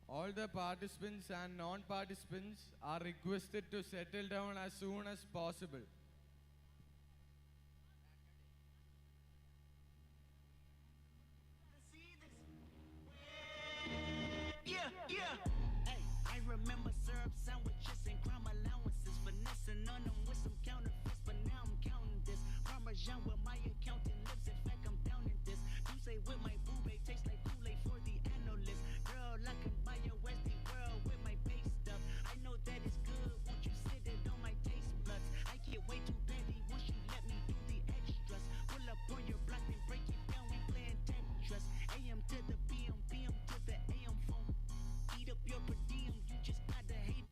All the participants and non-participants are requested to settle down as soon as possible. Hey, I remember syrup sandwiches and crime allowances, finessing on them with some counterfeits, but now I'm counting this. Parmesan where my accountant lives, in fact I'm down in this. You say with my boo babe tastes like Kool-Aid for the analyst. Girl, I can buy a Westie world with my pay stuff. I know that it's good, won't you sit it on my taste buds? I get way too petty once you let me do the extras. Pull up on your block and break it down, we playing Tetris. AM to the PM, PM to the AM phone. Eat up your per diem, you just gotta hate.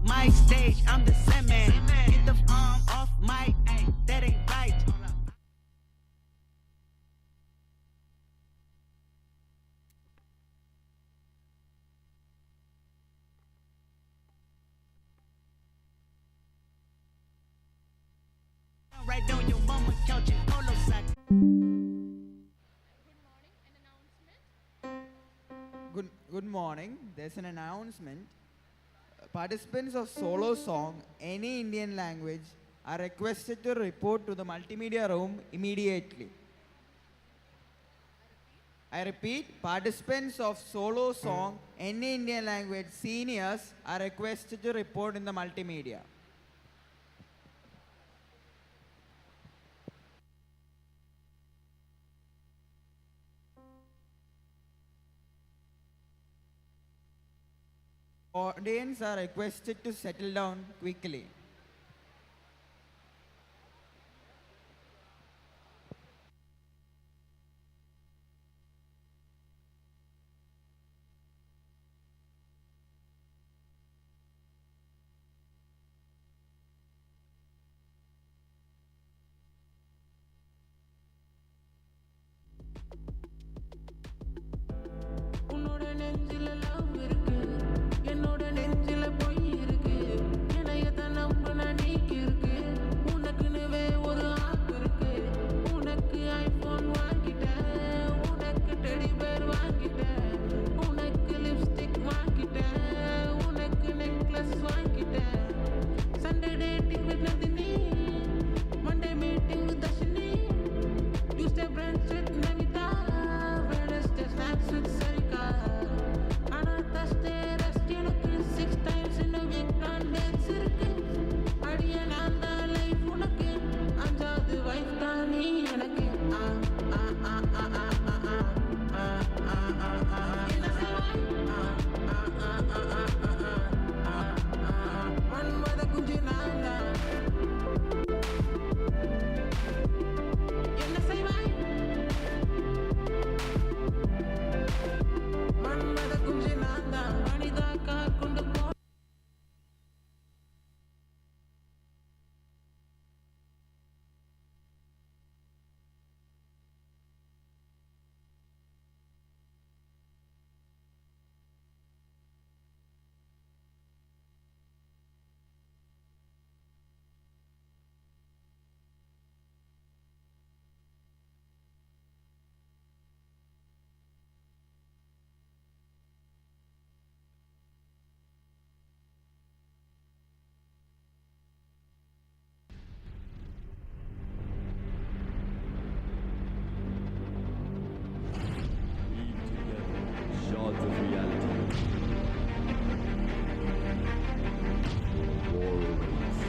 My stage, I'm the same man. Get the off my, ay, that ain't right. Right on your mama couch and polo sack. Good morning. There's an announcement. Participants of solo song, any Indian language, are requested to report to the multimedia room immediately. I repeat, participants of solo song, any Indian language, seniors, are requested to report in the multimedia. Audience are requested to settle down quickly. உன்னோட நெஞ்சில love இருக்கு, என்னோட நெஞ்சில பொய் இருக்கு. என்னையத்தான் நம்புன நீக்கு இருக்கு, உனக்குன்னுவே ஒரு ஆப் இருக்கு. உனக்கு iPhone வாங்கிட்டேன், உனக்கு teddy bear வாங்கிட்டேன், உனக்கு lipstick வாங்கிட்டேன், உனக்கு necklace வாங்கிட்டேன். Sunday dating with Nandini, Monday meeting with Dashini, Tuesday brunch with Namita, Wednesday snacks with Sarika. ஆனா Thursday rest எனக்கு 6 times in a week நான் dance இருக்கு. அடியே நான் தான் life உனக்கு, அஞ்சாவது wife தான் நீ எனக்கு. என்ன செய்வாய்? மன்மத குஞ்சு நான் தான். என்ன செய்வாய்? மன்மத குஞ்சு நான் தான். வனிதா கார் கொண்டு போ. Shards of reality. War awaits.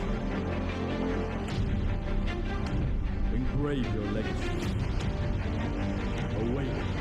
Engrave your legacy. Awake.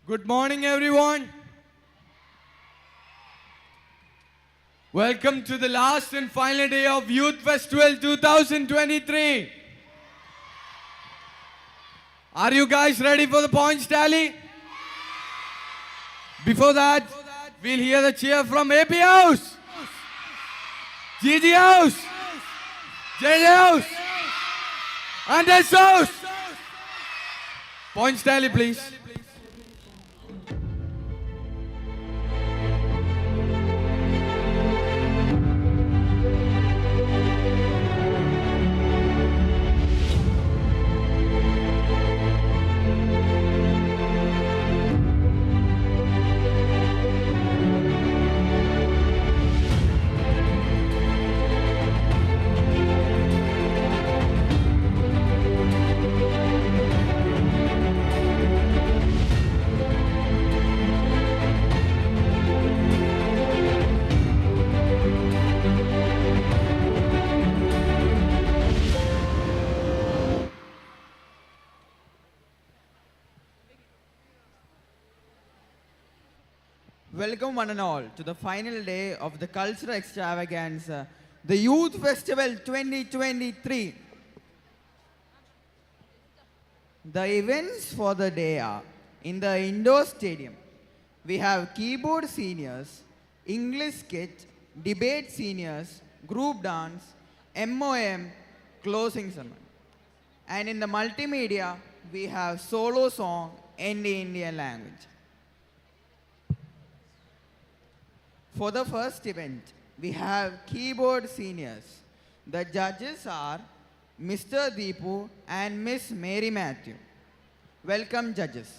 Good morning, everyone. Welcome to the last and final day of Youth Festival 2023. Are you guys ready for the points tally? Before that, we'll hear the cheer from AP House, GG House, JJ House, and S House. Points tally, please. Welcome one and all to the final day of the cultural extravaganza, the Youth Festival 2023. The events for the day are in the indoor stadium. We have keyboard seniors, English skit, debate seniors, group dance, MOM, closing ceremony. And in the multimedia, we have solo song in the Indian language. For the first event, we have keyboard seniors. The judges are Mr. Deepu and Miss Mary Matthew. Welcome, judges.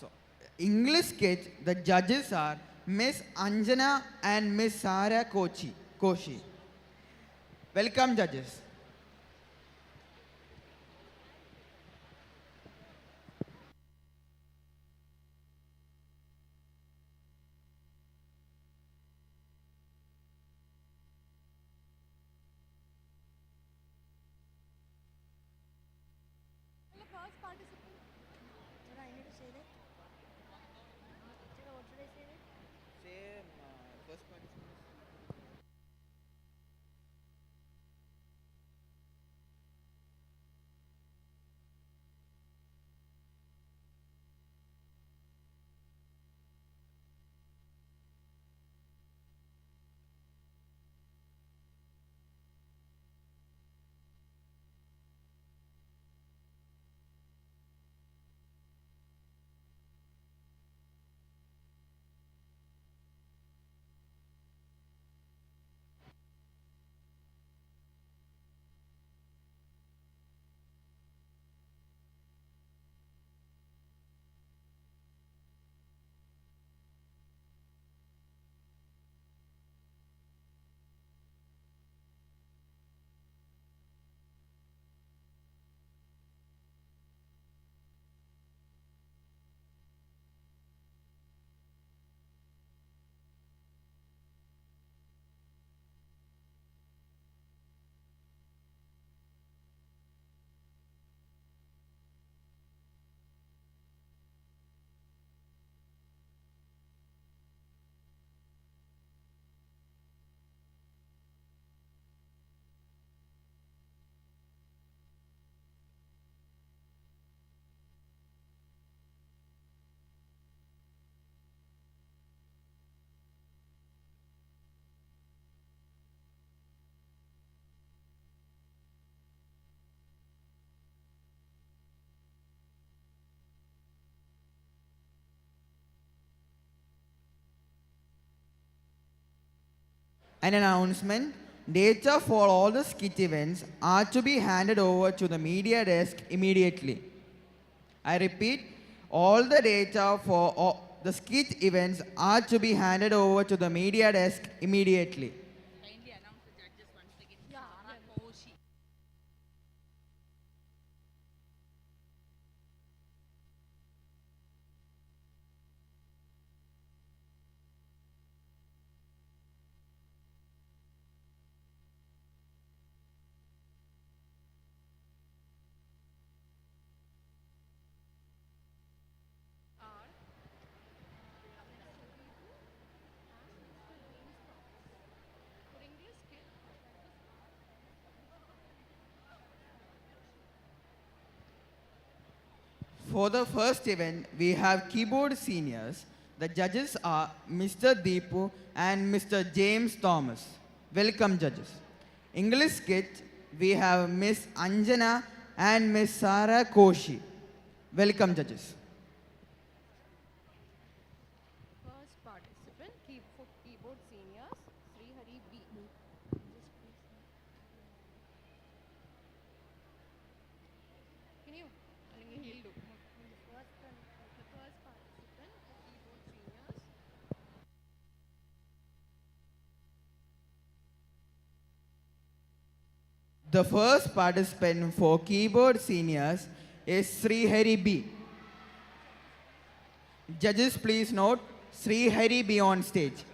So, English skit, the judges are Miss Anjana and Miss Sara Koshi. Welcome, judges. The first participant. I need to say that. What should I say that? First participant. An announcement. Data for all the skit events are to be handed over to the media desk immediately. I repeat, all the data for the skit events are to be handed over to the media desk immediately. Kindly announce the judges once again. Sara Koshi. For the first event, we have keyboard seniors. The judges are Mr. Deepu and Mr. James Thomas. Welcome, judges. English skit, we have Miss Anjana and Miss Sara Koshi. Welcome, judges. First participant, for keyboard seniors, Sri Hari B. Can you? He'll do. The first participant for keyboard seniors. The first participant for keyboard seniors is Sri Hari B. Judges, please note Sri Hari B on stage.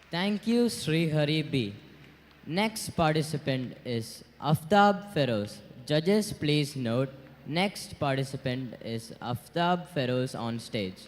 Thank you, Sri Hari B. Next participant is Aftab Feroz. Judges, please note, next participant is Aftab Feroz on stage.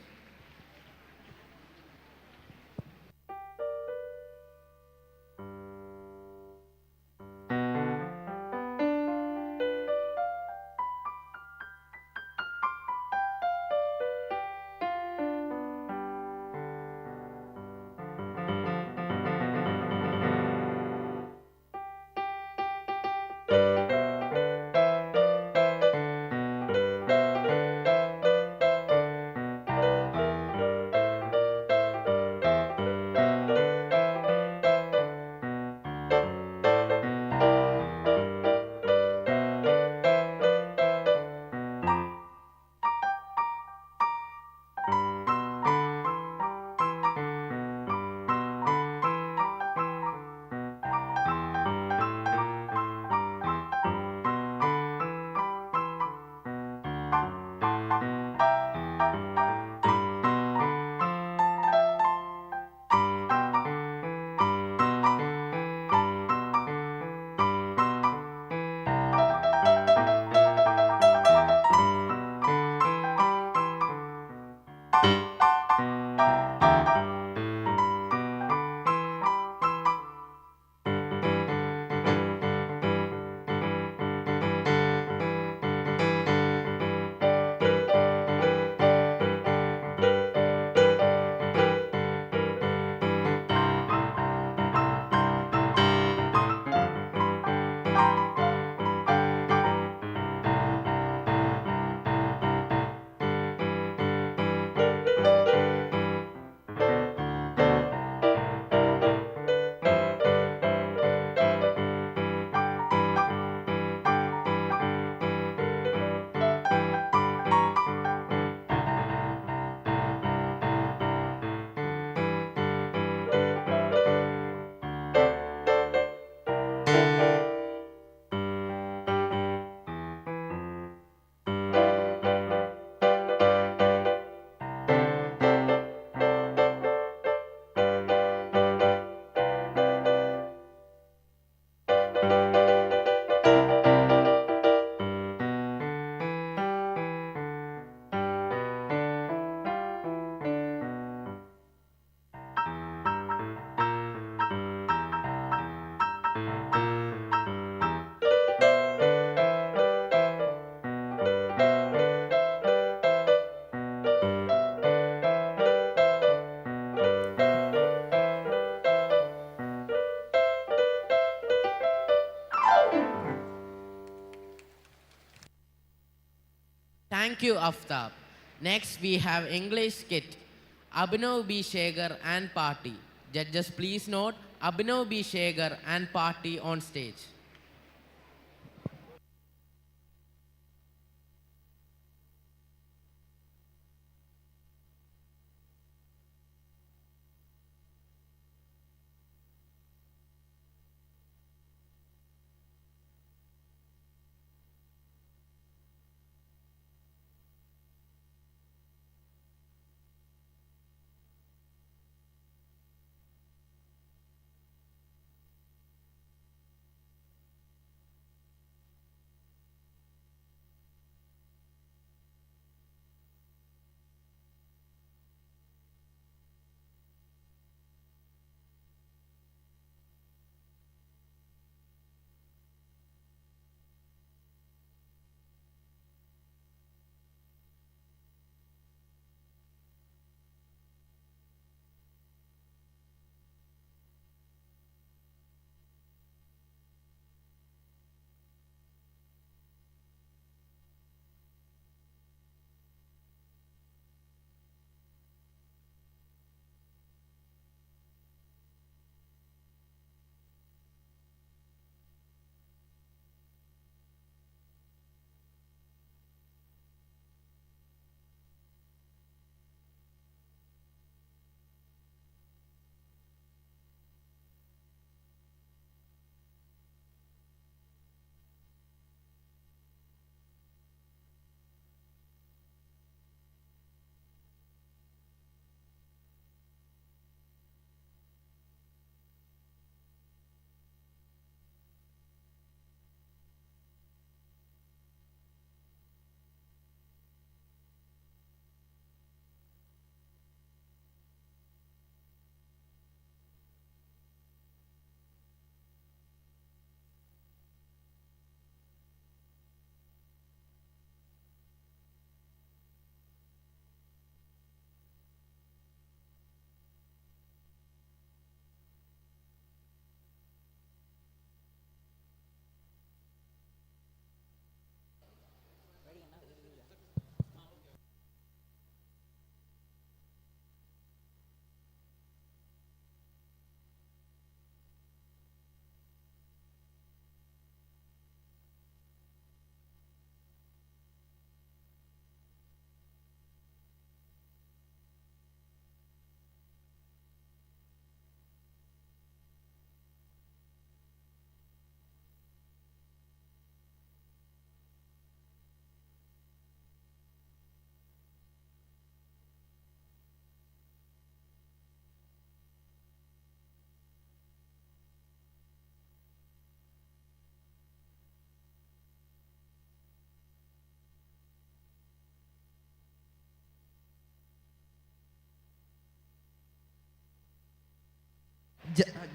Thank you, Aftab. Next, we have English skit. Abhinav B. Shekhar and party. Judges, please note Abhinav B. Shekhar and party on stage.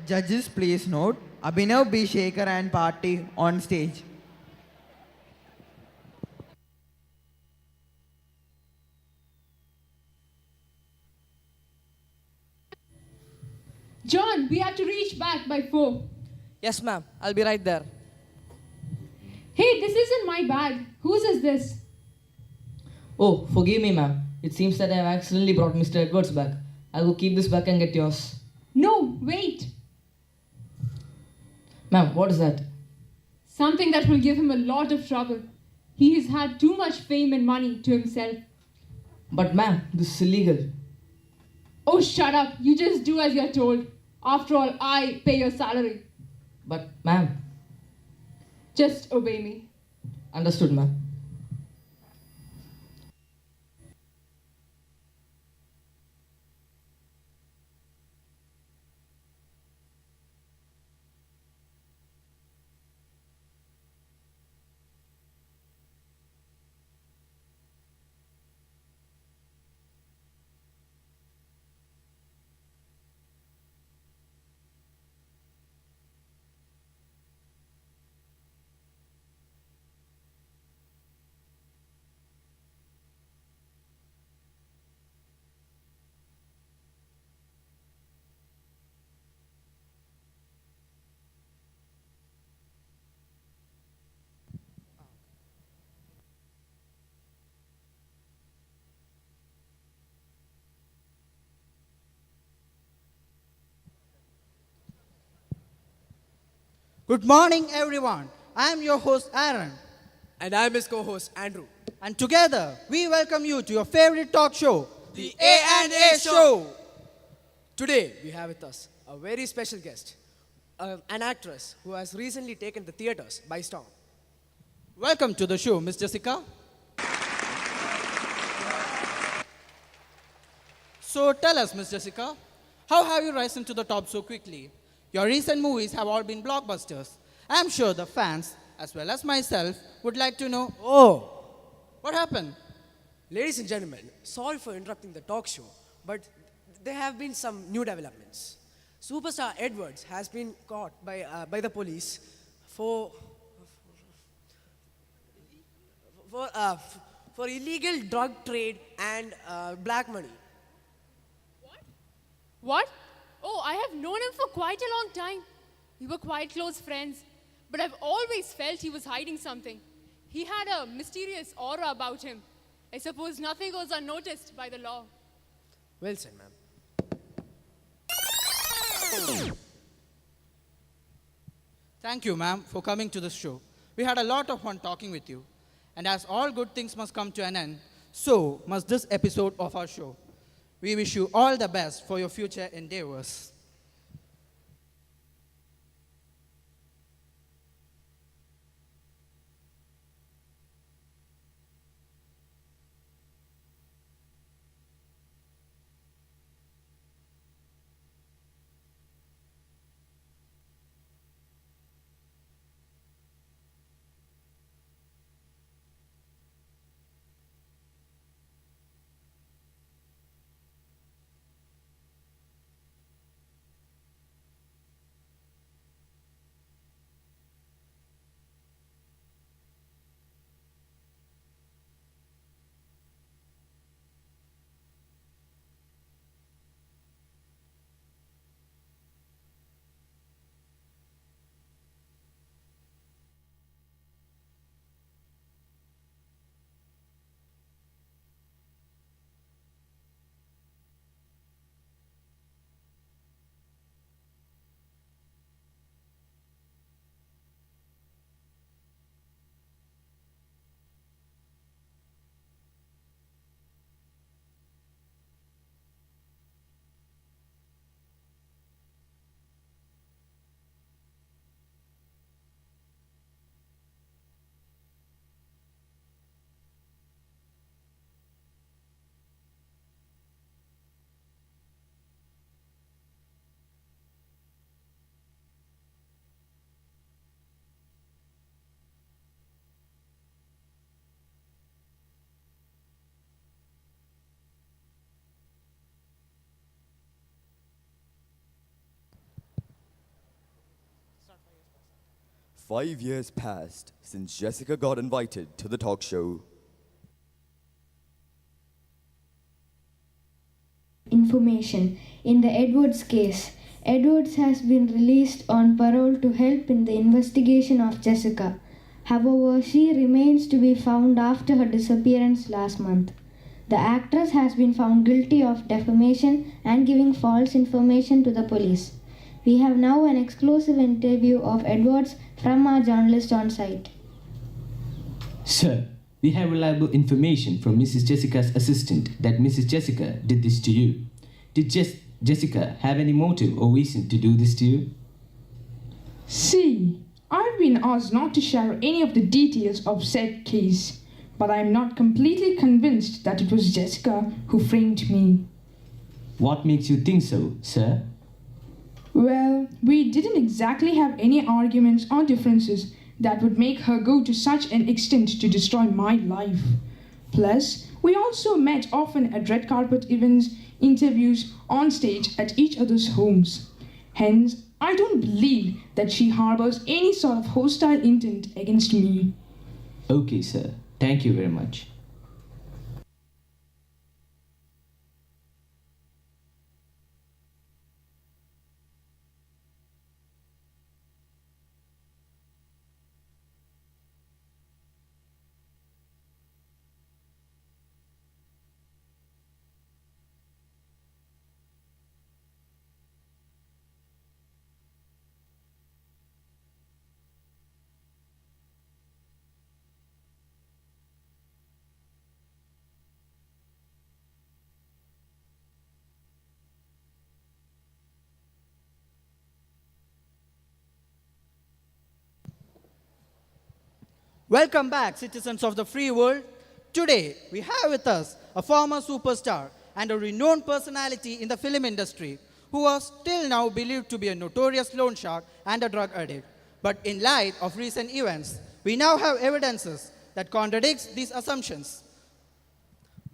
Judges, please note Abhinav B. Shekhar and party on stage. John, we have to reach back by 4. Yes, ma'am. I'll be right there. Hey, this isn't my bag. Whose is this? Oh, forgive me, ma'am. It seems that I have accidentally brought Mr. Edwards back. I'll go keep this back and get yours. No, wait. Ma'am, what is that? Something that will give him a lot of trouble. He has had too much fame and money to himself. But, ma'am, this is illegal. Oh, shut up. You just do as you're told. After all, I pay your salary. But, ma'am. Just obey me. Understood, ma'am. Good morning, everyone. I am your host, Aaron. And I'm his co-host, Andrew. And together, we welcome you to your favorite talk show, the A&A Show. Today, we have with us a very special guest, an actress who has recently taken the theaters by storm. Welcome to the show, Miss Jessica. So tell us, Miss Jessica, how have you risen to the top so quickly? Your recent movies have all been blockbusters. I'm sure the fans, as well as myself, would like to know. Oh, What happened? ladies and gentlemen, sorry for interrupting the talk show, but there have been some new developments. Superstar Edwards has been caught by the police for for uh, for illegal drug trade and black money. What? Oh, I have known him for quite a long time. We were quite close friends. But I've always felt he was hiding something. He had a mysterious aura about him. I suppose nothing goes unnoticed by the law. Well said, ma'am. Thank you, ma'am, for coming to this show. We had a lot of fun talking with you. And as all good things must come to an end, so must this episode of our show. We wish you all the best for your future endeavors. Five years passed since Jessica got invited to the talk show. Information. In the Edwards case, Edwards has been released on parole to help in the investigation of Jessica. However, she remains to be found after her disappearance last month. The actress has been found guilty of defamation and giving false information to the police. We have now an exclusive interview of Edwards from our journalist on site. Sir, we have reliable information from Mrs. Jessica's assistant that Mrs. Jessica did this to you. Did Jessica have any motive or reason to do this to you? See, I've been asked not to share any of the details of said case, but I'm not completely convinced that it was Jessica who framed me. What makes you think so, sir? Well, we didn't exactly have any arguments or differences that would make her go to such an extent to destroy my life. Plus, we also met often at red carpet events, interviews, on stage at each other's homes. Hence, I don't believe that she harbors any sort of hostile intent against me. Okay, sir. Thank you very much. Welcome back, citizens of the free world. Today, we have with us a former superstar and a renowned personality in the film industry who was till now believed to be a notorious loan shark and a drug addict. But in light of recent events, we now have evidences that contradicts these assumptions.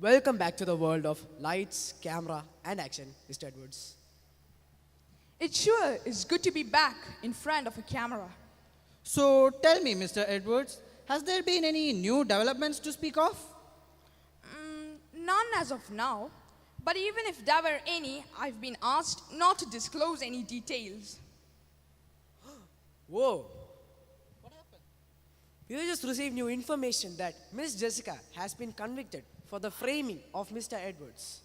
Welcome back to the world of lights, camera, and action, Mr. Edwards. It sure is good to be back in front of a camera. So tell me, Mr. Edwards, has there been any new developments to speak of? None as of now. But even if there were any, I've been asked not to disclose any details. Whoa! What happened? We just received new information that Miss Jessica has been convicted for the framing of Mr. Edwards.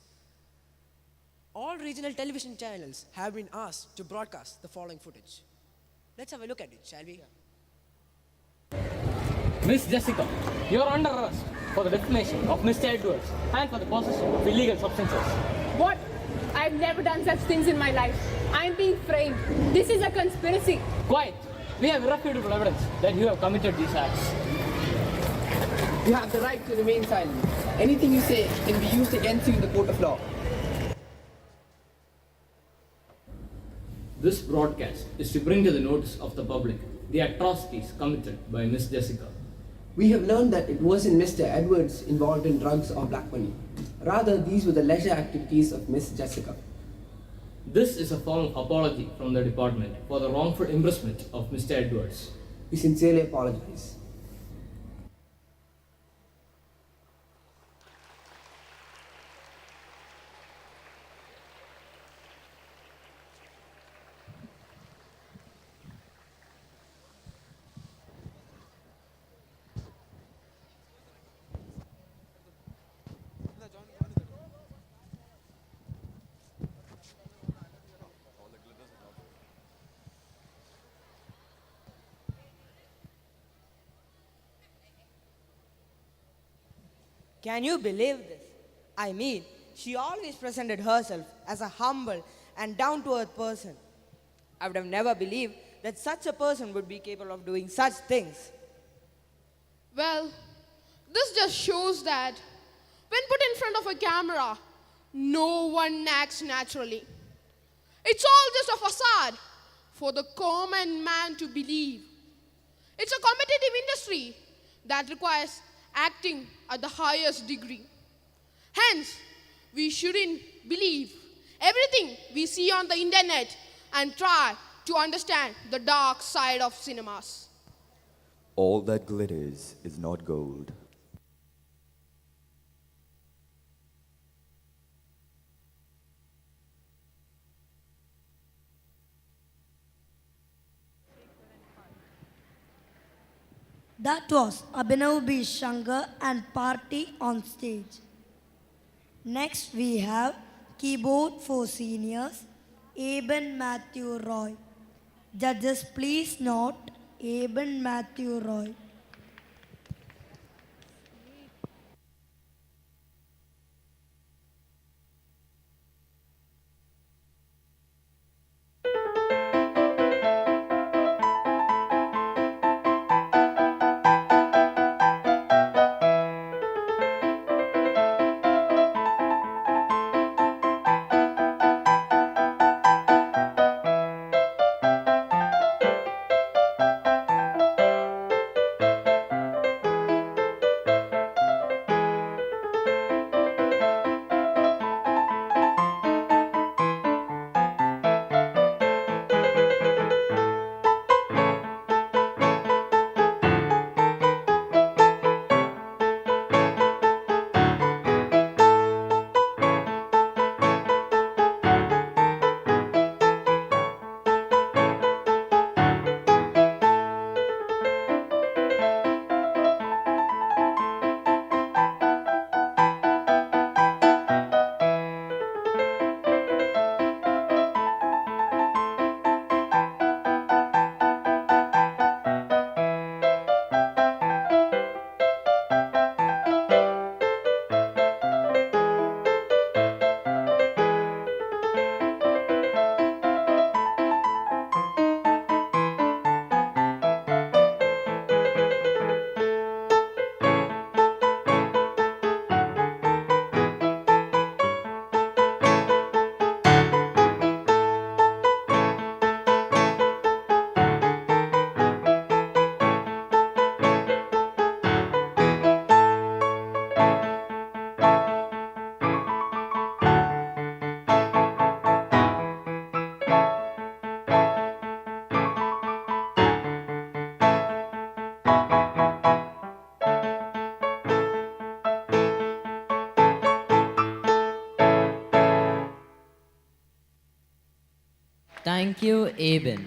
All regional television channels have been asked to broadcast the following footage. Let's have a look at it, shall we? Miss Jessica, you are under arrest for the defamation of Mr. Edwards and for the possession of illegal substances. What? I've never done such things in my life. I'm being framed. This is a conspiracy. Quiet! We have irrefutable evidence that you have committed these acts. You have the right to remain silent. Anything you say can be used against you in the court of law. This broadcast is to bring to the notice of the public the atrocities committed by Miss Jessica. We have learned that it wasn't Mr. Edwards involved in drugs or black money. Rather, these were the leisure activities of Miss Jessica. This is a form of apology from the department for the wrongful imprisonment of Mr. Edwards. We sincerely apologize. Can you believe this? I mean, she always presented herself as a humble and down-to-earth person. I would have never believed that such a person would be capable of doing such things. Well, this just shows that when put in front of a camera, no one acts naturally. It's all just a facade for the common man to believe. It's a competitive industry that requires acting at the highest degree. Hence, we shouldn't believe everything we see on the internet and try to understand the dark side of cinemas. All that glitters is not gold. That was Abhinav B. Shankar and Party on stage. Next we have keyboard for seniors, Eben Matthew Roy. Judges please note Eben Matthew Roy. Thank you, Abin.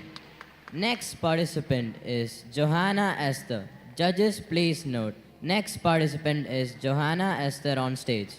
Next participant is Johanna Esther. Judges, please note. Next participant is Johanna Esther on stage.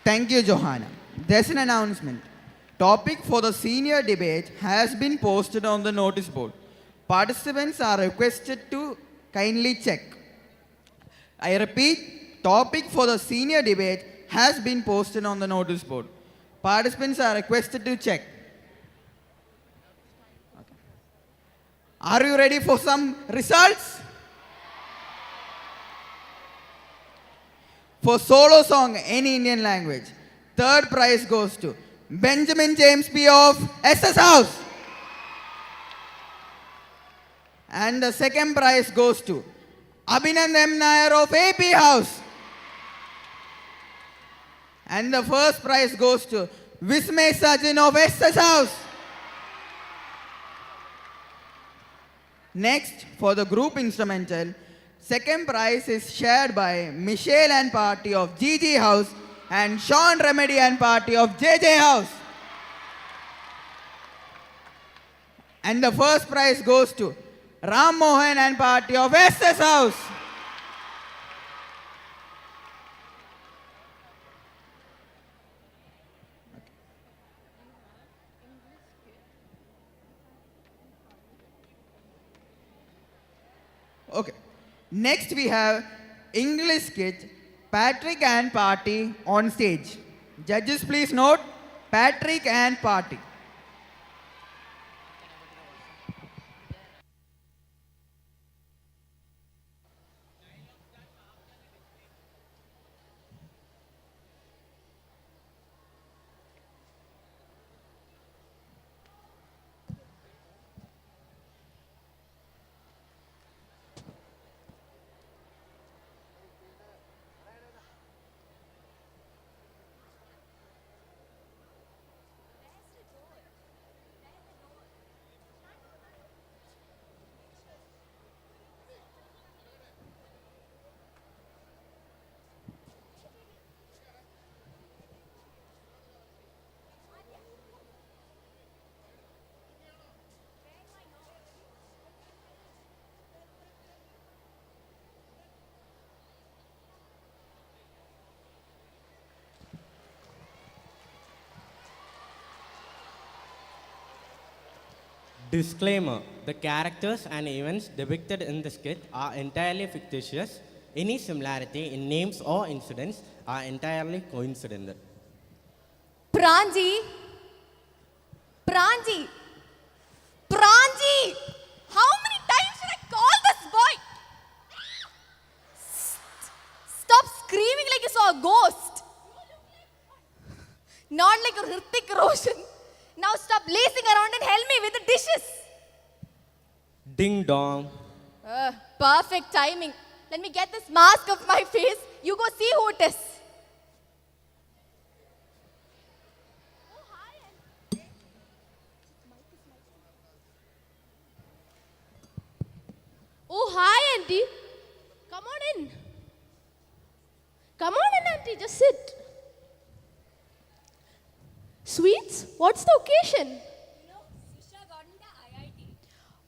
Thank you, Johanna. There's an announcement. Topic for the senior debate has been posted on the notice board. Participants are requested to kindly check. I repeat, topic for the senior debate has been posted on the notice board. Participants are requested to check. Are you ready for some results? For solo song, any Indian language, third prize goes to Benjamin James P. of SS House. And the second prize goes to Abhinand M. Nair of AP House. And the first prize goes to Vismay Sajin of SS House. Next, for the group instrumental, second prize is shared by Michelle and Party of GG House and Sean Remedy and Party of JJ House. And the first prize goes to Ram Mohan and Party of SS House. Okay. Next we have English skit Patrick and Party on stage. Judges, please note Patrick and Party. Disclaimer: the characters and events depicted in the skit are entirely fictitious. Any similarity in names or incidents are entirely coincidental. Pranji! Pranji! Pranji! How many times should I call this boy? Stop screaming like you saw a ghost. Not like a Hrithik Roshan. Now stop lacing around and help me with the dishes. Ding dong. Perfect timing. Let me get this mask off my face. You go see who it is. Oh, hi, Auntie. Come on in. Come on in, Auntie. Just sit. Sweets? What's the occasion?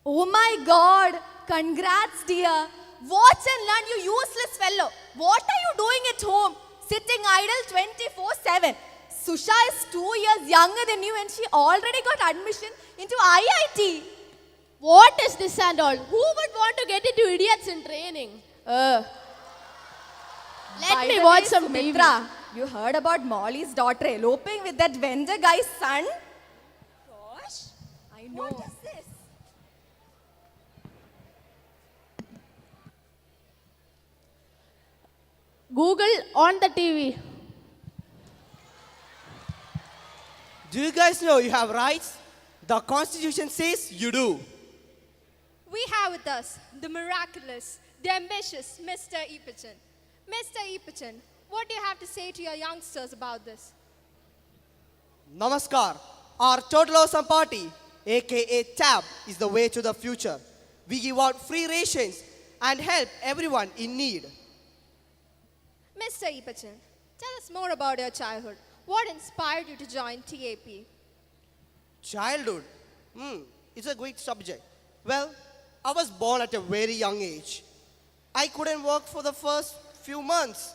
Oh my God. Congrats, dear. Watch and learn, you useless fellow. What are you doing at home? Sitting idle 24/7. Susha is 2 years younger than you and she already got admission into IIT. What is this and all? Who would want to get into idiots in training? By Let me the watch way, some Sumitra, TV. you heard about Molly's daughter eloping with that vendor guy's son? Gosh, I know. What is this? Google on the TV. Do you guys know you have rights? The Constitution says you do. We have with us the miraculous, the ambitious Mr. Epichan. Mr. Epichan, what do you have to say to your youngsters about this? Namaskar. Our Total Awesome Party, aka TAB, is the way to the future. We give out free rations and help everyone in need. Mr. Epichan, tell us more about your childhood. What inspired you to join TAP? Childhood. It's a great subject. Well, I was born at a very young age. I couldn't work for the first few months,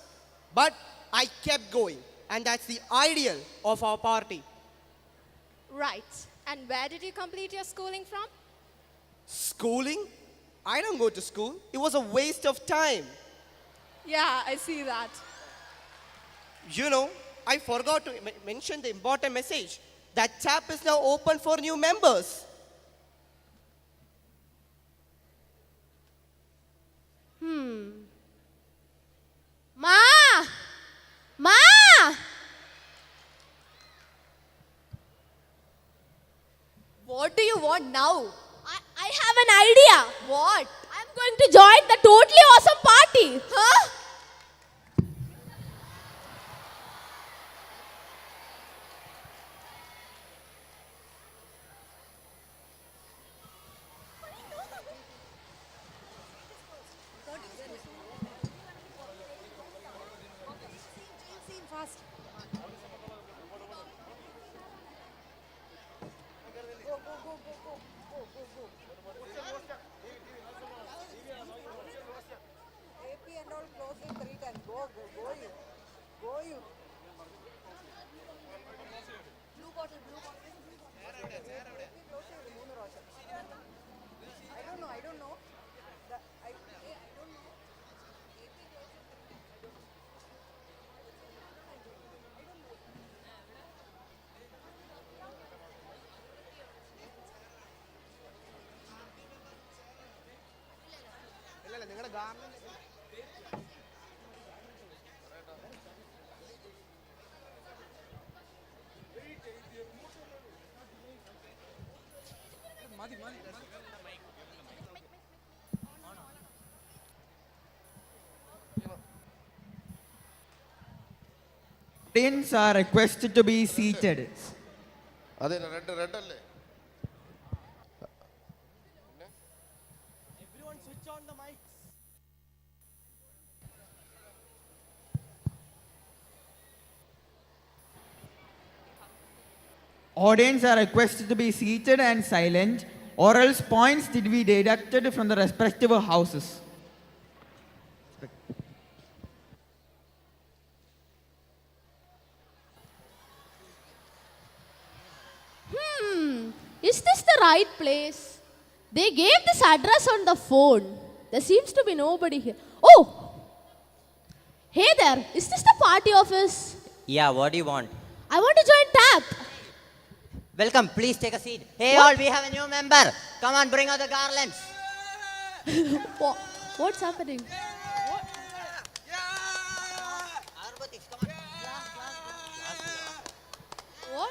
but I kept going, and that's the ideal of our party. Right. And where did you complete your schooling from? Schooling? I don't go to school. It was a waste of time. Yeah, I see that. You know, I forgot to mention the important message that TAP is now open for new members. Ma! Ma! What do you want now? I have an idea. What? I'm going to join the Totally Awesome Party. Huh? Audience are requested to be seated. Everyone switch on the mics. Audience are requested to be seated and silent, or else points did be deducted from the respective houses. Is this the right place? They gave this address on the phone. There seems to be nobody here. Oh, Hey there, is this the party office? Yeah, what do you want? I want to join TAP. Welcome, please take a seat. Hey all, we have a new member. Come on, bring out the garlands. What's happening? What?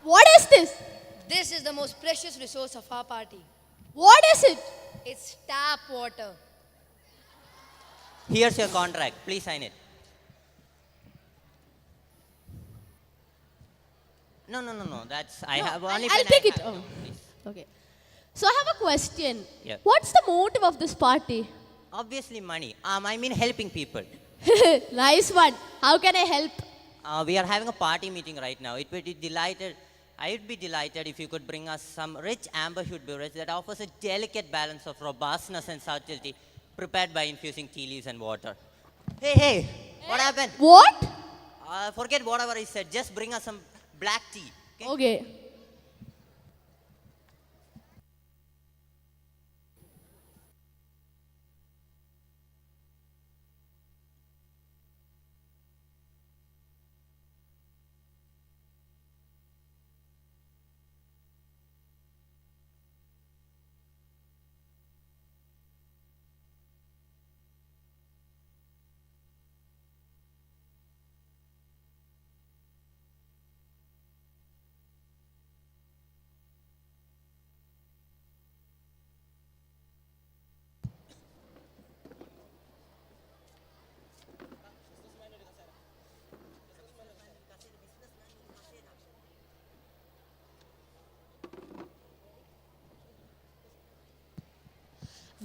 What is this? This is the most precious resource of our party. What is it? It's tap water. Here's your contract. Please sign it. No. That's I have only. I'll take it. Oh. Okay. So I have a question. Yeah. What's the motive of this party? Obviously, money. I mean helping people. Nice one. How can I help? We are having a party meeting right now. It would be delighted. I would be delighted if you could bring us some rich amber hued beverage that offers a delicate balance of robustness and subtlety, prepared by infusing tea leaves and water. Hey, what happened? What? Forget whatever I said. Just bring us some black tea. Okay.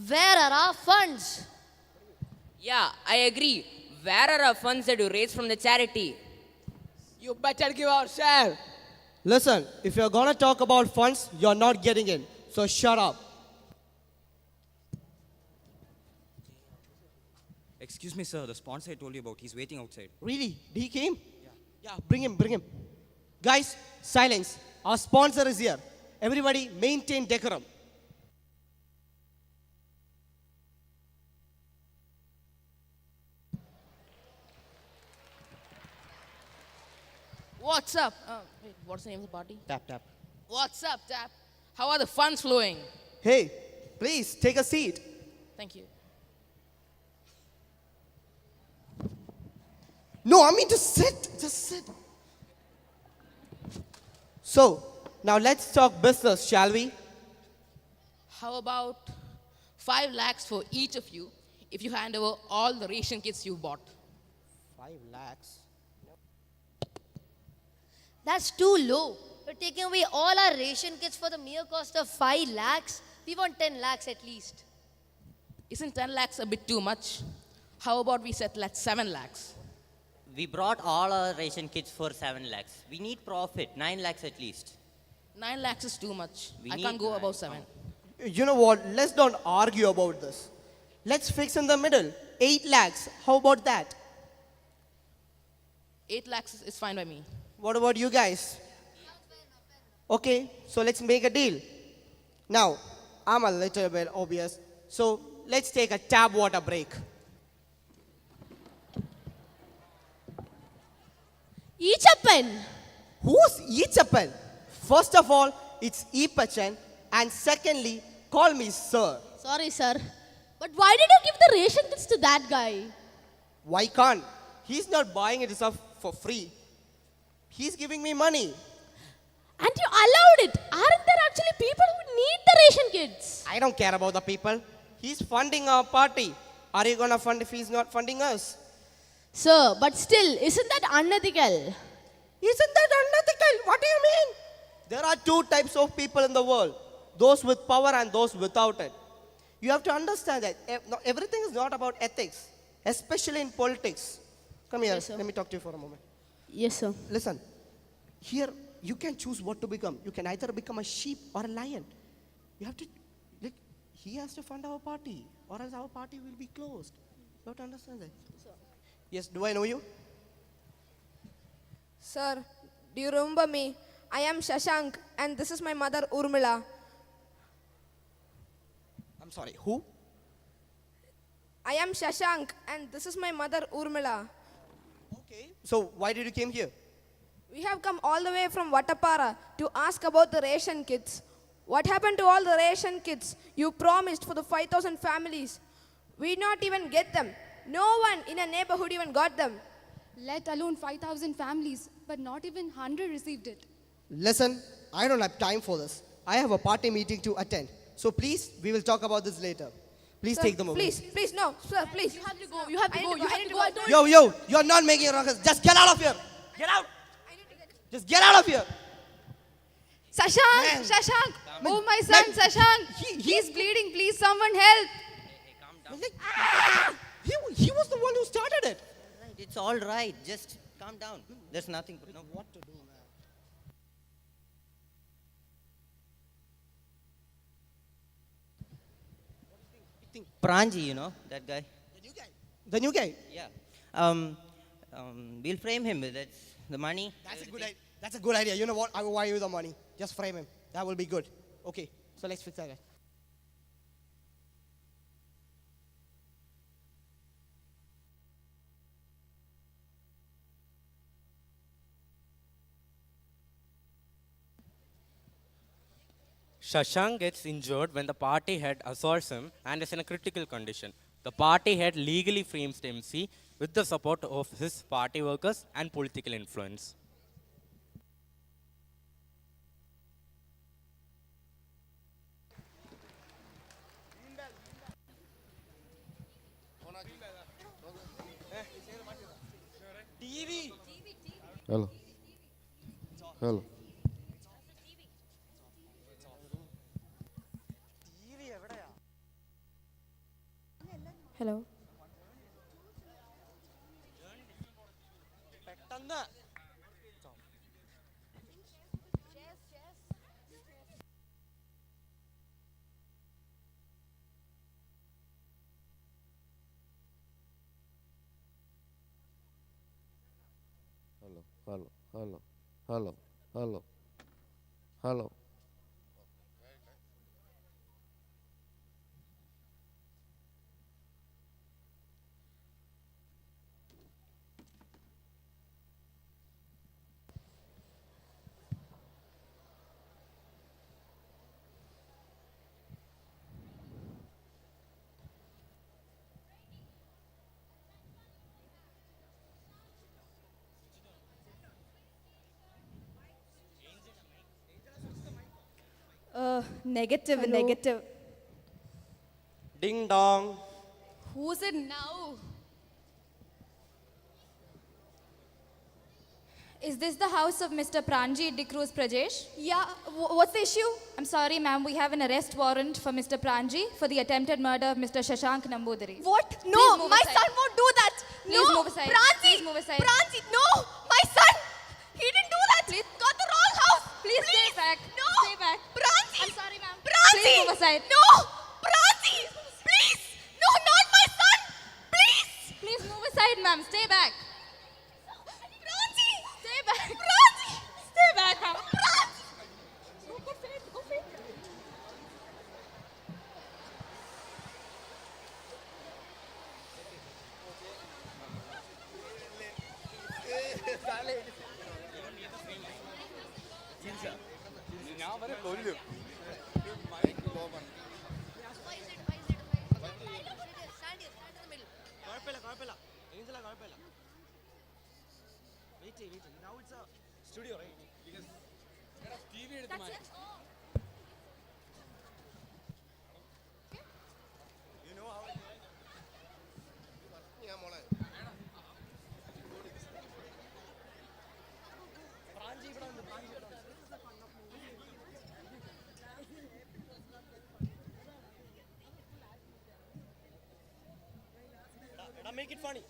Where are our funds? Yeah, I agree. Where are our funds that you raise from the charity? You better give our share. Listen, if you're gonna talk about funds, you're not getting in. So shut up. Excuse me, sir. The sponsor I told you about, he's waiting outside. Really? He came? Yeah, bring him. Guys, silence. Our sponsor is here. Everybody maintain decorum. What's up? Wait, what's the name of the party? Tap. What's up, Tap? How are the funds flowing? Hey, please take a seat. Thank you. No, I mean just sit. So, now let's talk business, shall we? How about 5 lakhs for each of you if you hand over all the ration kits you bought? 5 lakhs? That's too low. We're taking away all our ration kits for the mere cost of 5 lakhs. We want 10 lakhs at least. Isn't 10 lakhs a bit too much? How about we settle at 7 lakhs? We brought all our ration kits for 7 lakhs. We need profit, 9 lakhs at least. 9 lakhs is too much. We I need can't go 9. above 7. You know what? Let's not argue about this. Let's fix in the middle. 8 lakhs. How about that? 8 lakhs is fine by me. What about you guys? Okay, so let's make a deal. Now, I'm a little bit obvious. So let's take a tap water break. Eachappan. Who's Eachappan? First of all, it's Eepachan. And secondly, call me sir. Sorry, sir. But why did you give the ration kits to that guy? Why can't? He's not buying it himself for free. He's giving me money. And you allowed it. Aren't there actually people who need the ration kits? I don't care about the people. He's funding our party. Are you going to fund if he's not funding us? Sir, but still, isn't that unethical? Isn't that unethical? What do you mean? There are 2 types of people in the world. Those with power and those without it. You have to understand that everything is not about ethics, especially in politics. Come here, Yes, sir. let me talk to you for a moment. Yes, sir. Listen, here you can choose what to become. You can either become a sheep or a lion. You have to, like, he has to fund our party, or else our party will be closed. You have to understand that. Yes, do I know you? Sir, do you remember me? I am Shashank and this is my mother Urmila. I'm sorry, who? I am Shashank, and this is my mother Urmila. So why did you came here? We have come all the way from Vatapara to ask about the ration kits. What happened to all the ration kits you promised for the 5,000 families? We not even get them. No one in a neighborhood even got them. Let alone 5,000 families, but not even 100 received it. Listen, I don't have time for this. I have a party meeting to attend. So please, we will talk about this later. Please Sir, take them away. Please, no, sir, please. You have to go. You have to I go. need You to have I to need go. I to go. told Yo, you're not making a ruckus. Just get out of here. Get out. Just get out of here. Shashank! Shashank! Oh, my son, Shashank! He's bleeding. Please, someone help! He was the one who started it. Right, it's all right. Just calm down. There's nothing. No, what to do now? Pranji, you know, that guy. The new guy? Yeah. We'll frame him with it. The money. That's a good idea. You know what? I will wire you the money. Just frame him. That will be good. Okay, so let's fix that. Shashank gets injured when the party head assaults him and is in a critical condition. The party head legally frames the MC with the support of his party workers and political influence. Hello. Hello. Hello. Hello. Hello. Hello. Hello. Hello. Negative, Hello. negative. Ding dong. Who's it now? Is this the house of Mr. Pranji Cruz Prajesh? Yeah, what's the issue? I'm sorry, ma'am. We have an arrest warrant for Mr. Pranji for the attempted murder of Mr. Shashank Nambudiri. What? Please No, move my aside. son won't do that. Please no, move aside. Pranji, Please move aside. Pranji, no, my son. He didn't do that. Please. Got the wrong house. Please stay back. No. Stay back. Pranji. I'm sorry, ma'am. Pranji. Please move aside. No, Pranji. Please. No, not my son. Please. Please move aside, ma'am. Stay back. Pranji. Stay back. Pranji. Stay back, ma'am. Pranji. Go fit, go fit. ഞാൻ വരെ കൊല്ലും Studio, right? That's it. You know how it make it funny.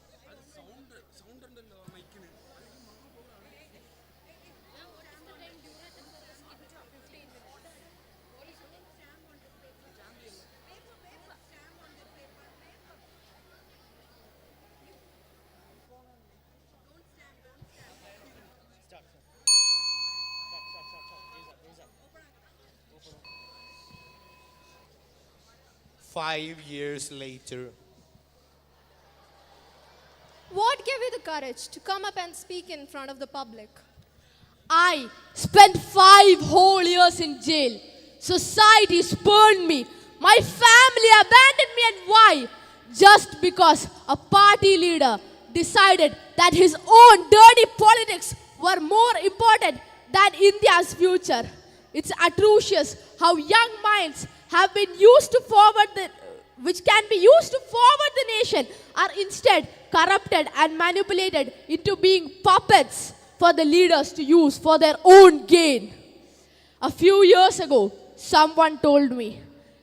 Five years later, courage to come up and speak in front of the public? I spent 5 whole years in jail. Society spurned me. My family abandoned me, and why? Just because a party leader decided that his own dirty politics were more important than India's future. It's atrocious how young minds have been used to forward which can be used to forward the nation are instead corrupted and manipulated into being puppets for the leaders to use for their own gain. A few years ago, someone told me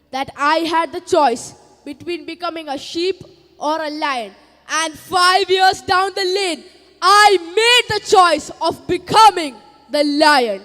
that I had the choice between becoming a sheep or a lion. And 5 years down the lane, I made the choice of becoming the lion.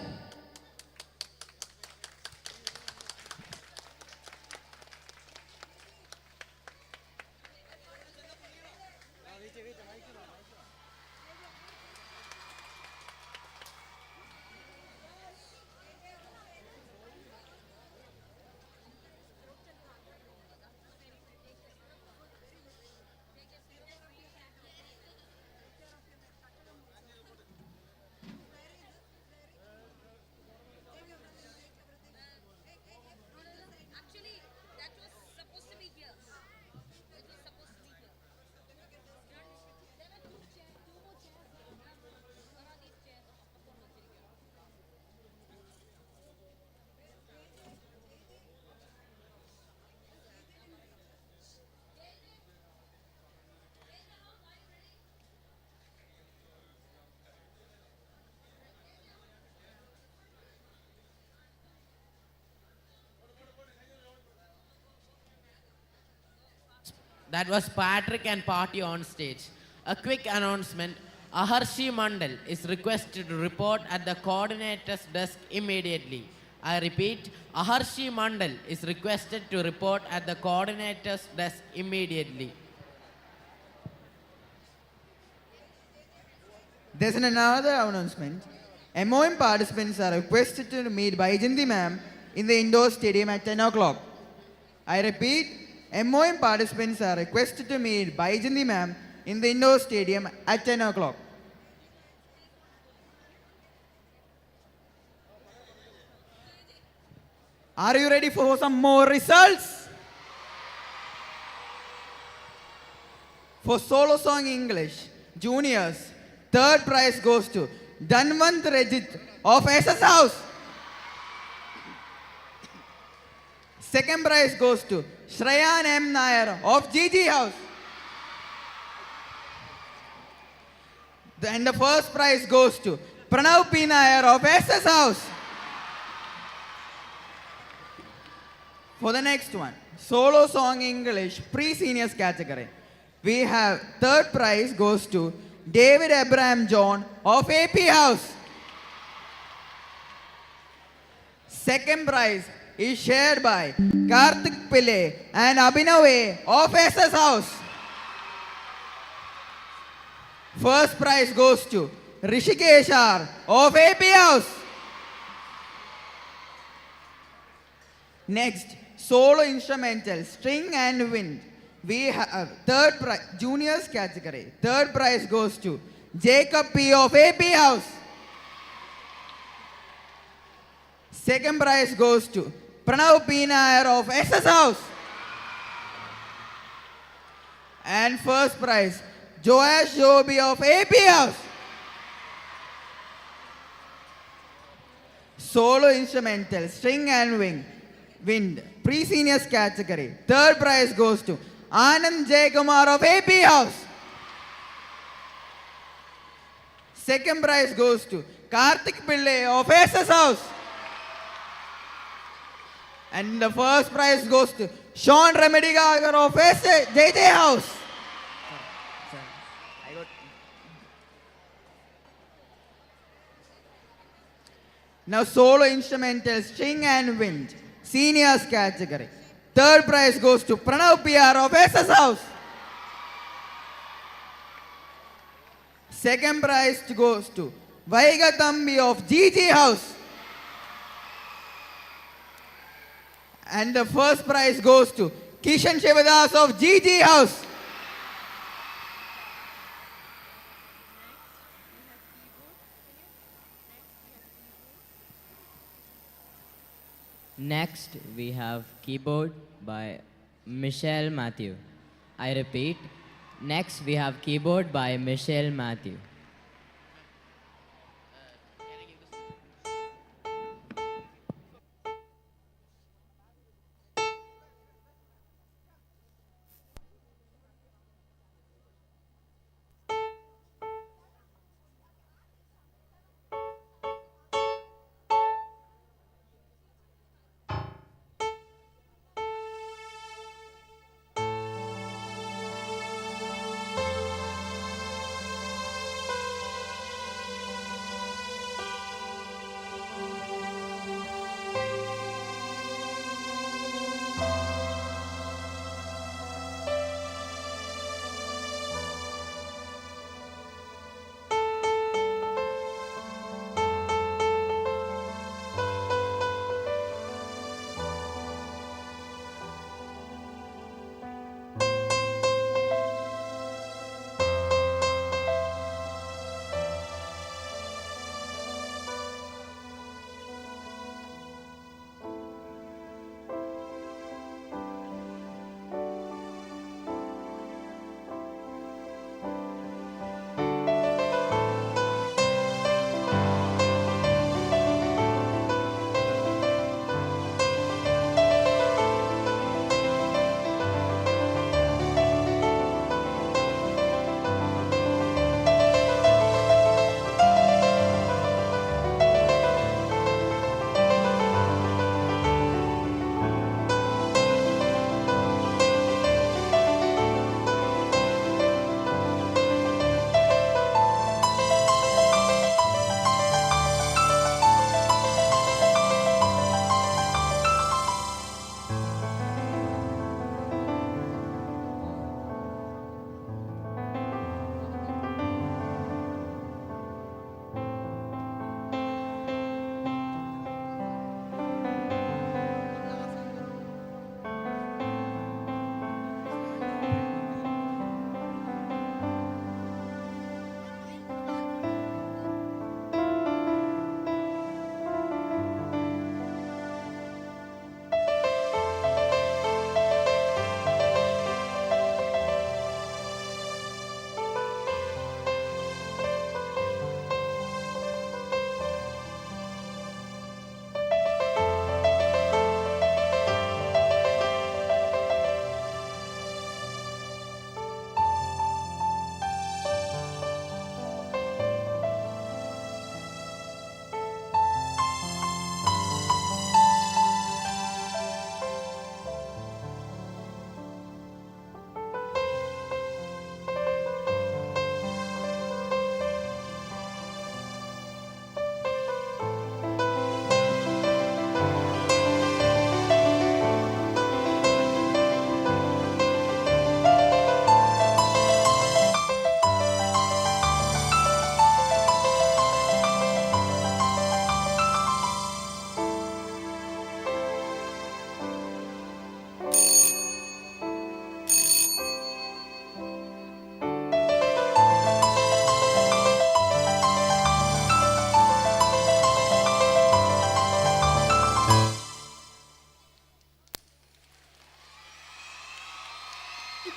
That was Patrick and party on stage. A quick announcement. Aharshi Mandal is requested to report at the coordinator's desk immediately. I repeat, Aharshi Mandal is requested to report at the coordinator's desk immediately. There's another announcement. MOM participants are requested to meet Baijanti ma'am in the indoor stadium at 10 o'clock. I repeat, MOM participants are requested to meet Baijanti ma'am in the indoor stadium at 10 o'clock. Are you ready for some more results? For solo song English, juniors, third prize goes to Dhanvant Rajit of SS House. Second prize goes to Shrayan M. Nair of GG House. And the first prize goes to Pranav P. Nair of SS House. For the next one, solo song English pre-seniors category, we have third prize goes to David Abraham John of AP House. Second prize is shared by Karthik Pillai and Abhinav A of SS House. First prize goes to Rishikesh R of AP House. Next, solo instrumental, string and wind. We have third prize, juniors category. Third prize goes to Jacob P of AP House. Second prize goes to Pranav P. Nair of SS House. And first prize, Joash Joby of AP House. Solo instrumental, string and wind, pre-seniors category. Third prize goes to Anand Jaykumar of AP House. Second prize goes to Karthik Pillai of SS House. And the first prize goes to Sean Remedigagar of JJ House. Now solo instrumental, string and wind, seniors category. Third prize goes to Pranav PR of SS House. Second prize goes to Vaigatambi of GG House. And the first prize goes to Kishan Shivadas of GG House. Next, we have keyboard by Michelle Matthew. I repeat, next we have keyboard by Michelle Matthew.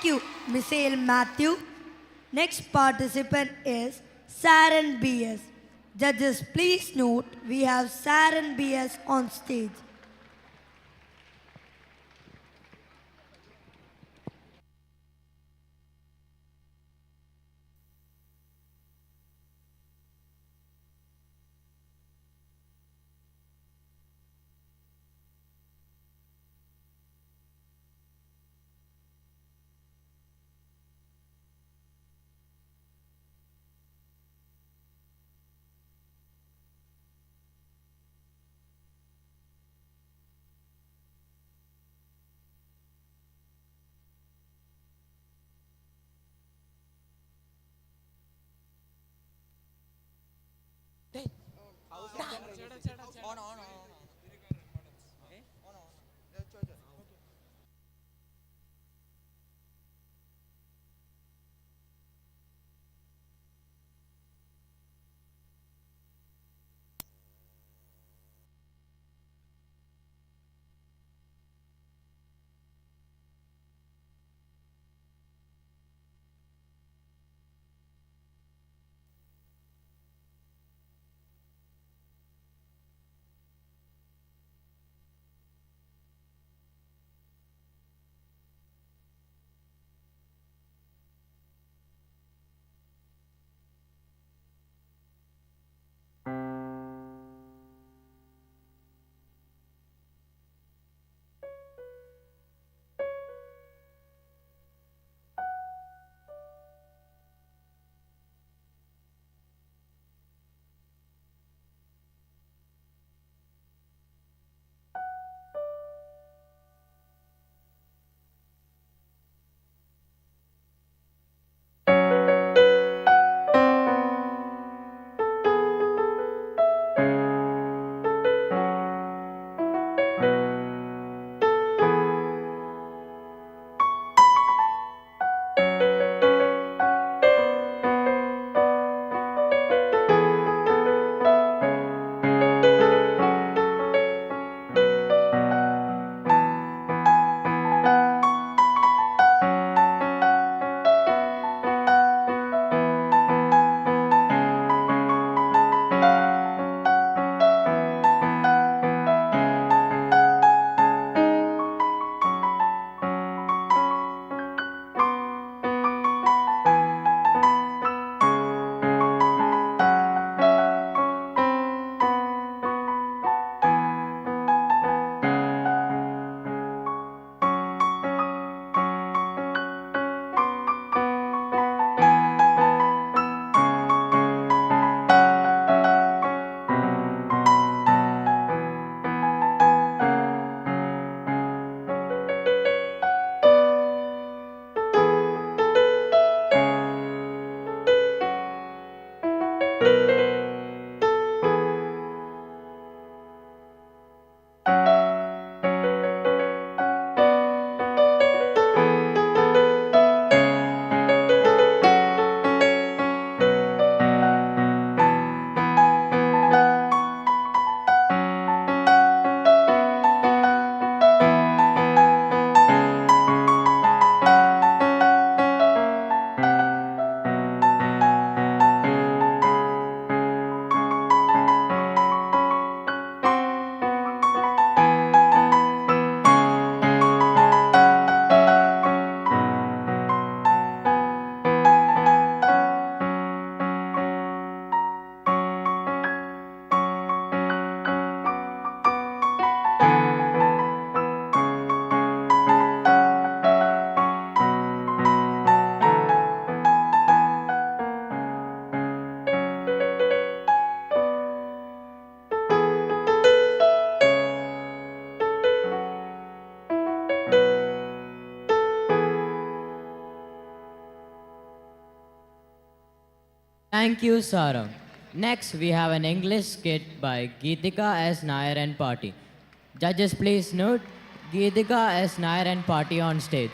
Thank you, Michelle Matthew. Next participant is Saren BS. Judges, please note we have Saren BS on stage. Thank you, Sarang. Next, we have an English skit by Geetika S. Nair and Party. Judges, please note, Geetika S. Nair and Party on stage.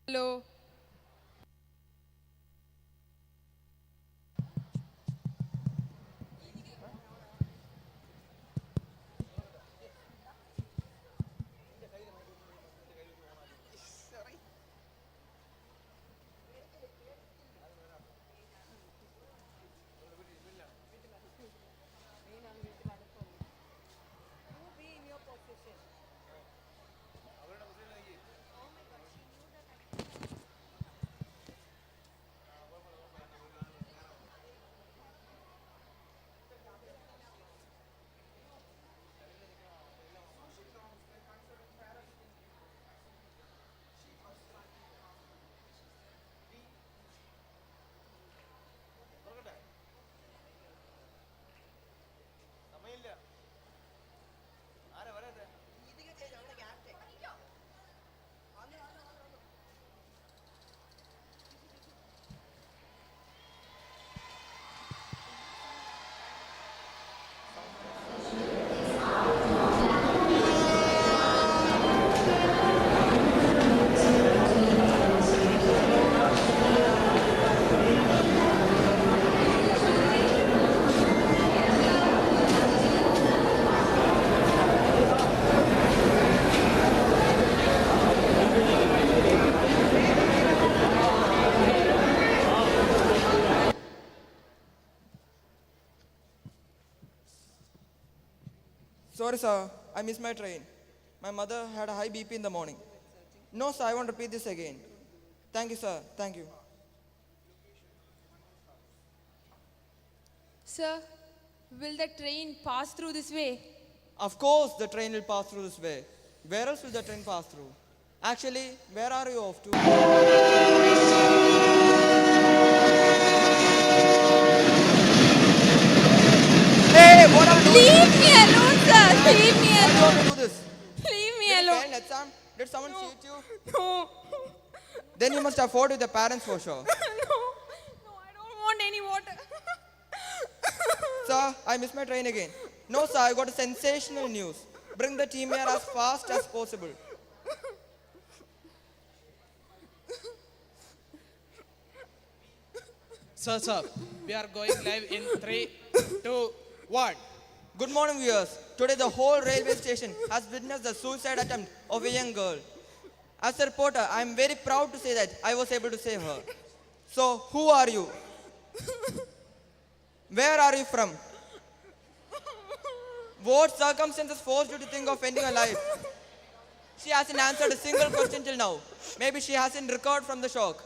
Hello. Sorry, sir. I missed my train. My mother had a high BP in the morning. No, sir, I won't repeat this again. Thank you, sir. Thank you. Sir, will the train pass through this way? Of course, the train will pass through this way. Where else will the train pass through? Actually, where are you off to? Hey, what are you doing? Leave me alone, sir. Leave me Why do you alone. want to do this? Leave me Did you alone. fail an exam? Did someone cheat you? No. Then you must have fought with your parents for sure. I don't want any water. Sir, I missed my train again. No, sir, I got a sensational news. Bring the team here as fast as possible. Sir, we are going live in 3, 2, 1. Good morning, viewers. Today, the whole railway station has witnessed the suicide attempt of a young girl. As a reporter, I am very proud to say that I was able to save her. So, who are you? Where are you from? What circumstances forced you to think of ending her life? She hasn't answered a single question till now. Maybe she hasn't recovered from the shock.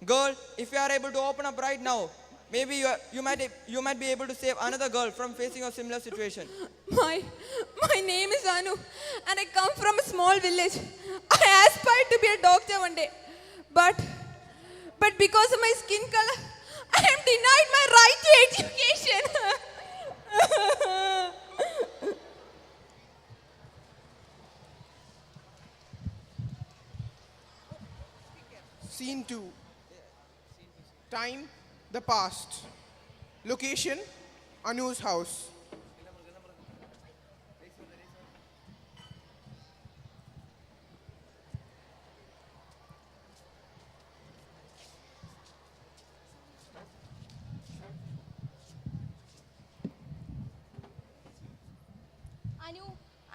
Girl, if you are able to open up right now, maybe you might be able to save another girl from facing a similar situation. My name is Anu and I come from a small village. I aspired to be a doctor one day. But because of my skin color, I am denied my right to education. Scene 2. Time, the past. Location, Anu's house.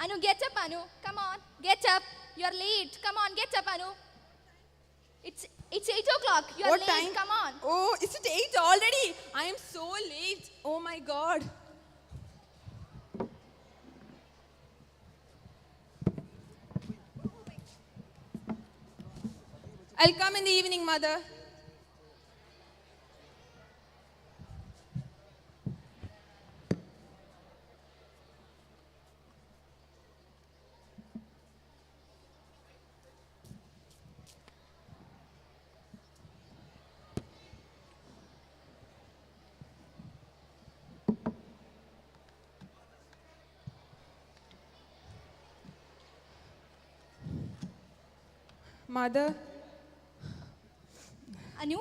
Anu, get up, Anu. Come on, get up. You're late. Come on, get up, Anu. It's 8 o'clock. You're What late. time? Come on. Oh, is it 8 already? I am so late. Oh my God. I'll come in the evening, Mother. Mother. Anu,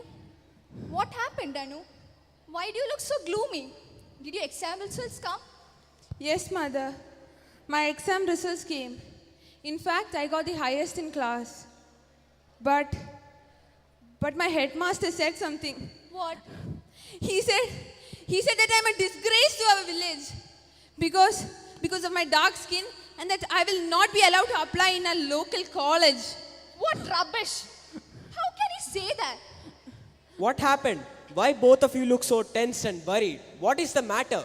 what happened, Anu? Why do you look so gloomy? Did your exam results come? Yes, Mother. My exam results came. In fact, I got the highest in class. But my headmaster said something. What? He said that I'm a disgrace to our village because of my dark skin and that I will not be allowed to apply in a local college. What rubbish! How can he say that? What happened? Why both of you look so tense and worried? What is the matter?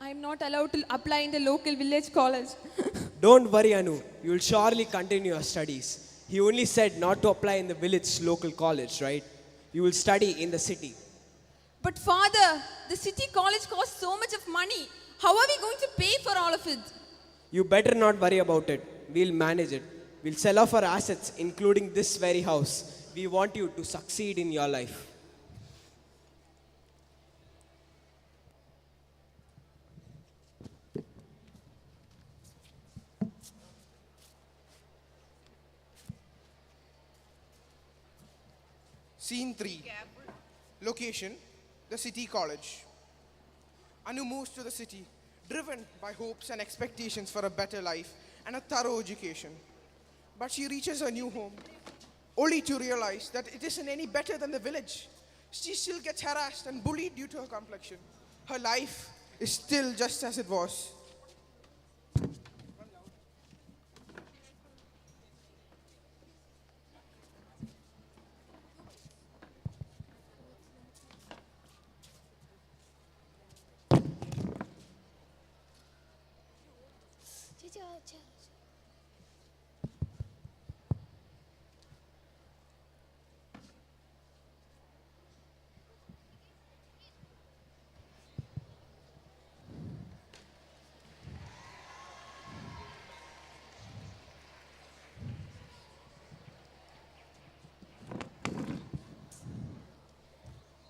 I'm not allowed to apply in the local village college. Don't worry, Anu. You will surely continue your studies. He only said not to apply in the village local college, right? You will study in the city. But Father, the city college costs so much of money. How are we going to pay for all of it? You better not worry about it. We'll manage it. We'll sell off our assets, including this very house. We want you to succeed in your life. Scene 3. Location, the city college. Anu moves to the city, driven by hopes and expectations for a better life and a thorough education. But she reaches her new home, only to realize that it isn't any better than the village. She still gets harassed and bullied due to her complexion. Her life is still just as it was.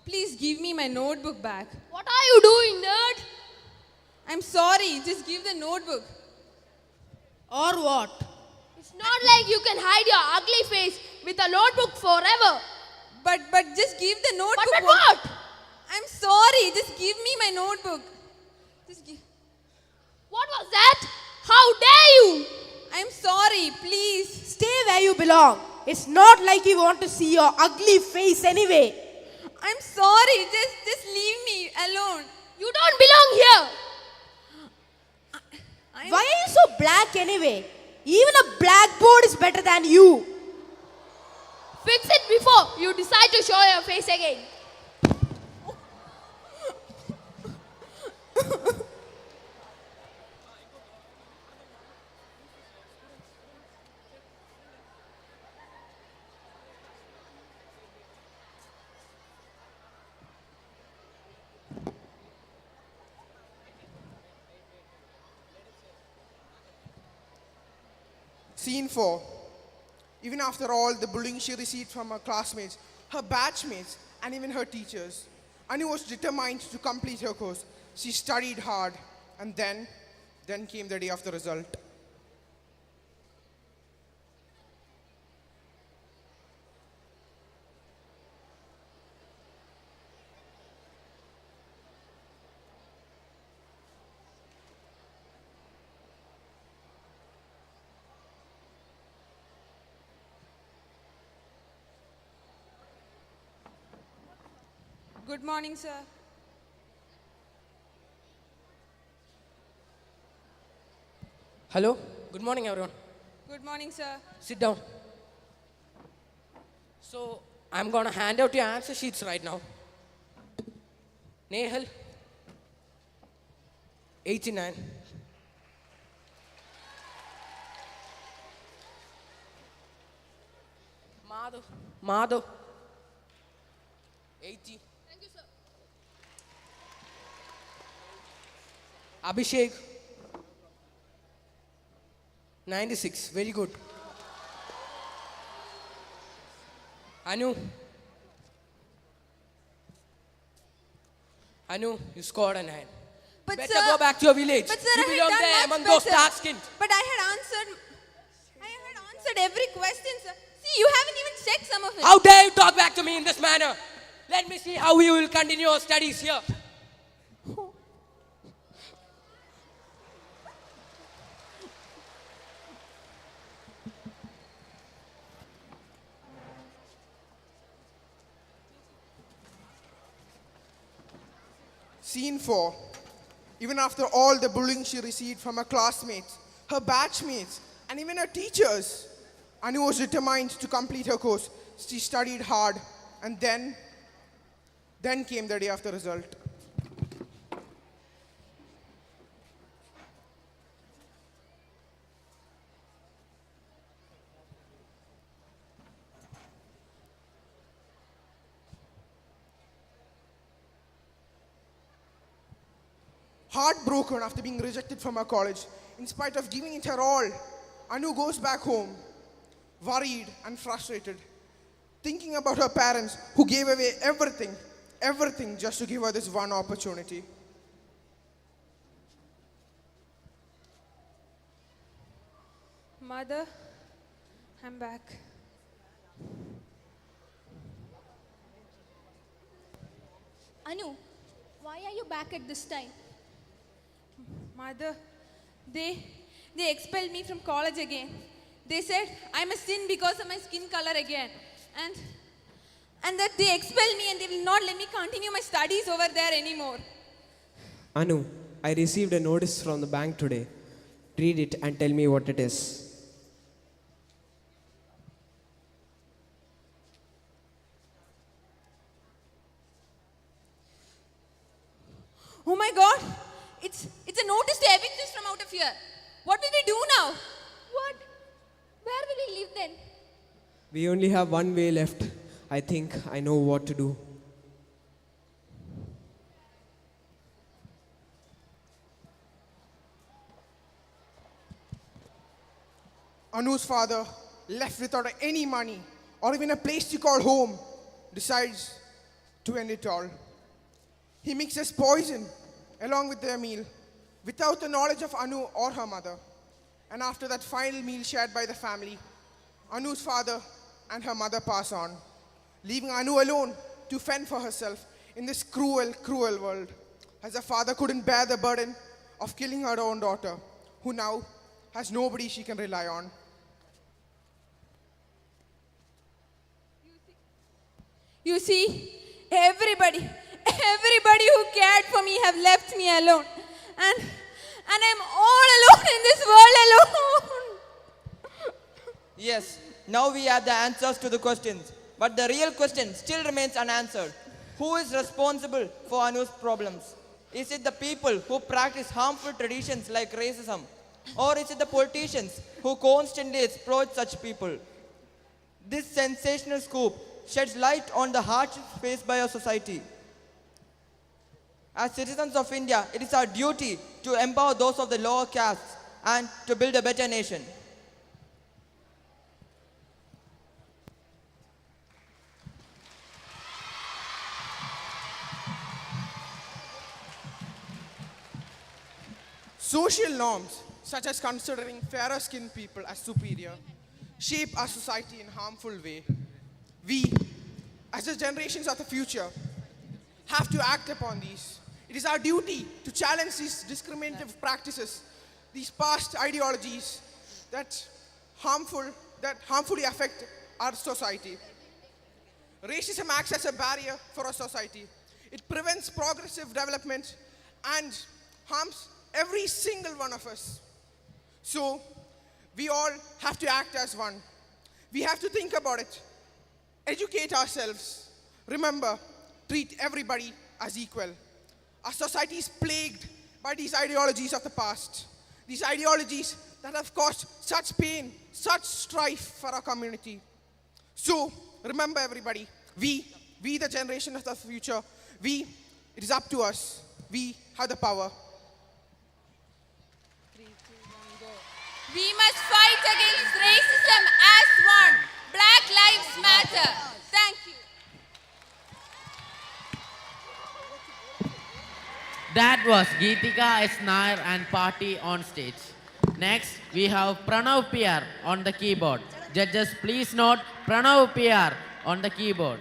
Please give me my notebook back. What are you doing, nerd? I'm sorry, just give the notebook. Or what? It's not like you can hide your ugly face with a notebook forever. But just give the notebook. But what? I'm sorry, just give me my notebook. Just give. What was that? How dare you? I'm sorry, please. Stay where you belong. It's not like we want to see your ugly face anyway. I'm sorry, just leave me alone. You don't belong here. Why are you so black anyway? Even a blackboard is better than you. Fix it before you decide to show your face again. Scene 4. Even after all the bullying she received from her classmates, her batchmates, and even her teachers, Anu was determined to complete her course. She studied hard, and then came the day of the result. Good morning, sir. Hello. Good morning, everyone. Good morning, sir. Sit down. So, I'm going to hand out your answer sheets right now. Nehal, 89. Madhav, 80. Thank you, sir. Abhishek, 96. Very good. Anu, you scored a 9. But Better sir, go back to your village. But sir, You I belong had there done among much those better. dark-skinned. But I had answered every question, sir. See, you haven't even checked some of it. How dare you talk back to me in this manner? Let me see how you will continue your studies here. Scene 4. Even after all the bullying she received from her classmates, her batchmates, and even her teachers, Anu was determined to complete her course. She studied hard, and then came the day of the result. Heartbroken after being rejected from her college, in spite of giving it her all, Anu goes back home, worried and frustrated, thinking about her parents who gave away everything just to give her this one opportunity. Mother, I'm back. Anu, why are you back at this time? Mother, they expelled me from college again. They said I must sin because of my skin color again. And that they expelled me and they will not let me continue my studies over there anymore. Anu, I received a notice from the bank today. Read it and tell me what it is. Oh my God! It's a notice to evict us from out of here. What will we do now? What? Where will we live then? We only have one way left. I think I know what to do. Anu's father, left without any money or even a place to call home, decides to end it all. He mixes poison along with their meal without the knowledge of Anu or her mother. And after that final meal shared by the family, Anu's father and her mother pass on, leaving Anu alone to fend for herself in this cruel, cruel world, as her father couldn't bear the burden of killing her own daughter, who now has nobody she can rely on. You see, everybody who cared for me have left me alone. And I'm all alone in this world alone. Yes, now we have the answers to the questions. But the real question still remains unanswered. Who is responsible for Anu's problems? Is it the people who practice harmful traditions like racism? Or is it the politicians who constantly exploit such people? This sensational scoop sheds light on the hardships faced by our society. As citizens of India, it is our duty to empower those of the lower castes and to build a better nation. Social norms, such as considering fairer skinned people as superior, shape our society in a harmful way. We, as the generations of the future, have to act upon these. It is our duty to challenge these discriminative practices, these past ideologies that harmfully affect our society. Racism acts as a barrier for our society. It prevents progressive development and harms every single one of us. So, we all have to act as one. We have to think about it, educate ourselves. Remember, treat everybody as equal. Our society is plagued by these ideologies of the past, these ideologies that have caused such pain, such strife for our community. So, remember everybody, we the generation of the future, it is up to us. We have the power. We must fight against racism as one. Black Lives Matter. Thank you. That was Geetika S. Nair and party on stage. Next, we have Pranav PR on the keyboard. Judges, please note Pranav PR on the keyboard.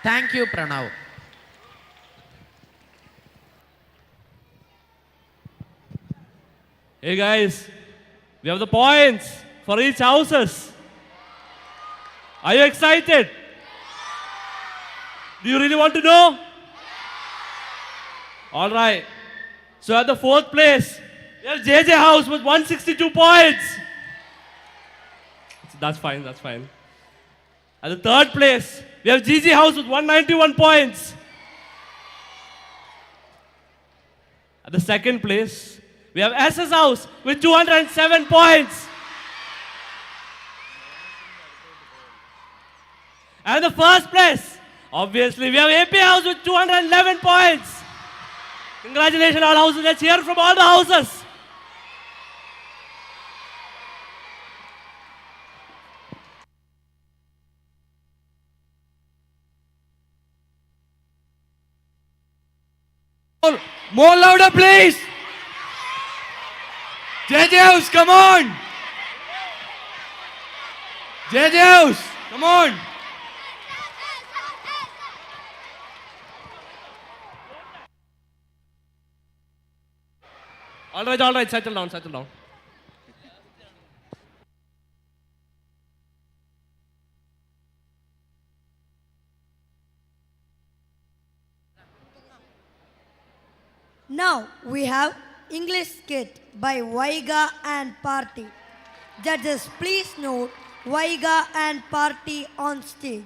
Thank you, Pranav. Hey guys, we have the points for each houses. Are you excited? Do you really want to know? All right. So at the 4th place, we have JJ House with 162 points. That's fine, that's fine. At the 3rd place, we have GG House with 191 points. At the 2nd place, we have SS House with 207 points. And the 1st place, obviously, we have AP House with 211 points. Congratulations, all houses. Let's hear from all the houses. More louder, please. JJ House, come on. JJ House, come on. All right, settle down, settle down. Now we have English skit by Vaiga and Party. Judges, please note Vaiga and Party on stage.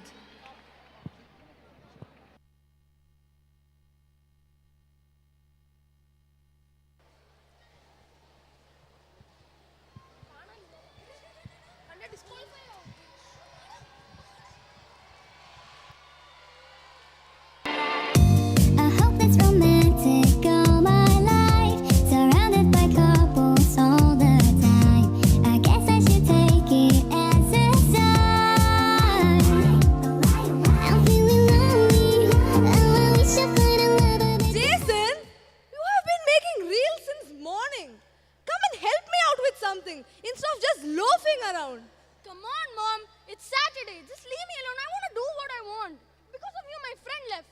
Instead of just loafing around. Come on, Mom. It's Saturday. Just leave me alone. I want to do what I want. Because of you, my friend left.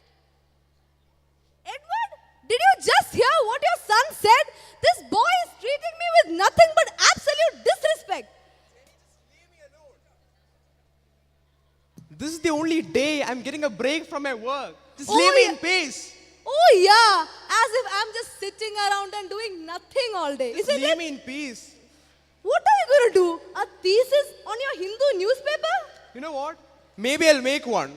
Edward, did you just hear what your son said? This boy is treating me with nothing but absolute disrespect. This is the only day I'm getting a break from my work. Just leave me in peace. Oh, yeah. As if I'm just sitting around and doing nothing all day. Just Isn't leave it? me in peace. What are you going to do? A thesis on your Hindu newspaper? You know what? Maybe I'll make one.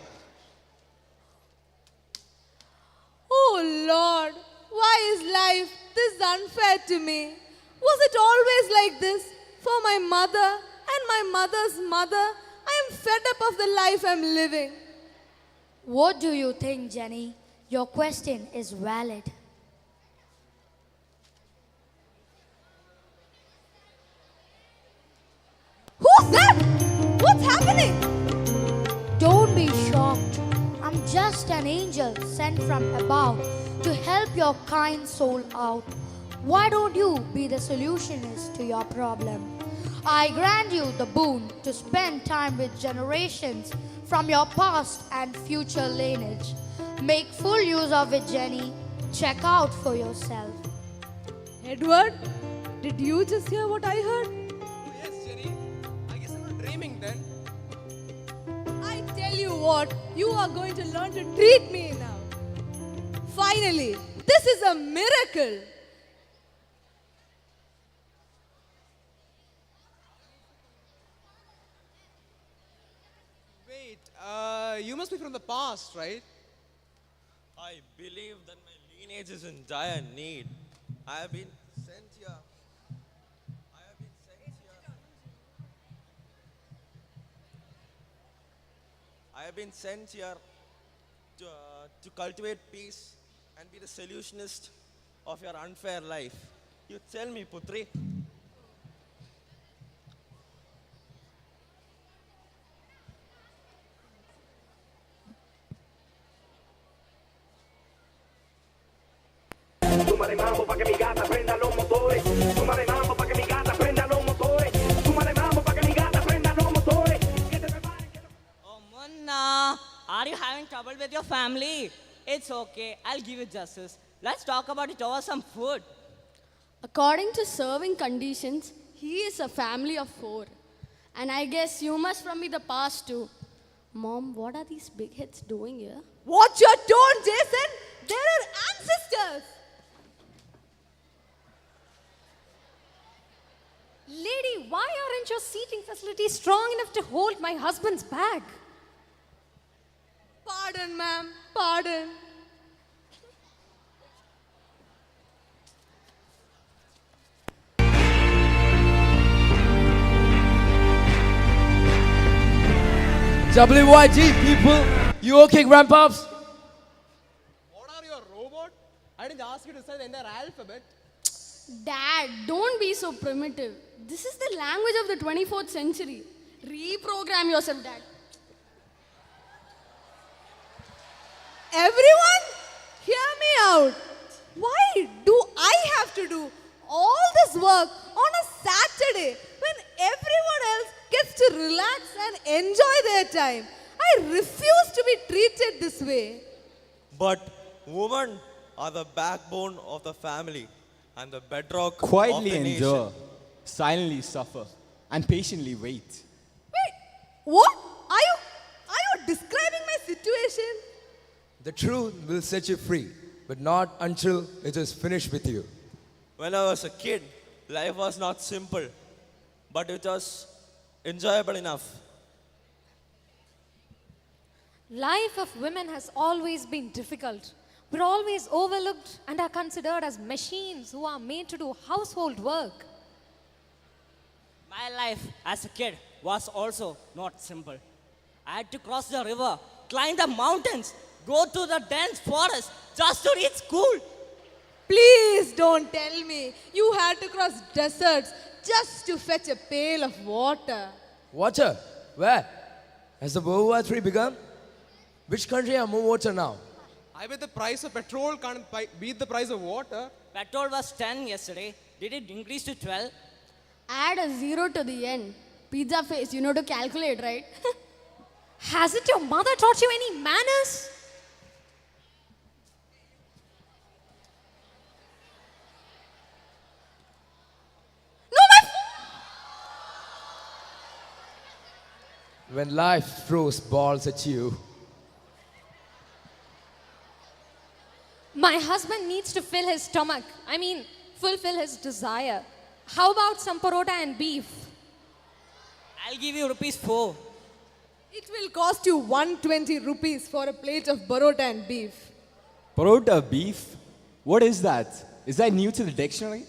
Oh, Lord. Why is life this unfair to me? Was it always like this? For my mother and my mother's mother, I am fed up of the life I'm living. What do you think, Jenny? Your question is valid. Who's that? What's happening? Don't be shocked. I'm just an angel sent from above to help your kind soul out. Why don't you be the solutionist to your problem? I grant you the boon to spend time with generations from your past and future lineage. Make full use of it, Jenny. Check out for yourself. Edward, did you just hear what I heard? Yes, Jenny. I guess I'm not dreaming then. I tell you what, you are going to learn to treat me now. Finally, this is a miracle. Wait, you must be from the past, right? I believe that my lineage is in dire need. I have been sent here. I have been sent here to cultivate peace and be the solutionist of your unfair life. You tell me, Putri. Súmale mambo pa' que mi gata prenda los motores. Súmale mambo pa' que mi gata prenda los motores. Súmale mambo pa' que mi gata prenda los motores. Oh, Munna, Are you having trouble with your family? It's okay. I'll give you justice. Let's talk about it over some food. According to serving conditions, he is a family of 4. And I guess you must from me the past too. Mom, what are these big heads doing here? Watch your tone, Jason. They're our ancestors. Lady, why aren't your seating facilities strong enough to hold my husband's bag? Pardon, ma'am. Pardon. WYG people, you okay, grandpops? What are you, a robot? I didn't ask you to say the entire alphabet. Dad, don't be so primitive. This is the language of the 24th century. Reprogram yourself, Dad. Everyone, hear me out. Why do I have to do all this work on a Saturday when everyone else gets to relax and enjoy their time? I refuse to be treated this way. But women are the backbone of the family and the bedrock Quietly of the endure, nation. silently suffer, and patiently wait. Wait, what? Are you describing my situation? The truth will set you free, but not until it is finished with you. When I was a kid, life was not simple, but it was enjoyable enough. Life of women has always been difficult. We're always overlooked and are considered as machines who are made to do household work. My life as a kid was also not simple. I had to cross the river, climb the mountains, go to the dense forest just to reach school. Please don't tell me you had to cross deserts just to fetch a pail of water. Water? Where? Has the World War III begun? Which country have more water now? I bet the price of petrol can't beat the price of water. Petrol was 10 yesterday. Did it increase to 12? Add a 0 to the end. Pizza face, you know to calculate, right? Hasn't your mother taught you any manners? When life throws balls at you, My husband needs to fill his stomach. Fulfill his desire. How about some parota and beef? I'll give you rupees 4. It will cost you 120 rupees for a plate of parota and beef. Parota beef? What is that? Is that new to the dictionary?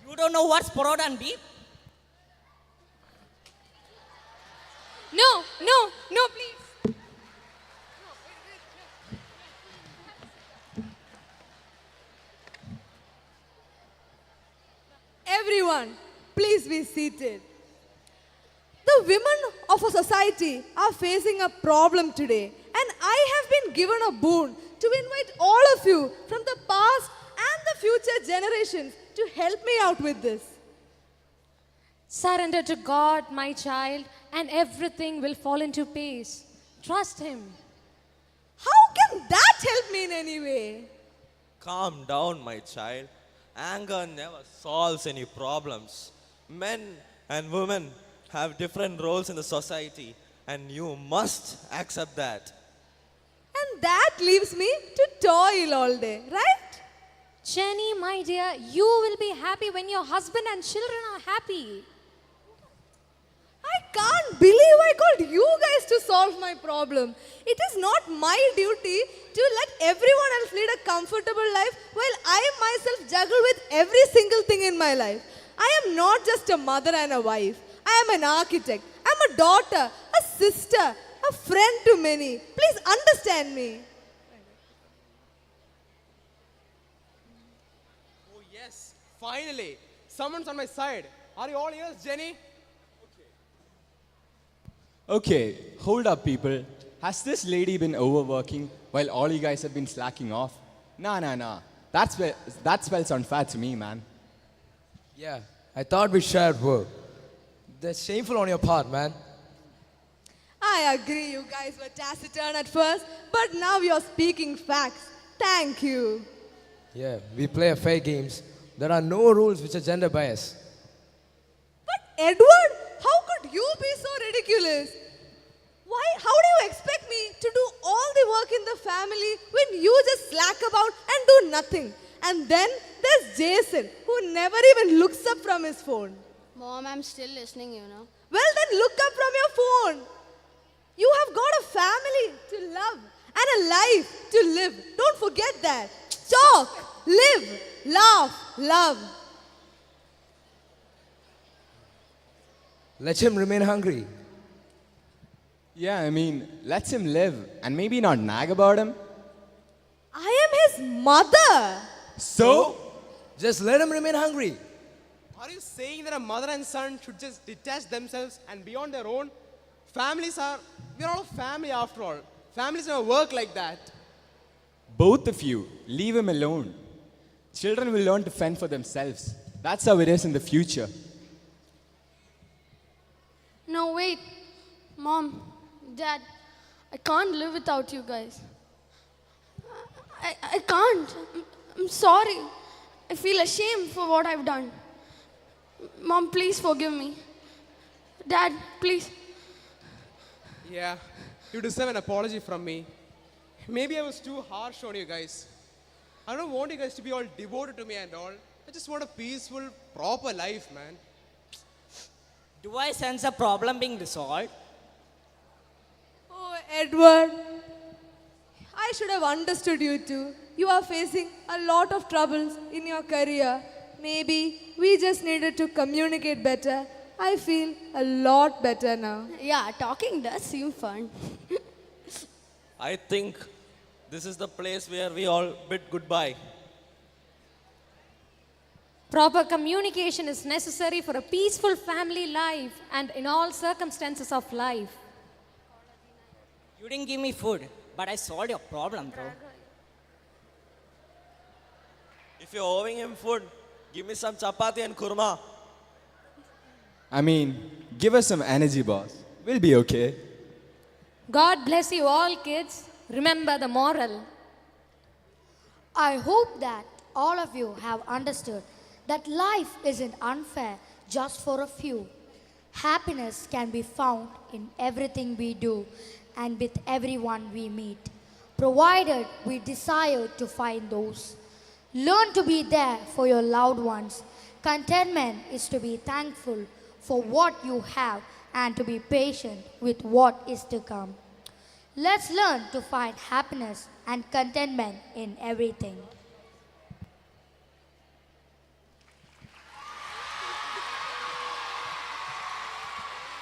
You don't know what's parota and beef? No, please. Everyone, please be seated. The women of a society are facing a problem today, and I have been given a boon to invite all of you from the past and the future generations to help me out with this. Surrender to God, my child, and everything will fall into place. Trust Him. How can that help me in any way? Calm down, my child. Anger never solves any problems. Men and women have different roles in the society, and you must accept that. And that leaves me to toil all day, right? Jenny, my dear, you will be happy when your husband and children are happy. I can't believe I called you guys to solve my problem. It is not my duty to let everyone else lead a comfortable life while I myself juggle with every single thing in my life. I am not just a mother and a wife. I am an architect. I am a daughter, a sister, a friend to many. Please understand me. Oh yes, finally, someone's on my side. Are you all ears, Jenny? Okay, hold up, people. Has this lady been overworking while all you guys have been slacking off? Nah. That spells unfair to me, man. yeah, I thought we shared work. That's shameful on your part, man. I agree you guys were taciturn at first, but now you're speaking facts. Thank you. Yeah, we play fair games. There are no rules which are gender biased. Edward, how could you be so ridiculous? Why? How do you expect me to do all the work in the family when you just slack about and do nothing? And then there's Jason, who never even looks up from his phone. Mom, I'm still listening, you know. Well, then look up from your phone. You have got a family to love and a life to live. Don't forget that. Talk, live, laugh, love. Let him remain hungry. Yeah, I mean, let him live and maybe not nag about him. I am his mother. So? Just let him remain hungry. Are you saying that a mother and son should just detach themselves and be on their own? We're all a family after all. Families never work like that. Both of you, leave him alone. Children will learn to fend for themselves. That's how it is in the future. No, wait. Mom, Dad, I can't live without you guys. I can't. I'm sorry. I feel ashamed for what I've done. Mom, please forgive me. Dad, please. Yeah, you deserve an apology from me. Maybe I was too harsh on you guys. I don't want you guys to be all devoted to me and all. I just want a peaceful, proper life, man. Do I sense a problem being resolved? Oh, Edward. I should have understood you too. You are facing a lot of troubles in your career. Maybe we just needed to communicate better. I feel a lot better now. Yeah, talking does seem fun. I think this is the place where we all bid goodbye. Proper communication is necessary for a peaceful family life and in all circumstances of life. You didn't give me food, but I solved your problem, bro. If you're owing him food, give me some chapati and kurma. I mean, give us some energy, boss. We'll be okay. God bless you all, kids. Remember the moral. I hope that all of you have understood that life isn't unfair just for a few. Happiness can be found in everything we do and with everyone we meet, provided we desire to find those. Learn to be there for your loved ones. Contentment is to be thankful for what you have and to be patient with what is to come. Let's learn to find happiness and contentment in everything.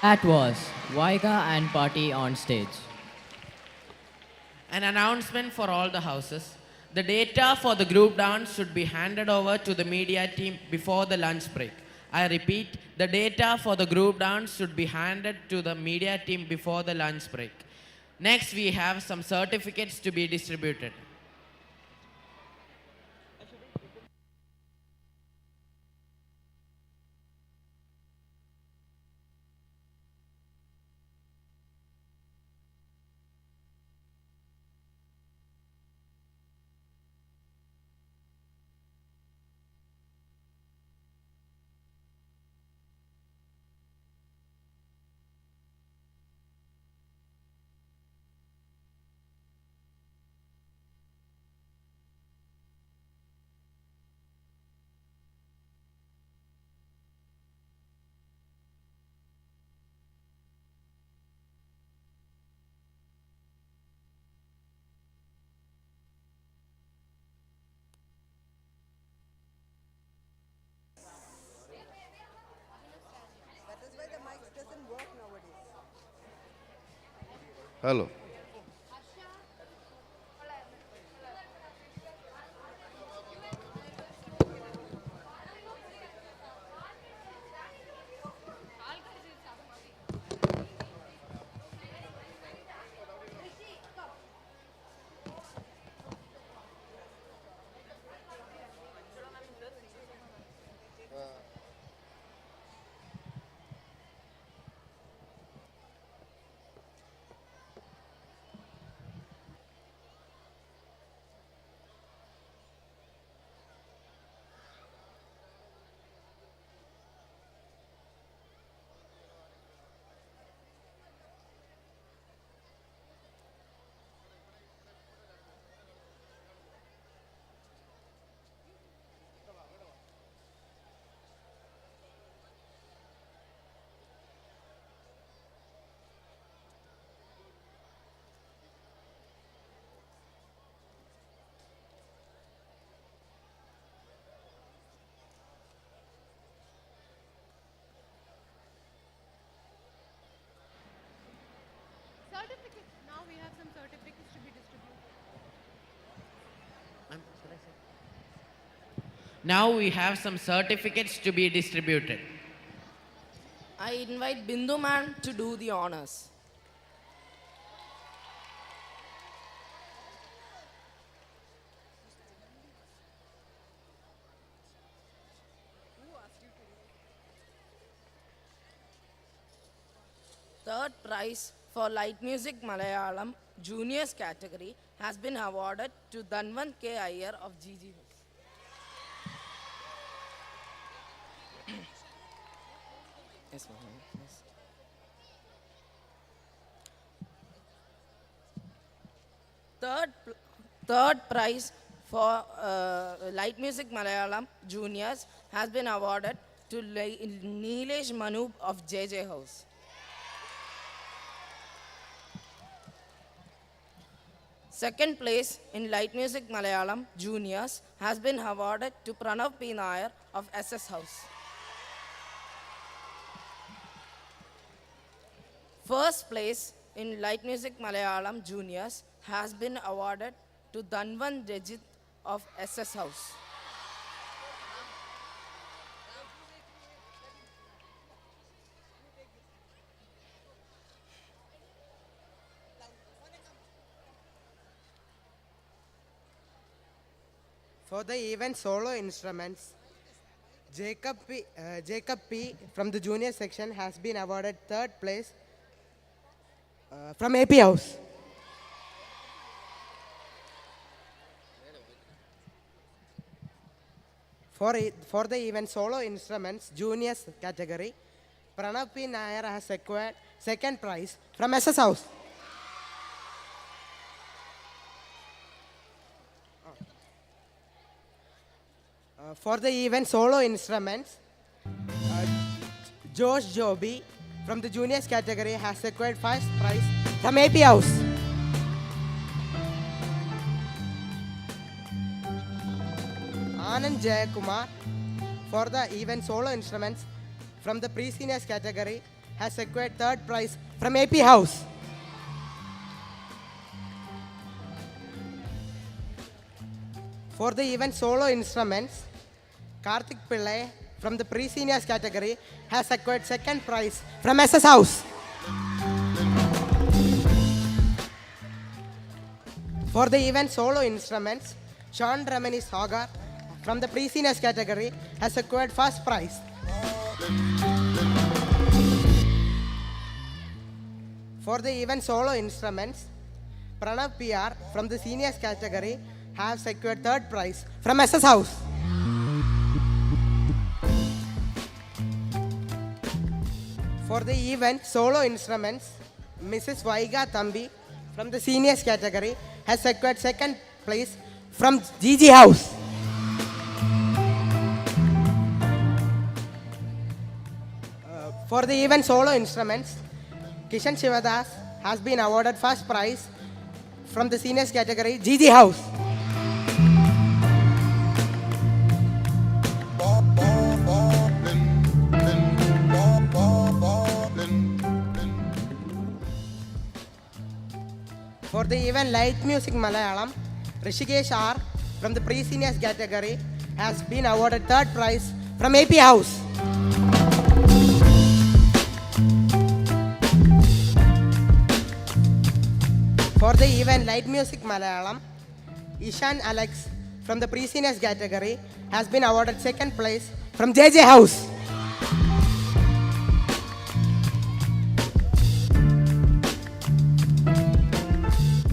That was Vaiga and Party on stage. An announcement for all the houses. The data for the group dance should be handed over to the media team before the lunch break. I repeat, the data for the group dance should be handed to the media team before the lunch break. Next, we have some certificates to be distributed. Hello. Now we have some certificates to be distributed. I invite Bindu man to do the honors. Third prize for Light Music Malayalam Juniors category has been awarded to Dhanvant K. Iyer of GG. Yes, ma'am. Yes. Third prize for Light Music Malayalam Juniors has been awarded to Neelesh Manoob of JJ House. Second place in Light Music Malayalam Juniors has been awarded to Pranav P. Nair of SS House. First place in Light Music Malayalam Juniors has been awarded to Dhanvan Rajit of SS House. For the event solo instruments, Jacob P. from the junior section has been awarded third place from AP House. For the event solo instruments juniors category, Pranav P. Nair has acquired second prize from SS House. For the event solo instruments, Josh Joby from the juniors category has acquired first prize from AP House. Anand Jayakumar for the event solo instruments from the pre-seniors category has acquired third prize from AP House. For the event solo instruments, Karthik Pillai from the pre-seniors category has acquired second prize from SS House. For the event solo instruments, Sean Ramani Sagar from the pre-seniors category has acquired first prize. For the event solo instruments, Pranav PR from the seniors category has secured third prize from SS House. For the event solo instruments, Mrs. Vaiga Thambi from the seniors category has secured second place from GG House. For the event solo instruments, Kishan Shivadas has been awarded first prize from the seniors category, GG House. For the event Light Music Malayalam, Rishikesh R from the pre-seniors category has been awarded third prize from AP House. For the event Light Music Malayalam, Ishan Alex from the pre-seniors category has been awarded second place from JJ House.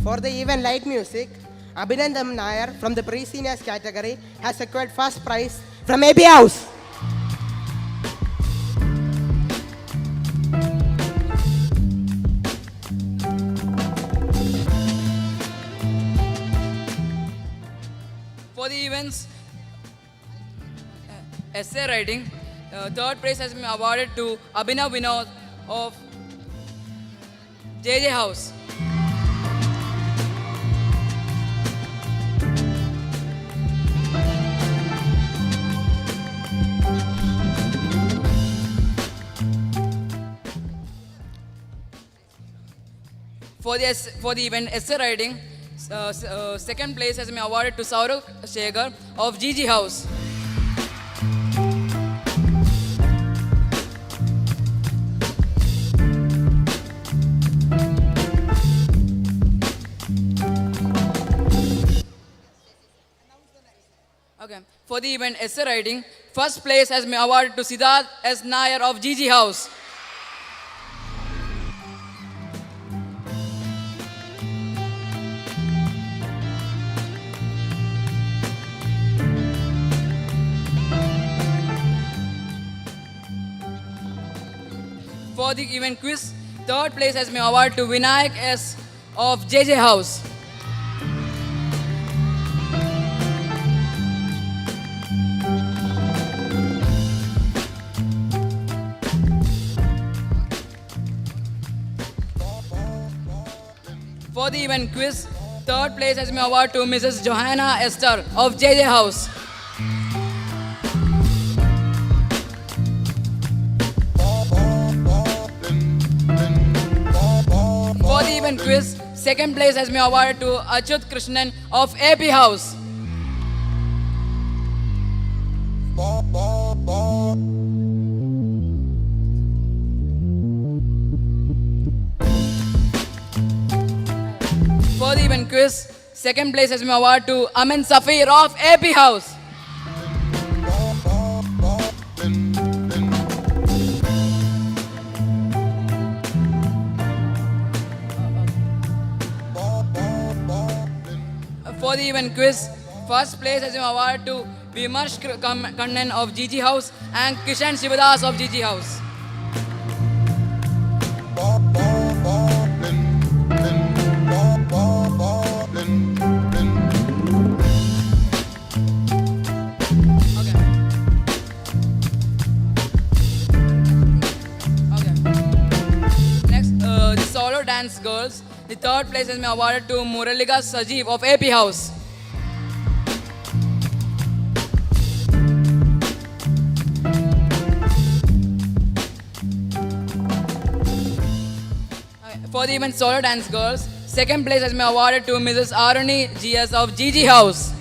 For the event Light Music, Abhinandam Nair from the pre-seniors category has secured first prize from AP House. For the events essay writing, third prize has been awarded to Abhinav Vinod of JJ House. For the event essay writing, second place has been awarded to Saurav Shegar of GG House. Okay. For the event essay writing, first place has been awarded to Siddharth S. Nair of GG House. For the event quiz, third place has been awarded to Vinayak S. of JJ House. For the event quiz, third place has been awarded to Mrs. Johanna Esther of JJ House. For the event quiz, second place has been awarded to Achyut Krishnan of AP House. For the event quiz, second place has been awarded to Amin Safir of AP House. For the event quiz, first place has been awarded to Vimarsh Kannan of GG House and Kishan Shivadas of GG House. Next, the solo dance girls. The third place has been awarded to Muraliga Sajeev of AP House. For the event solo dance girls, second place has been awarded to Mrs. Aruni GS of GG House.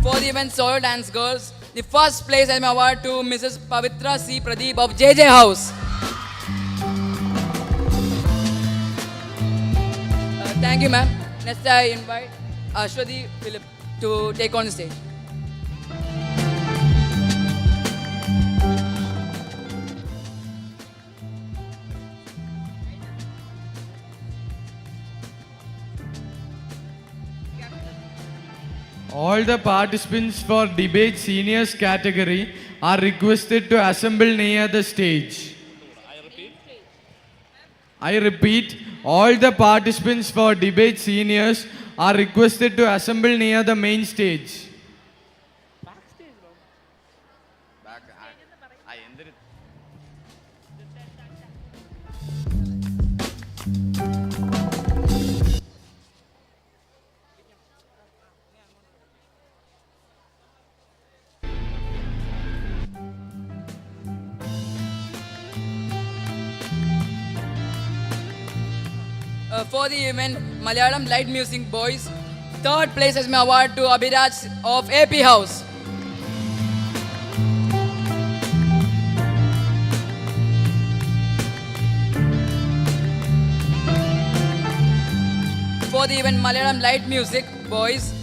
For the event solo dance girls, the first place has been awarded to Mrs. Pavitra C. Pradeep of JJ House. Thank you, ma'am. Next, I invite Ashwati Philip to take on the stage. All the participants for debate seniors category are requested to assemble near the stage. I repeat, all the participants for debate seniors are requested to assemble near the main stage. For the event Malayalam Light Music Boys, third place has been awarded to Abhiraj of AP House. For the event Malayalam Light Music Boys,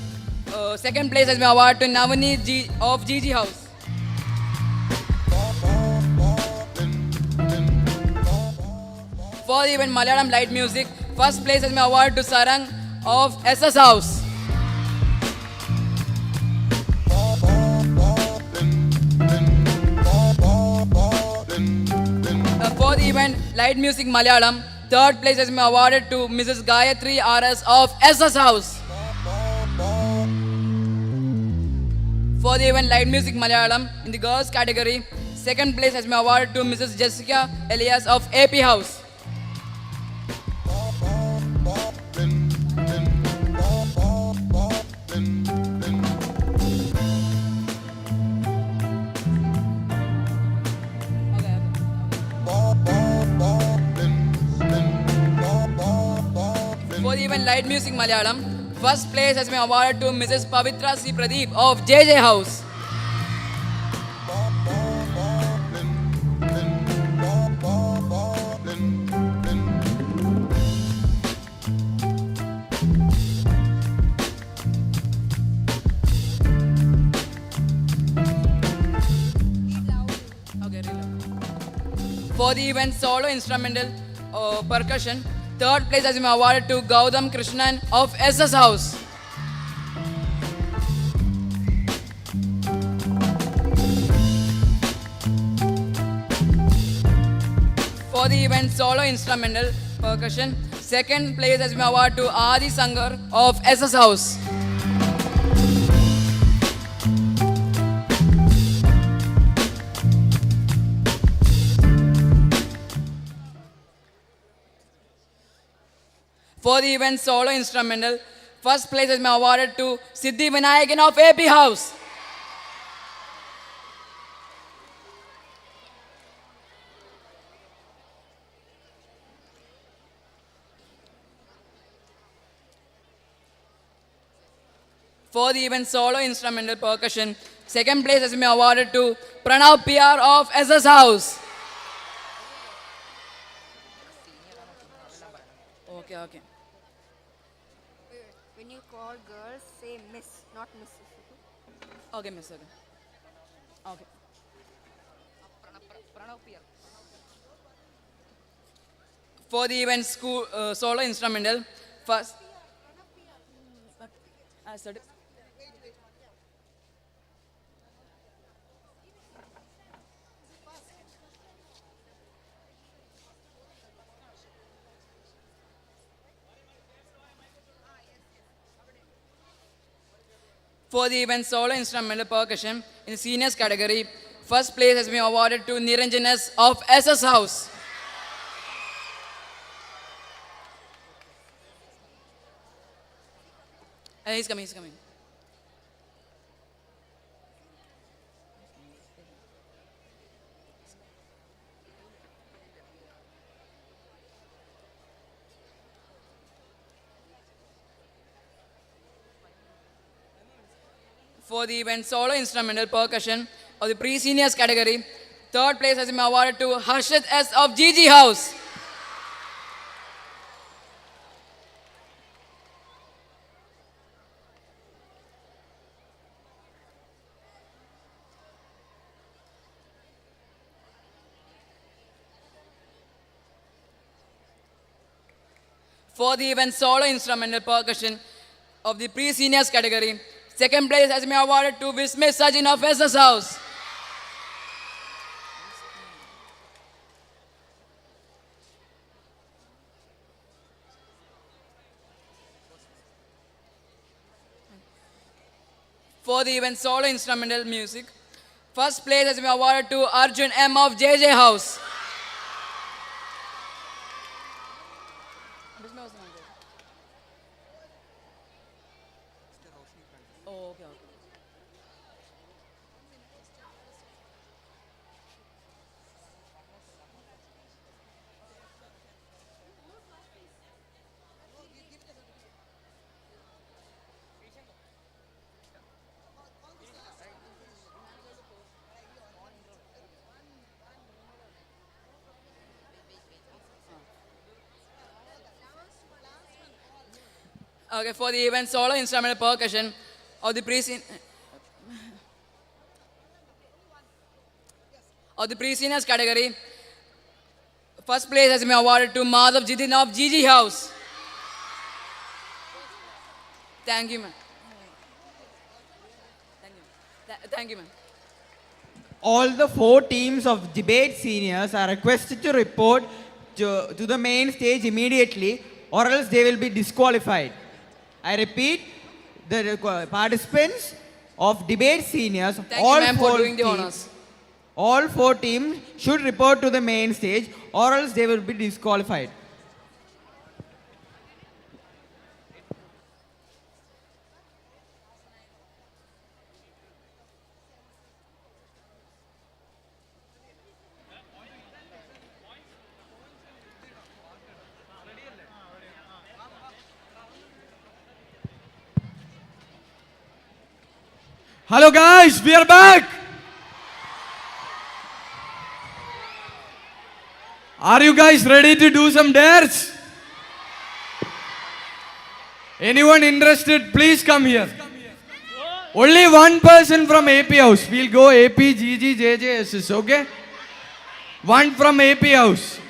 second place has been awarded to Navani G of GG House. For the event Malayalam Light Music, first place has been awarded to Sarang of SS House. For the event Light Music Malayalam, third place has been awarded to Mrs. Gayatri RS of SS House. For the event Light Music Malayalam, in the girls category, second place has been awarded to Mrs. Jessica Elias of AP House. For the event Light Music Malayalam, first place has been awarded to Mrs. Pavitra C. Pradeep of JJ House. Okay, really. For the event solo instrumental percussion, third place has been awarded to Gautam Krishnan of SS House. For the event solo instrumental percussion, second place has been awarded to Adi Sangar of SS House. For the event solo instrumental, first place has been awarded to Siddhi Vinayakan of AP House. For the event solo instrumental percussion, second place has been awarded to Pranav PR of SS House. Okay, okay. When you call girls, say miss, not missus. Okay, miss. Okay. Okay. For the event school solo instrumental, first. I said. For the event solo instrumental percussion in the seniors category, first place has been awarded to Niranjan S of SS House. He's coming, he's coming. For the event solo instrumental percussion of the pre-seniors category, third place has been awarded to Harshit S of GG House. For the event solo instrumental percussion of the pre-seniors category, second place has been awarded to Vismay Sajin of SS House. For the event solo instrumental music, first place has been awarded to Arjun M of JJ House. Oh, okay, okay. Okay, for the event solo instrumental percussion of the pre-seniors category, first place has been awarded to Madhav Jidin of GG House. Thank you, man. Thank you, man. All the 4 teams of debate seniors are requested to report to the main stage immediately, or else they will be disqualified. I repeat, the participants of debate seniors, all 4 teams should report to the main stage, or else they will be disqualified. Hello guys, we are back. Are you guys ready to do some dares? Anyone interested, please come here. Only one person from AP House. We'll go AP, GG, JJ, SS, okay? One from AP House.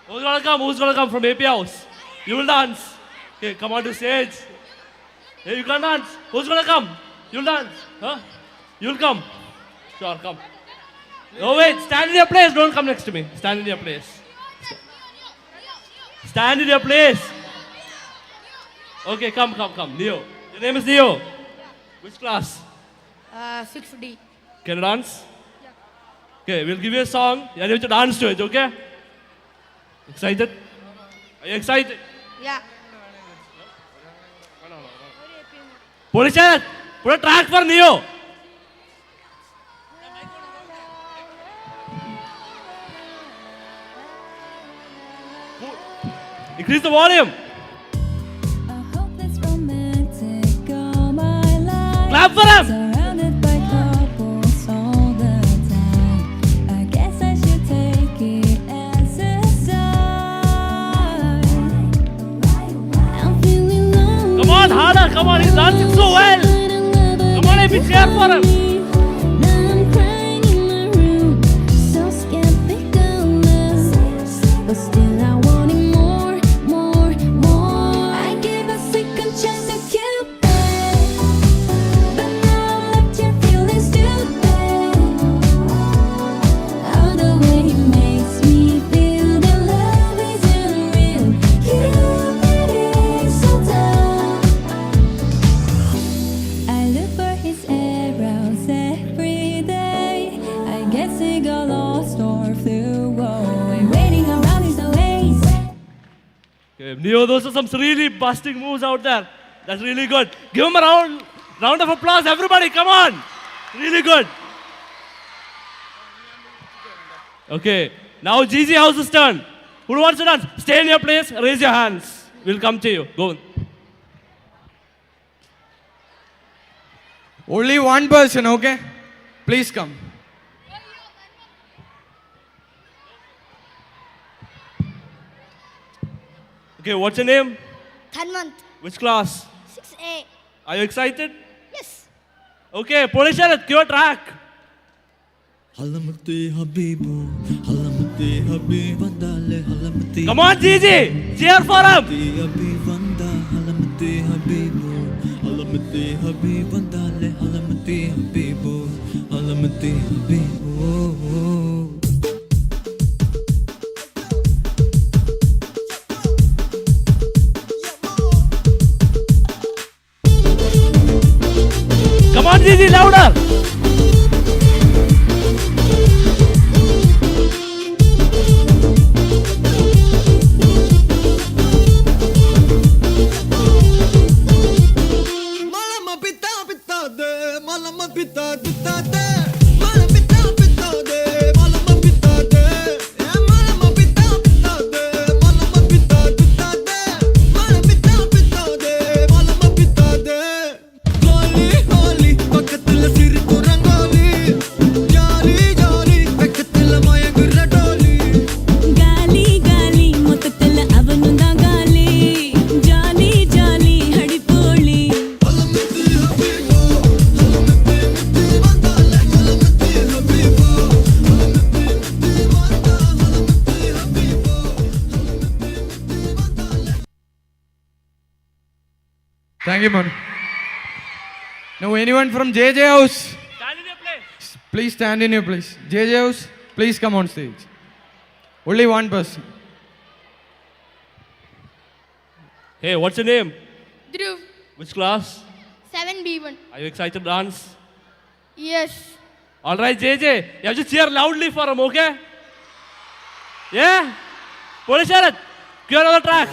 Who's gonna come? Who's gonna come from AP House? You will dance. Okay, come on to stage. Hey, you can dance. Who's gonna come? You'll dance. Huh? You'll come. Sure, come. No, wait. Stand in your place. Don't come next to me. Stand in your place. Stand in your place. Okay, come. Neo. Your name is Neo. Which class? 6D. Can you dance? Okay, we'll give you a song. You need to dance to it, okay? Excited? Are you excited? Yeah. Police, put a track for Neo. Increase the volume. Clap for him. Come on, harder. Come on, he's dancing so well. Come on, be cheer for him. Neo, those are some really busting moves out there. That's really good. Give him a round of applause, everybody. Come on. Really good. Okay, now GG House's turn. Who wants to dance? Stay in your place, raise your hands. We'll come to you. Go on. Only one person, okay? Please come. Okay, what's your name? Dhanwant. Which class? 6A. Are you excited? Yes. Okay, Polish Sharat, cue a track. Come on, Gigi, cheer for him. Come on, Gigi, louder. Thank you, Manu. Now, anyone from JJ House? Stand in your place. Please stand in your place. JJ House, please come on stage. Only one person. Hey, what's your name? Dhruv. Which class? 7B1. Are you excited to dance? Yes. All right, JJ, you have to cheer loudly for him, okay? Yeah? Polish Sharat, cue another track.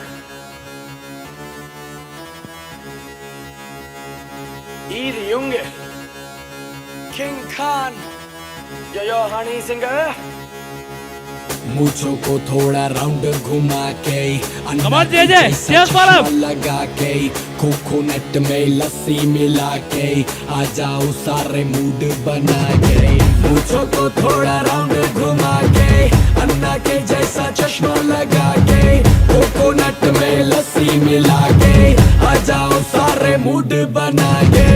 Easy, Junge. King Khan. Yo, honey singer. मूछों को थोड़ा round घुमा के Come on, JJ, cheers for him. लगा के coconut में लस्सी मिला के आ जाओ सारे मूड बना के मूछों को थोड़ा राउंड घुमा के अन्ना के जैसा चश्मा लगा के कोकोनट में लस्सी मिला के आ जाओ सारे मूड बना के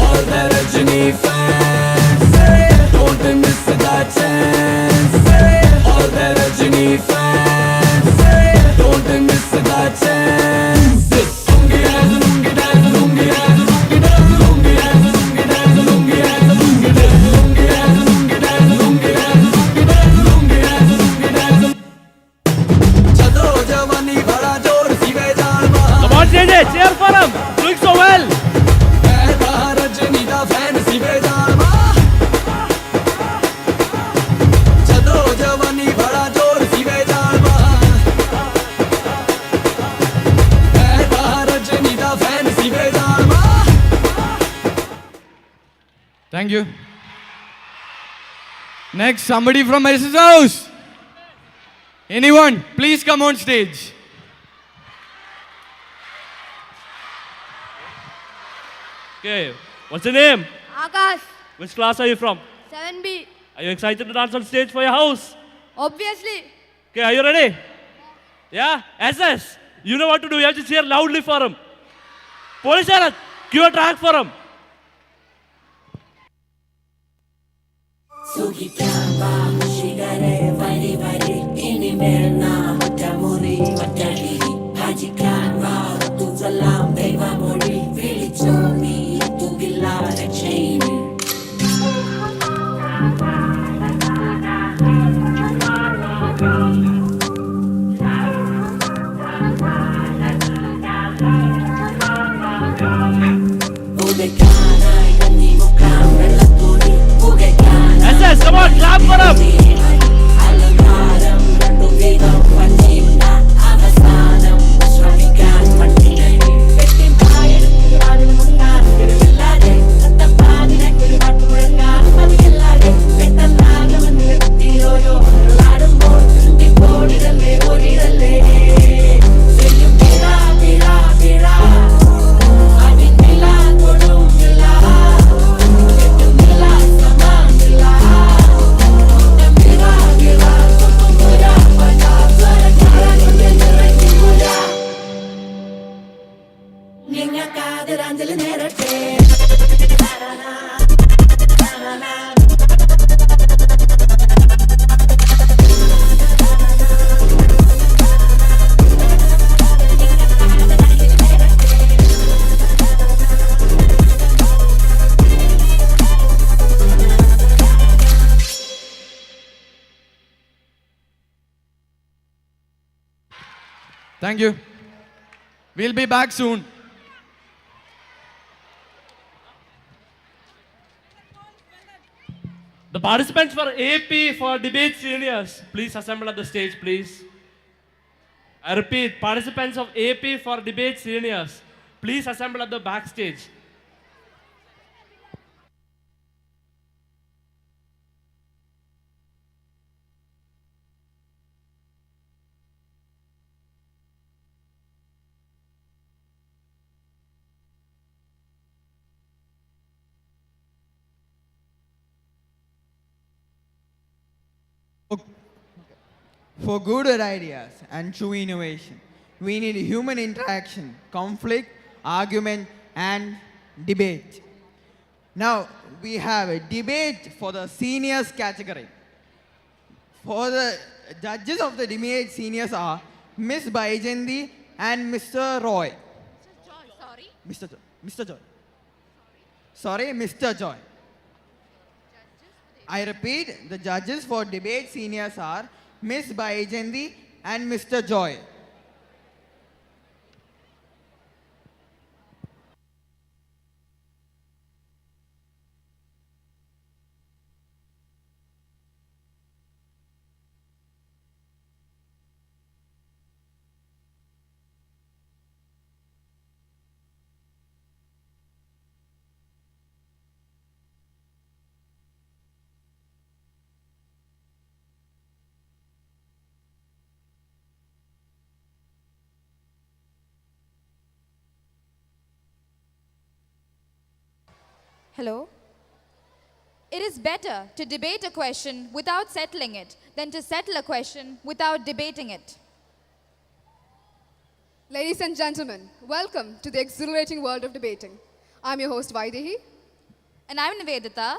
All the Rajini fans, don't miss the chance. All the Thank you. Next, somebody from Mrs. House. Anyone, please come on stage. Okay, what's your name? Akash, Which class are you from? 7B. Are you excited to dance on stage for your house? Obviously. Okay, are you ready? Yeah? SS, you know what to do. You have to cheer loudly for him. Police Sheriff, cue a track for him. SS, come on, clap for him. Thank you. We'll be back soon. The participants for AP for debate seniors, please assemble at the stage, please. I repeat, participants of AP for debate seniors, please assemble at the backstage. For good ideas and true innovation, we need human interaction, conflict, argument, and debate. Now, we have a debate for the seniors category. For the judges of the debate seniors are Miss Baijanti and Mr. Roy. Mr. Joy. Mr. Joy. Sorry, Mr. Joy. I repeat, the judges for debate seniors are Miss Baijanti and Mr. Joy. Hello? It is better to debate a question without settling it than to settle a question without debating it. Ladies and gentlemen, welcome to the exhilarating world of debating. I'm your host Vaidehi. And I'm Nivedita.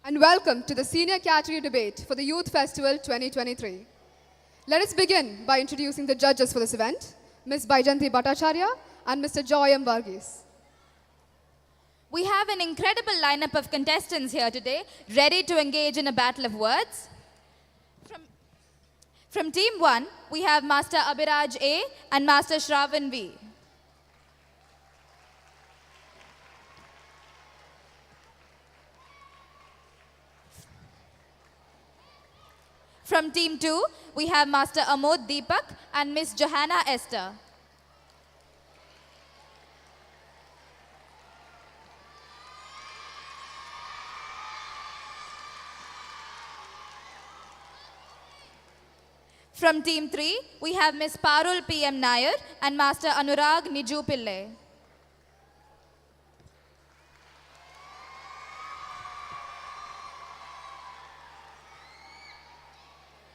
And welcome to the Senior Category Debate for the Youth Festival 2023. Let us begin by introducing the judges for this event, Ms. Baijanti Bhattacharya and Mr. Joy M. Varghese. We have an incredible lineup of contestants here today, ready to engage in a battle of words. From Team 1, we have Master Abhiraj A and Master Shravan V. From Team 2, we have Master Amod Deepak and Miss Johanna Esther. From team 3, we have Miss Parul PM Nair and Master Anurag Niju Pillai.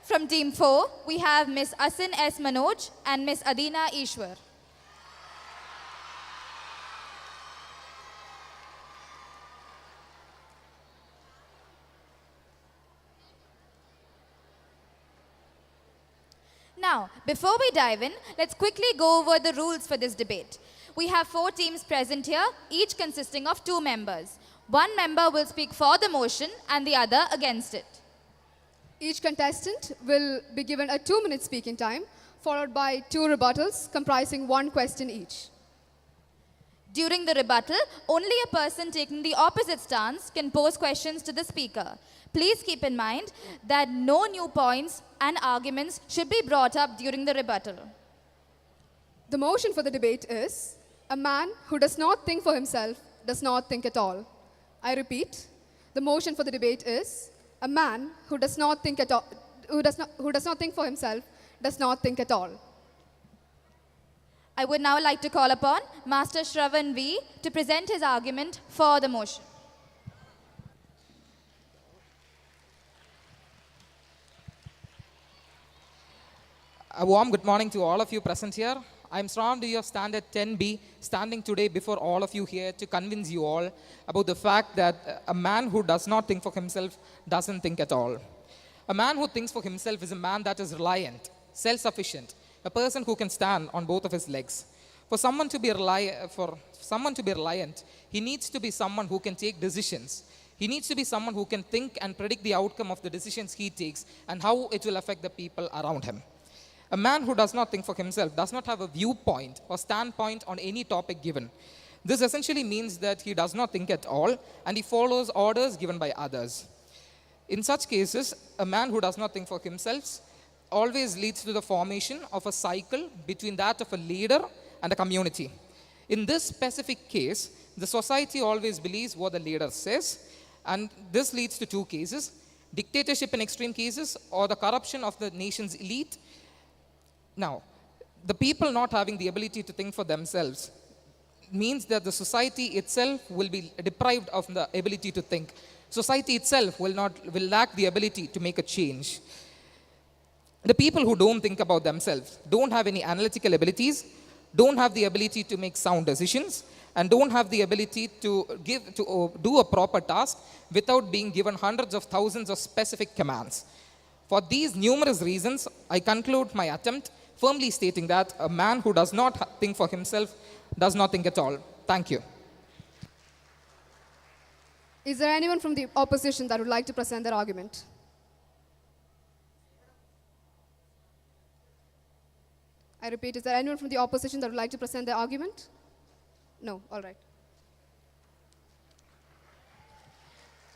From team 4, we have Miss Asin S. Manoj and Miss Adina Ishwar. Now, before we dive in, let's quickly go over the rules for this debate. We have 4 teams present here, each consisting of 2 members. One member will speak for the motion and the other against it. Each contestant will be given a 2-minute speaking time, followed by 2 rebuttals comprising 1 question each. During the rebuttal, only a person taking the opposite stance can pose questions to the speaker. Please keep in mind that no new points and arguments should be brought up during the rebuttal. The motion for the debate is, a man who does not think for himself does not think at all. I repeat, the motion for the debate is, a man who does not think at all, who does not think for himself does not think at all. I would now like to call upon Master Shravan V to present his argument for the motion. A warm good morning to all of you present here. I am Shravan V of Standard 10B, standing today before all of you here to convince you all about the fact that a man who does not think for himself doesn't think at all. A man who thinks for himself is a man that is reliant, self-sufficient, a person who can stand on both of his legs. For someone to be reliant, he needs to be someone who can take decisions. He needs to be someone who can think and predict the outcome of the decisions he takes and how it will affect the people around him. A man who does not think for himself does not have a viewpoint or standpoint on any topic given. This essentially means that he does not think at all and he follows orders given by others. In such cases, a man who does not think for himself always leads to the formation of a cycle between that of a leader and a community. In this specific case, the society always believes what the leader says, and this leads to 2 cases: dictatorship in extreme cases or the corruption of the nation's elite. Now, the people not having the ability to think for themselves means that the society itself will be deprived of the ability to think. Society itself will lack the ability to make a change. The people who don't think about themselves don't have any analytical abilities, don't have the ability to make sound decisions, and don't have the ability to do a proper task without being given hundreds of thousands of specific commands. For these numerous reasons, I conclude my attempt firmly stating that a man who does not think for himself does not think at all. Thank you. Is there anyone from the opposition that would like to present their argument? I repeat, is there anyone from the opposition that would like to present their argument? No, all right.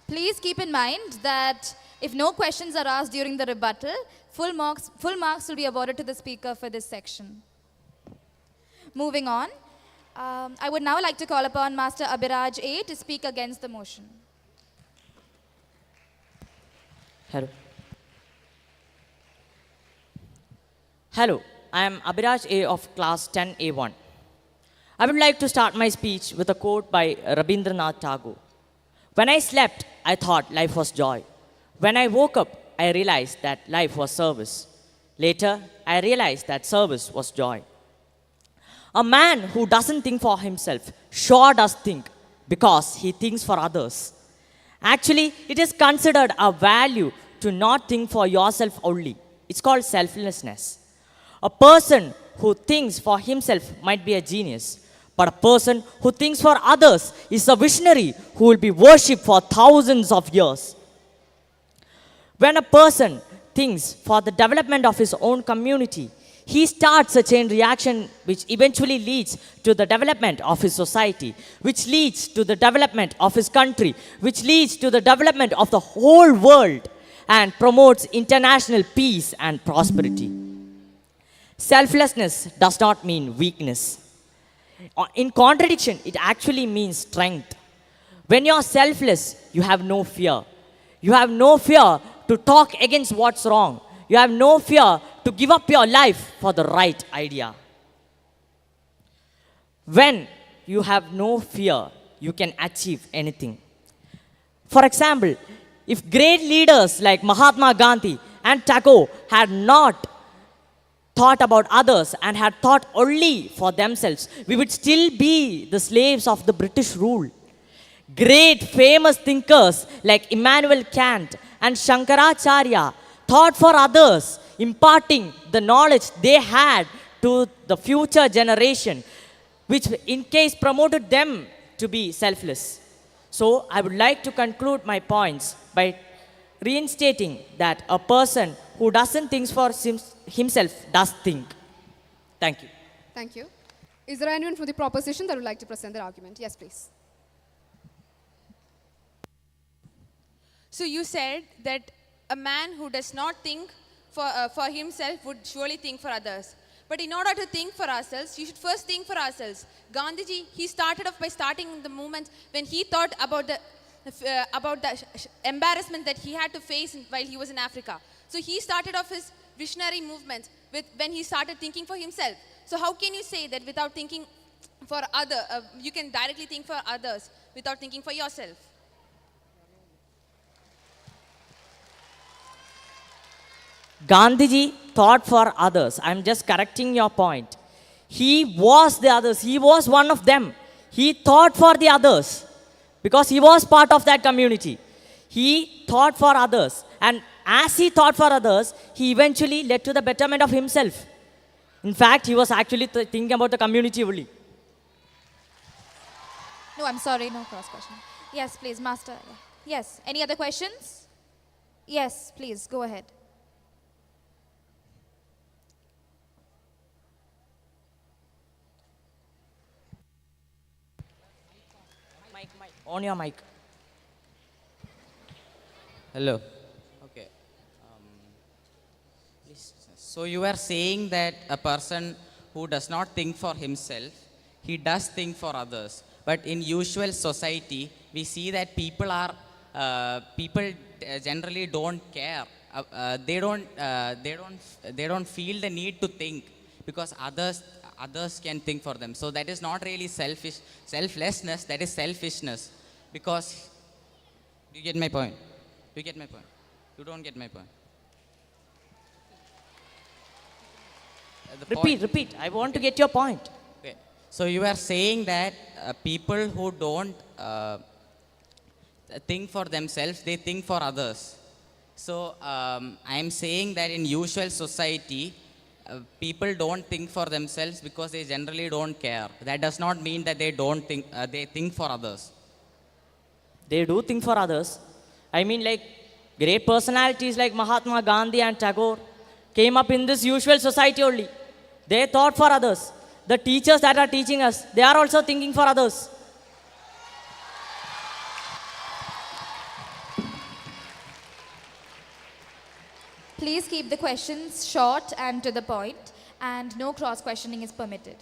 Please keep in mind that if no questions are asked during the rebuttal, full marks will be awarded to the speaker for this section. Moving on, I would now like to call upon Master Abhiraj A to speak against the motion. Hello. Hello, I am Abhiraj A of class 10A1. I would like to start my speech with a quote by Rabindranath Tagore. When I slept, I thought life was joy. When I woke up, I realized that life was service. Later, I realized that service was joy. A man who doesn't think for himself sure does think because he thinks for others. Actually, it is considered a value to not think for yourself only. It's called selflessness. A person who thinks for himself might be a genius, but a person who thinks for others is a visionary who will be worshipped for thousands of years. When a person thinks for the development of his own community, he starts a chain reaction which eventually leads to the development of his society, which leads to the development of his country, which leads to the development of the whole world and promotes international peace and prosperity. Selflessness does not mean weakness. In contradiction, it actually means strength. When you are selfless, you have no fear. You have no fear to talk against what's wrong. You have no fear to give up your life for the right idea. When you have no fear, you can achieve anything. For example, if great leaders like Mahatma Gandhi and Tagore had not thought about others and had thought only for themselves, we would still be the slaves of the British rule. Great famous thinkers like Immanuel Kant and Shankaracharya thought for others, imparting the knowledge they had to the future generation, which in case promoted them to be selfless. So I would like to conclude my points by reinstating that a person who doesn't think for himself does think. Thank you. Thank you. Is there anyone from the proposition that would like to present their argument? Yes, please. So you said that a man who does not think for himself would surely think for others. But in order to think for ourselves, you should first think for ourselves. Gandhiji, he started off by starting the movement when he thought about the embarrassment that he had to face while he was in Africa. So he started off his visionary movement when he started thinking for himself. So how can you say that without thinking for you can directly think for others without thinking for yourself? Gandhiji thought for others. I'm just correcting your point. He was the others. He was one of them. He thought for the others because he was part of that community. He thought for others. And as he thought for others, he eventually led to the betterment of himself. In fact, he was actually thinking about the community only. No, I'm sorry, no cross question. Yes, please, Master. Yes, any other questions? Yes, please, go ahead. On your mic. Hello. Okay. So you are saying that a person who does not think for himself, he does think for others. But in usual society, we see that people generally don't care. They don't feel the need to think because others can think for them. So that is not really selflessness, that is selfishness. Because, you get my point? You get my point? You don't get my point? Repeat. I want to get your point. Okay. So you are saying that people who don't think for themselves, they think for others. So I am saying that in usual society, people don't think for themselves because they generally don't care. That does not mean that they don't think, they think for others. They do think for others. I mean, like, great personalities like Mahatma Gandhi and Tagore came up in this usual society only. They thought for others. The teachers that are teaching us, they are also thinking for others. Please keep the questions short and to the point, and no cross-questioning is permitted.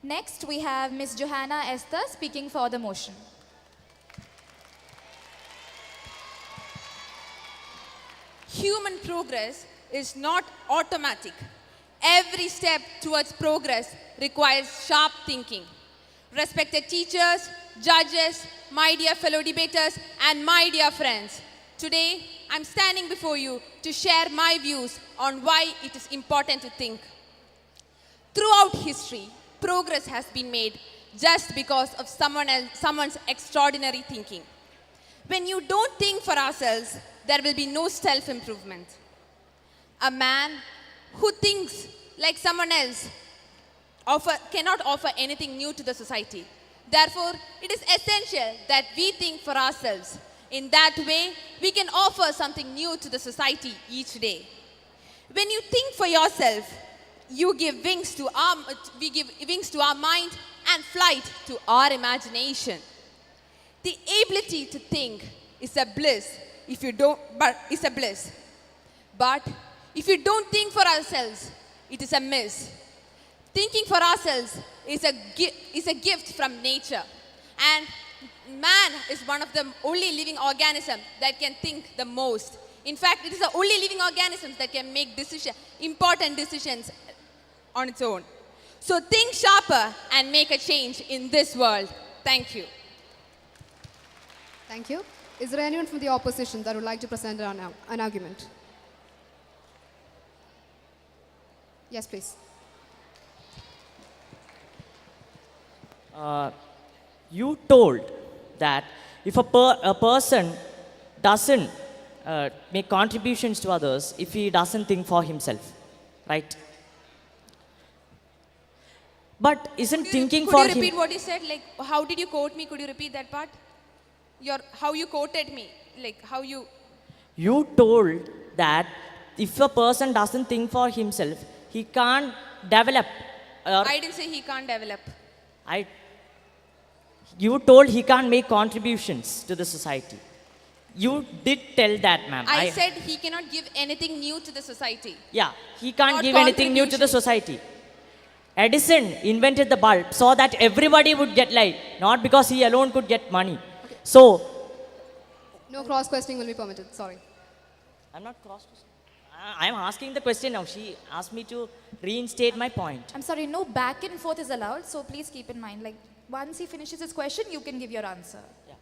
Next, we have Ms. Johanna Esther speaking for the motion. Human progress is not automatic. Every step towards progress requires sharp thinking. Respected teachers, judges, my dear fellow debaters, and my dear friends, today I'm standing before you to share my views on why it is important to think. Throughout history, progress has been made just because of someone's extraordinary thinking. When you don't think for ourselves, there will be no self-improvement. A man who thinks like someone else cannot offer anything new to the society. Therefore, it is essential that we think for ourselves. In that way, we can offer something new to the society each day. When you think for yourself, we give wings to our mind and flight to our imagination. The ability to think is a bliss But if you don't think for ourselves, it is a miss. Thinking for ourselves is a gift from nature. And man is one of the only living organisms that can think the most. In fact, it is the only living organisms that can make important decisions on its own. So think sharper and make a change in this world. Thank you. Thank you. Is there anyone from the opposition that would like to present an argument? Yes, please. You told that if a person doesn't make contributions to others, if he doesn't think for himself, right? But isn't thinking for Could you repeat him... what you said? Like, how did you quote me? Could you repeat that part? How you quoted me? Like, how you... You told that if a person doesn't think for himself, he can't develop. I didn't say he can't develop. You told he can't make contributions to the society. You did tell that, ma'am. I said he cannot give anything new to the society. Yeah, he can't Not give anything new to the society. Edison invented the bulb so that everybody would get light, not because he alone could get money. Okay. So... No cross-questioning will be permitted. Sorry. I'm not cross-questioning. I'm asking the question now. She asked me to reinstate my point. I'm sorry, no back and forth is allowed, so please keep in mind, like, once he finishes his question, you can give your answer. Yeah.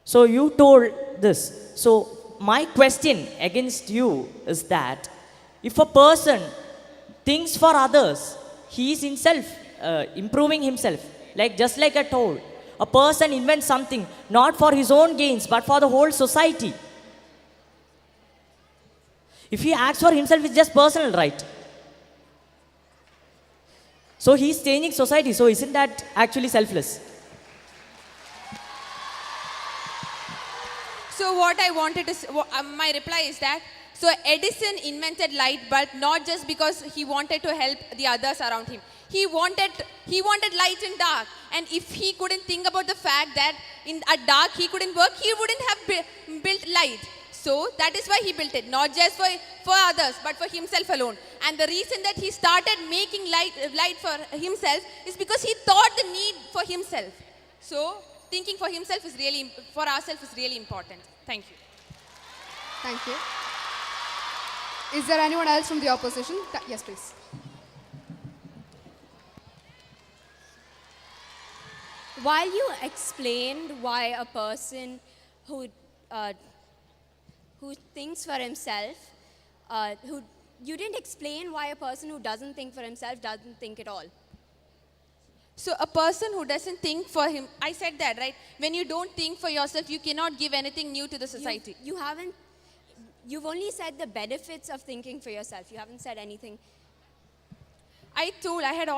So you told this. So my question against you is that if a person thinks for others, he is himself improving himself. Just like I told, a person invents something not for his own gains, but for the whole society. If he acts for himself, it's just personal, right? So he's changing society. So isn't that actually selfless? So what I wanted to say, my reply is that, so Edison invented light bulb not just because he wanted to help the others around him. He wanted light in dark. And if he couldn't think about the fact that at dark he couldn't work, he wouldn't have built light. So that is why he built it, not just for others, but for himself alone. And the reason that he started making light for himself is because he thought the need for himself. So thinking for himself for ourselves is really important. Thank you. Thank you. Is there anyone else from the opposition? Yes, please. While you explained why a person who thinks for himself, you didn't explain why a person who doesn't think for himself doesn't think at all. So a person who doesn't think for him, I said that, right? When you don't think for yourself, you cannot give anything new to the society. You've only said the benefits of thinking for yourself. You haven't said anything. I had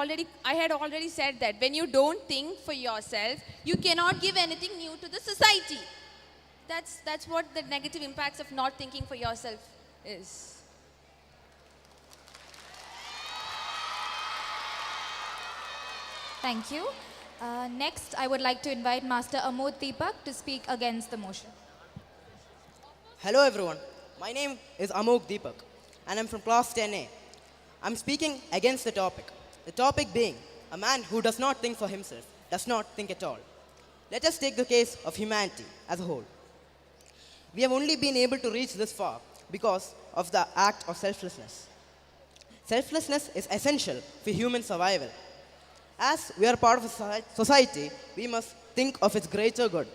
already said that when you don't think for yourself, you cannot give anything new to the society. That's what the negative impacts of not thinking for yourself is. Thank you. Next, I would like to invite Master Amod Deepak to speak against the motion. Hello everyone, my name is Amok Deepak and I'm from class 10A. I'm speaking against the topic. The topic being, a man who does not think for himself does not think at all. Let us take the case of humanity as a whole. We have only been able to reach this far because of the act of selflessness. Selflessness is essential for human survival. As we are part of a society, we must think of its greater good.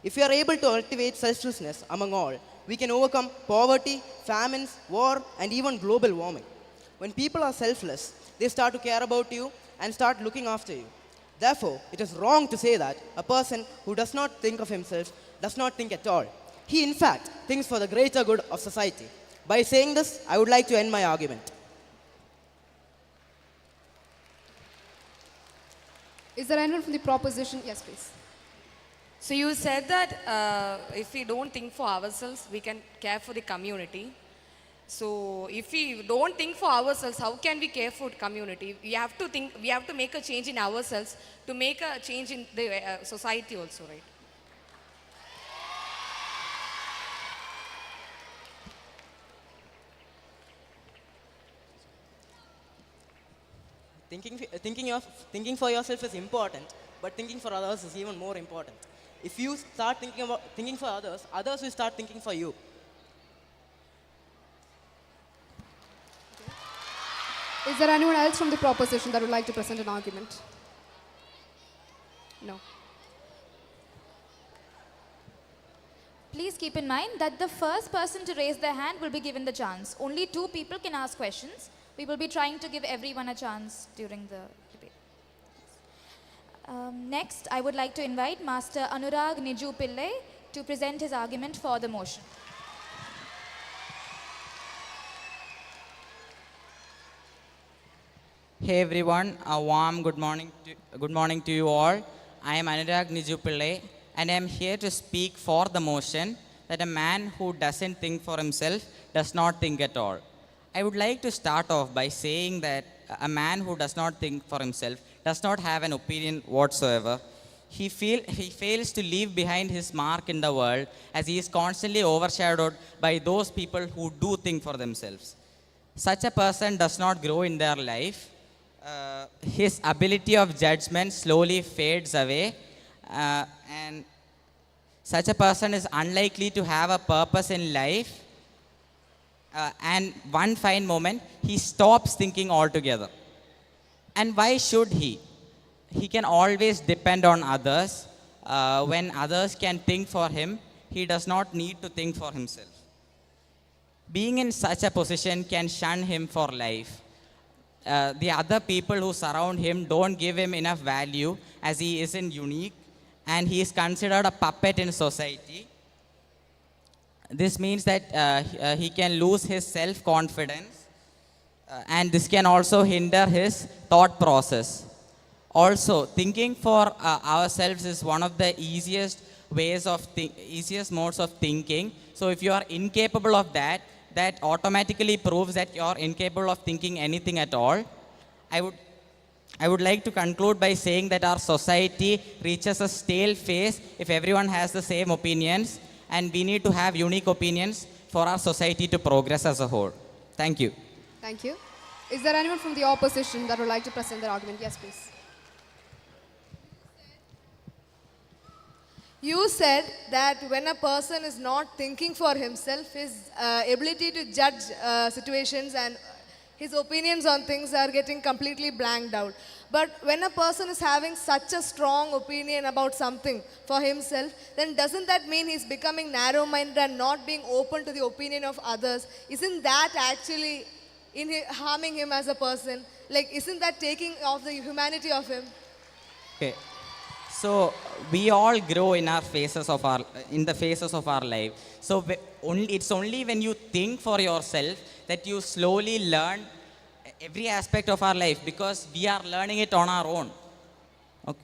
If we are able to cultivate selflessness among all, we can overcome poverty, famines, war, and even global warming. When people are selfless, they start to care about you and start looking after you. Therefore, it is wrong to say that a person who does not think of himself does not think at all. He, in fact, thinks for the greater good of society. By saying this, I would like to end my argument. Is there anyone from the proposition? Yes, please. So you said that if we don't think for ourselves, we can care for the community. So if we don't think for ourselves, how can we care for the community? We have to make a change in ourselves to make a change in the society also, right? Thinking for yourself is important, but thinking for others is even more important. If you start thinking for others, others will start thinking for you. Is there anyone else from the proposition that would like to present an argument? No. Please keep in mind that the first person to raise their hand will be given the chance. Only 2 people can ask questions. We will be trying to give everyone a chance during the debate. Next, I would like to invite Master Anurag Niju Pillai to present his argument for the motion. Hey everyone, a warm good morning to you all. I am Anurag Niju Pillai and I am here to speak for the motion that a man who doesn't think for himself does not think at all. I would like to start off by saying that a man who does not think for himself does not have an opinion whatsoever. He fails to leave behind his mark in the world as he is constantly overshadowed by those people who do think for themselves. Such a person does not grow in their life. His ability of judgment slowly fades away, and such a person is unlikely to have a purpose in life. And one fine moment, he stops thinking altogether. And why should he? He can always depend on others. When others can think for him, he does not need to think for himself. Being in such a position can shun him for life. The other people who surround him don't give him enough value as he isn't unique and he is considered a puppet in society. This means that he can lose his self-confidence and this can also hinder his thought process. Also, thinking for ourselves is one of the easiest modes of thinking. So if you are incapable of that, that automatically proves that you are incapable of thinking anything at all. I would like to conclude by saying that our society reaches a stale phase if everyone has the same opinions, and we need to have unique opinions for our society to progress as a whole. Thank you. Thank you. Is there anyone from the opposition that would like to present their argument? Yes, please. You said that when a person is not thinking for himself, his ability to judge situations and his opinions on things are getting completely blanked out. But when a person is having such a strong opinion about something for himself, then doesn't that mean he's becoming narrow-minded and not being open to the opinion of others? Isn't that actually harming him as a person? Like, isn't that taking off the humanity of him? Okay. So we all grow in the phases of our life. So it's only when you think for yourself that you slowly learn every aspect of our life, because we are learning it on our own. Okay.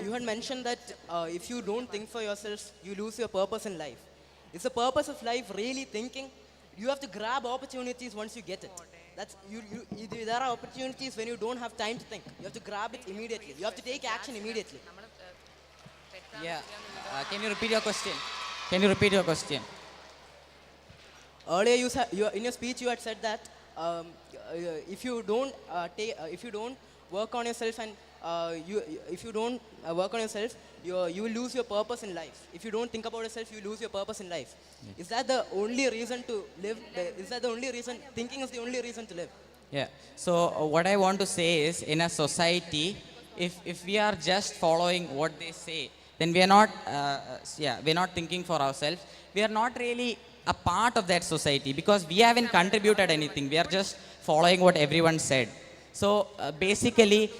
You had mentioned that if you don't think for yourself, you lose your purpose in life. Is the purpose of life really thinking? You have to grab opportunities once you get it. There are opportunities when you don't have time to think. You have to grab it immediately. You have to take action immediately. Yeah. Can you repeat your question? Earlier, in your speech, you had said that if you don't work on yourself and if you don't work on yourself, you will lose your purpose in life. If you don't think about yourself, you lose your purpose in life. Yes. Is that the only reason to live? Is that the only reason? Thinking is the only reason to live. Yeah. So what I want to say is, in a society, if we are just following what they say, then we are not we're not thinking for ourselves. We are not really a part of that society because we haven't contributed anything. We are just following what everyone said. So basically,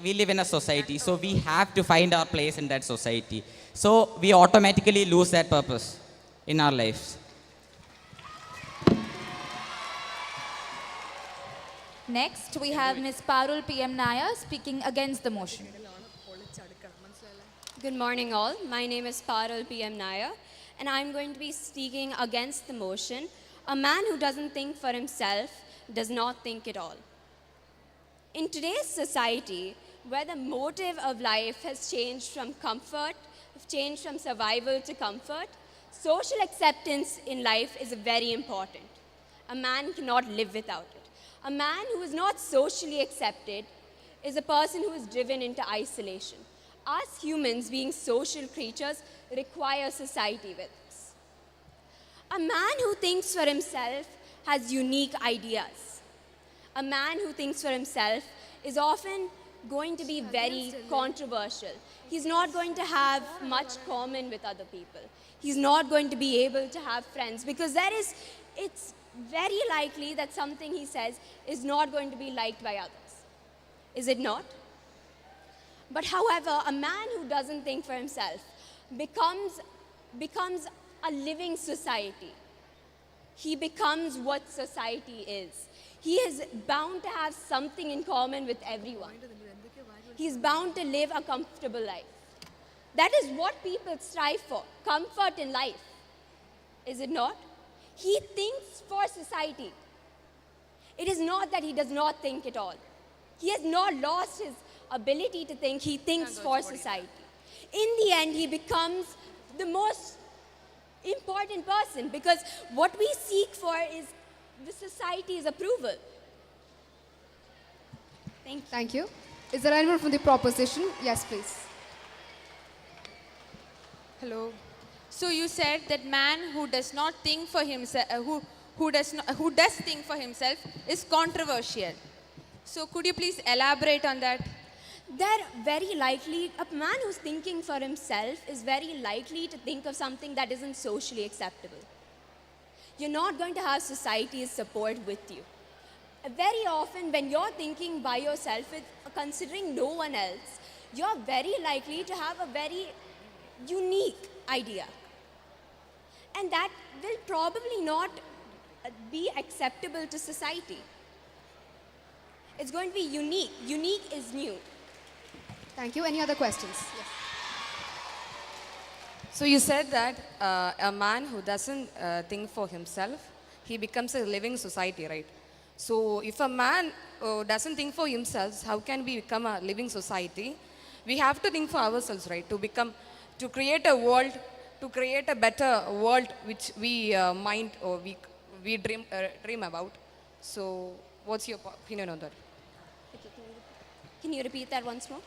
we live in a society, so we have to find our place in that society. So we automatically lose that purpose in our lives. Next, we have Ms. Parul PM Nair speaking against the motion. Good morning all. My name is Parul PM Nair and I'm going to be speaking against the motion. A man who doesn't think for himself does not think at all. In today's society, where the motive of life has changed from survival to comfort, social acceptance in life is very important. A man cannot live without it. A man who is not socially accepted is a person who is driven into isolation. us humans, being social creatures, require society with us. A man who thinks for himself has unique ideas. A man who thinks for himself is often going to be very controversial. He's not going to have much common with other people. He's not going to be able to have friends because it's very likely that something he says is not going to be liked by others. Is it not? But however, a man who doesn't think for himself becomes a living society. He becomes what society is. He is bound to have something in common with everyone. He's bound to live a comfortable life. That is what people strive for, comfort in life. Is it not? He thinks for society. It is not that he does not think at all. He has not lost his ability to think. He thinks for society. In the end, he becomes the most important person because what we seek for is the society's approval. Thank you. Thank you. Is there anyone from the proposition? Yes, please. Hello. So you said that man who does not think for himself, who does think for himself is controversial. So could you please elaborate on that? A man who's thinking for himself is very likely to think of something that isn't socially acceptable. You're not going to have society's support with you. Very often when you're thinking by yourself, considering no one else, you're very likely to have a very unique idea. And that will probably not be acceptable to society. It's going to be unique. Unique is new. Thank you. Any other questions? Yes. So you said that a man who doesn't think for himself, he becomes a living society, right? So if a man doesn't think for himself, how can we become a living society? We have to think for ourselves, right? To create a world, to create a better world which we mind or we dream about. So what's your opinion on that? Can you repeat that once more?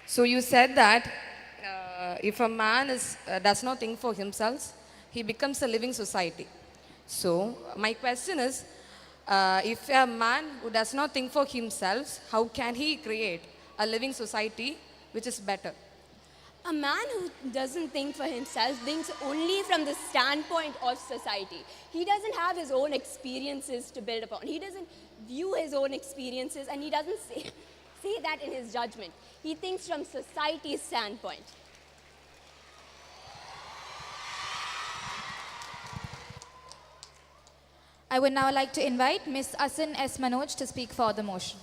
So you said that if a man does not think for himself, he becomes a living society. So my question is, if a man who does not think for himself, how can he create a living society which is better? A man who doesn't think for himself thinks only from the standpoint of society. He doesn't have his own experiences to build upon. He doesn't view his own experiences and he doesn't say that in his judgment. He thinks from society's standpoint. I would now like to invite Ms. Asin S. Manoj to speak for the motion.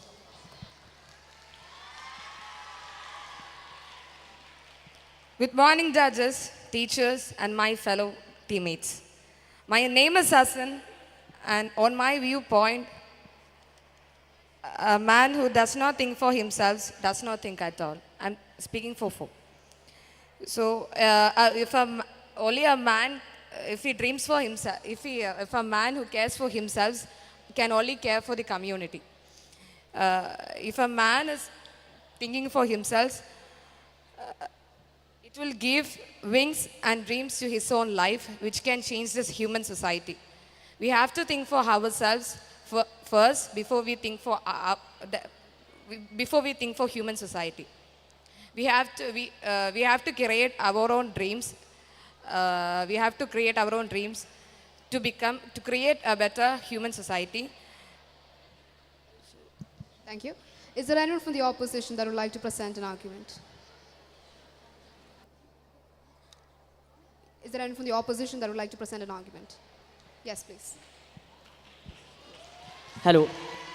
Good morning, judges, teachers, and my fellow teammates. My name is Hassan, and on my viewpoint, a man who does not think for himself does not think at all. I'm speaking for four. So, if a man dreams for himself, if a man who cares for himself can only care for the community. If a man is thinking for himself, it will give wings and dreams to his own life, which can change this human society. We have to think for ourselves first before we think for human society. We have to create our own dreams. We have to create our own dreams to create a better human society. Thank you. Is there anyone from the opposition that would like to present an argument? Is there anyone from the opposition that would like to present an argument? Yes, please. Hello.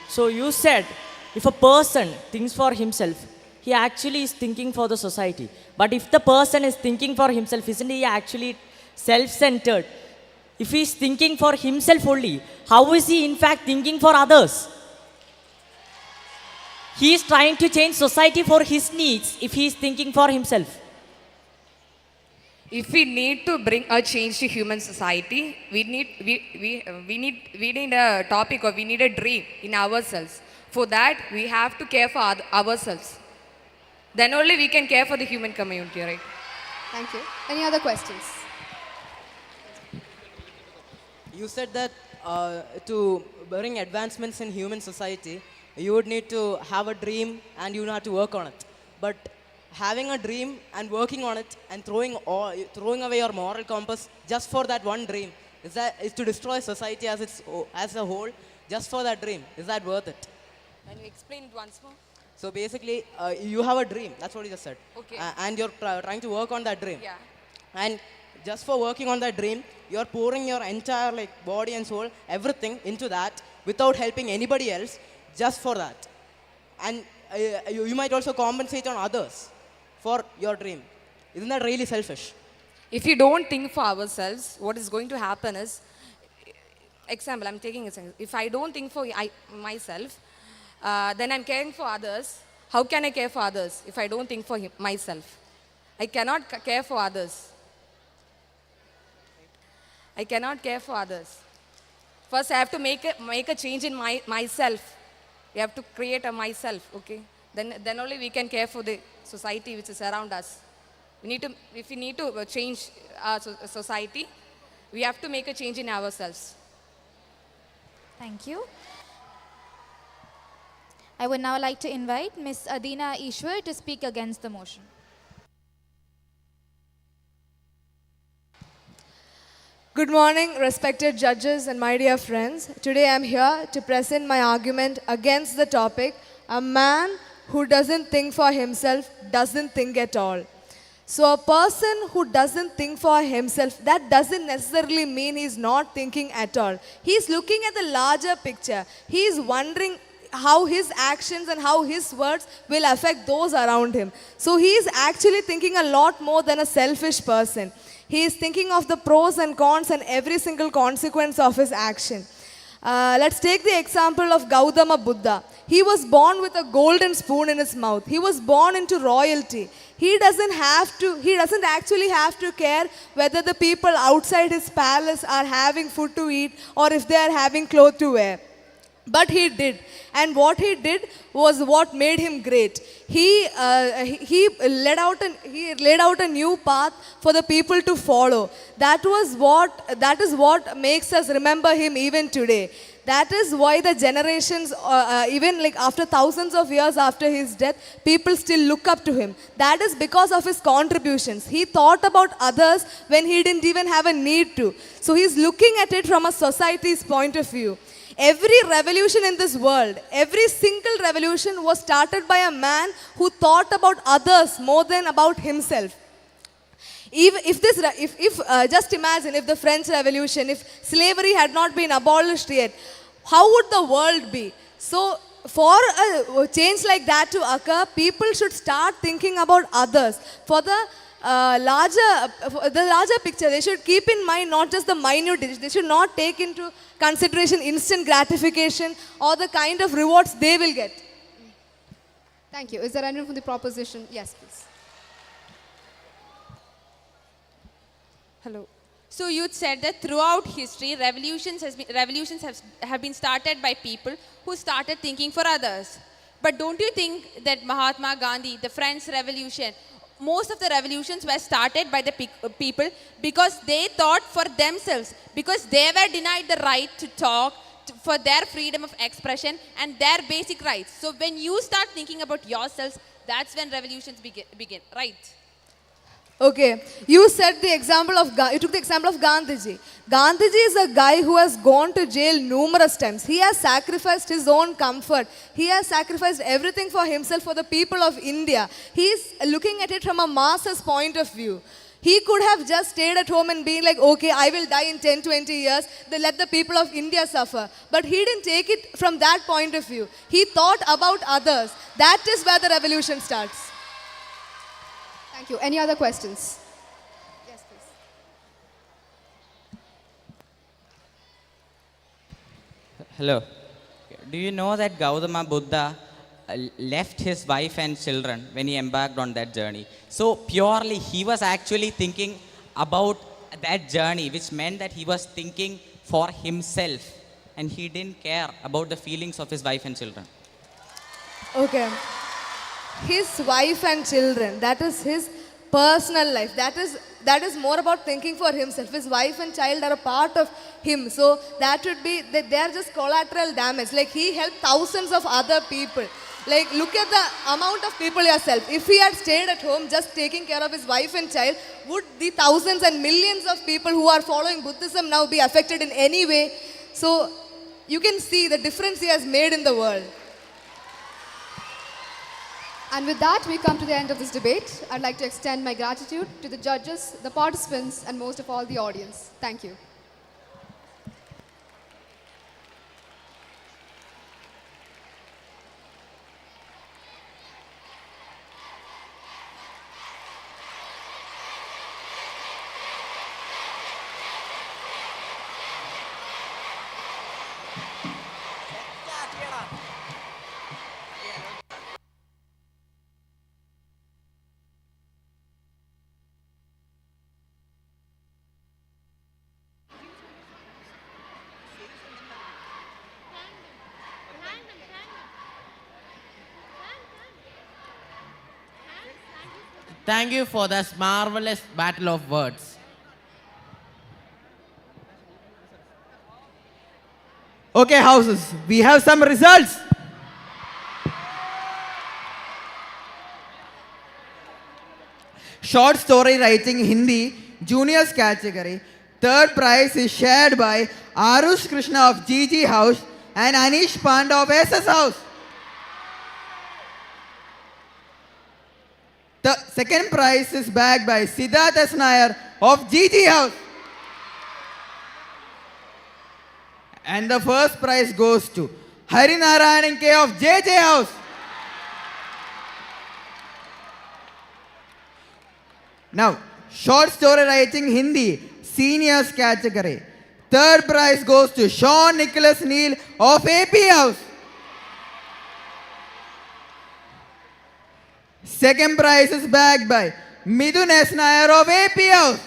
So you said if a person thinks for himself, he actually is thinking for the society. But if the person is thinking for himself, isn't he actually self-centered? If he is thinking for himself only, how is he in fact thinking for others? He is trying to change society for his needs if he is thinking for himself. If we need to bring a change to human society, we need a topic or we need a dream in ourselves. For that, we have to care for ourselves. Then only we can care for the human community, right? Thank you. Any other questions? You said that to bring advancements in human society, you would need to have a dream and you would have to work on it. But having a dream and working on it and throwing away your moral compass just for that one dream, is to destroy society as a whole just for that dream. Is that worth it? Can you explain it once more? So basically, you have a dream. That's what you just said. Okay. And you're trying to work on that dream. Yeah. And just for working on that dream, you're pouring your entire body and soul, everything into that without helping anybody else, just for that. And you might also compensate on others for your dream. Isn't that really selfish? If we don't think for ourselves, what is going to happen is, example, I'm taking example. If I don't think for myself, then I'm caring for others. How can I care for others if I don't think for myself? I cannot care for others. I cannot care for others. First, I have to make a change in myself. We have to create a myself, okay? Then only we can care for the society which is around us. If we need to change our society, we have to make a change in ourselves. Thank you. I would now like to invite Ms. Adina Ishwar to speak against the motion. Good morning, respected judges and my dear friends. Today I'm here to present my argument against the topic, a man who doesn't think for himself doesn't think at all. So a person who doesn't think for himself, that doesn't necessarily mean he's not thinking at all. He's looking at the larger picture. He's wondering how his actions and how his words will affect those around him. So he's actually thinking a lot more than a selfish person. He is thinking of the pros and cons and every single consequence of his action. Let's take the example of Gautama Buddha. He was born with a golden spoon in his mouth. He was born into royalty. He doesn't actually have to care whether the people outside his palace are having food to eat or if they are having clothes to wear. But he did. And what he did was what made him great. He laid out a new path for the people to follow. That is what makes us remember him even today. That is why the generations, even after thousands of years after his death, people still look up to him. That is because of his contributions. He thought about others when he didn't even have a need to. So he's looking at it from a society's point of view. Every revolution in this world, every single revolution was started by a man who thought about others more than about himself. Just imagine if the French Revolution, if slavery had not been abolished yet, how would the world be? So for a change like that to occur, people should start thinking about others. For the larger picture, they should keep in mind not just the minute details. They should not take into consideration instant gratification or the kind of rewards they will get. Thank you. Is there anyone from the proposition? Yes, please. Hello. So you said that throughout history, revolutions have been started by people who started thinking for others. But don't you think that Mahatma Gandhi, the French Revolution, most of the revolutions were started by the people because they thought for themselves, because they were denied the right to talk, for their freedom of expression and their basic rights. So when you start thinking about yourselves, that's when revolutions begin, right? Okay, you took the example of Gandhiji. Gandhiji is a guy who has gone to jail numerous times. He has sacrificed his own comfort. He has sacrificed everything for himself, for the people of India. He is looking at it from a masses point of view. He could have just stayed at home and been like, okay, I will die in 10, 20 years, then let the people of India suffer. But he didn't take it from that point of view. He thought about others. That is where the revolution starts. Thank you. Any other questions? Yes, please. Hello. Do you know that Gautama Buddha left his wife and children when he embarked on that journey? So purely he was actually thinking about that journey, which meant that he was thinking for himself and he didn't care about the feelings of his wife and children. Okay. his wife and children. That is his personal life. That is more about thinking for himself. His wife and child are a part of him. So that would be, they are just collateral damage. Like he helped thousands of other people. Like look at the amount of people yourself. If he had stayed at home just taking care of his wife and child, would the thousands and millions of people who are following Buddhism now be affected in any way? So you can see the difference he has made in the world. And with that, we come to the end of this debate. I'd like to extend my gratitude to the judges, the participants, and most of all, the audience. Thank you. Thank you for this marvelous battle of words. Okay, houses, we have some results. Short story writing Hindi, juniors category. Third prize is shared by Arush Krishna of GG House and Anish Panda of SS House. The second prize is bagged by Siddharth S. Nair of GG House. And the first prize goes to Harinarayan K of JJ House. Now, short story writing Hindi, seniors category. Third prize goes to Sean Nicholas Neal of AP House. Second prize is bagged by Midun S. Nair of AP House.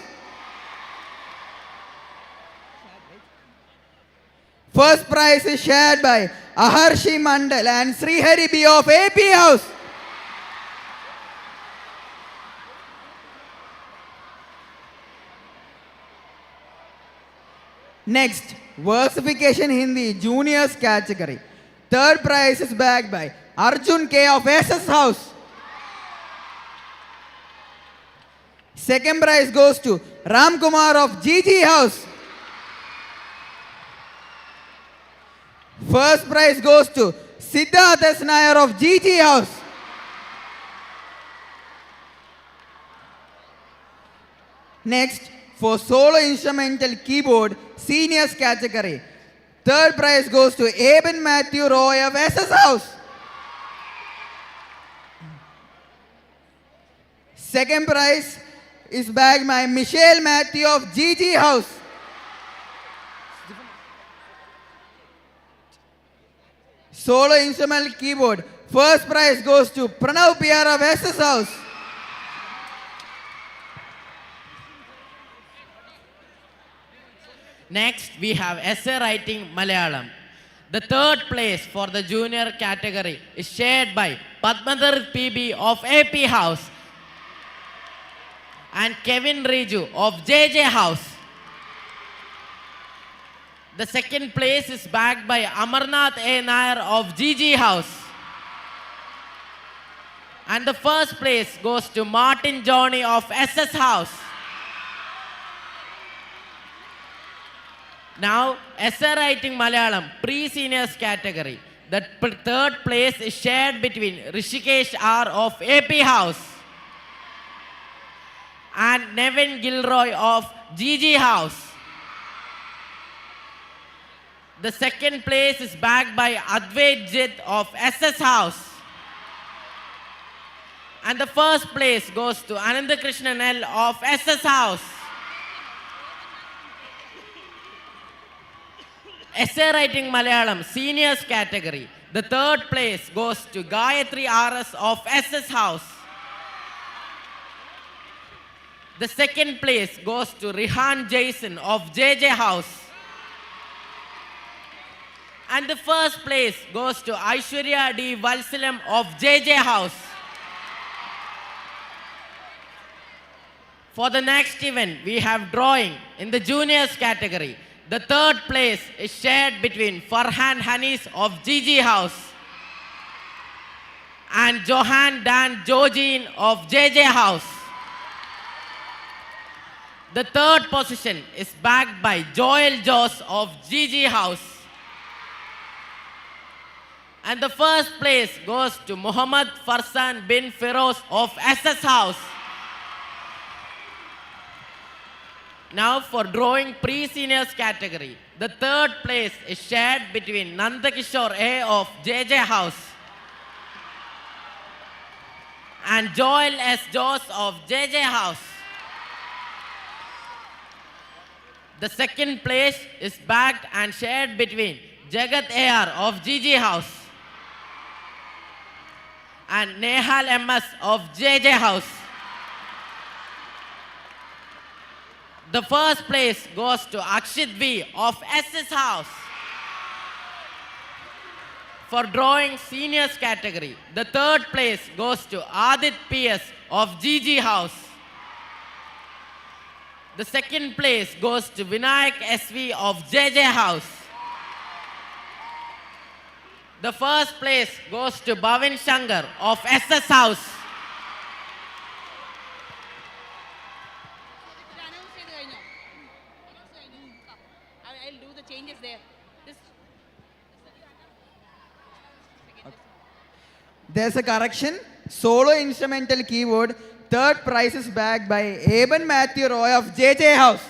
First prize is shared by Aharshi Mandal and Srihari B of AP House. Next, versification Hindi, juniors category. Third prize is bagged by Arjun K of SS House. Second prize goes to Ram Kumar of GG House. First prize goes to Siddharth S. Nair of GG House. Next, for solo instrumental keyboard, seniors category. Third prize goes to Eben Matthew Roy of SS House. Second prize is bagged by Michelle Matthew of GG House. Solo instrumental keyboard. First prize goes to Pranav PR of SS House. Next, we have essay writing Malayalam. The third place for the junior category is shared by Padmadhar PB of AP House and Kevin Riju of JJ House. The second place is bagged by Amarnath A. Nair of GG House. And the first place goes to Martin Johnny of SS House. Now, essay writing Malayalam, pre-seniors category. The third place is shared between Rishikesh R of AP House and Nevin Gilroy of GG House. The second place is bagged by Advait Jit of SS House. And the first place goes to Anandakrishnan L of SS House. Essay writing Malayalam, seniors category. The third place goes to Gayatri RS of SS House. The second place goes to Rihan Jason of JJ House. And the first place goes to Aishwarya D. Valsalam of JJ House. For the next event, we have drawing in the juniors category. The third place is shared between Farhan Hanis of GG House and Johan Dan Jojin of JJ House. The third position is backed by Joel Joss of GG House. And the first place goes to Muhammad Farsan bin Feroz of SS House. Now for drawing pre-seniors category, the third place is shared between Nandakishore A of JJ House and Joel S. Joss of JJ House. The second place is backed and shared between Jagat AR of GG House and Nehal MS of JJ House. The first place goes to Akshit V of SS House. For drawing seniors category, the third place goes to Adit PS of GG House. The second place goes to Vinayak SV of JJ House. The first place goes to Bhavin Shankar of SS House. I'll do the changes there. There's a correction. Solo instrumental keyboard. Third prize is bagged by Eben Matthew Roy of JJ House.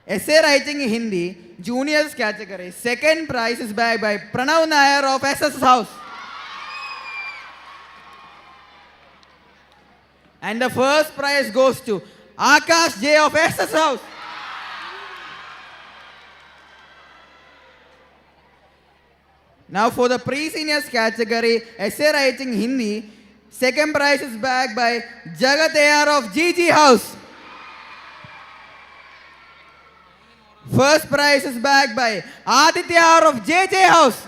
Essay writing in Hindi, juniors category. Second prize is bagged by Pranav Nair of SS House. And the first prize goes to Akash J of SS House. Now for the pre-seniors category, essay writing Hindi, second prize is bagged by Jagat AR of GG House. First prize is bagged by Aditya R of JJ House.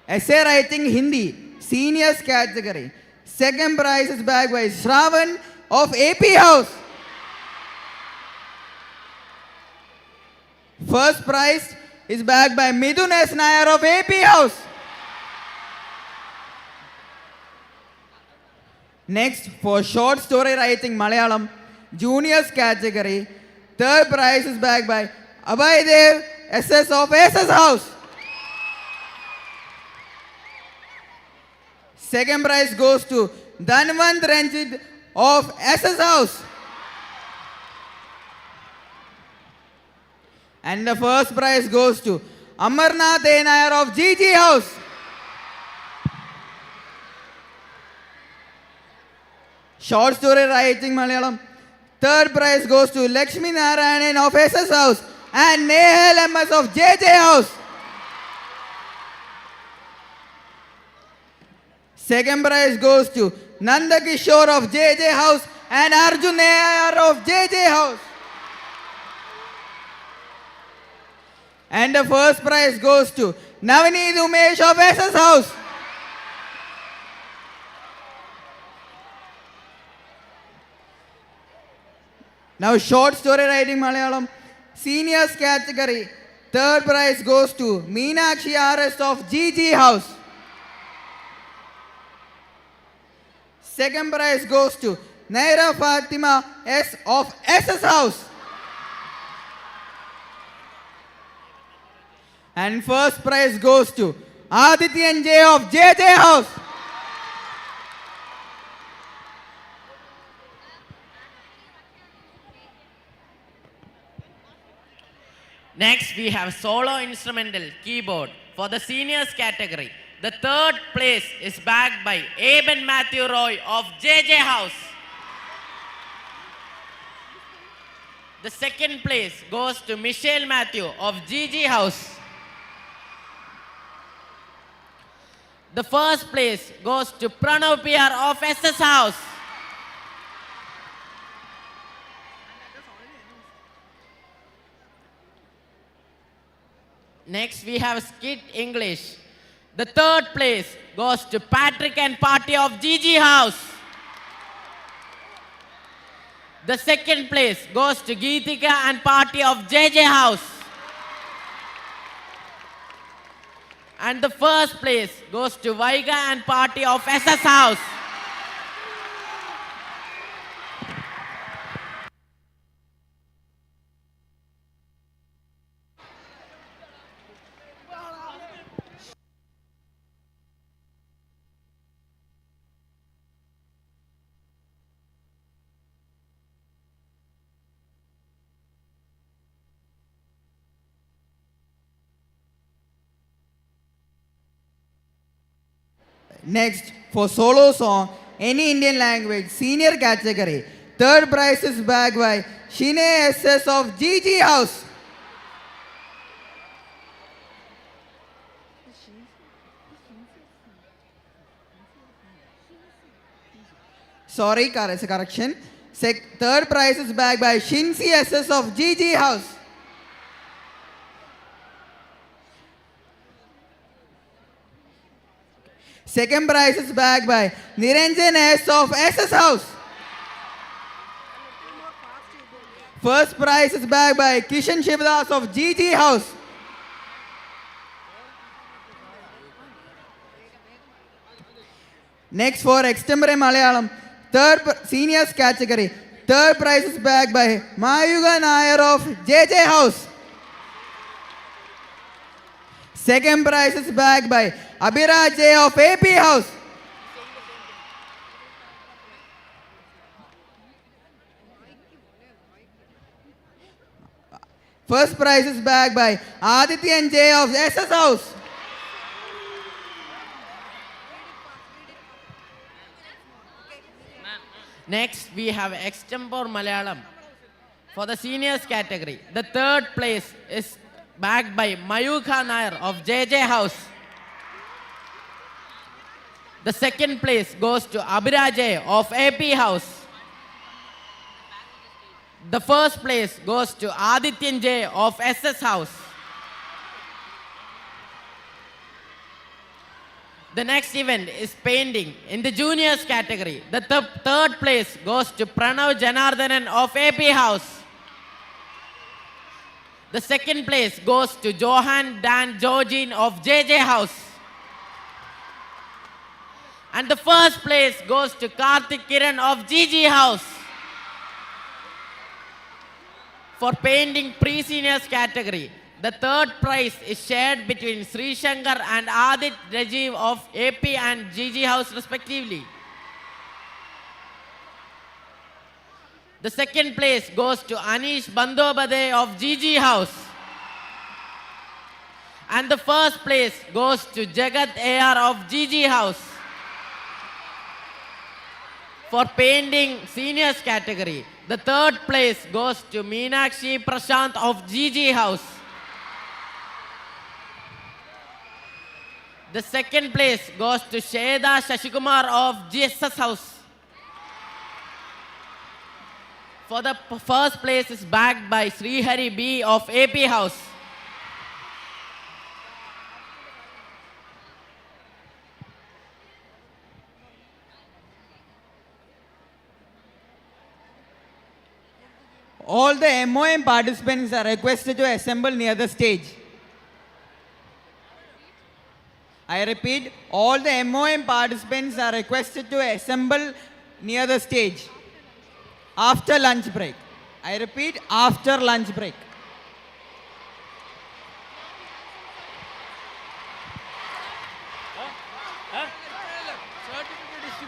Essay writing Hindi, seniors category. Second prize is bagged by Shravan of AP House. First prize is bagged by Midun S. Nair of AP House. Next, for short story writing Malayalam, juniors category, third prize is bagged by Abhay Dev SS of SS House. Second prize goes to Dhanwant Ranjit of SS House. And the first prize goes to Amarnath A. Nair of GG House. Short story writing Malayalam. Third prize goes to Lakshmi Narayanan of SS House and Nehal MS of JJ House. Second prize goes to Nanda Kishore of JJ House and Arjun Nair of JJ House. And the first prize goes to Navneet Umesh of SS House. Now short story writing Malayalam. Seniors category. Third prize goes to Meenakshi RS of GG House. Second prize goes to Naira Fatima S of SS House. And first prize goes to Adityan J of JJ House. Next, we have solo instrumental keyboard for the seniors category. The third place is bagged by Eben Matthew Roy of JJ House. The second place goes to Michelle Matthew of GG House. The first place goes to Pranav PR of SS House. Next, we have Skit English. The third place goes to Patrick and Party of Gigi House. The second place goes to Geetika and Party of JJ House. And the first place goes to Vaiga and Party of SS House. Next, for solo song, any Indian language, senior category. Third prize is bagged by Shine SS of GG House. Sorry, it's a correction. Third prize is bagged by Shinsi SS of GG House. Second prize is bagged by Niranjan S of SS House. First prize is bagged by Kishan Shivdas of GG House. Next for Extempore Malayalam, seniors category. Third prize is bagged by Mayuga Nair of JJ House. Second prize is bagged by Abhiraj J of AP House. First prize is bagged by Adityan J of SS House. Next, we have Extempore Malayalam. For the seniors category, the third place is bagged by Mayuka Nair of JJ House. The second place goes to Abhiraj of AP House. The first place goes to Adityan J of SS House. The next event is painting in the juniors category. The third place goes to Pranav Janardhanan of AP House. The second place goes to Johan Dan Georgine of JJ House. And the first place goes to Karthik Kiran of GG House. For painting pre-seniors category, the third prize is shared between Sri Shankar and Adit Rajiv of AP and GG House respectively. The second place goes to Anish Bandobade of GG House. And the first place goes to Jagat AR of GG House. For painting seniors category, the third place goes to Meenakshi Prashant of GG House. The second place goes to Sheda Shashikumar of GSS House. For the first place is bagged by Srihari B of AP House. All the MOM participants are requested to assemble near the stage. I repeat, all the MOM participants are requested to assemble near the stage after lunch break. I repeat, after lunch break.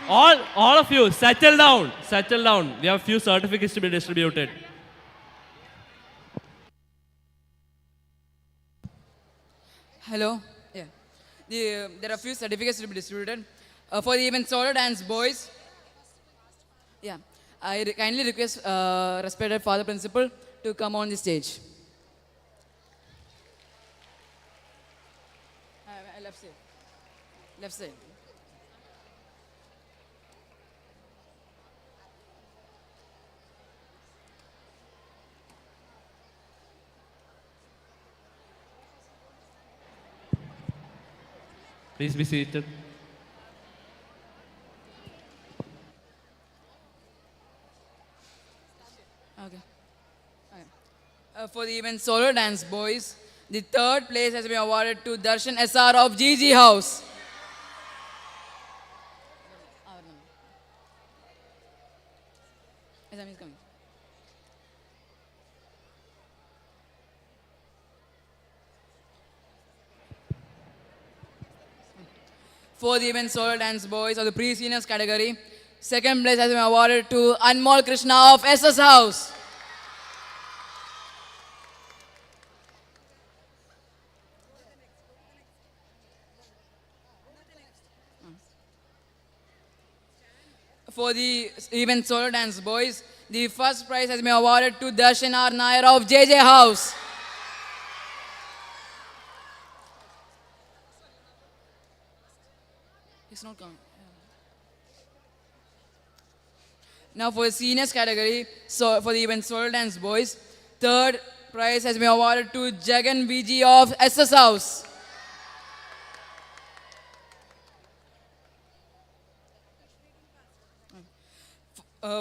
All of you, settle down. Settle down. We have a few certificates to be distributed. Hello. Yeah. There are a few certificates to be distributed. For the event solo dance boys. Yeah. I kindly request respected Father Principal to come on the stage. Left side. Left side. Please be seated. Okay. For the event solo dance boys, the third place has been awarded to Darshan SR of GG House. Yes, he's coming. For the event solo dance boys of the pre-seniors category, second place has been awarded to Anmol Krishna of SS House. For the event solo dance boys, the first prize has been awarded to Darshan R. Nair of JJ House. He's not coming. Now for the seniors category, so for the event solo dance boys, third prize has been awarded to Jagan VG of SS House.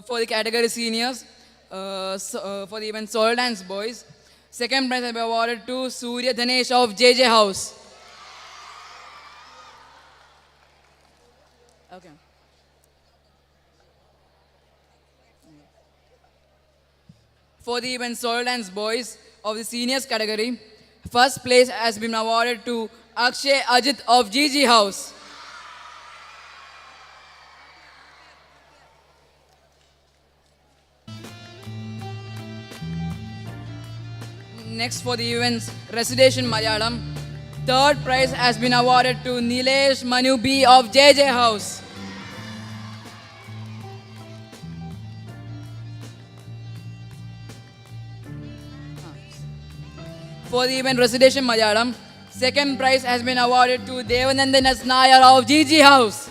For the category seniors, for the event solo dance boys, second prize has been awarded to Surya Dhanesh of JJ House. Okay. For the event solo dance boys of the seniors category, first place has been awarded to Akshay Ajit of GG House. Next for the events Recitation Malayalam, third prize has been awarded to Nilesh Manu B of JJ House. For the event Recitation Malayalam, second prize has been awarded to Devanandan S. Nair of GG House.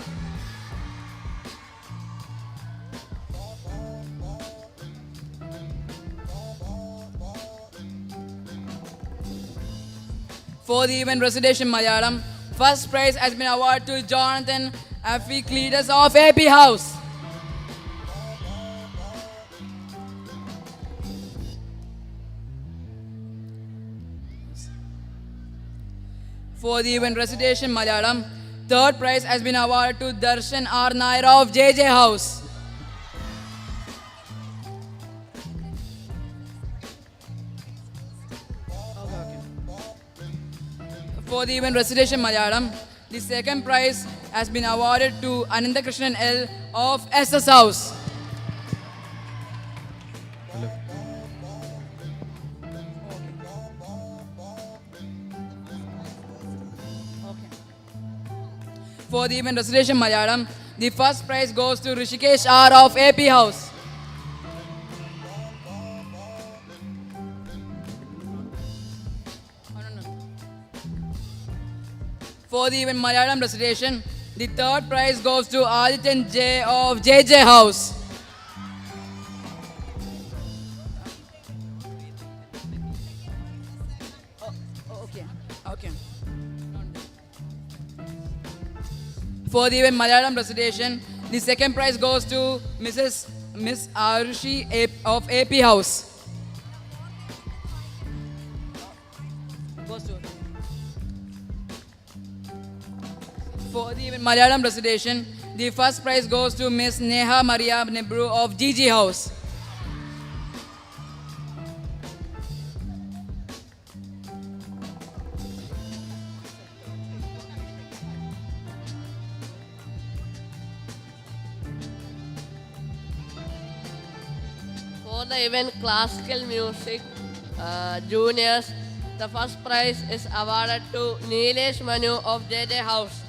For the event Recitation Malayalam, first prize has been awarded to Jonathan Afikletus of AP House. For the event Recitation Malayalam, third prize has been awarded to Darshan R. Nair of JJ House. For the event Recitation Malayalam, the second prize has been awarded to Anandakrishnan L. of SS House. For the event Recitation Malayalam, the first prize goes to Rishikesh R. of AP House. For the event Malayalam Recitation, the third prize goes to Adityan J. of JJ House. Okay. For the event Malayalam Recitation, the second prize goes to Miss Arushi of AP House. For the event Malayalam Recitation, the first prize goes to Miss Neha Maria Nebru of GG House. For the event Classical Music Juniors, the first prize is awarded to Nilesh Manu of JJ House.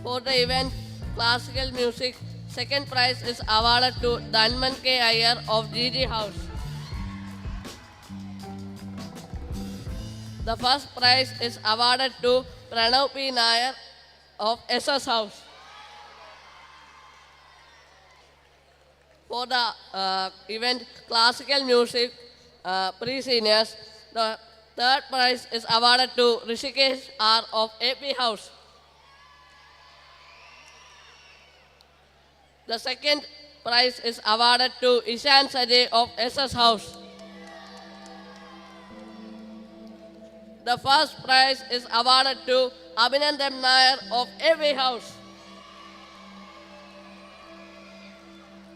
For the event Classical Music, second prize is awarded to Dhanman K. Iyer of GG House. The first prize is awarded to Pranav P. Nair of SS House. for the event classical music pre-seniors, the third prize is awarded to Rishikesh R of AP House. The second prize is awarded to Ishan Sajay of SS House. The first prize is awarded to Abhinandan Nair of AP House.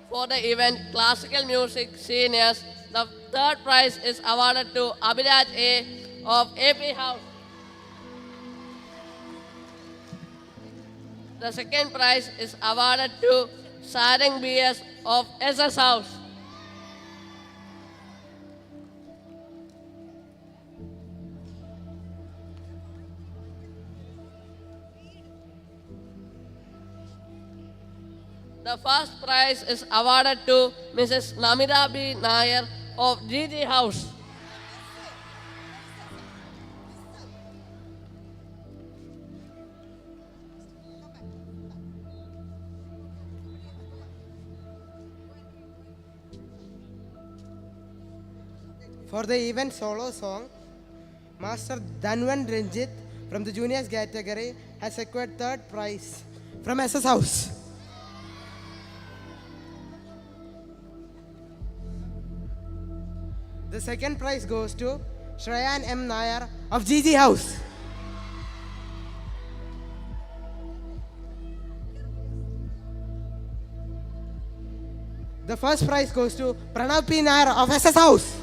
For the event Classical Music Seniors, the third prize is awarded to Abhiraj A of AP House. The second prize is awarded to Sarang BS of SS House. The first prize is awarded to Mrs. Namida B. Nair of GG House. For the event solo song, Master Dhanwan Ranjit from the juniors category has secured third prize from SS House. The second prize goes to Shreyan M. Nair of GG House. The first prize goes to Pranav P. Nair of SS House.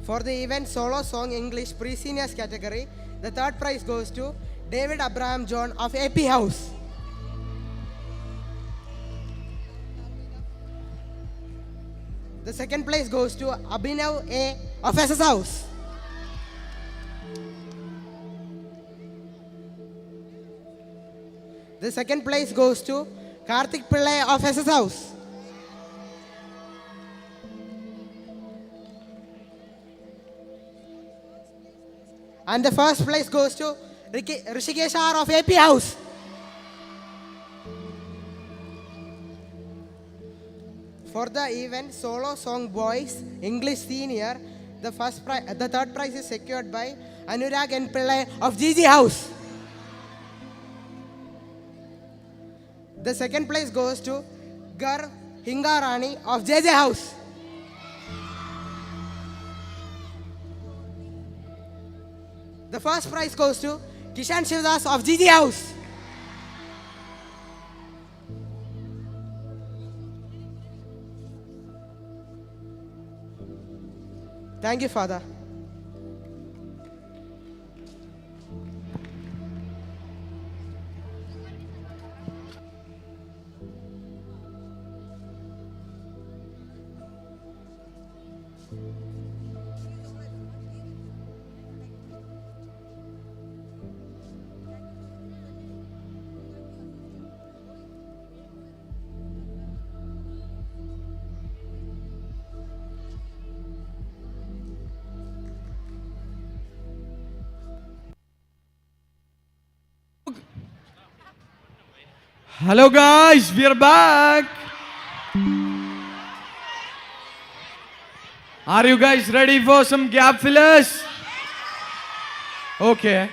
For the event solo song English pre-seniors category, the third prize goes to David Abraham John of AP House. The second place goes to Abhinav A of SS House. The second place goes to Karthik Pillai of SS House. And the first place goes to Rishikesh R of AP House. For the event solo song boys English senior, the third prize is secured by Anurag N. Pillai of GG House. The second place goes to Gar Hingarani of JJ House. The first prize goes to Kishan Shivdas of GG House. Thank you, Father. Hello guys, we are back. Are you guys ready for some gap fillers? Okay.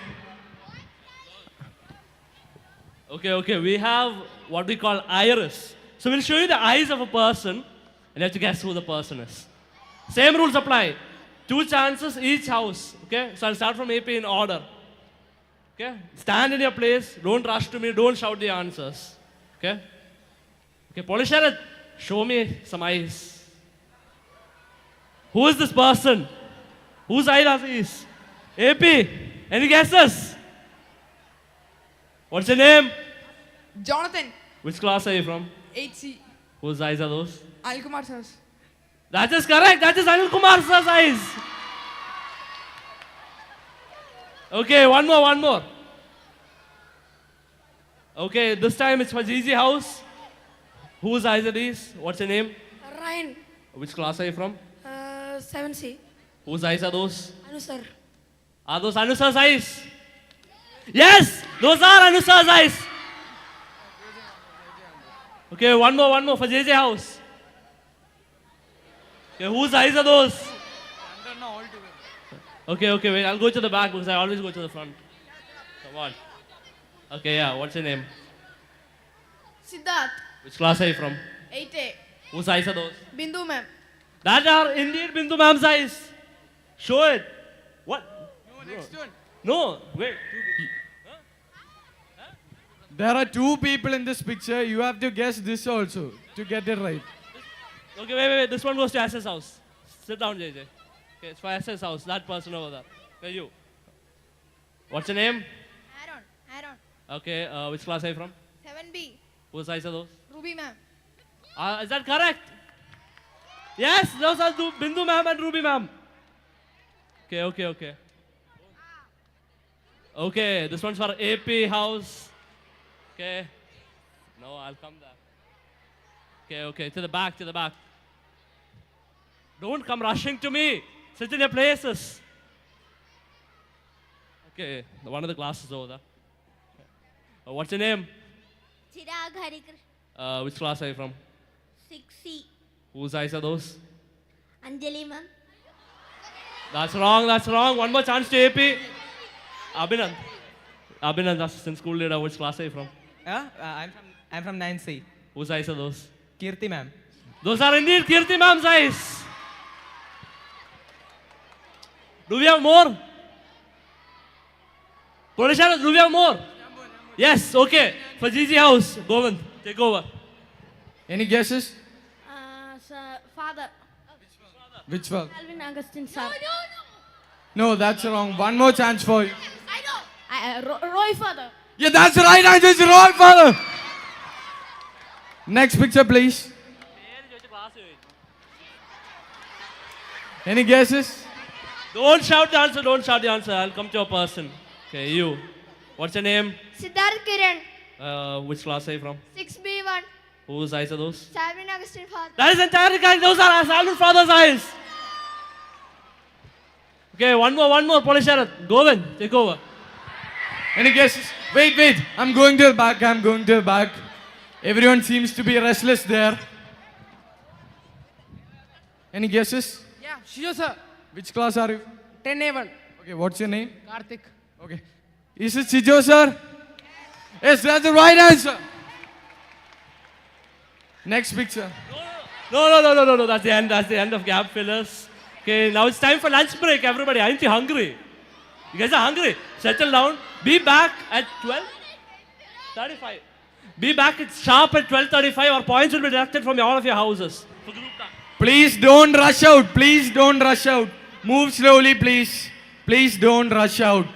Okay, we have what we call iris. So we'll show you the eyes of a person and you have to guess who the person is. Same rules apply. 2 chances each house. Okay, so I'll start from AP in order. Okay, stand in your place, don't rush to me, don't shout the answers. Okay? Okay, Polisharat, show me some eyes. Who is this person? Whose eye does this? AP, any guesses? What's your name? Jonathan, Which class are you from? 8C. Whose eyes are those? Anil Kumar sir. That is correct, that is Anil Kumar sir's eyes. Okay, one more. Okay, this time it's for GG House. Whose eyes are these? What's your name? Ryan, Which class are you from? 7C. Whose eyes are those? Anu sir. Are those Anu sir's eyes? Yes! Those are Anusa's eyes. Okay, one more for JJ House. Okay, whose eyes are those? Okay, wait, I'll go to the back because I always go to the front. Come on. Okay, yeah, what's your name? Siddharth, Which class are you from? 8A. Whose eyes are those? Bindu ma'am. That are indeed Bindu ma'am's eyes. Show it. What? No, next one. No, wait. There are two people in this picture. You have to guess this also to get it right. Okay, wait. This one goes to SS house. Sit down, JJ. Okay, it's for SS house. That person over there. Okay, you. What's your name? Aaron. Okay, which class are you from? 7B. Whose eyes are those? Ruby ma'am. Is that correct? Yes, those are Bindu ma'am and Ruby ma'am. Okay. Okay, this one's for AP house. Okay. No, I'll come there. Okay, to the back. Don't come rushing to me. Sit in your places. Okay, one of the classes over there. What's your name? Chirag Harikrishna. Which class are you from? 6C. Whose eyes are those? Anjali ma'am. That's wrong. One more chance to AP. Abhinand, assistant school leader. Which class are you from? I'm from 9C. Whose eyes are those? Kirti ma'am. Those are indeed Kirti ma'am's eyes. Do we have more? Pradeshana, do we have more? Yes, okay. For GG House, Govind, take over. Any guesses? Sir, father. Which one? Alvin Augustine sir. No, that's wrong. One more chance for you. I know. Roy father. Yeah, that's right. I just wrong, father. Next picture, please. Any guesses? Don't shout the answer. I'll come to your person. Okay, you. What's your name? Siddharth Kiran. Which class are you from? 6B1. Whose eyes are those? Alvin Augustine father. That is entirely correct. Those are Salman father's eyes. Okay, one more. Polish Sharat. Govind, take over. Any guesses? Wait. I'm going to the back. Everyone seems to be restless there. Any guesses? Yeah, sure, sir. Which class are you? 10A1. Okay, what's your name? Karthik. Okay. Is it Chijo, sir? Yes, that's the right answer. Next picture. No. That's the end of gap fillers. Okay, now it's time for lunch break, everybody. Aren't you hungry? You guys are hungry? Settle down. Be back at 12:35. Be back at sharp at 12:35. Our points will be deducted from all of your houses. Please don't rush out. Move slowly, please. Please don't rush out.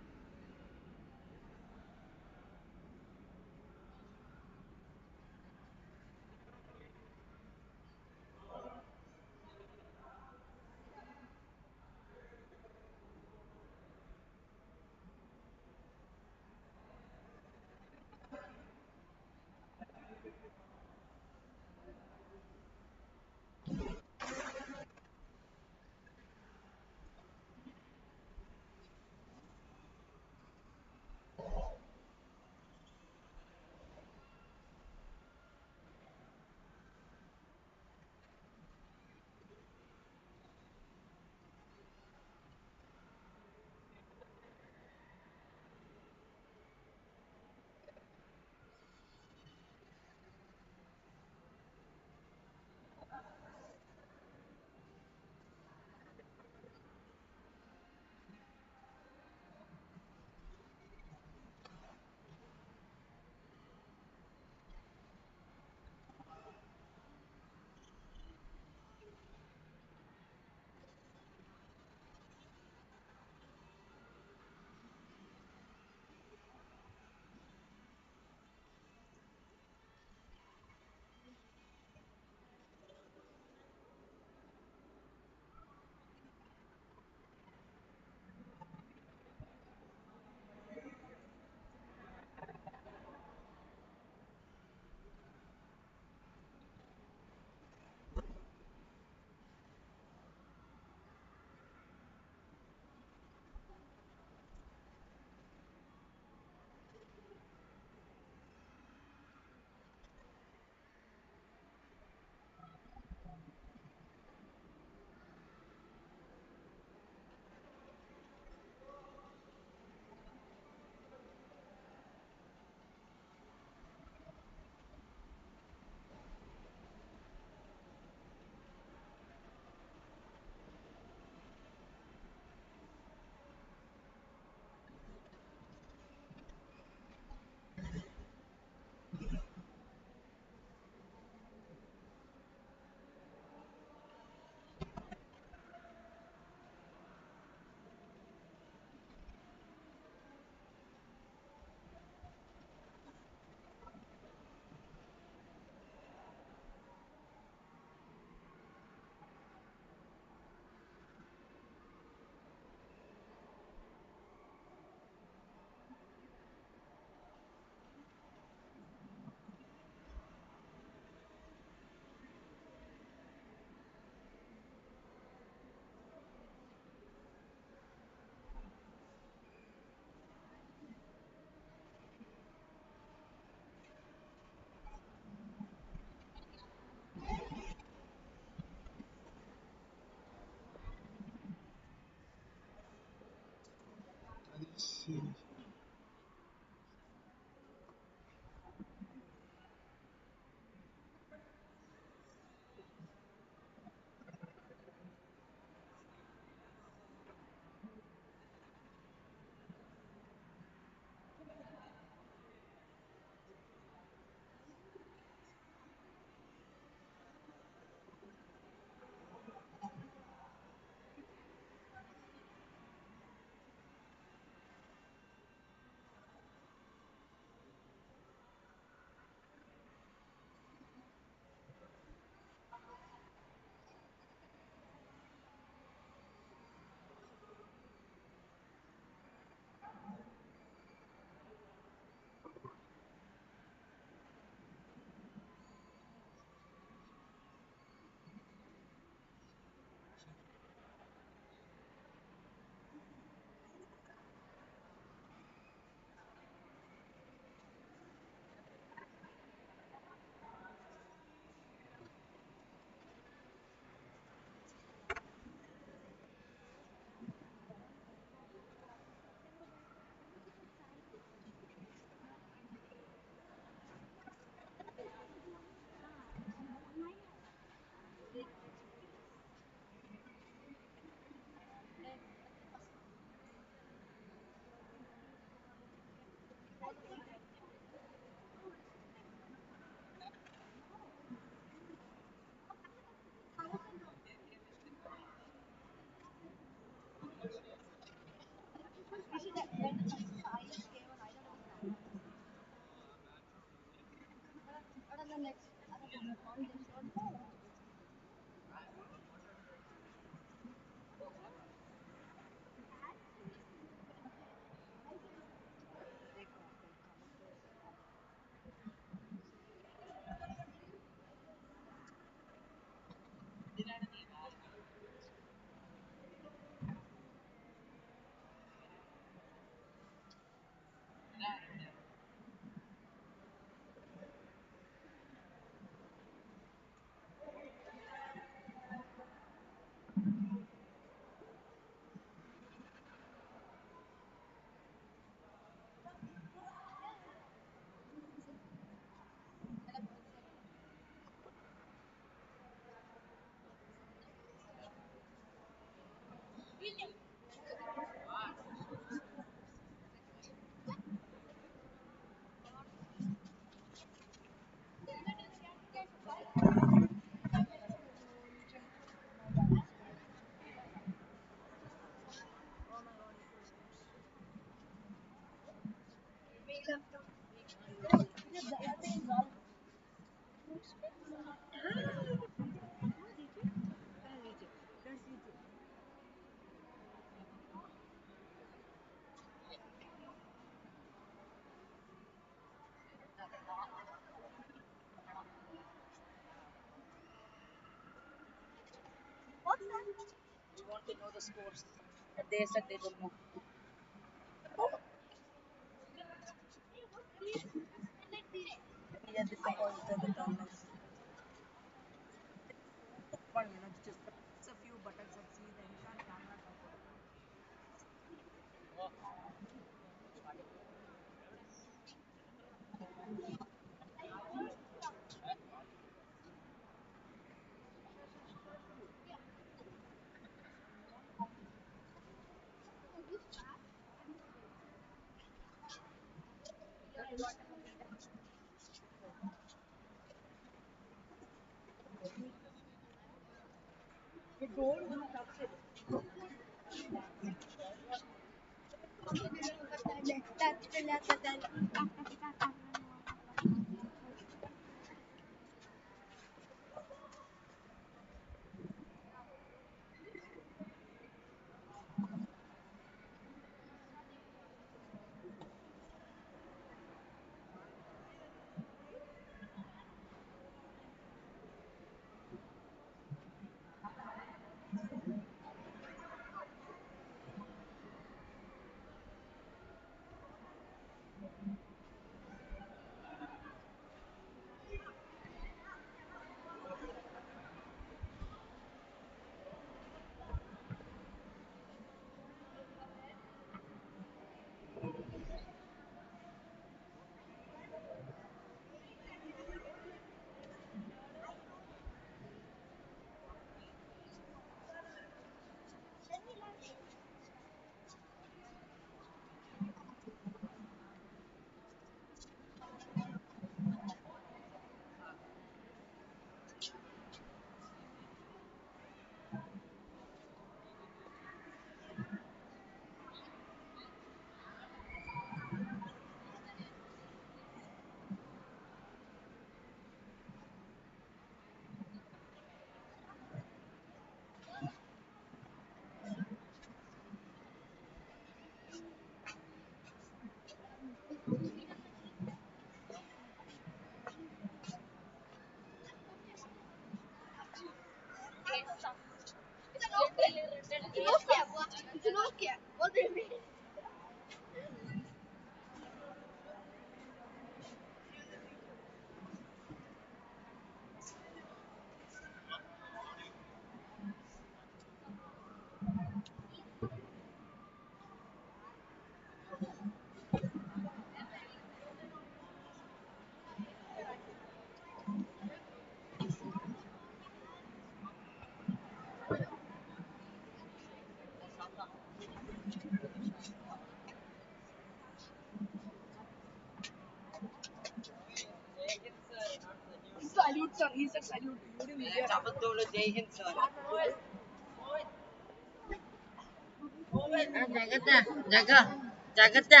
Jagata,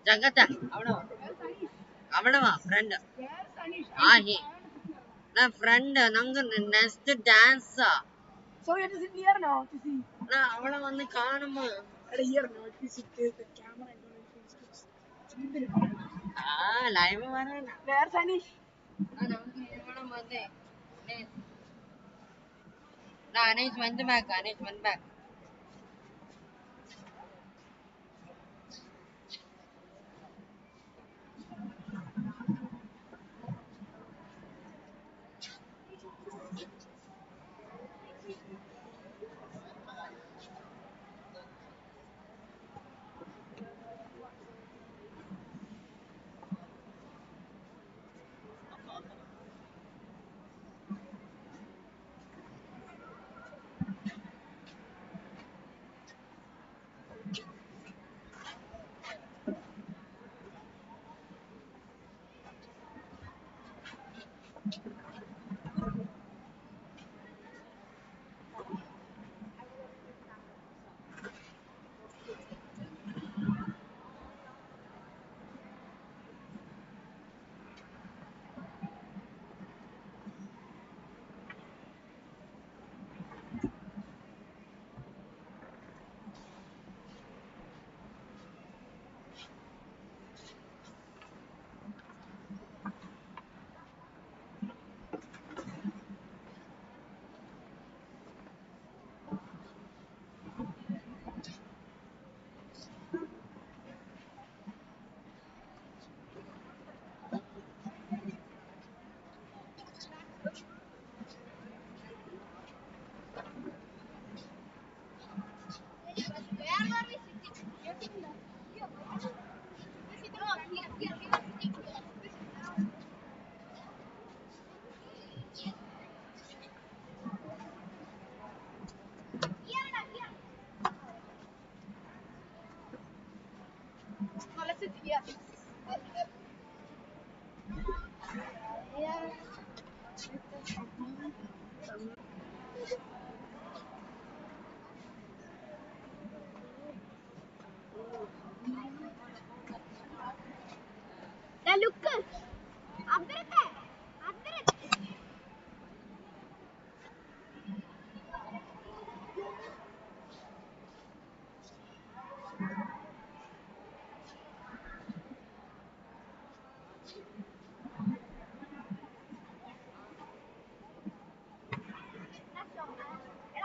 Jagata, Avadava, friend. He. Na friend, Nangan next dance. So it is in here now to see. Na Avada on the Kanama. At a year now, if you see the camera, I don't know if live one. Where's Anish? Anish went back, Anish went back.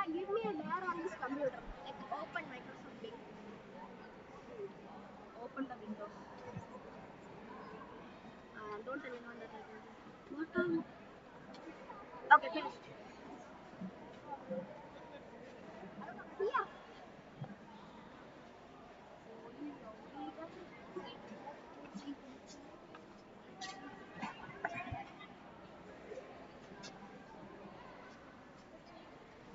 Look, give me a layer on this computer. Like open Microsoft Bing. Open the Windows. Don't tell anyone that I can do. Okay, finished. Yeah.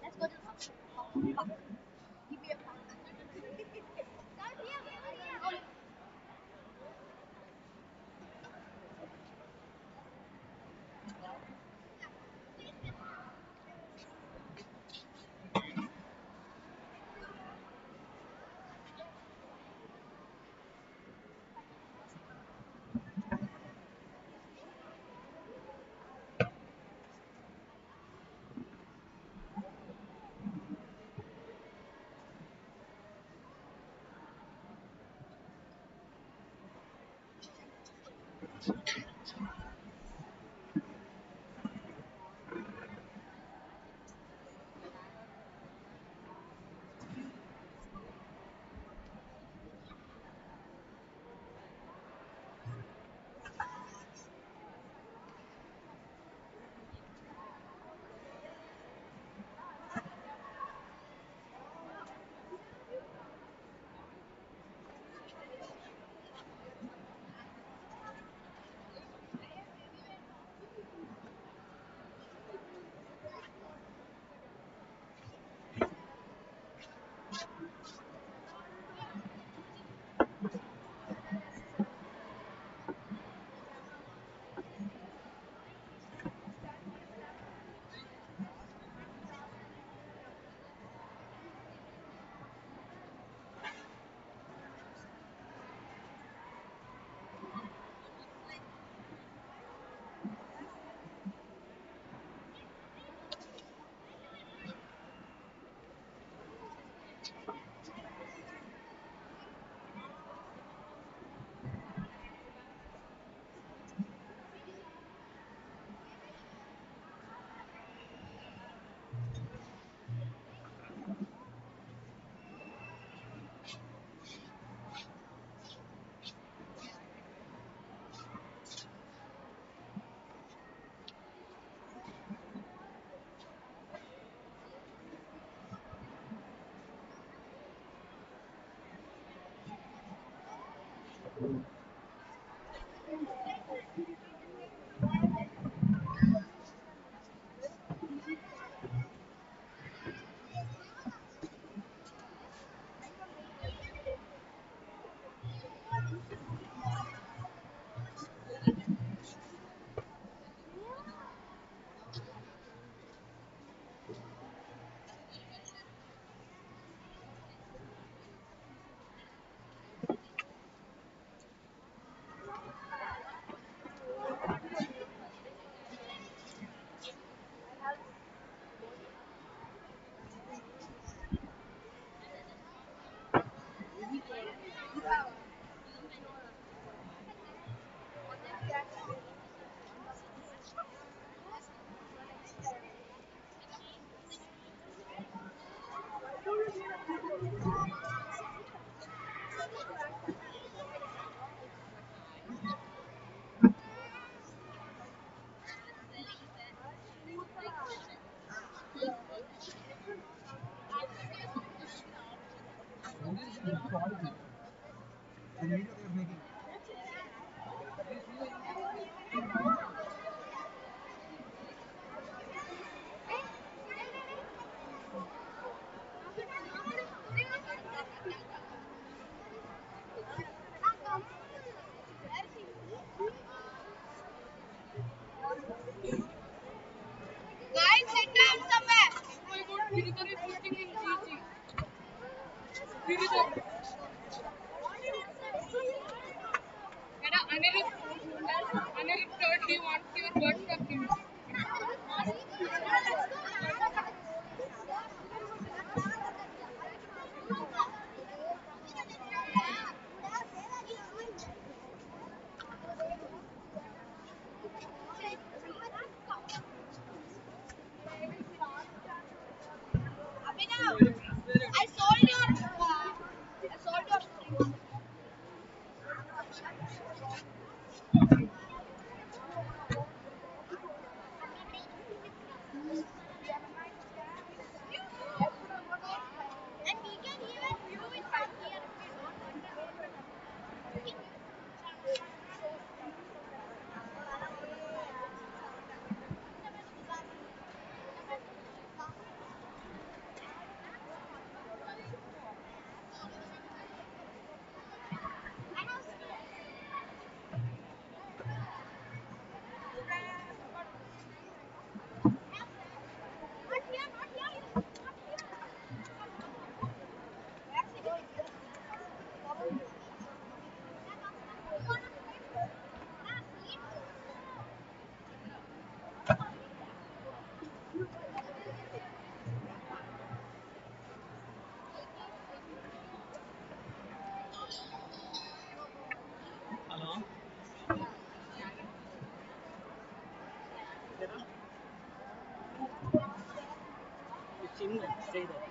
Let's go to the function. Give me a phone. I sold your and we can even view it from here if we don't Say that.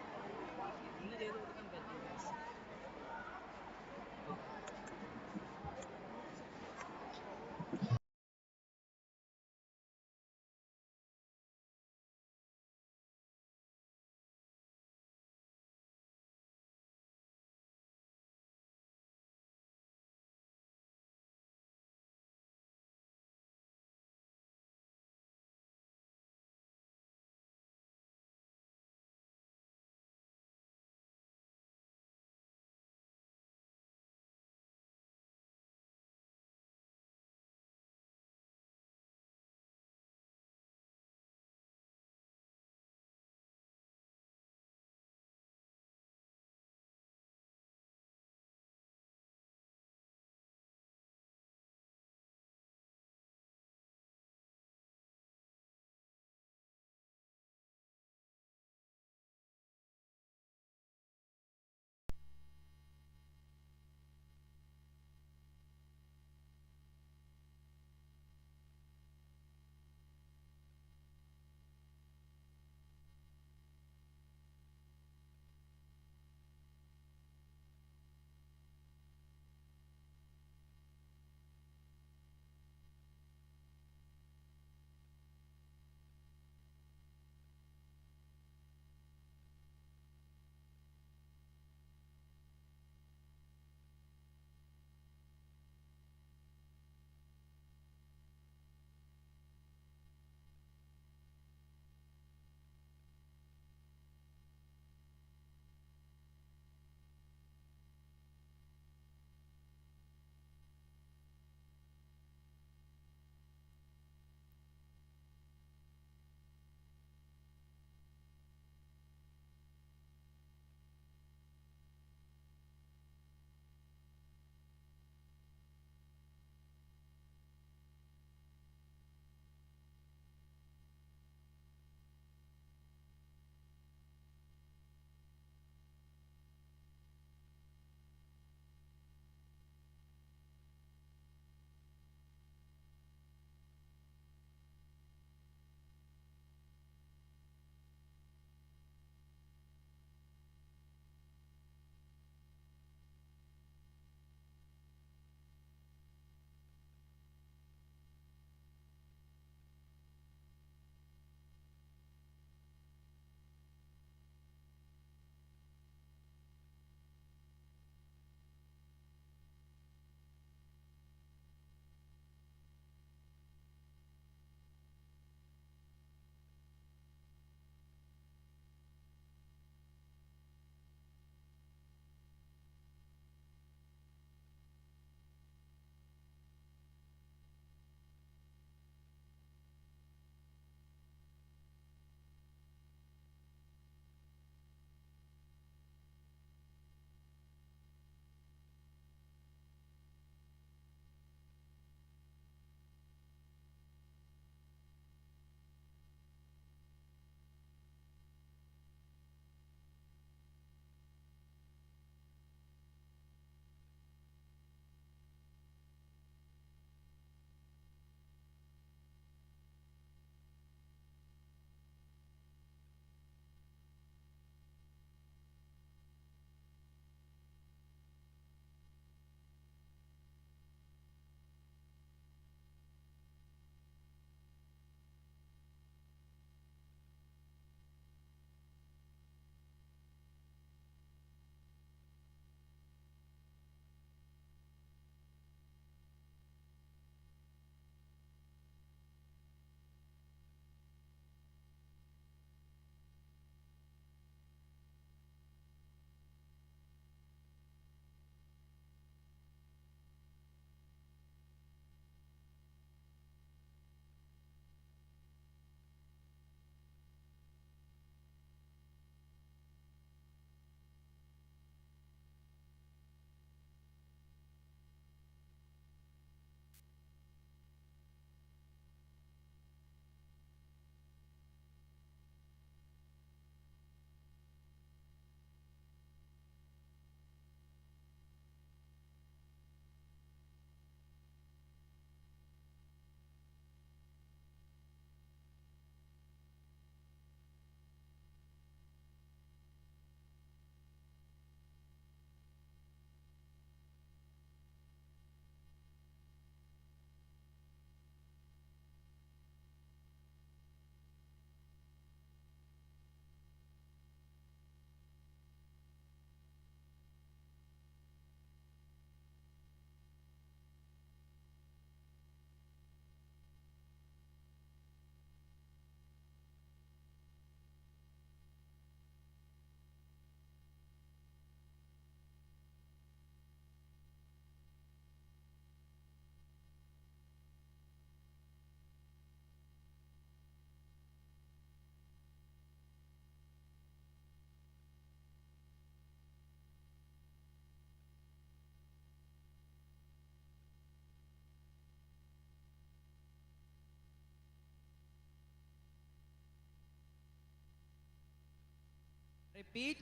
Repeat.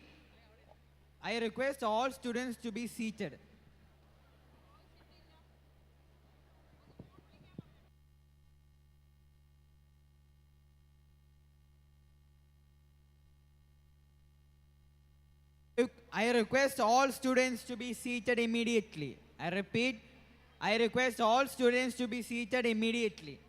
I request all students to be seated. I request all students to be seated immediately. I repeat, I request all students to be seated immediately.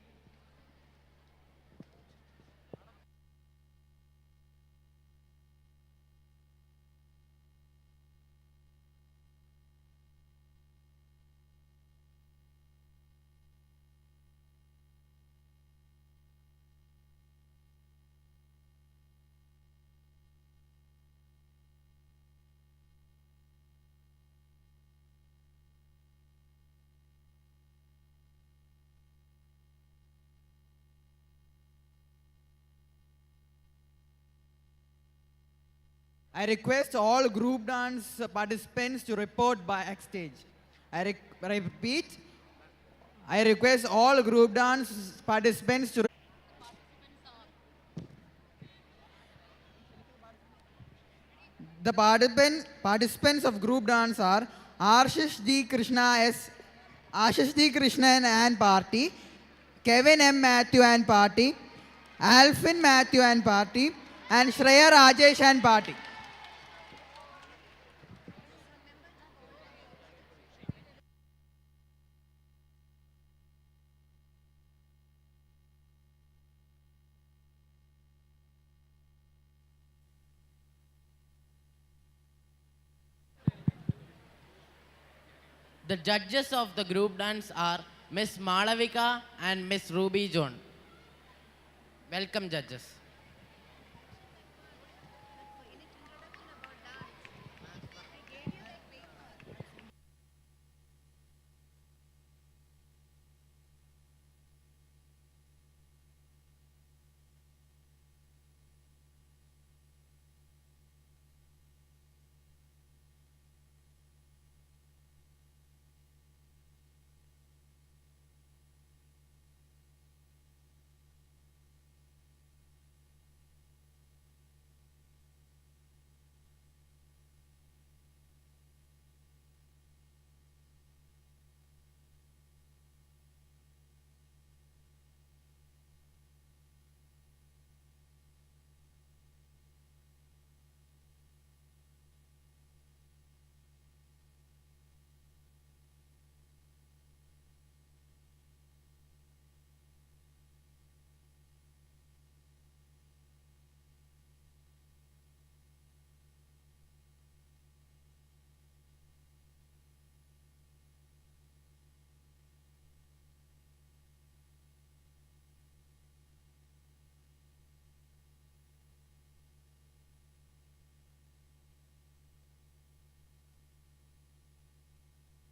I request all group dance participants to report backstage. I repeat, I request all group dance participants to. The participants of group dance are Ashish D. Krishnan and party, Kevin M. Matthew and party, Alvin Matthew and party, and Shreya Rajesh and party. The judges of the group dance are Miss Malavika and Miss Ruby John. Welcome, judges.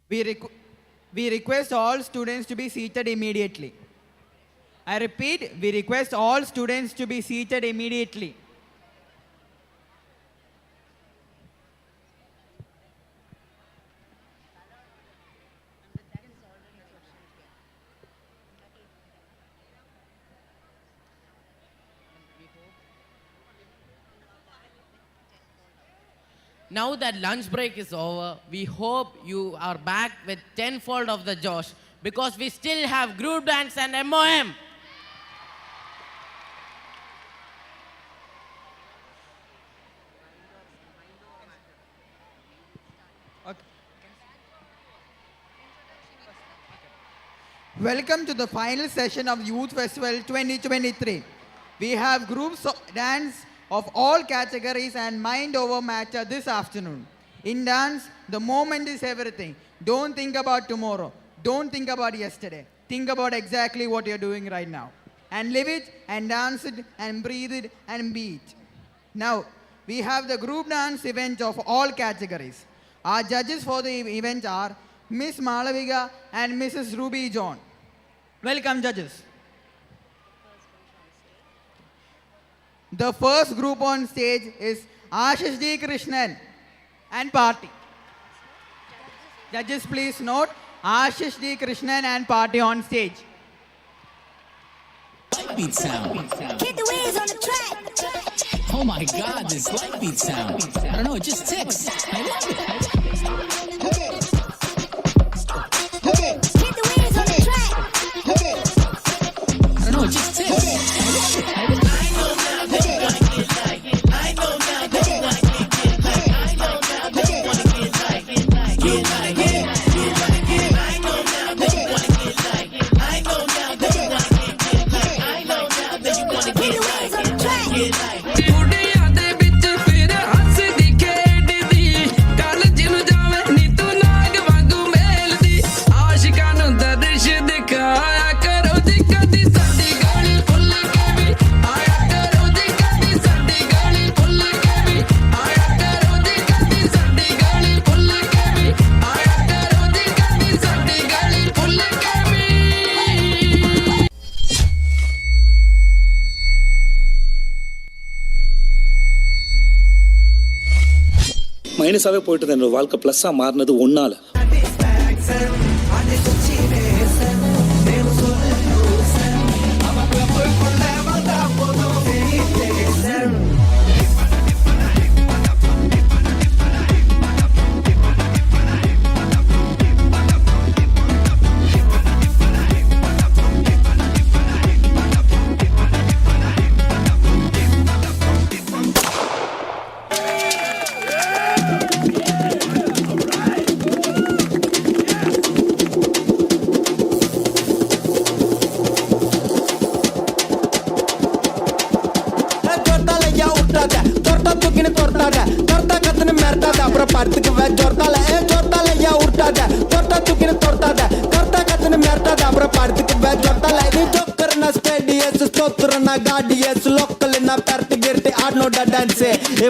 We request all students to be seated immediately. I repeat, we request all students to be seated immediately. Now that lunch break is over, we hope you are back with tenfold of the josh because we still have group dance and MOM. Welcome to the final session of Youth Festival 2023. We have groups of dance of all categories and mind over matter this afternoon. In dance, the moment is everything. Don't think about tomorrow. Don't think about yesterday. Think about exactly what you're doing right now. And live it and dance it and breathe it and be it. Now, we have the group dance event of all categories. Our judges for the event are Miss Malavika and Mrs. Ruby John. Welcome, judges. The first group on stage is Ashish D. Krishnan and party. Judges, please note Ashish D. Krishnan and party on stage. Beat sound. Keep the wheels on the track. Oh my God, this light beat sound. I don't know, it just ticks. I love it. Hit the wheels on the track. I don't know, it just ticks. I love it. I know now that you wanna get like it. I know now that you wanna get like it. I know now that you wanna get like it. Get like it. Get like it. I know now that you wanna get like it. I know now that you wanna get like it. I know now that you wanna get like it. Get like it. மைனஸாகவே போயிட்டு இருந்த என்னோட வாழ்க்கை ப்ளஸ்ஸாக மாறினது ஒன்னால.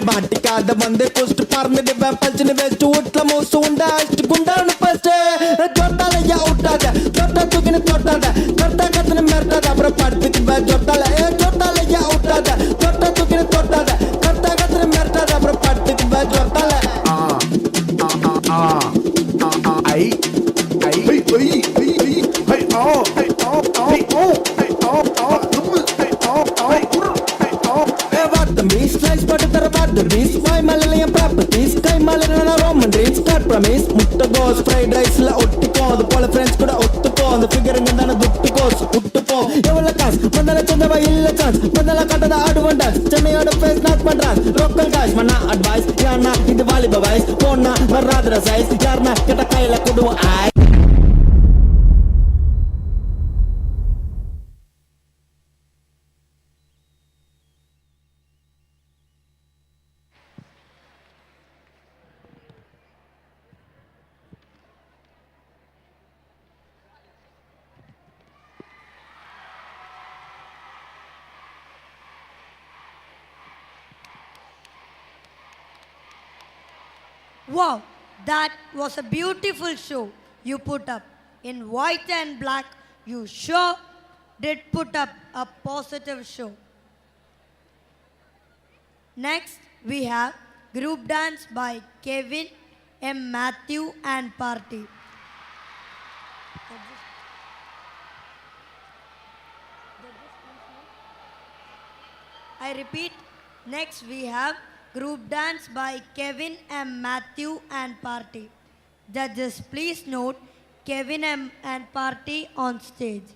மாட்டிக்காத வந்து குஸ்ட் பறந்துட்டு பல்ச்சுன்னு west வீட்டுல மூசு உண்டா அஷ்டு குண்டான்னு பஸ்ட் ஜொட்டாலையா விட்டாத ஜொட்டா தூக்கின்னு தொட்டாத கர்த்தா கத்துன்னு மிரட்டாத அப்புறம் படுத்துக்கு ஜொட்டால ஜொட்டாலையா விட்டாத ஜொட்டா தூக்கின்னு தொட்டாத கர்த்தா கத்துன்னு மிரட்டாத அப்புறம் படுத்துக்கு ஜொட்டால ஐ ஐ ஐ ஐ ஐ ஆ ஐ ஆ ஐ ஓ ஐ ஆ ஆ Slice butter tara butter bees Why Malayalam properties Kai Malayalam Roman dreams Cut promise Mutta goes Fried rice la ottikko The pole friends kuda ottukko The figure ingandana duttukos uttukko Evala cash Mandala chandava illa chance Mandala kattada advantage Chennai oda face not madras Local guys Mana advice Yarna Idu valiba wise Ponna Varradra size Yarna Keta kaila kudu I Wow, that was a beautiful show you put up. In white and black, you sure did put up a positive show. Next, we have group dance by Kevin, M. Matthew and Party. I repeat, next we have group dance by Kevin M. Matthew and Party. Judges, please note Kevin M. and Party on stage.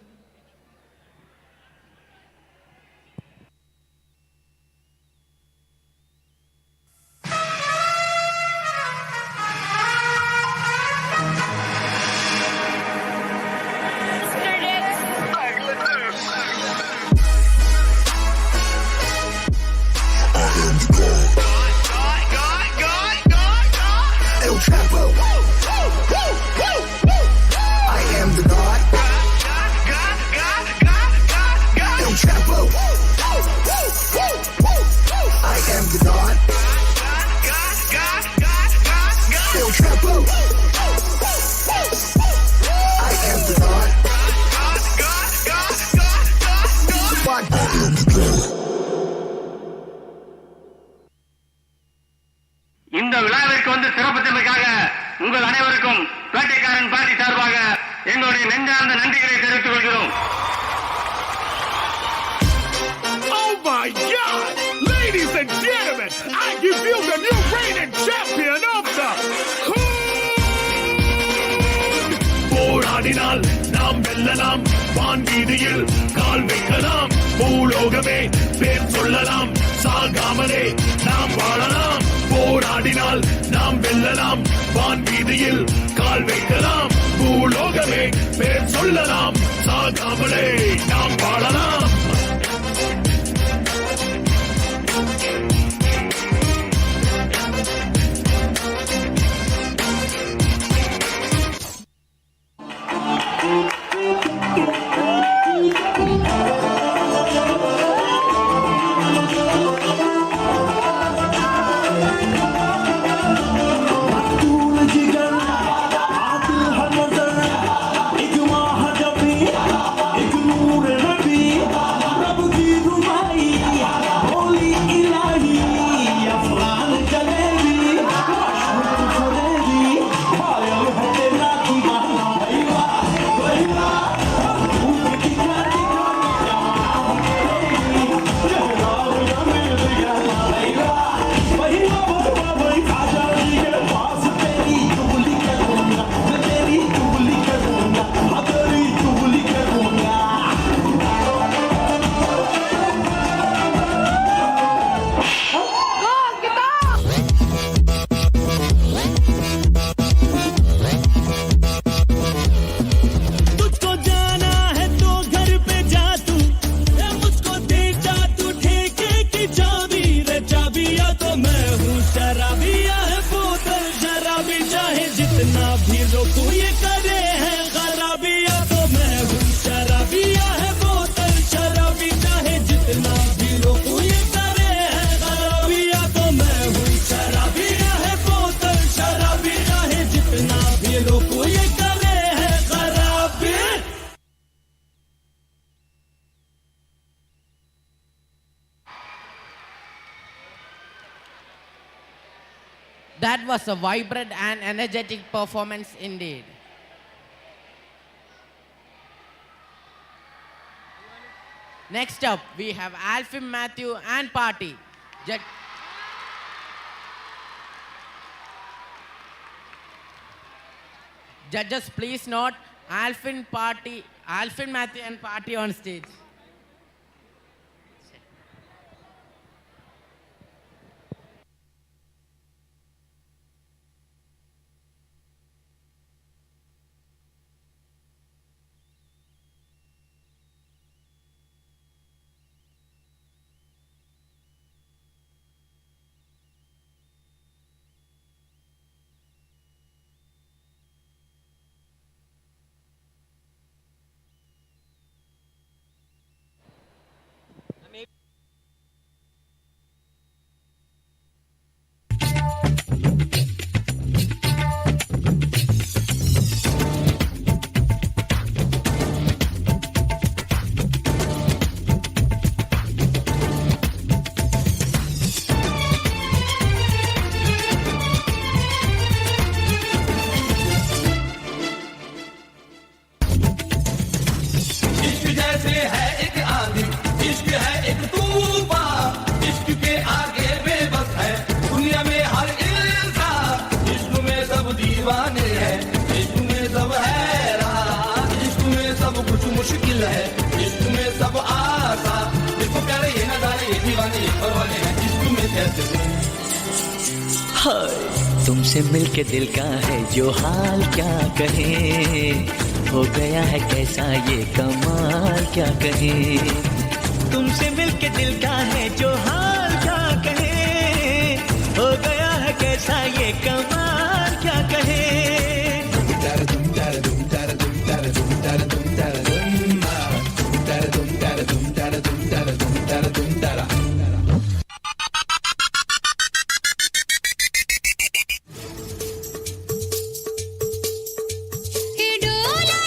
இந்த விழாவிற்கு வந்து சிறப்பித்தமைக்காக உங்கள் அனைவருக்கும் Pettaikaran party சார்பாக எங்களுடைய நெஞ்சார்ந்த நன்றிகளை தெரிவித்துக் கொள்கிறோம். Oh my God! Ladies and வெல்லலாம் வான் வீதியில் கால் வைக்கலாம் பூலோகமே பேர் சொல்லலாம் சாகாமலே நாம் வாழலாம் போராடினால் நாம் வெல்லலாம் வான் வீதியில் கால் வைக்கலாம் பூலோகமே பேர் சொல்லலாம் சாகாமலே நாம் வாழலாம் That was a vibrant and energetic performance indeed. Next up, we have Alfie, Matthew and Party. Judges, please note Alfin, Matthew and Party on stage. तुमसे मिलके दिल का है जो हाल क्या कहे हो गया है कैसा ये कमाल क्या कहे तुमसे मिलके दिल का है जो हाल क्या कहे हो गया है कैसा ये कमाल क्या कहे डोला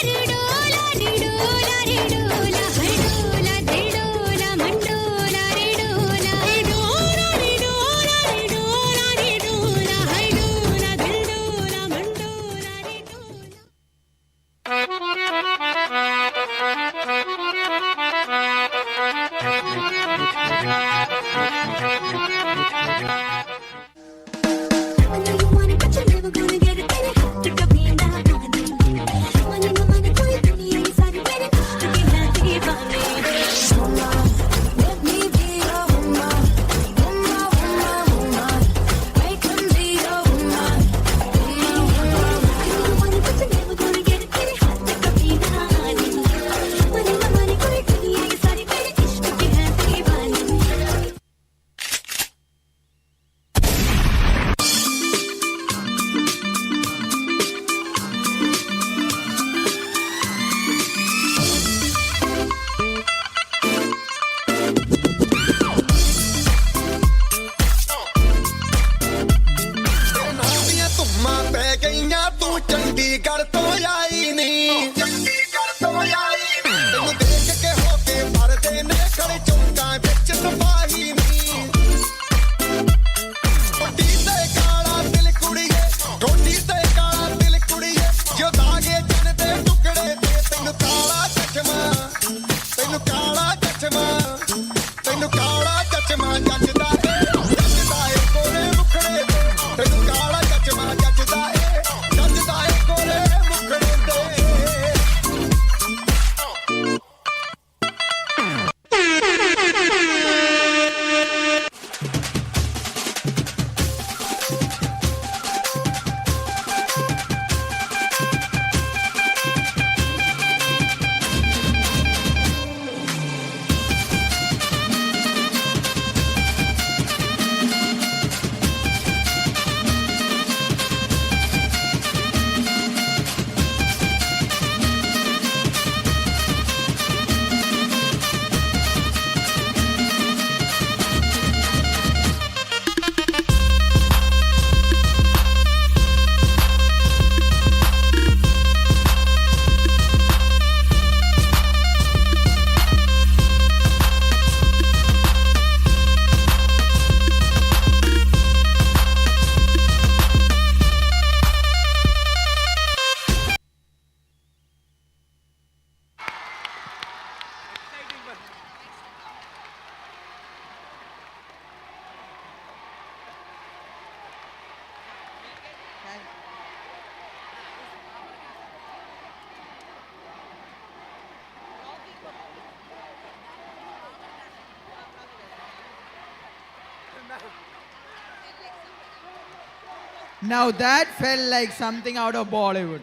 Now that felt like something out of Bollywood.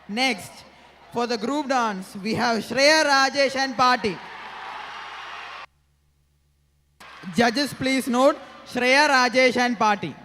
Next, for the group dance, we have Shreya, Rajesh and Party. Judges, please note, Shreya, Rajesh and Party.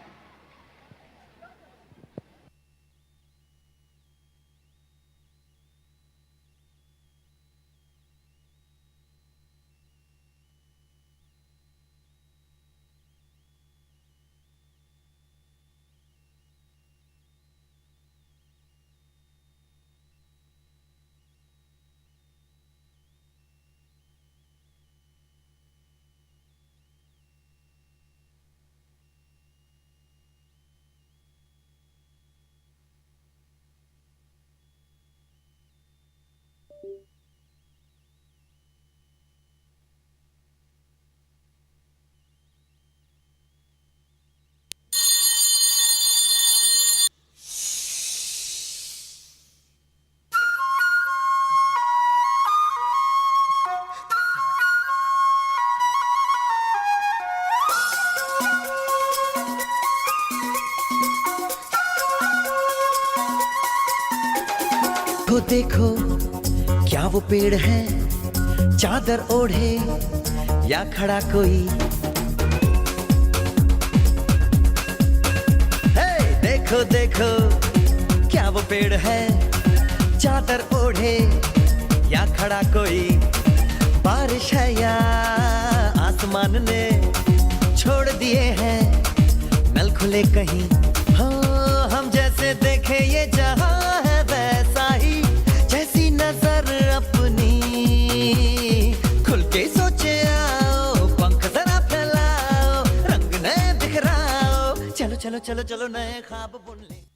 देखो क्या वो पेड़ है चादर ओढ़े या खड़ा कोई हे देखो देखो क्या वो पेड़ है चादर ओढ़े या खड़ा कोई बारिश है या आसमान ने छोड़ दिए हैं नल खुले कहीं हाँ हम जैसे देखे ये जहां है वैसा ही जैसी नजर अपनी खुल के सोचे आओ पंख जरा फैलाओ रंग नए बिखराओ चलो चलो चलो चलो नए ख्वाब बुन ले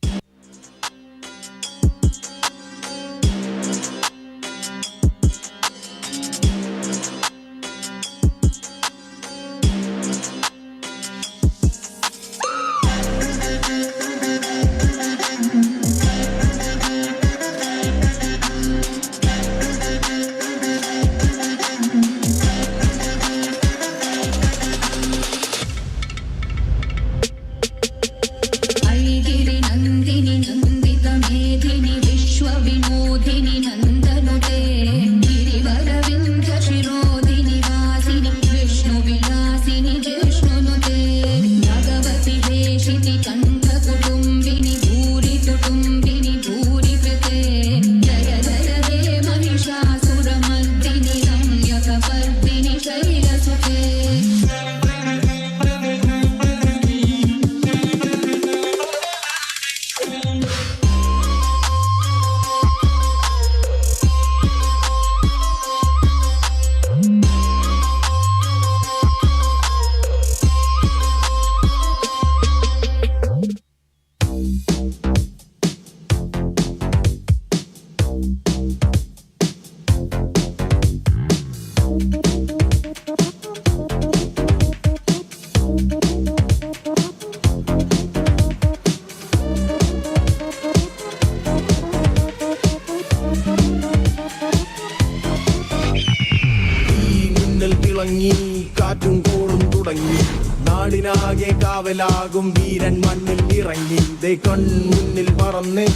കാറ്റും കോളും തുടങ്ങി നാടിനാകെ കാവലാകും വീരൻ മണ്ണിൽ ഇറങ്ങി ദേ കൺമുന്നിൽ പറന്ന്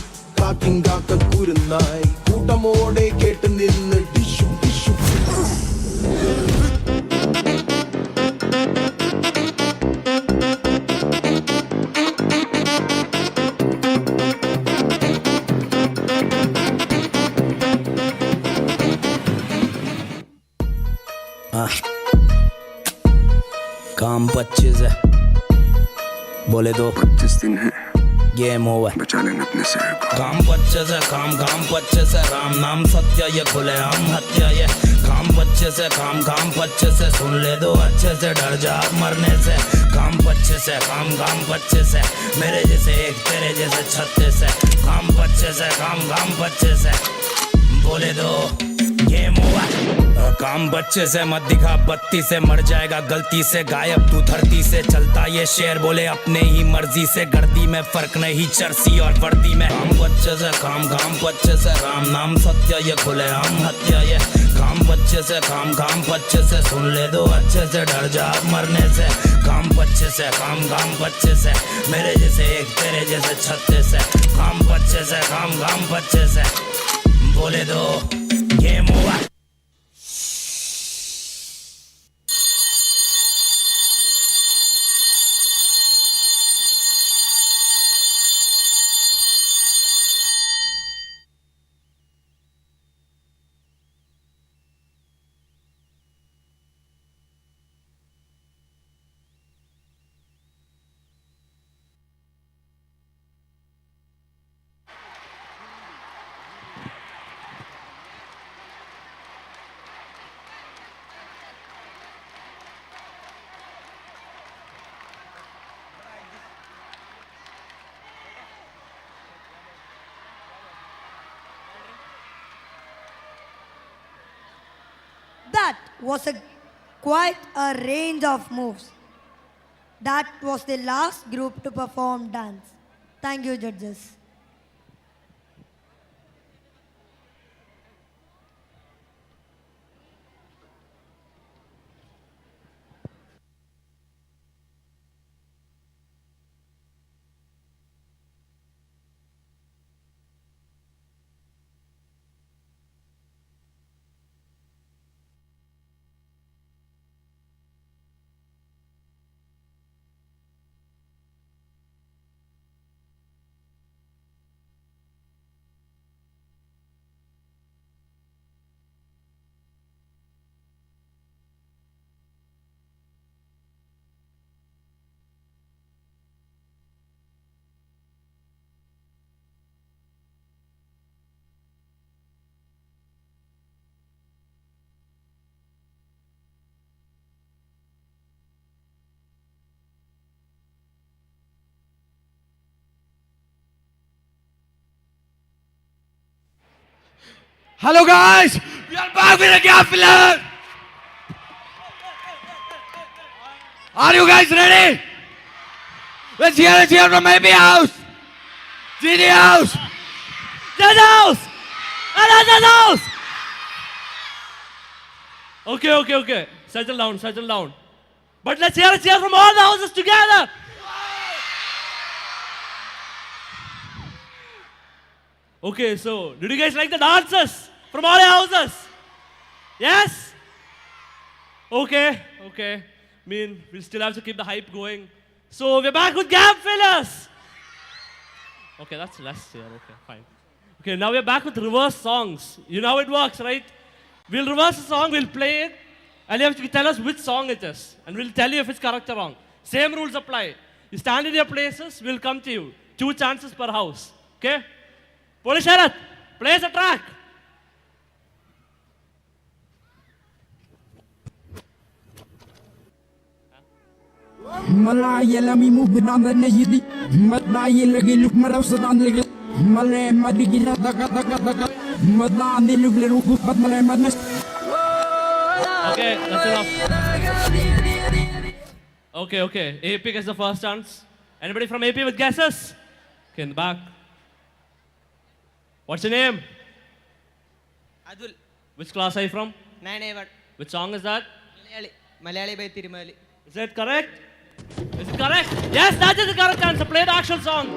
കാക്കിൻ കാക്ക കുരുന്നായി കൂട്ടമോടെ കേട്ട് നിന്ന് ടിഷു ടിഷു काम 25 है बोले दो 25 दिन है गेम ओवर बचा लेना अपने शहर को काम 25 है काम 25 है राम नाम सत्य ये खुले आम हत्या ये काम 25 है काम 25 है सुन ले दो अच्छे से डर जा मरने से काम 25 है काम 25 है मेरे जैसे एक तेरे जैसे 36 है काम 25 है काम 25 है बोले दो गेम ओवर काम बच्चे से मत दिखा बत्ती से मर जाएगा गलती से गायब तू धरती से चलता ये शेर बोले अपने ही मर्जी से गर्दी में फर्क नहीं चरसी और वर्दी में काम बच्चे से काम 25 है राम नाम सत्य ये खुले आम हत्या ये काम बच्चे से काम बच्चे से सुन ले दो अच्छे से डर जा मरने से काम बच्चे से काम बच्चे से मेरे जैसे एक तेरे जैसे छत्ते से काम बच्चे से काम बच्चे से बोले दो game over That was quite a range of moves. That was the last group to perform dance. Thank you, judges. Hello guys, we are back with a gap filler. Are you guys ready? Let's hear from AB House, GD House, Judge House, and Judge House. Okay. Settle down. But let's hear a cheer from all the houses together. Okay, so did you guys like the dances from all your houses? Yes? Okay. We'll still have to keep the hype going. So we're back with gap fillers. Okay, that's less here. Okay, fine. Okay, now we're back with reverse songs. You know how it works, right? We'll reverse a song, we'll play it, and you have to tell us which song it is. And we'll tell you if it's correct or wrong. Same rules apply. You stand in your places, we'll come to you. 2 chances per house. Okay? Polish Sharath, plays the track. Malaya mi mubina na nayidi Malaya lagi luk marasadan lagi Malaya madigi na taka Madani luk liru kupat malaya madnas. Okay, that's enough. Okay. AP gets the first chance. Anybody from AP with guesses? Okay, in the back. What's your name? Adul. Which class are you from? 9A1. Which song is that? Malayali by Tirumali. Is it correct? Is it correct? Yes, that is the correct answer. Play the actual song.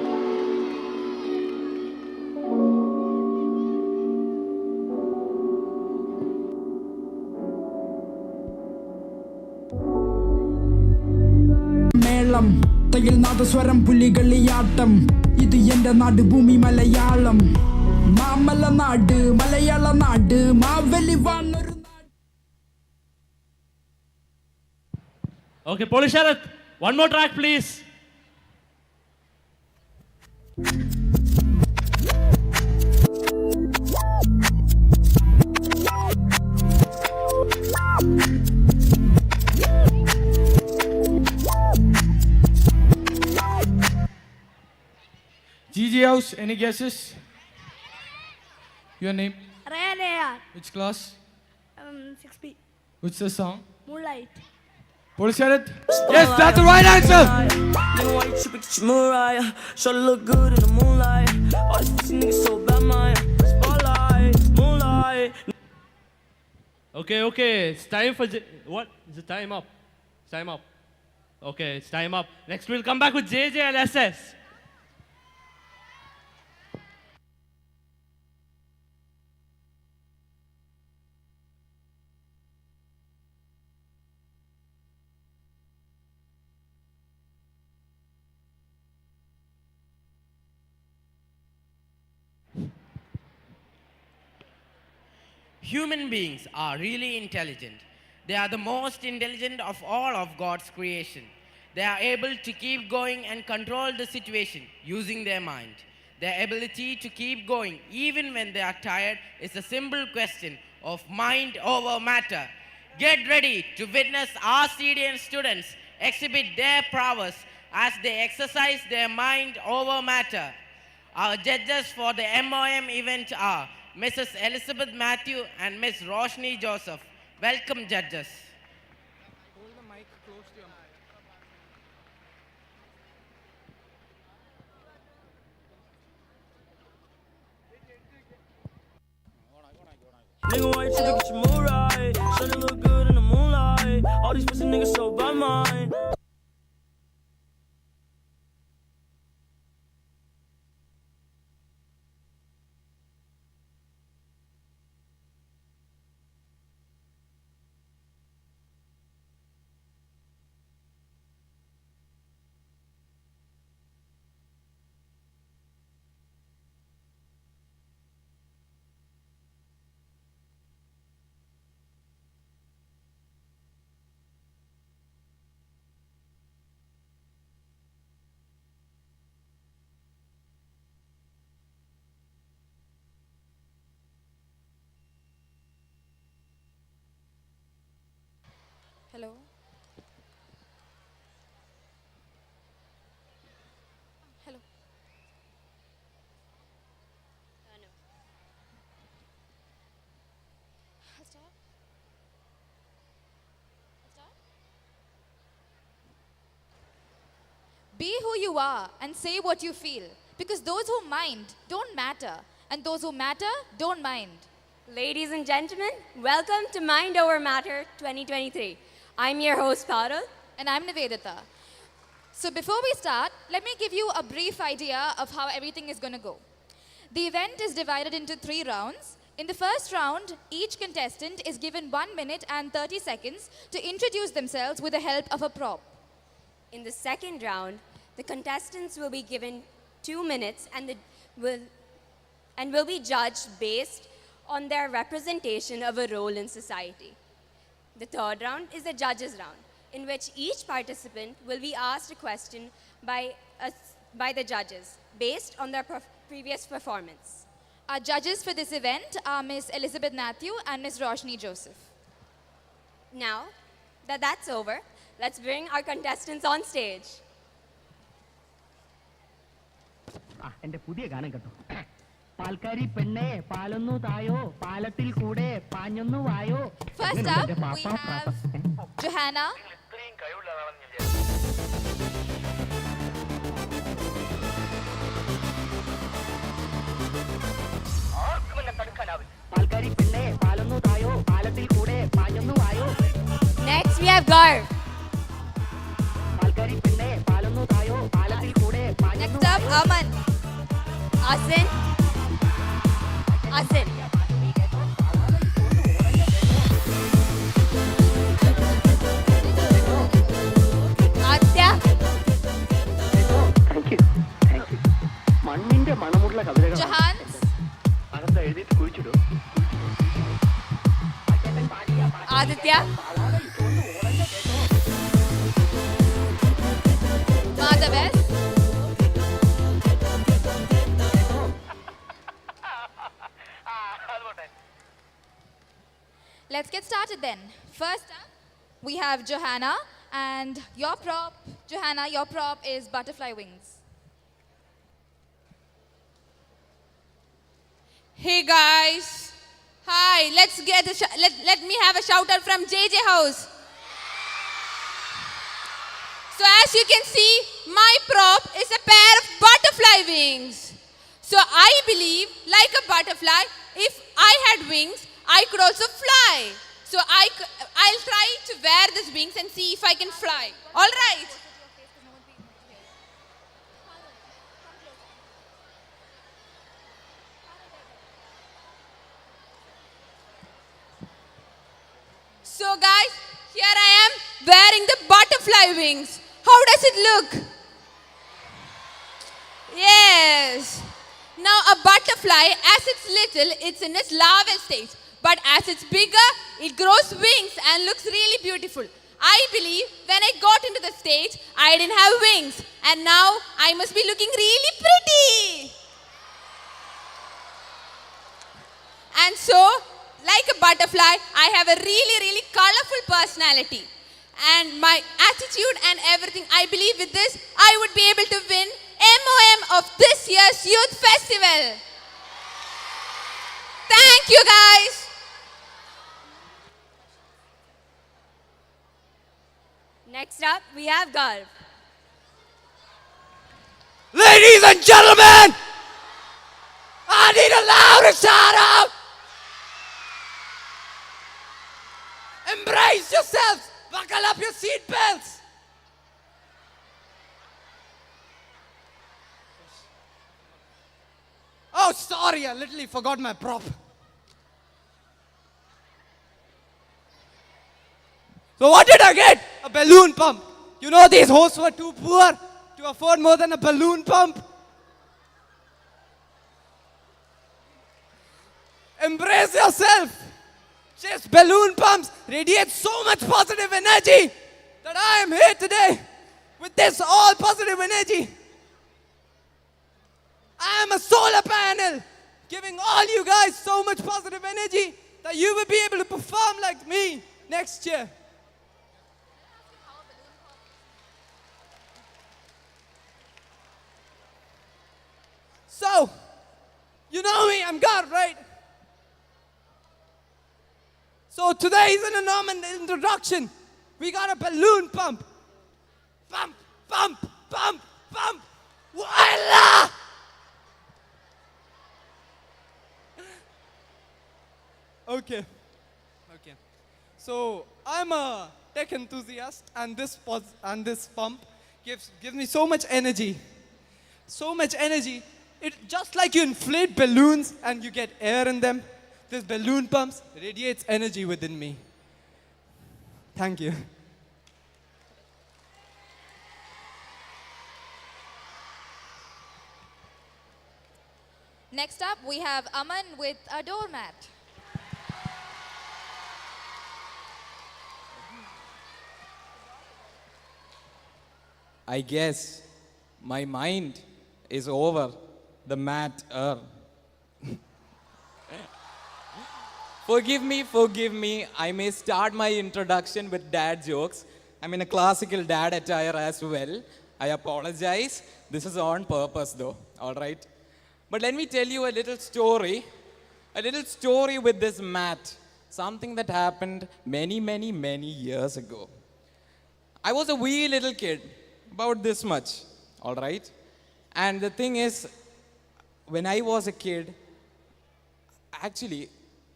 മേളം തകിൽ നാദസ്വരം പുലികളിയാട്ടം ഇത് എന്റെ നാട് ഭൂമി മലയാളം മാമല നാട് മലയാള നാട് Mavli വാണൊരു. Okay, Polish Sharath, one more track, please. GG House, any guesses? Your name? Raya. Which class? 6B. What's the song? Moonlight. Polish Sharath? Yes, that's the right answer! Why you tripping, get your Mariah? Sure look good in the moonlight. All these pussy niggas so bad, man. Spotlight, moonlight. Okay. It's time for what? Is it time up? It's time up. Okay, it's time up. Next we'll come back with JJ and SS. Human beings are really intelligent. They are the most intelligent of all of God's creation. They are able to keep going and control the situation using their mind. Their ability to keep going even when they are tired is a simple question of mind over matter. Get ready to witness our CDN students exhibit their prowess as they exercise their mind over matter. Our judges for the MOM event are Mrs. Elizabeth Matthew and Ms. Roshni Joseph. Welcome, judges. Hold the mic close to your mouth. Nigga, why you tryna get your mood right? Shawty look good in the moonlight. All these pussy niggas so by mine. Hello. Hello. No. Start. Start. Be who you are and say what you feel, because those who mind don't matter, and those who matter don't mind. Ladies and gentlemen, welcome to Mind Over Matter 2023. I'm your host, Parul. And I'm Nivedita. So before we start, let me give you a brief idea of how everything is going to go. The event is divided into 3 rounds. In the first round, each contestant is given 1 minute and 30 seconds to introduce themselves with the help of a prop. In the second round, the contestants will be given 2 minutes and will be judged based on their representation of a role in society. The third round is the judges round, in which each participant will be asked a question by the judges based on their previous performance. Our judges for this event are Ms. Elizabeth Matthew and Ms. Roshni Joseph. Now that that's over, let's bring our contestants on stage. എന്റെ പുതിയ ഗാനം കേട്ടോ പാൽക്കാരി പെണ്ണെ പാലൊന്നു തായോ പാലത്തിൽ കൂടെ പാഞ്ഞൊന്നു വായോ. First up, we have Johanna. പാൽക്കാരി പെണ്ണെ പാലൊന്നു തായോ പാലത്തിൽ കൂടെ പാഞ്ഞൊന്നു വായോ. Next we have Gar. പാൽക്കാരി പെണ്ണെ പാലൊന്നു തായോ പാലത്തിൽ കൂടെ പാഞ്ഞൊന്നു. Next up, Aman. Asin. Adya. മണ്ണിന്റെ മണമുള്ള കവിതകൾ Jahan. അകത്ത് എഴുതിയിട്ട് കുഴിച്ചിടും. Aditya. Madhaves. Let's get started then. First up, we have Johanna, and your prop, Johanna, your prop is butterfly wings. Hey guys, hi. Let's get let me have a shout out from JJ House. So as you can see, my prop is a pair of butterfly wings. So I believe, like a butterfly, if I had wings, I could also fly. So I'll try to wear these wings and see if I can fly. All right. So guys, here I am wearing the butterfly wings. How does it look? Yes. Now a butterfly, as it's little, it's in its larval stage. But as it's bigger, it grows wings and looks really beautiful. I believe when I got into the stage, I didn't have wings. And now I must be looking really pretty. And so, like a butterfly, I have a really, really colorful personality. And my attitude and everything, I believe with this, I would be able to win MOM of this year's Youth Festival. Thank you, guys. Next up, we have Garv. Ladies and gentlemen, I need a louder shout out. Embrace yourselves. Buckle up your seat belts. Oh, sorry, I literally forgot my prop. So what did I get? A balloon pump. You know these hosts were too poor to afford more than a balloon pump. Embrace yourself. Just balloon pumps radiate so much positive energy that I am here today with this all positive energy. I am a solar panel giving all you guys so much positive energy that you will be able to perform like me next year. So, you know me, I'm God, right? So today is an enormous introduction. We got a balloon pump. Pump, pump, pump, pump. Voila! Okay. So I'm a tech enthusiast, and this pump gives me so much energy. So much energy. It just like you inflate balloons and you get air in them. This balloon pumps radiates energy within me. Thank you. Next up, we have Aman with a doormat. I guess my mind is over the mat. Forgive me. I may start my introduction with dad jokes. I'm in a classical dad attire as well. I apologize. This is on purpose though, all right? But let me tell you a little story with this mat. Something that happened many years ago. I was a wee little kid, about this much, all right? And the thing is, when I was a kid, actually,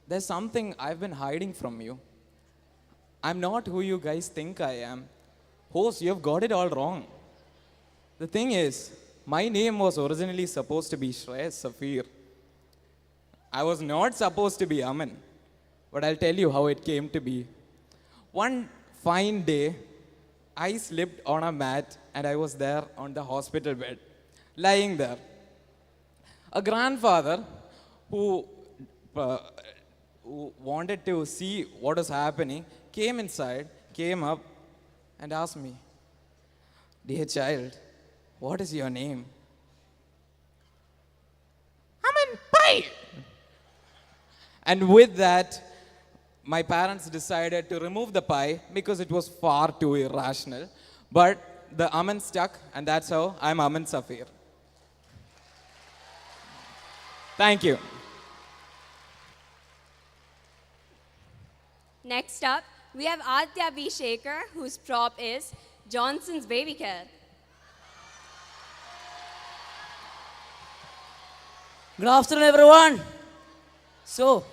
there's something I've been hiding from you. I'm not who you guys think I am. Host, you have got it all wrong. The thing is, my name was originally supposed to be Shreyas Safir. I was not supposed to be Aman, but I'll tell you how it came to be. One fine day, I slipped on a mat and I was there on the hospital bed, lying there. A grandfather who wanted to see what was happening came inside, came up and asked me, "Dear child, what is your name?" "Aman Pai." And with that, my parents decided to remove the pie because it was far too irrational. But the Aman stuck, and that's how I'm Aman Safir. Thank you. Next up, we have Adya B. Shaker, whose prop is Johnson's Baby Care. Good afternoon, everyone. So,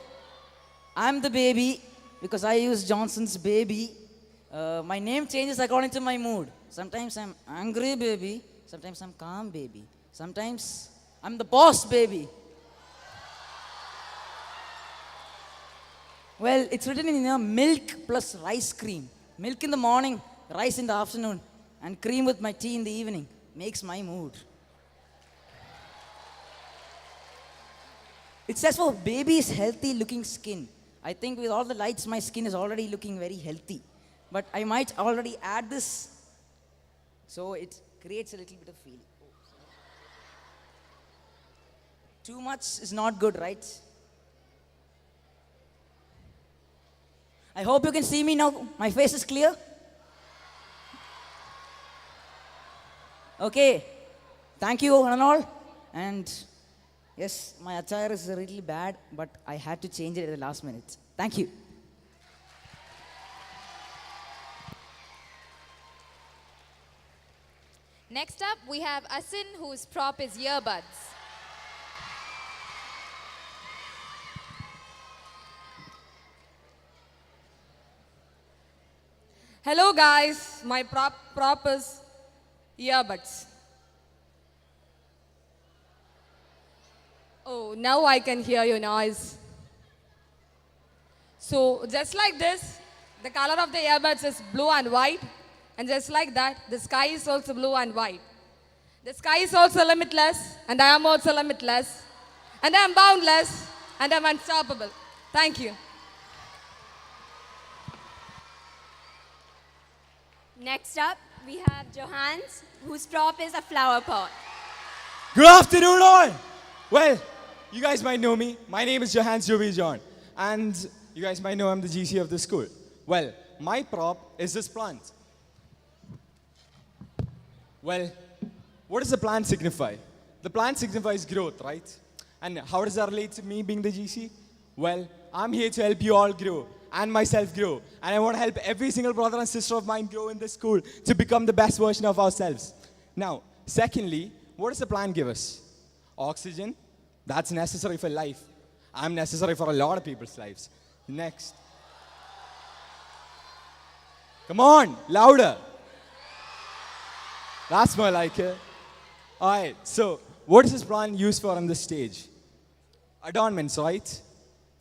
I'm the baby because I use Johnson's baby. My name changes according to my mood. Sometimes I'm angry baby, sometimes I'm calm baby, sometimes I'm the boss baby. Well, it's written in milk plus rice cream. Milk in the morning, rice in the afternoon, and cream with my tea in the evening makes my mood. It says for baby's healthy looking skin. I think with all the lights, my skin is already looking very healthy. But I might already add this, so it creates a little bit of feeling. Too much is not good, right? I hope you can see me now. My face is clear. Okay. Thank you, one and all. And yes, my attire is a little bad, but I had to change it at the last minute. Thank you. Next up, we have Asin, whose prop is earbuds. Hello guys, my prop is earbuds. Oh, now I can hear your noise. So just like this, the color of the earbuds is blue and white. And just like that, the sky is also blue and white. The sky is also limitless, and I am also limitless. And I am boundless, and I am unstoppable. Thank you. Next up, we have Johannes, whose prop is a flower pot. Good afternoon, all. Well, you guys might know me. My name is Johannes Jovi John, and you guys might know I'm the GC of the school. Well, my prop is this plant. Well, what does the plant signify? The plant signifies growth, right? And how does that relate to me being the GC? Well, I'm here to help you all grow and myself grow. And I want to help every single brother and sister of mine grow in this school to become the best version of ourselves. Now, secondly, what does the plant give us? Oxygen. That's necessary for life. I'm necessary for a lot of people's lives. Next. Come on, louder. That's more like it. All right, so what is this plant used for on the stage? Adornments, right?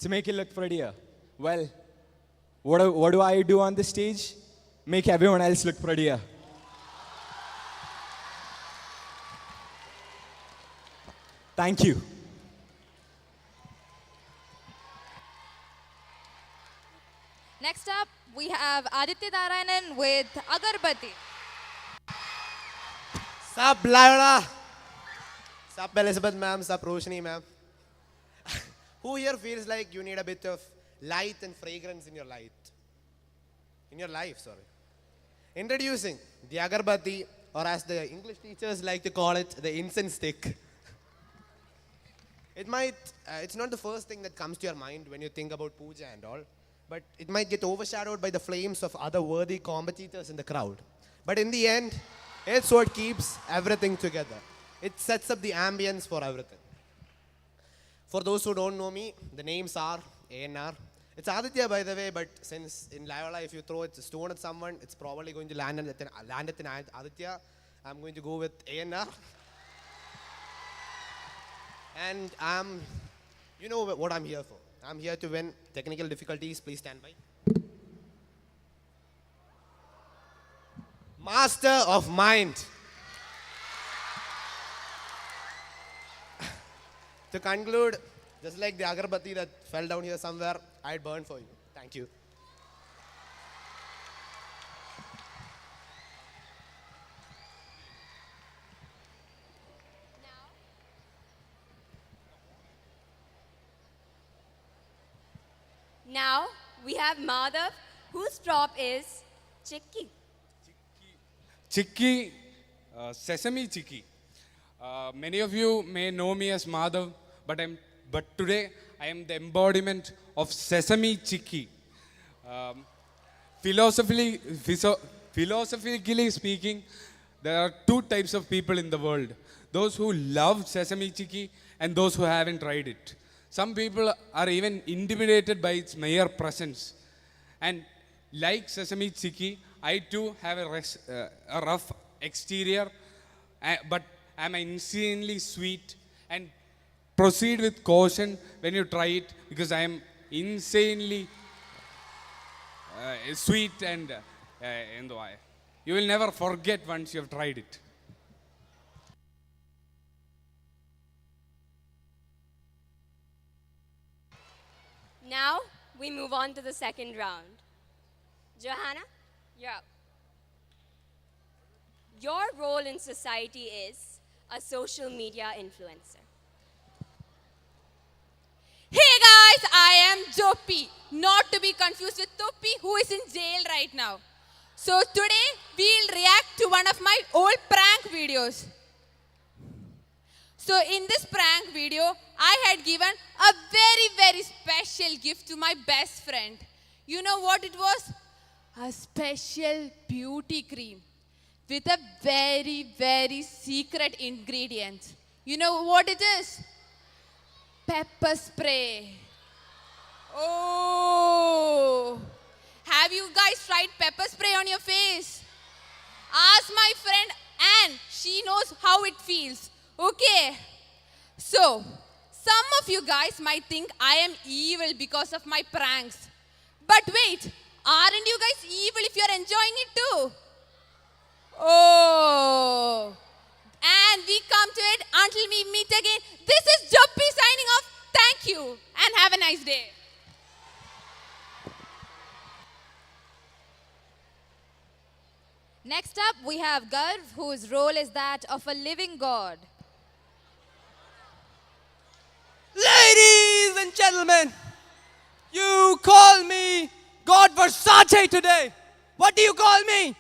To make it look prettier. Well, what do I do on the stage? Make everyone else look prettier. Thank you. Next up, we have Aditya Narayanan with Agarbatti. Sup, Loyola? Sup, Elizabeth ma'am? Sup, Roshni ma'am? Who here feels like you need a bit of light and fragrance in your light? In your life, sorry. Introducing the Agarbatti, or as the English teachers like to call it, the incense stick. It's not the first thing that comes to your mind when you think about puja and all, but it might get overshadowed by the flames of other worthy competitors in the crowd. But in the end, it's what keeps everything together. It sets up the ambience for everything. For those who don't know me, the names are ANR. It's Aditya, by the way, but since in Loyola, if you throw a stone at someone, it's probably going to land at Aditya. I'm going to go with ANR. And you know what I'm here for. I'm here to win. Technical difficulties, please stand by. Master of mind. To conclude, just like the agarbatti that fell down here somewhere, I'd burn for you. Thank you. Now we have Madhav, whose prop is Chikki. Chikki, sesame chikki. Many of you may know me as Madhav, but today I am the embodiment of sesame chikki. Philosophically speaking, there are two types of people in the world: those who love sesame chikki and those who haven't tried it. Some people are even intimidated by its mere presence. And like Sesame Chiki, I too have a rough exterior, but I'm insanely sweet. And proceed with caution when you try it, because I am insanely sweet and you will never forget once you have tried it. Now we move on to the second round. Johanna, you're up. Your role in society is a social media influencer. Hey guys, I am Joppy, not to be confused with Toppy, who is in jail right now. So today we'll react to one of my old prank videos. So in this prank video, I had given a very special gift to my best friend. You know what it was? A special beauty cream with a very secret ingredient. You know what it is? Pepper spray. Oh, have you guys tried pepper spray on your face? Ask my friend Anne, she knows how it feels. Okay, so some of you guys might think I am evil because of my pranks. But wait, aren't you guys evil if you're enjoying it too? Oh, and we come to it until we meet again. This is Joppy signing off. Thank you and have a nice day. Next up, we have Garv, whose role is that of a living god. Ladies and gentlemen, you call me God Versace today. What do you call me?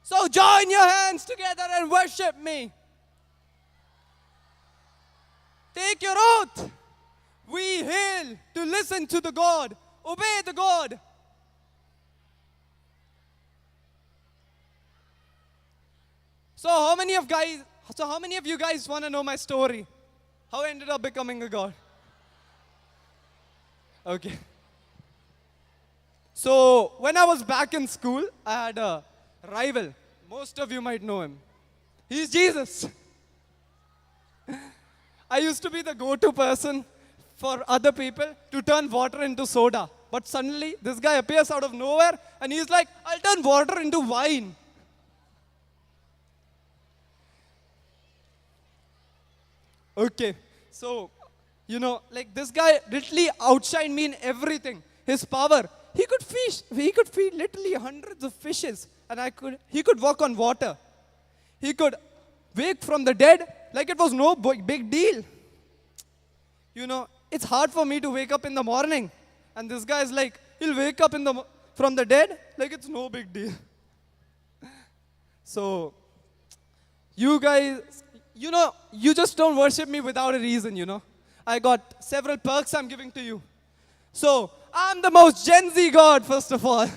So join your hands together and worship me. Take your oath. We hail to listen to the God, obey the God. So how many of you guys want to know my story? How I ended up becoming a god? Okay. So when I was back in school, I had a rival. Most of you might know him. He's Jesus. I used to be the go-to person for other people to turn water into soda. But suddenly, this guy appears out of nowhere and he's like, I'll turn water into wine. Okay, so, like this guy literally outshined me in everything. His power. He could feed literally hundreds of fishes, and he could walk on water. He could wake from the dead like it was no big deal. It's hard for me to wake up in the morning, and this guy is like, he'll wake up from the dead like it's no big deal. So, you guys, you just don't worship me without a reason, I got several perks I'm giving to you. So, I'm the most Gen Z god, first of all.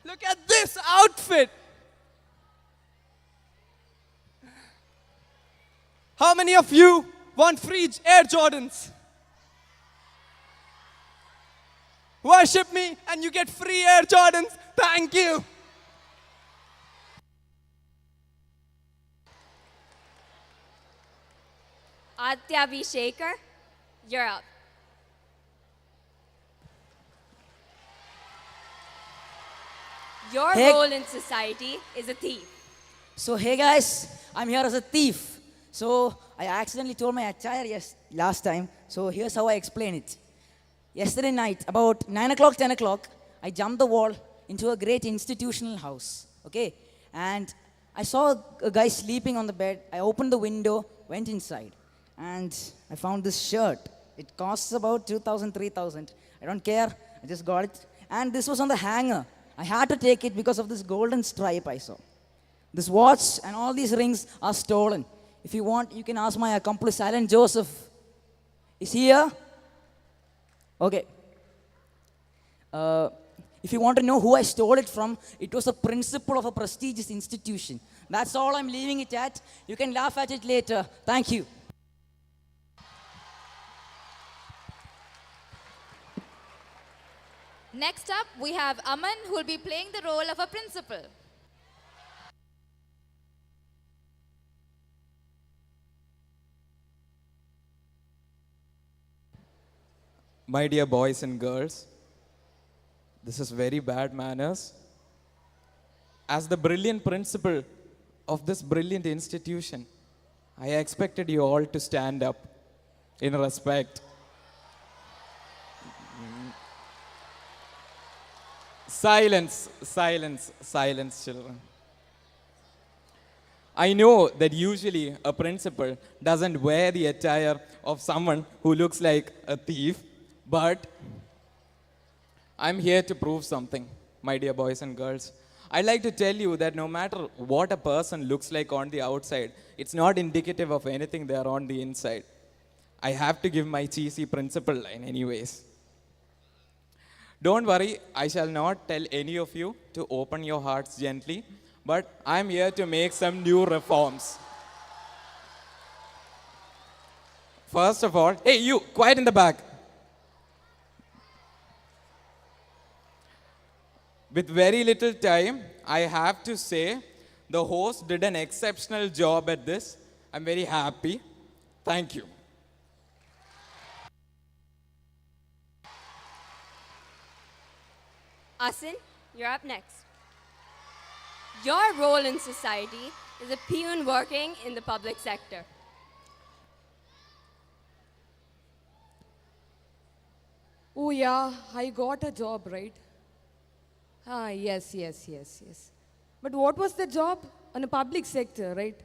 Look at this outfit. How many of you want free Air Jordans? Worship me and you get free Air Jordans. Thank you. Aditya V. Shaker, you're up. Your Hey. role in society is a thief. So hey guys, I'm here as a thief. So I accidentally told my attire last time. So here's how I explain it. Yesterday night, about 9 o'clock, 10 o'clock, I jumped the wall into a great institutional house. Okay, and I saw a guy sleeping on the bed. I opened the window, went inside, and I found this shirt. It costs about 2,000, 3,000. I don't care. I just got it, and this was on the hanger. I had to take it because of this golden stripe I saw. This watch and all these rings are stolen. If you want, you can ask my accomplice, Alan Joseph. Is he here? Okay. If you want to know who I stole it from, it was a principal of a prestigious institution. That's all I'm leaving it at. You can laugh at it later. Thank you. Next up, we have Aman, who will be playing the role of a principal. My dear boys and girls, this is very bad manners. As the brilliant principal of this brilliant institution, I expected you all to stand up in respect. Silence, silence, silence, children. I know that usually a principal doesn't wear the attire of someone who looks like a thief, but I'm here to prove something, my dear boys and girls. I'd like to tell you that no matter what a person looks like on the outside, it's not indicative of anything there on the inside. I have to give my cheesy principal line anyways. Don't worry, I shall not tell any of you to open your hearts gently, but I'm here to make some new reforms. First of all, hey you, quiet in the back. With very little time, I have to say the host did an exceptional job at this. I'm very happy. Thank you. Asin, you're up next. Your role in society is a peon working in the public sector. Oh yeah, I got a job, right? Yes. But what was the job? On a public sector, right?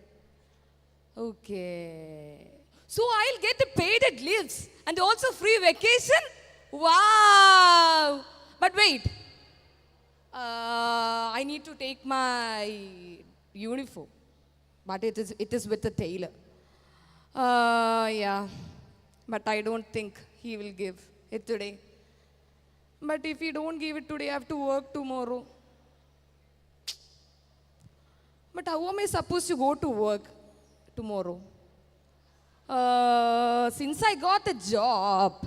Okay. So I'll get the paid at leaves and also free vacation? Wow! But wait. I need to take my uniform. But it is with the tailor. Yeah. But I don't think he will give it today. But if he don't give it today, I have to work tomorrow. But how am I supposed to go to work tomorrow? Since I got a job,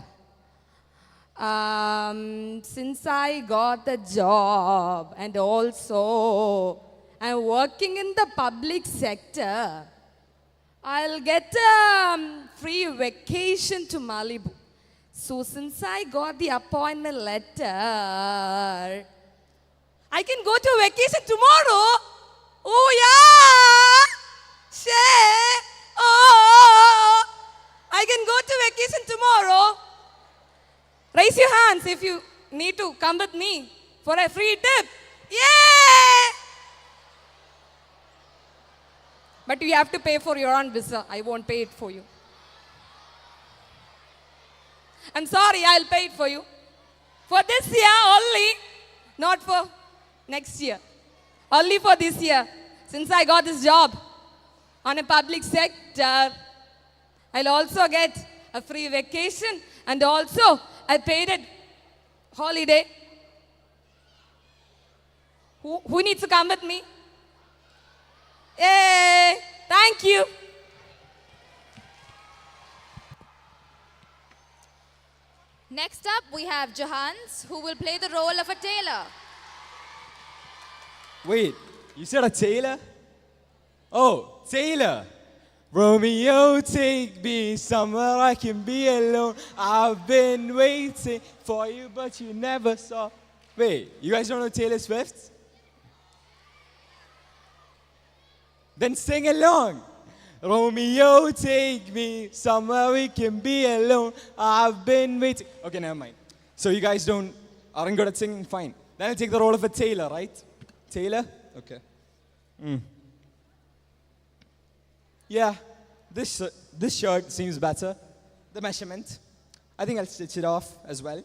and also I'm working in the public sector, I'll get a free vacation to Malibu. So since I got the appointment letter, I can go to vacation tomorrow. Oh yeah! Oh! I can go to vacation tomorrow. Raise your hands if you need to come with me for a free tip. Yeah! But you have to pay for your own visa. I won't pay it for you. I'm sorry, I'll pay it for you. For this year only, not for next year. Only for this year. Since I got this job on a public sector, I'll also get a free vacation and also a paid holiday. Who needs to come with me? Yay! Thank you. Next up, we have Johans, who will play the role of a tailor. Wait, you said a tailor? Oh, tailor. Romeo, take me somewhere I can be alone. I've been waiting for you, but you never saw. Wait, you guys don't know Taylor Swift? Then sing along. Romeo, take me somewhere we can be alone. I've been waiting. Okay, never mind. So you guys aren't good at singing? Fine. Then I'll take the role of a tailor, right? Tailor? Okay. Yeah, this shirt seems better. The measurement. I think I'll stitch it off as well.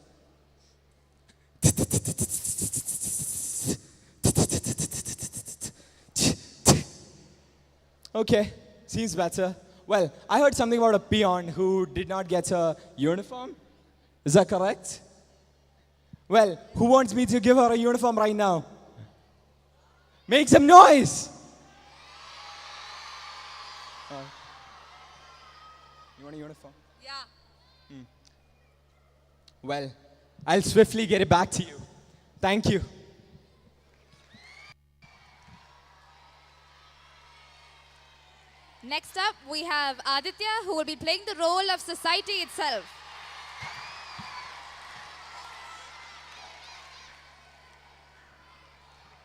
Okay, seems better. Well, I heard something about a peon who did not get a uniform. Is that correct? Well, who wants me to give her a uniform right now? Make some noise! You want a uniform? Yeah. Well, I'll swiftly get it back to you. Thank you. Next up, we have Aditya, who will be playing the role of society itself.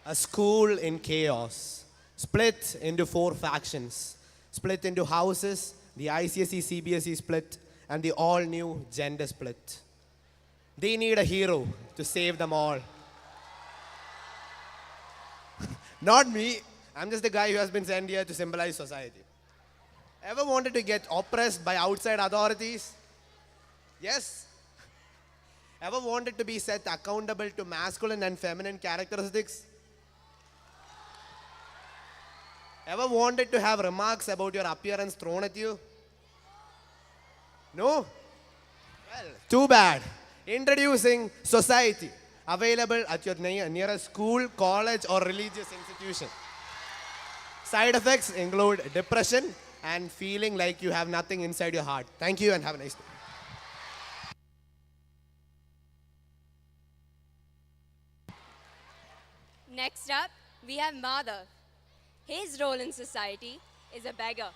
A school in chaos, split into 4 factions, split into houses, the ICSE CBSE split, and the all new gender split. They need a hero to save them all. Not me, I'm just the guy who has been sent here to symbolize society. Ever wanted to get oppressed by outside authorities? Yes. Ever wanted to be set accountable to masculine and feminine characteristics? Ever wanted to have remarks about your appearance thrown at you? No? Well, too bad. Introducing Society, available at your nearest school, college, or religious institution. Side effects include depression and feeling like you have nothing inside your heart. Thank you and have a nice day. Next up, we have Madhav. His role in society is a beggar.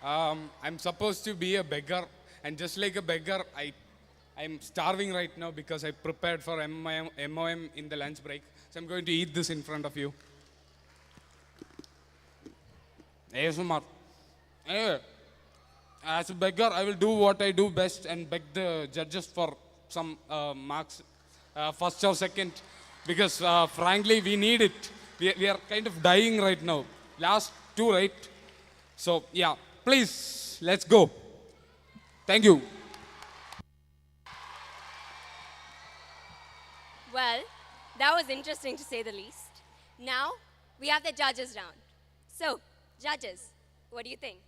I'm supposed to be a beggar, and just like a beggar, I'm starving right now because I prepared for MOM in the lunch break. So I'm going to eat this in front of you. ASMR. Anyway, as a beggar, I will do what I do best and beg the judges for some marks, first or second, because frankly, we need it. We are kind of dying right now. Last 2, right? So, yeah, please, let's go. Thank you. Well, that was interesting to say the least. Now, we have the judges round. So, judges, what do you think?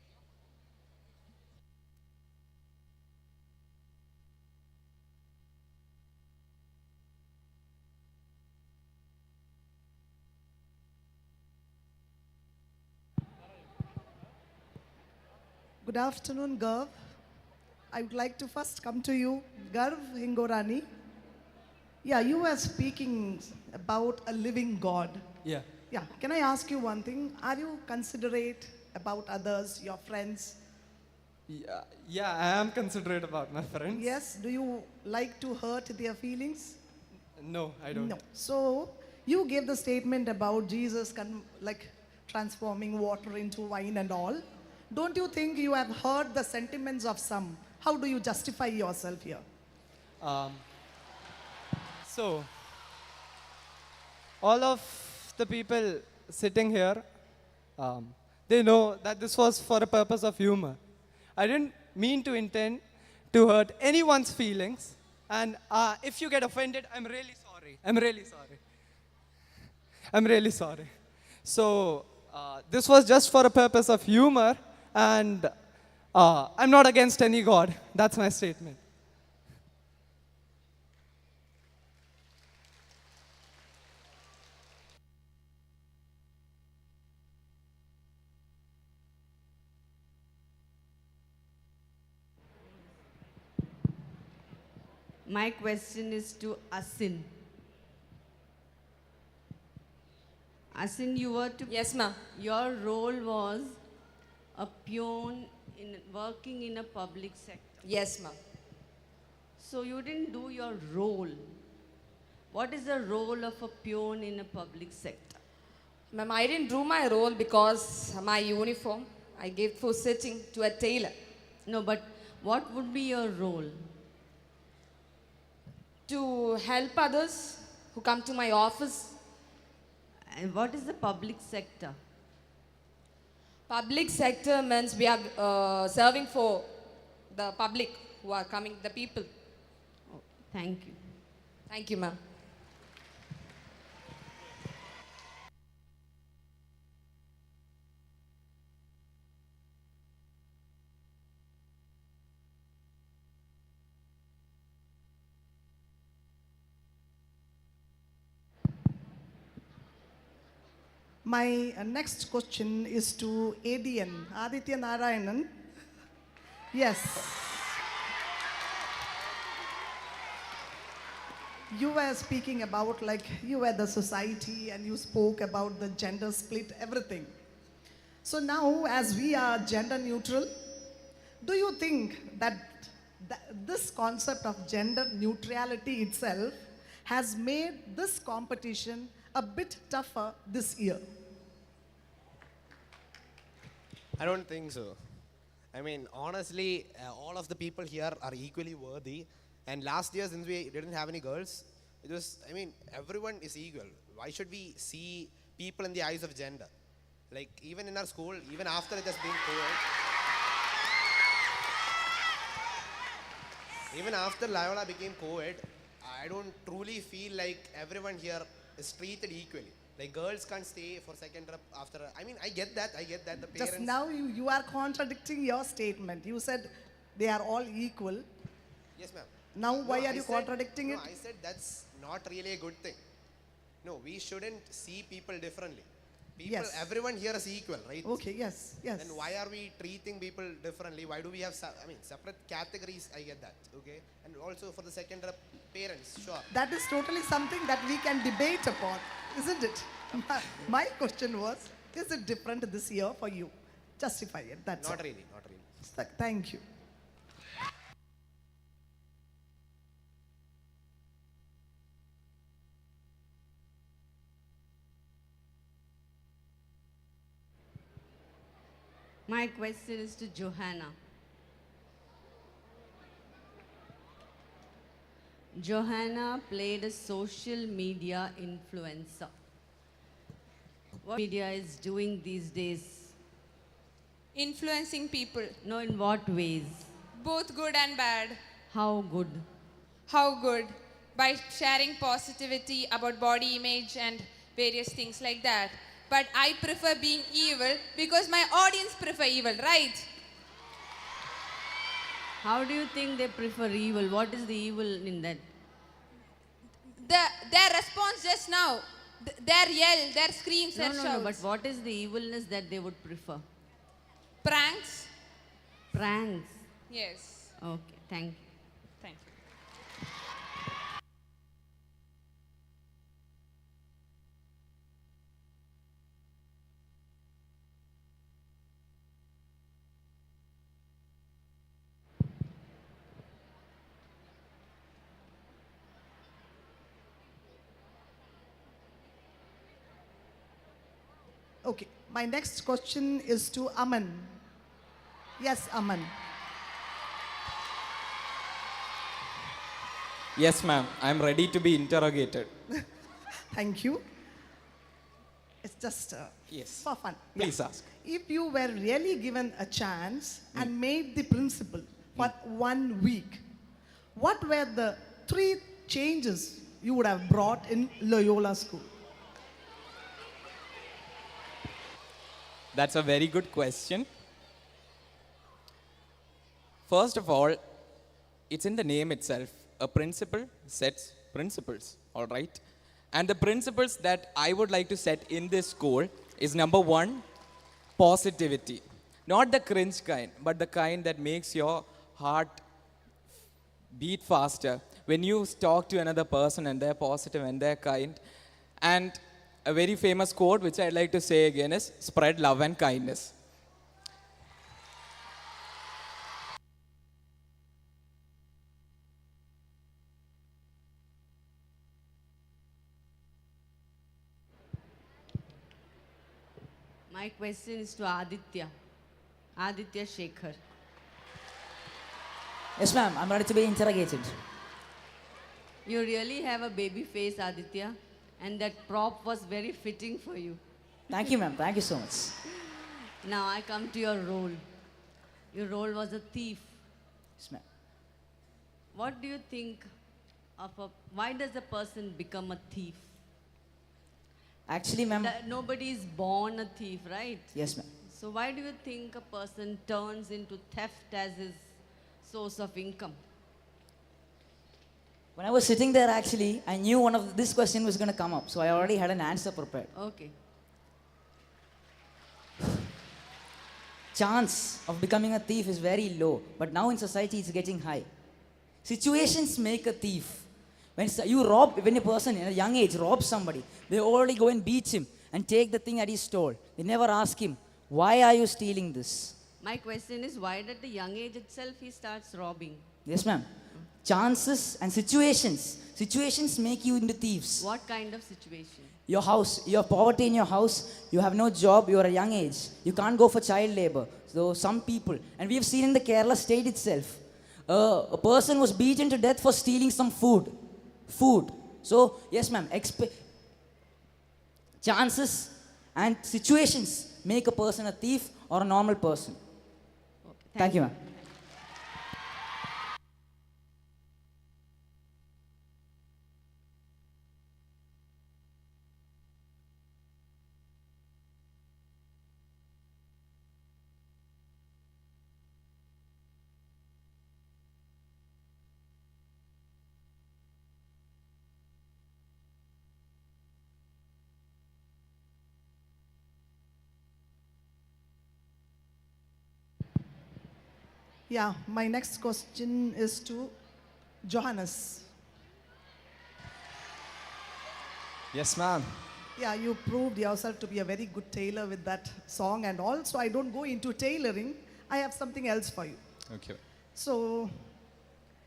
Good afternoon, Gav. I would like to first come to you, Garv Hingorani. Yeah, you were speaking about a living God. Yeah. Yeah, can I ask you one thing? Are you considerate about others, your friends? Yeah, I am considerate about my friends. Yes, do you like to hurt their feelings? No, I don't. No. So, you gave the statement about Jesus transforming water into wine and all. Don't you think you have heard the sentiments of some? How do you justify yourself here? So, all of the people sitting here, they know that this was for a purpose of humor. I didn't mean to intend to hurt anyone's feelings. And if you get offended, I'm really sorry. I'm really sorry. I'm really sorry. So, this was just for a purpose of humor. And I'm not against any God. That's my statement. My question is to Asin. Asin, you were to... Yes, ma'am. Your role was a peon working in a public sector. Yes, ma'am. So you didn't do your role. What is the role of a peon in a public sector? Ma'am, I didn't do my role because my uniform, I gave for sitting to a tailor. No, but what would be your role? To help others who come to my office. And what is the public sector? Public sector means we are serving for the public who are coming, the people. Oh, thank you. Thank you, ma'am. My next question is to ADN, Aditya Narayanan. Yes. you were speaking about like you were the society and you spoke about the gender split, everything. So now as we are gender neutral, do you think that this concept of gender neutrality itself has made this competition a bit tougher this year? I don't think so. I mean, honestly, all of the people here are equally worthy. And last year, since we didn't have any girls, it was, I mean, everyone is equal. Why should we see people in the eyes of gender? Like, even in our school, even after it has been co-ed, even after Loyola became co-ed, I don't truly feel like everyone here is treated equally. Like girls can't stay for second rep after. I mean, I get that. The parents. Just now you are contradicting your statement. You said they are all equal. Yes, ma'am. Now why No, are you contradicting it? I said that's not really a good thing. No, we shouldn't see people differently. People, Yes. everyone here is equal, right? Okay, yes, yes. Then why are we treating people differently? Why do we have, separate categories? I get that, okay? And also for the second rep, parents, sure. That is totally something that we can debate upon, isn't it? My question was, is it different this year for you? Justify it, that's Not all. really, not really. Thank you. My question is to Johanna. Johanna played a social media influencer. What media is doing these days? Influencing people, No, in what ways? both good and bad. How good? How good? By sharing positivity about body image and various things like that. But I prefer being evil because my audience prefer evil, right? How do you think they prefer evil? What is the evil in that? Their response just now, their yell, their screams, their No, shouts. but what is the evilness that they would prefer? Pranks? Pranks. Yes. Okay, thank you. Thank you. Okay, my next question is to Aman. Yes, Aman. Yes, ma'am. I'm ready to be interrogated. Thank you. It's just Yes. for fun. Please ask. If you were really given a chance and made the principal for 1 week, what were the 3 changes you would have brought in Loyola School? That's a very good question. First of all, it's in the name itself. A principal sets principles, all right? And the principles that I would like to set in this school is number 1, positivity. Not the cringe kind, but the kind that makes your heart beat faster when you talk to another person and they're positive and they're kind. And a very famous quote which I'd like to say again is spread love and kindness. My question is to Aditya. Aditya Shekhar. Yes, ma'am. I'm ready to be interrogated. You really have a baby face, Aditya, and that prop was very fitting for you. Thank you, ma'am. Thank you so much. Now I come to your role. Your role was a thief. Yes, ma'am. What do you think of why does a person become a thief? Actually, ma'am. Nobody is born a thief, right? Yes, ma'am. So why do you think a person turns into theft as his source of income? When I was sitting there, actually, I knew this question was going to come up, so I already had an answer prepared. Okay. Chance of becoming a thief is very low, but now in society it's getting high. Situations make a thief. When a person in a young age robs somebody, they already go and beat him and take the thing that he stole. They never ask him, why are you stealing this? My question is, why at the young age itself he starts robbing? Yes, ma'am. Chances and situations. Situations make you into thieves. What kind of situation? Your house, you have poverty in your house, you have no job, you are a young age. You can't go for child labor. So some people, and we have seen in the Kerala state itself, a person was beaten to death for stealing some food. So, yes ma'am, chances and situations make a person a thief or a normal person. Thank you, ma'am. Yeah, my next question is to Johannes. Yes, ma'am. Yeah, you proved yourself to be a very good tailor with that song and all. So I don't go into tailoring. I have something else for you. Okay. So,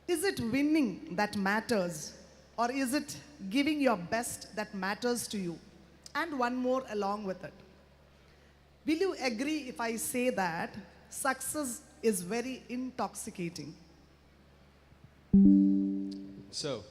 is it winning that matters, or is it giving your best that matters to you? And one more along with it. Will you agree if I say that success is very intoxicating? So,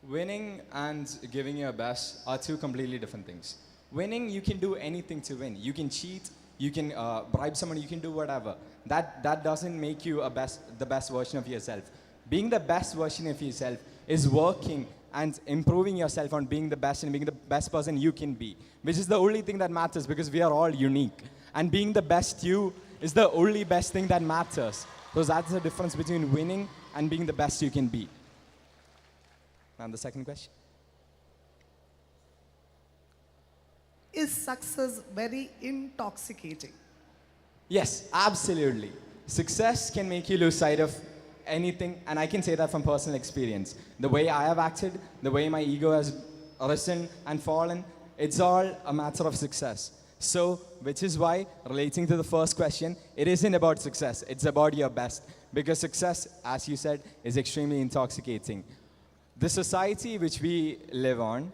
winning and giving your best are two completely different things. Winning, you can do anything to win. You can cheat, you can bribe someone, you can do whatever. That doesn't make you the best version of yourself. Being the best version of yourself is working and improving yourself on being the best and being the best person you can be, which is the only thing that matters because we are all unique. And being the best you is the only best thing that matters. Because that's the difference between winning and being the best you can be. And the second question? Is success very intoxicating? Yes, absolutely. Success can make you lose sight of anything, and I can say that from personal experience. The way I have acted, the way my ego has risen and fallen, it's all a matter of success. So, which is why, relating to the first question, it isn't about success, it's about your best. Because success, as you said, is extremely intoxicating. The society which we live on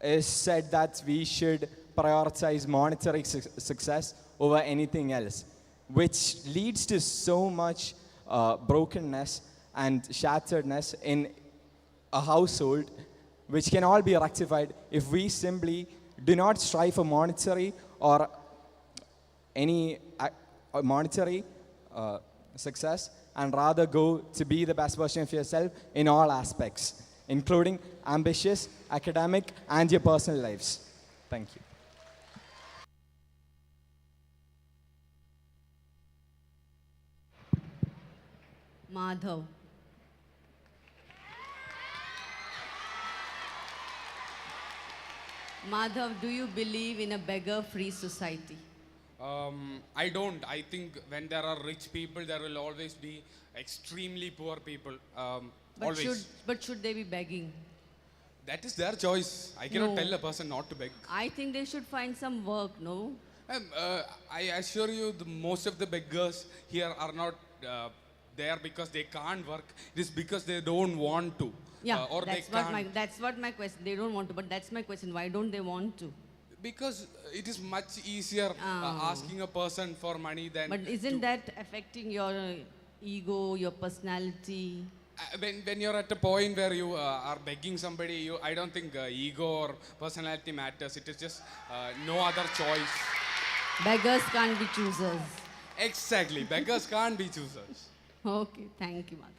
is said that we should prioritize monetary success over anything else, which leads to so much brokenness and shatteredness in a household, which can all be rectified if we simply do not strive for monetary or any monetary success, and rather go to be the best version of yourself in all aspects, including ambitious, academic, and your personal lives. Thank you. Madhav. Madhav, do you believe in a beggar-free society? I don't. I think when there are rich people, there will always be extremely poor people. But should they be begging? That is their choice. I cannot No. tell a person not to beg. I think they should find some work, no? I assure you, most of the beggars here are not there because they can't work. It is because they don't want to. Yeah, or that's they can't. that's what my question. They don't want to, but that's my question. Why don't they want to? Because it is much easier asking a person for money than. But isn't that affecting your ego, your personality? When you're at a point where you are begging somebody, I don't think ego or personality matters. It is just no other choice. Beggars can't be choosers. Exactly. Beggars can't be choosers. Okay, thank you, Madhav.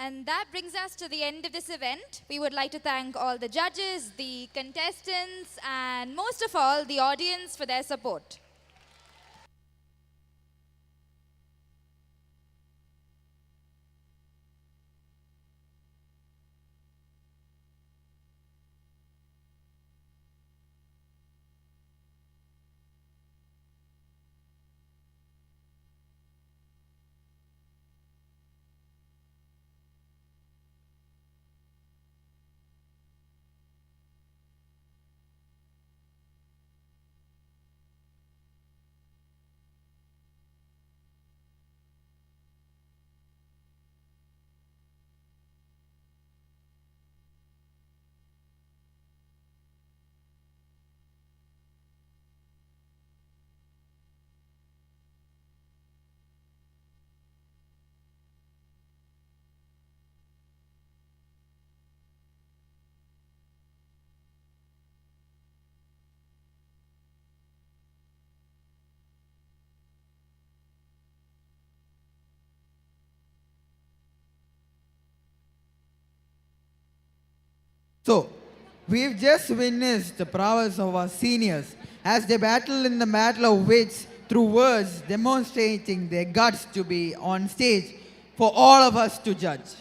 And that brings us to the end of this event. We would like to thank all the judges, the contestants, and most of all, the audience for their support. So, we've just witnessed the prowess of our seniors as they battle in the battle of wits through words, demonstrating their guts to be on stage for all of us to judge.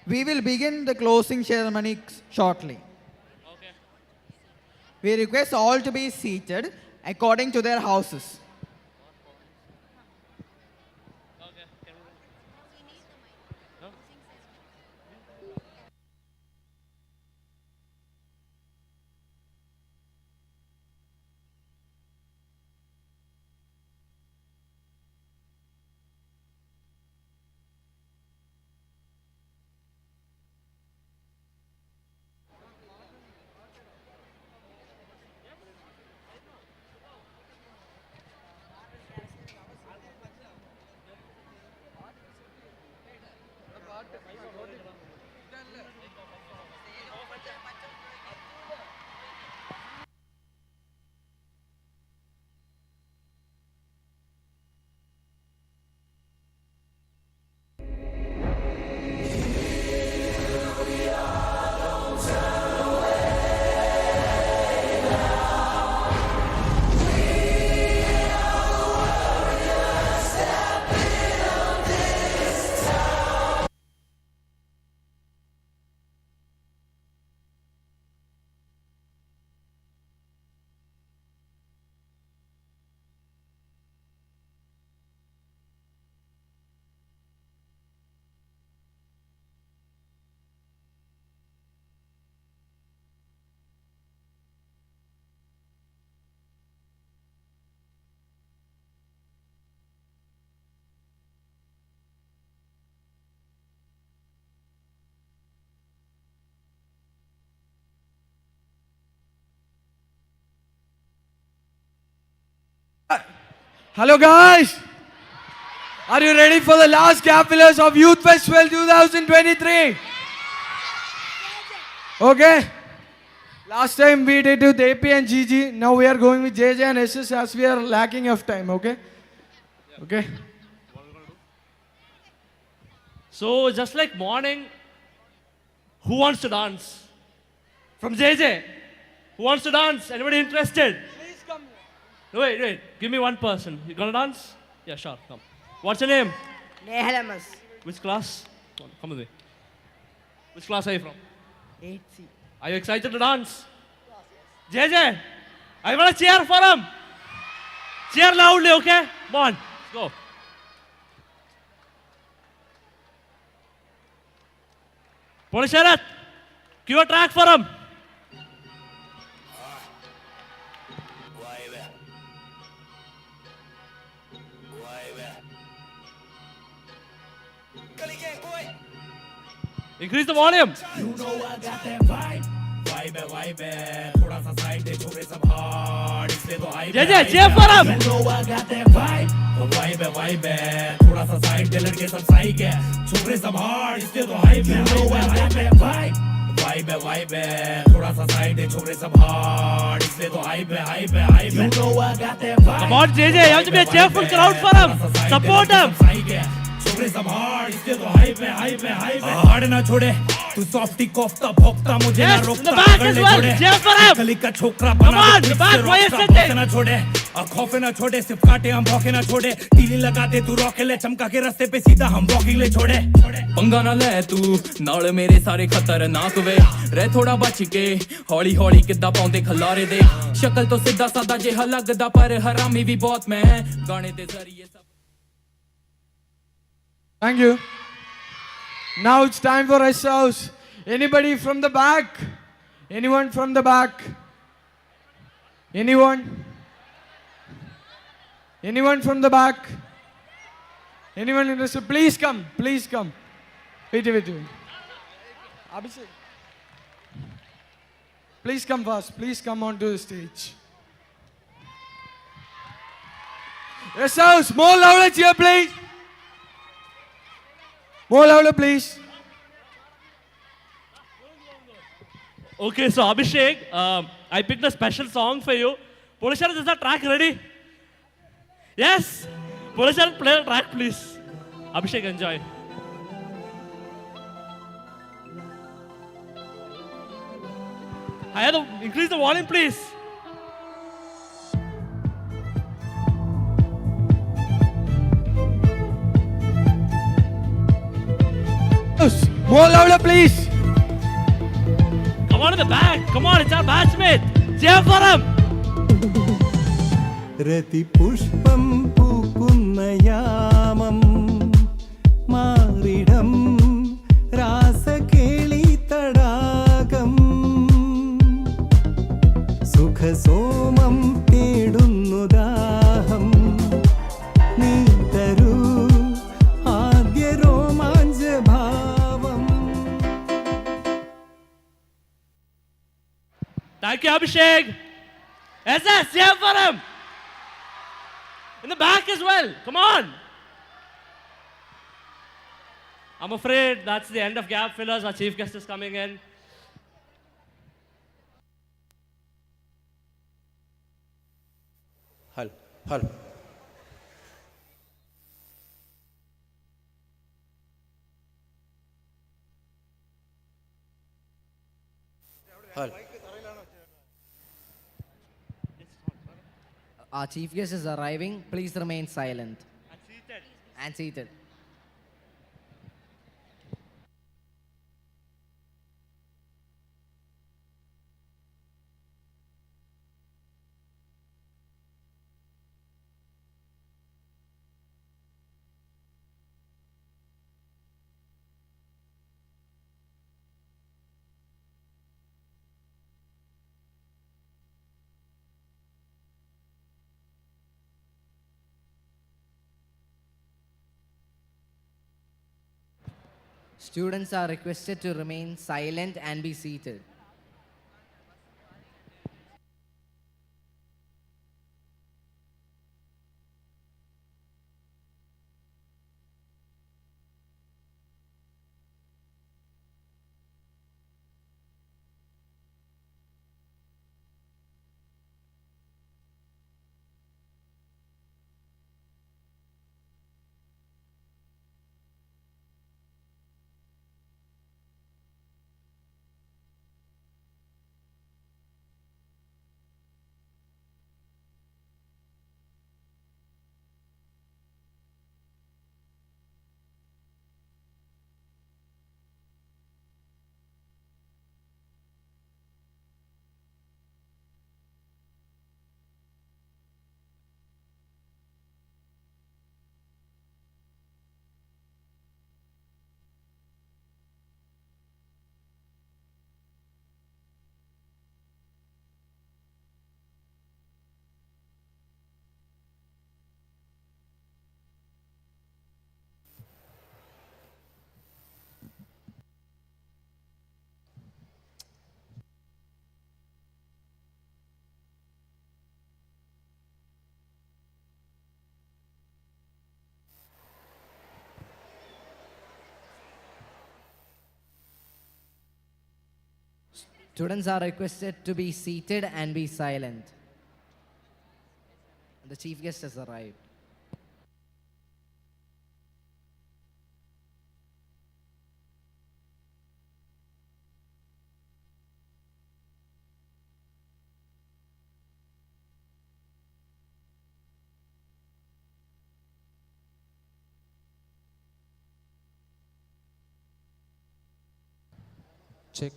We will begin the closing ceremony shortly. We request all to be seated according to their houses. Hello guys, are you ready for the last capillars of Youth Festival 2023? Okay, last time we did with AP and GG, now we are going with JJ and SS as we are lacking of time, okay? Okay. So just like morning, who wants to dance? From JJ, who wants to dance? Anybody interested? No, wait. Give me one person. You gonna dance? Yeah, sure. Come. What's your name? Nehalamas. Which class? Come with me. Which class are you from? 8C. Are you excited to dance? JJ, I want to cheer for him. Cheer loudly, okay? Come on, let's go. Polisharat, cue a track for him. Increase the volume. You know I got that vibe. Vibe है थोड़ा सा side दे छोरे सब hard इसलिए तो hype JJ, cheer for him. You know I got that vibe. Vibe है थोड़ा सा साइड दे लड़के सब साइक है छोरे सब hard इसलिए तो hype है. You know I got that vibe. Vibe है थोड़ा सा साइड दे छोरे सब hard इसलिए तो hype है. You know I got that vibe. Come on, JJ, you have to be a cheerful crowd for him. Support him. छोरे सब hard इसलिए तो hype है. Hard ना छोड़े तू softy कोफ्ता भोंकता मुझे ना रोकता कर ले छोड़े गली का छोकरा बना दे रोकता ना छोड़े खौफ ना छोड़े सिर्फ काटे हम भौंके ना छोड़े तीली लगा दे तू रॉके ले चमका के रास्ते पे सीधा हम वॉकिंग ले छोड़े पंगा ना ले तू नाल मेरे सारे खतरनाक वे रह थोड़ा बच के हौली हौली किद्दां पाउंदे खलारे दे शक्ल तो सीधा सादा जिहा लगदा पर हरामी भी बहुत मैं गाने दे जरिए सब. Thank you. Now it's time for us house. Anybody from the back? Anyone from the back? Anyone? Anyone from the back? Anyone interested? Please come. Please come. Wait. Abhishek. Please come first. Please come onto the stage. Yes, house. More louder cheer, please. More louder, please. Okay, so Abhishek, I picked a special song for you. Polisharat, is the track ready? Yes? Polisharat, play the track, please. Abhishek, enjoy. I have to increase the volume, please. More louder, please. Come on in the back. Come on, it's our batchmate. Cheer for him. Rathipushpam പൂക്കുന്ന യാമം മാറിടം രാസകേളി തടാകം സുഖസോമം തേടുന്നു ദാഹം നീ തരൂ ആദ്യ രോമാഞ്ച ഭാവം. Thank you, Abhishek. SS, cheer for him. In the back as well. Come on. I'm afraid that's the end of gap fillers. Our chief guest is coming in. Hello. Our chief guest is arriving. Please remain silent. And seated. Students are requested to remain silent and be seated. Students are requested to be seated and be silent. The chief guest has arrived. Check.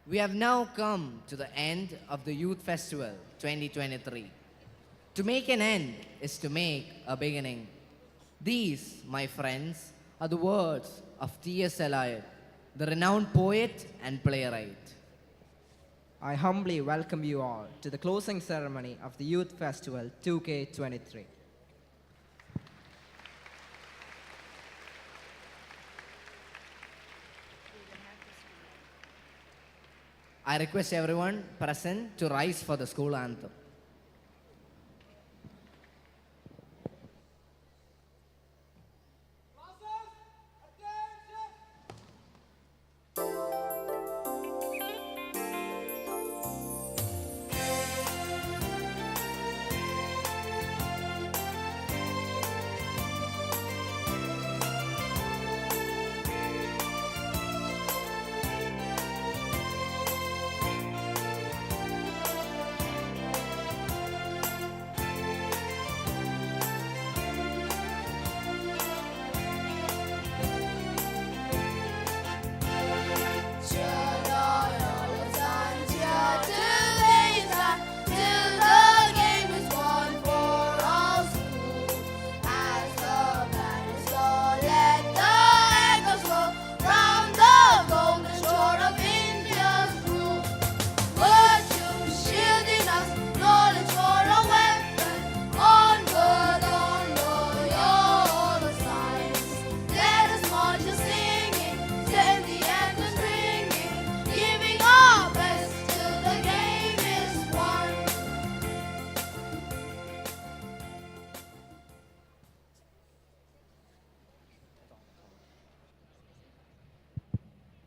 We have now come to the end of the Youth Festival 2023. To make an end is to make a beginning. These, my friends, are the words of T.S. Eliot, the renowned poet and playwright. I humbly welcome you all to the closing ceremony of the Youth Festival 2K23. I request everyone present to rise for the school anthem.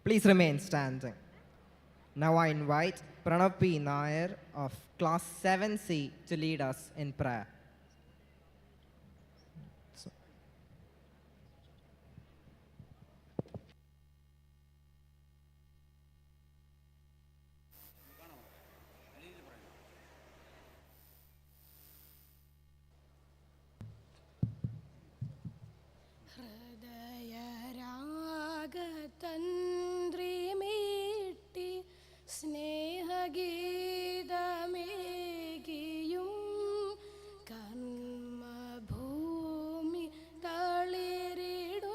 Please remain standing. Now I invite Pranav P. Nair of Class 7C to lead us in prayer. ഹൃദയരാഗതന്ത്രിമീട്ടി സ്നേഹഗീതമേകിയും കർമ്മഭൂമി തളിരിടുന്ന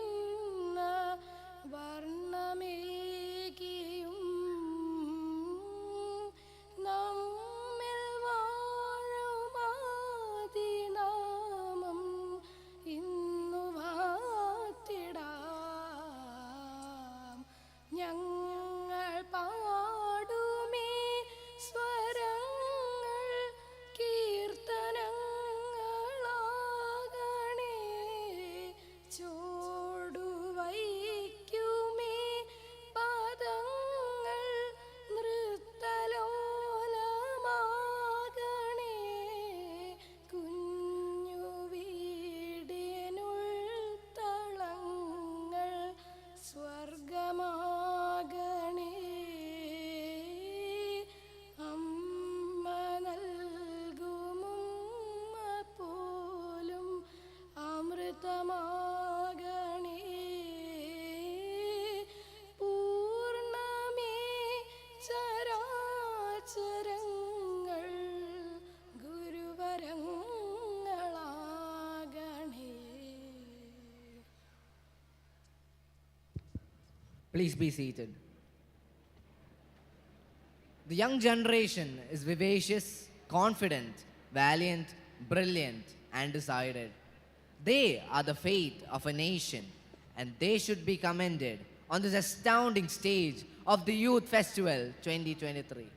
വർണ്ണമേകിയും നമ്മിൽ വാഴുമാതിനാമം ഇന്നു വാഴ്ത്തിടാം ഞങ്ങൾ പാടുമേ സ്വരങ്ങൾ കീർത്തനങ്ങളാകണേ ചൂടുവയ്ക്കുമേ പദങ്ങൾ നൃത്തലോലമാകണേ കുഞ്ഞു വീടിനുൾത്തളങ്ങൾ സ്വർഗമാകണേ അമ്മ നൽകുമുമ്മ പോലും അമൃതമാകണേ പൂർണ്ണമേ ചരാചരങ്ങൾ ഗുരുവരങ്ങളാകണേ. Please be seated. The young generation is vivacious, confident, valiant, brilliant, and decided. They are the fate of a nation, and they should be commended on this astounding stage of the Youth Festival 2023.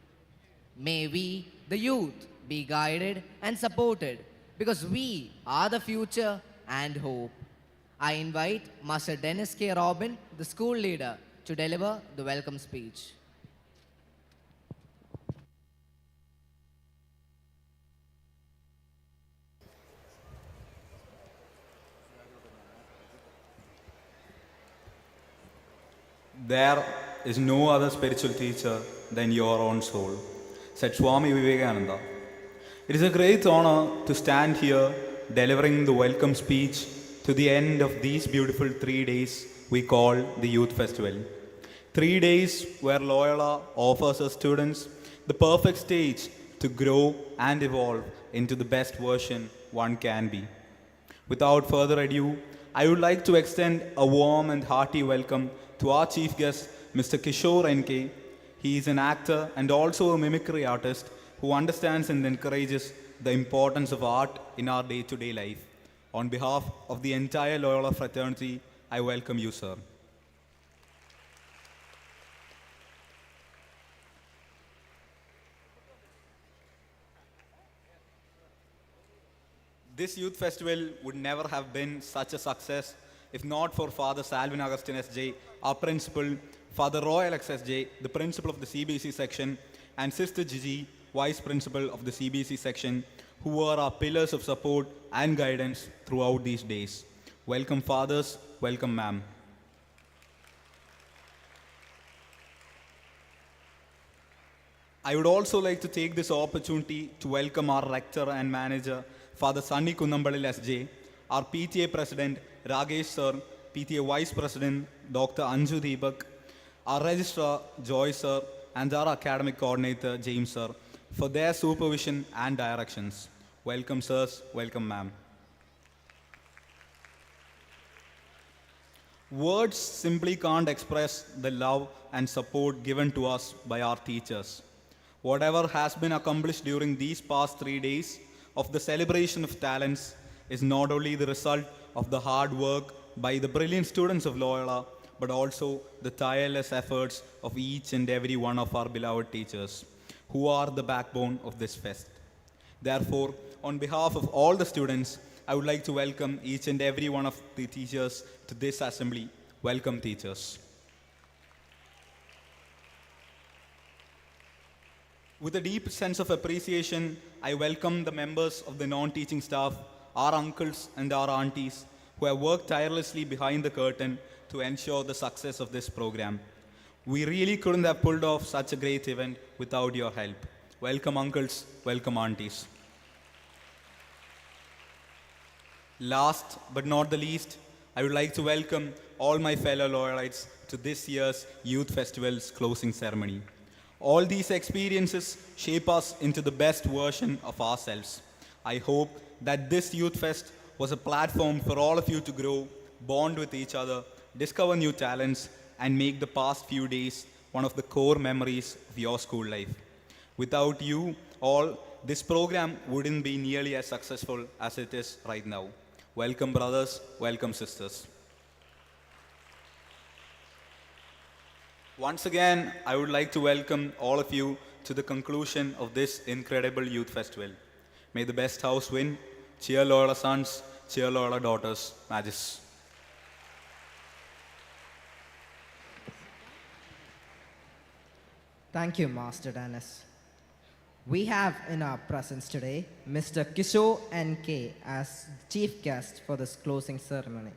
May we, the youth, be guided and supported because we are the future and hope. I invite Master Dennis K. Robin, the school leader, to deliver the welcome speech. There is no other spiritual teacher than your own soul, said Swami Vivekananda. It is a great honor to stand here delivering the welcome speech to the end of these beautiful 3 days we call the Youth Festival. 3 days where Loyola offers our students the perfect stage to grow and evolve into the best version one can be. Without further ado, I would like to extend a warm and hearty welcome to our chief guest, Mr. Kishore N.K. He is an actor and also a mimicry artist who understands and encourages the importance of art in our day-to-day life. On behalf of the entire Loyola fraternity, I welcome you, sir. This youth festival would never have been such a success if not for Father Salvin Augustine SJ, our principal, Father Roy Alex SJ, the principal of the CBC section, and Sister Gigi, vice principal of the CBC section, who were our pillars of support and guidance throughout these days. Welcome, fathers. Welcome, ma'am. I would also like to take this opportunity to welcome our rector and manager, Father Sunny Kunnambalil SJ, our PTA president, Ragesh sir, PTA vice president, Dr. Anju Deepak, our registrar, Joy sir, and our academic coordinator, James sir, for their supervision and directions. Welcome, sirs. Welcome, ma'am. Words simply can't express the love and support given to us by our teachers. Whatever has been accomplished during these past 3 days of the celebration of talents is not only the result of the hard work by the brilliant students of Loyola, but also the tireless efforts of each and every one of our beloved teachers, who are the backbone of this fest. Therefore, on behalf of all the students, I would like to welcome each and every one of the teachers to this assembly. Welcome, teachers. With a deep sense of appreciation, I welcome the members of the non-teaching staff, our uncles and our aunties, who have worked tirelessly behind the curtain to ensure the success of this program. We really couldn't have pulled off such a great event without your help. Welcome, uncles. Welcome, aunties. Last but not the least, I would like to welcome all my fellow Loyalites to this year's Youth Festival's closing ceremony. All these experiences shape us into the best version of ourselves. I hope that this Youth Fest was a platform for all of you to grow, bond with each other, discover new talents, and make the past few days one of the core memories of your school life. Without you all, this program wouldn't be nearly as successful as it is right now. Welcome, brothers. Welcome, sisters. Once again, I would like to welcome all of you to the conclusion of this incredible youth festival. May the best house win. Cheer Loyola sons, cheer Loyola daughters. Magis. Thank you, Master Dennis. We have in our presence today Mr. Kishore N.K. as chief guest for this closing ceremony.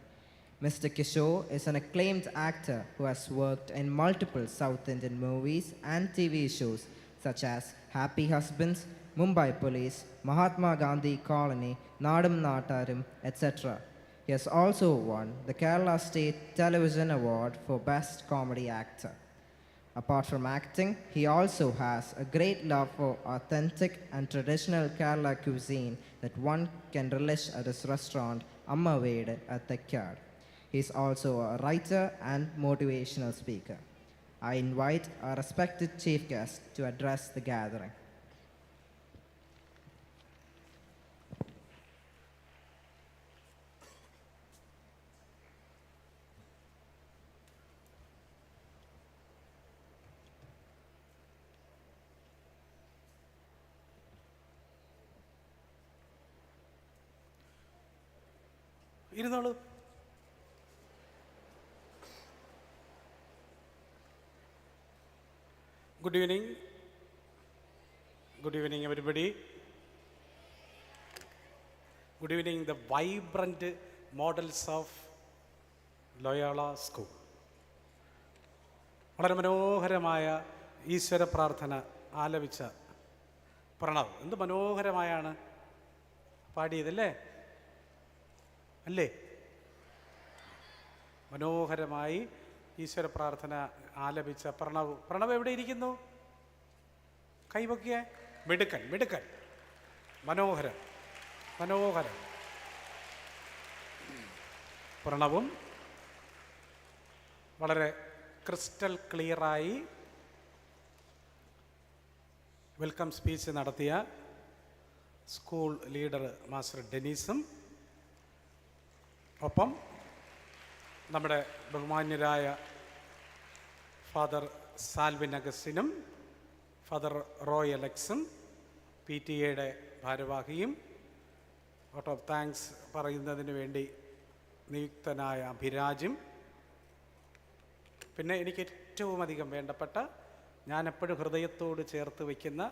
Mr. Kishore is an acclaimed actor who has worked in multiple South Indian movies and TV shows such as Happy Husbands, Mumbai Police, Mahatma Gandhi Colony, Nadam Natarum, etc. He has also won the Kerala State Television Award for Best Comedy Actor. Apart from acting, he also has a great love for authentic and traditional Kerala cuisine that one can relish at his restaurant Amma Vede at Tekkad. He is also a writer and motivational speaker. I invite our respected chief guest to address the gathering. ഇരുന്നോളൂ. Good evening. Good evening, everybody. Good evening, the vibrant models of Loyola School. വളരെ മനോഹരമായ ഈശ്വര പ്രാർത്ഥന ആലപിച്ച പ്രണവ് എന്ത് മനോഹരമായാണ് പാടിയതല്ലേ അല്ലേ? മനോഹരമായി ഈശ്വര പ്രാർത്ഥന ആലപിച്ച പ്രണവ് എവിടെ ഇരിക്കുന്നു? കൈവക്കിയ മിടുക്കൻ മിടുക്കൻ മനോഹരം മനോഹരം. പ്രണവും വളരെ ക്രിസ്റ്റൽ ക്ലിയറായി വെൽക്കം സ്പീച്ച് നടത്തിയ സ്കൂൾ ലീഡർ മാസ്റ്റർ ഡെനീസും ഒപ്പം നമ്മുടെ ബഹുമാന്യരായ ഫാദർ സാൽവിൻ അഗസ്റ്റിനും ഫാദർ റോയ് അലക്സും പി ടി എയുടെ ഭാരവാഹിയും വോട്ട് ഓഫ് താങ്ക്സ് പറയുന്നതിന് വേണ്ടി നിയുക്തനായ അഭിരാജും, പിന്നെ എനിക്ക് ഏറ്റവും അധികം വേണ്ടപ്പെട്ട, ഞാൻ എപ്പോഴും ഹൃദയത്തോട് ചേർത്ത് വയ്ക്കുന്ന,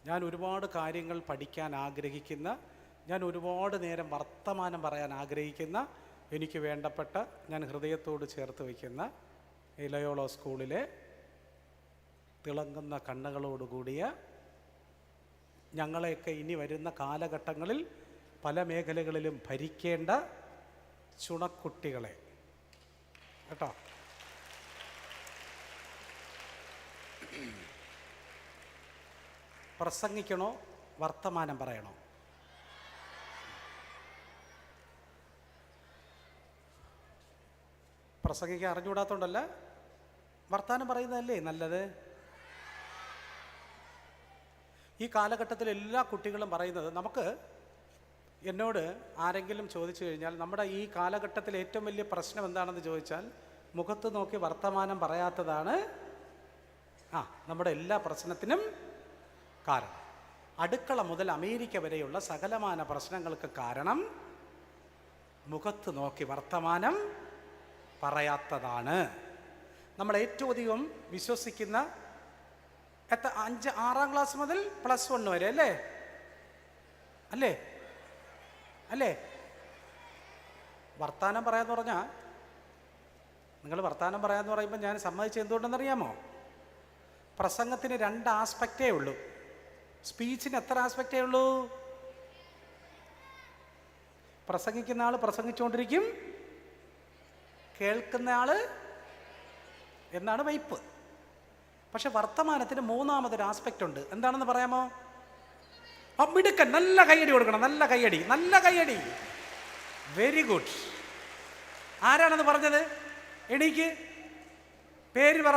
ഞാൻ ഒരുപാട് കാര്യങ്ങൾ പഠിക്കാൻ ആഗ്രഹിക്കുന്ന, ഞാൻ ഒരുപാട് നേരം വർത്തമാനം പറയാൻ ആഗ്രഹിക്കുന്ന, എനിക്ക് വേണ്ടപ്പെട്ട, ഞാൻ ഹൃദയത്തോട് ചേർത്ത് വയ്ക്കുന്ന ഈ ലയോള സ്കൂളിലെ തിളങ്ങുന്ന കണ്ണുകളോടുകൂടിയ, ഞങ്ങളെയൊക്കെ ഇനി വരുന്ന കാലഘട്ടങ്ങളിൽ പല മേഖലകളിലും ഭരിക്കേണ്ട ചുണക്കുട്ടികളെ കേട്ടോ. പ്രസംഗിക്കണോ വർത്തമാനം പറയണോ? പ്രസംഗിക്കാൻ അറിഞ്ഞുകൂടാത്തോണ്ടല്ല, വർത്തമാനം പറയുന്നതല്ലേ നല്ലത്. ഈ കാലഘട്ടത്തിൽ എല്ലാ കുട്ടികളും പറയുന്നത്, നമുക്ക് എന്നോട് ആരെങ്കിലും ചോദിച്ചു കഴിഞ്ഞാൽ നമ്മുടെ ഈ കാലഘട്ടത്തിൽ ഏറ്റവും വലിയ പ്രശ്നം എന്താണെന്ന് ചോദിച്ചാൽ, മുഖത്ത് നോക്കി വർത്തമാനം പറയാത്തതാണ് നമ്മുടെ എല്ലാ പ്രശ്നത്തിനും കാരണം. അടുക്കള മുതൽ അമേരിക്ക വരെയുള്ള സകലമാന പ്രശ്നങ്ങൾക്ക് കാരണം മുഖത്ത് നോക്കി വർത്തമാനം പറയാത്തതാണ്. നമ്മൾ ഏറ്റവും അധികം വിശ്വസിക്കുന്ന 6-ാം ക്ലാസ് മുതൽ +1 വരെ അല്ലേ അല്ലേ അല്ലേ വർത്താനം പറയാന്ന് പറഞ്ഞാൽ, നിങ്ങൾ വർത്താനം പറയാന്ന് പറയുമ്പോൾ ഞാൻ സമ്മതിച്ചത് എന്തുകൊണ്ടെന്നറിയാമോ? പ്രസംഗത്തിന് 2 ആസ്പെക്റ്റേ ഉള്ളൂ. സ്പീച്ചിന് എത്ര ആസ്പെക്റ്റേ ഉള്ളൂ? പ്രസംഗിക്കുന്ന ആൾ പ്രസംഗിച്ചുകൊണ്ടിരിക്കും, കേൾക്കുന്ന ആള് എന്നാണ് വൈപ്പ്. പക്ഷെ വർത്തമാനത്തിന് 3-ാമതൊരു ആസ്പെക്റ്റ് ഉണ്ട്. എന്താണെന്ന് പറയാമോ? മിടുക്കൻ, നല്ല കയ്യടി കൊടുക്കണം, നല്ല കയ്യടി, നല്ല കയ്യടി, വെരി ഗുഡ്. ആരാണെന്ന് പറഞ്ഞത്? എണീക്ക്, പേര് പറ,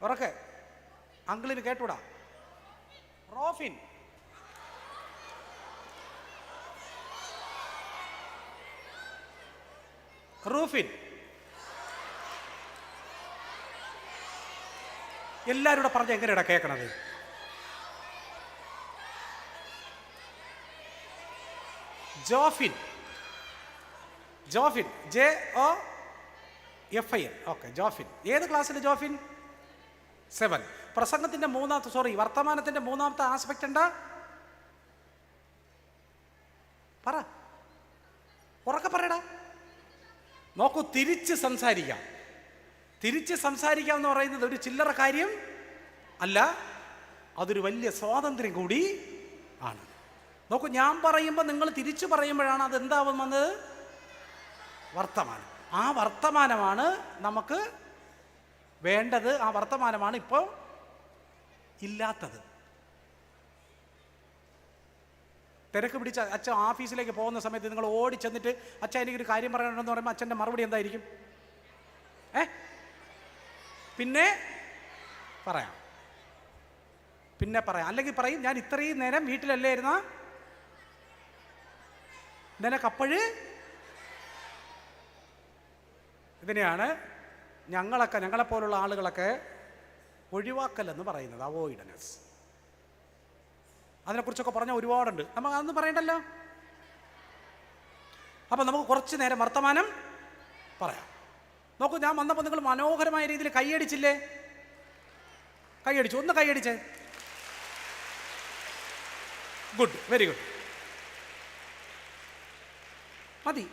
ഉറക്കെ, അങ്കിളിന് കേട്ടൂടാ. റോഫിൻ. റൂഫിൻ. എല്ലാവരും കൂടെ പറഞ്ഞ എങ്ങനെയാ കേൾക്കണത്? ജോഫിൻ. ജോഫിൻ, JOFIN. ഓക്കെ, ജോഫിൻ. ഏത് ക്ലാസ്സിൽ ജോഫിൻ? 7. പ്രസംഗത്തിന്റെ വർത്തമാനത്തിന്റെ 3-ാമത്തെ ആസ്പെക്റ്റ് എന്താ? പറ, ഉറക്കെ പറയടാ. നോക്കൂ, തിരിച്ച് സംസാരിക്കാം. തിരിച്ച് സംസാരിക്കാം എന്ന് പറയുന്നത് ഒരു ചില്ലറ കാര്യം അല്ല, അതൊരു വലിയ സ്വാതന്ത്ര്യം കൂടി ആണ്. നോക്കൂ, ഞാൻ പറയുമ്പോൾ നിങ്ങൾ തിരിച്ചു പറയുമ്പോഴാണ് അതെന്താവുന്നത്? വർത്തമാനം. ആ വർത്തമാനമാണ് നമുക്ക് വേണ്ടത്. ആ വർത്തമാനമാണ് ഇപ്പോൾ ഇല്ലാത്തത്. തിരക്ക് പിടിച്ച അച്ഛൻ ഓഫീസിലേക്ക് പോകുന്ന സമയത്ത് നിങ്ങൾ ഓടി ചെന്നിട്ട് അച്ഛൻ എനിക്കൊരു കാര്യം പറയണമെന്ന് പറയുമ്പോൾ അച്ഛൻ്റെ മറുപടി എന്തായിരിക്കും? പിന്നെ പറയാം, പിന്നെ പറയാം. അല്ലെങ്കിൽ പറയും, ഞാൻ ഇത്രയും നേരം വീട്ടിലല്ലേ ഇരുന്ന, നിനക്കപ്പോഴ്. ഇതിനെയാണ് ഞങ്ങളെപ്പോലുള്ള ആളുകളൊക്കെ ഒഴിവാക്കലെന്ന് പറയുന്നത്, അവോയ്ഡൻസ്. അതിനെക്കുറിച്ചൊക്കെ പറഞ്ഞാൽ ഒരുപാടുണ്ട്, നമുക്ക് അതൊന്നും പറയണ്ടല്ലോ. അപ്പം നമുക്ക് കുറച്ച് നേരം വർത്തമാനം പറയാം. നോക്കൂ, ഞാൻ വന്നപ്പോൾ നിങ്ങൾ മനോഹരമായ രീതിയിൽ കൈയടിച്ചില്ലേ? കൈയടിച്ചു, ഒന്ന് കൈയടിച്ചേ. ഗുഡ്, വെരി ഗുഡ്, മതി.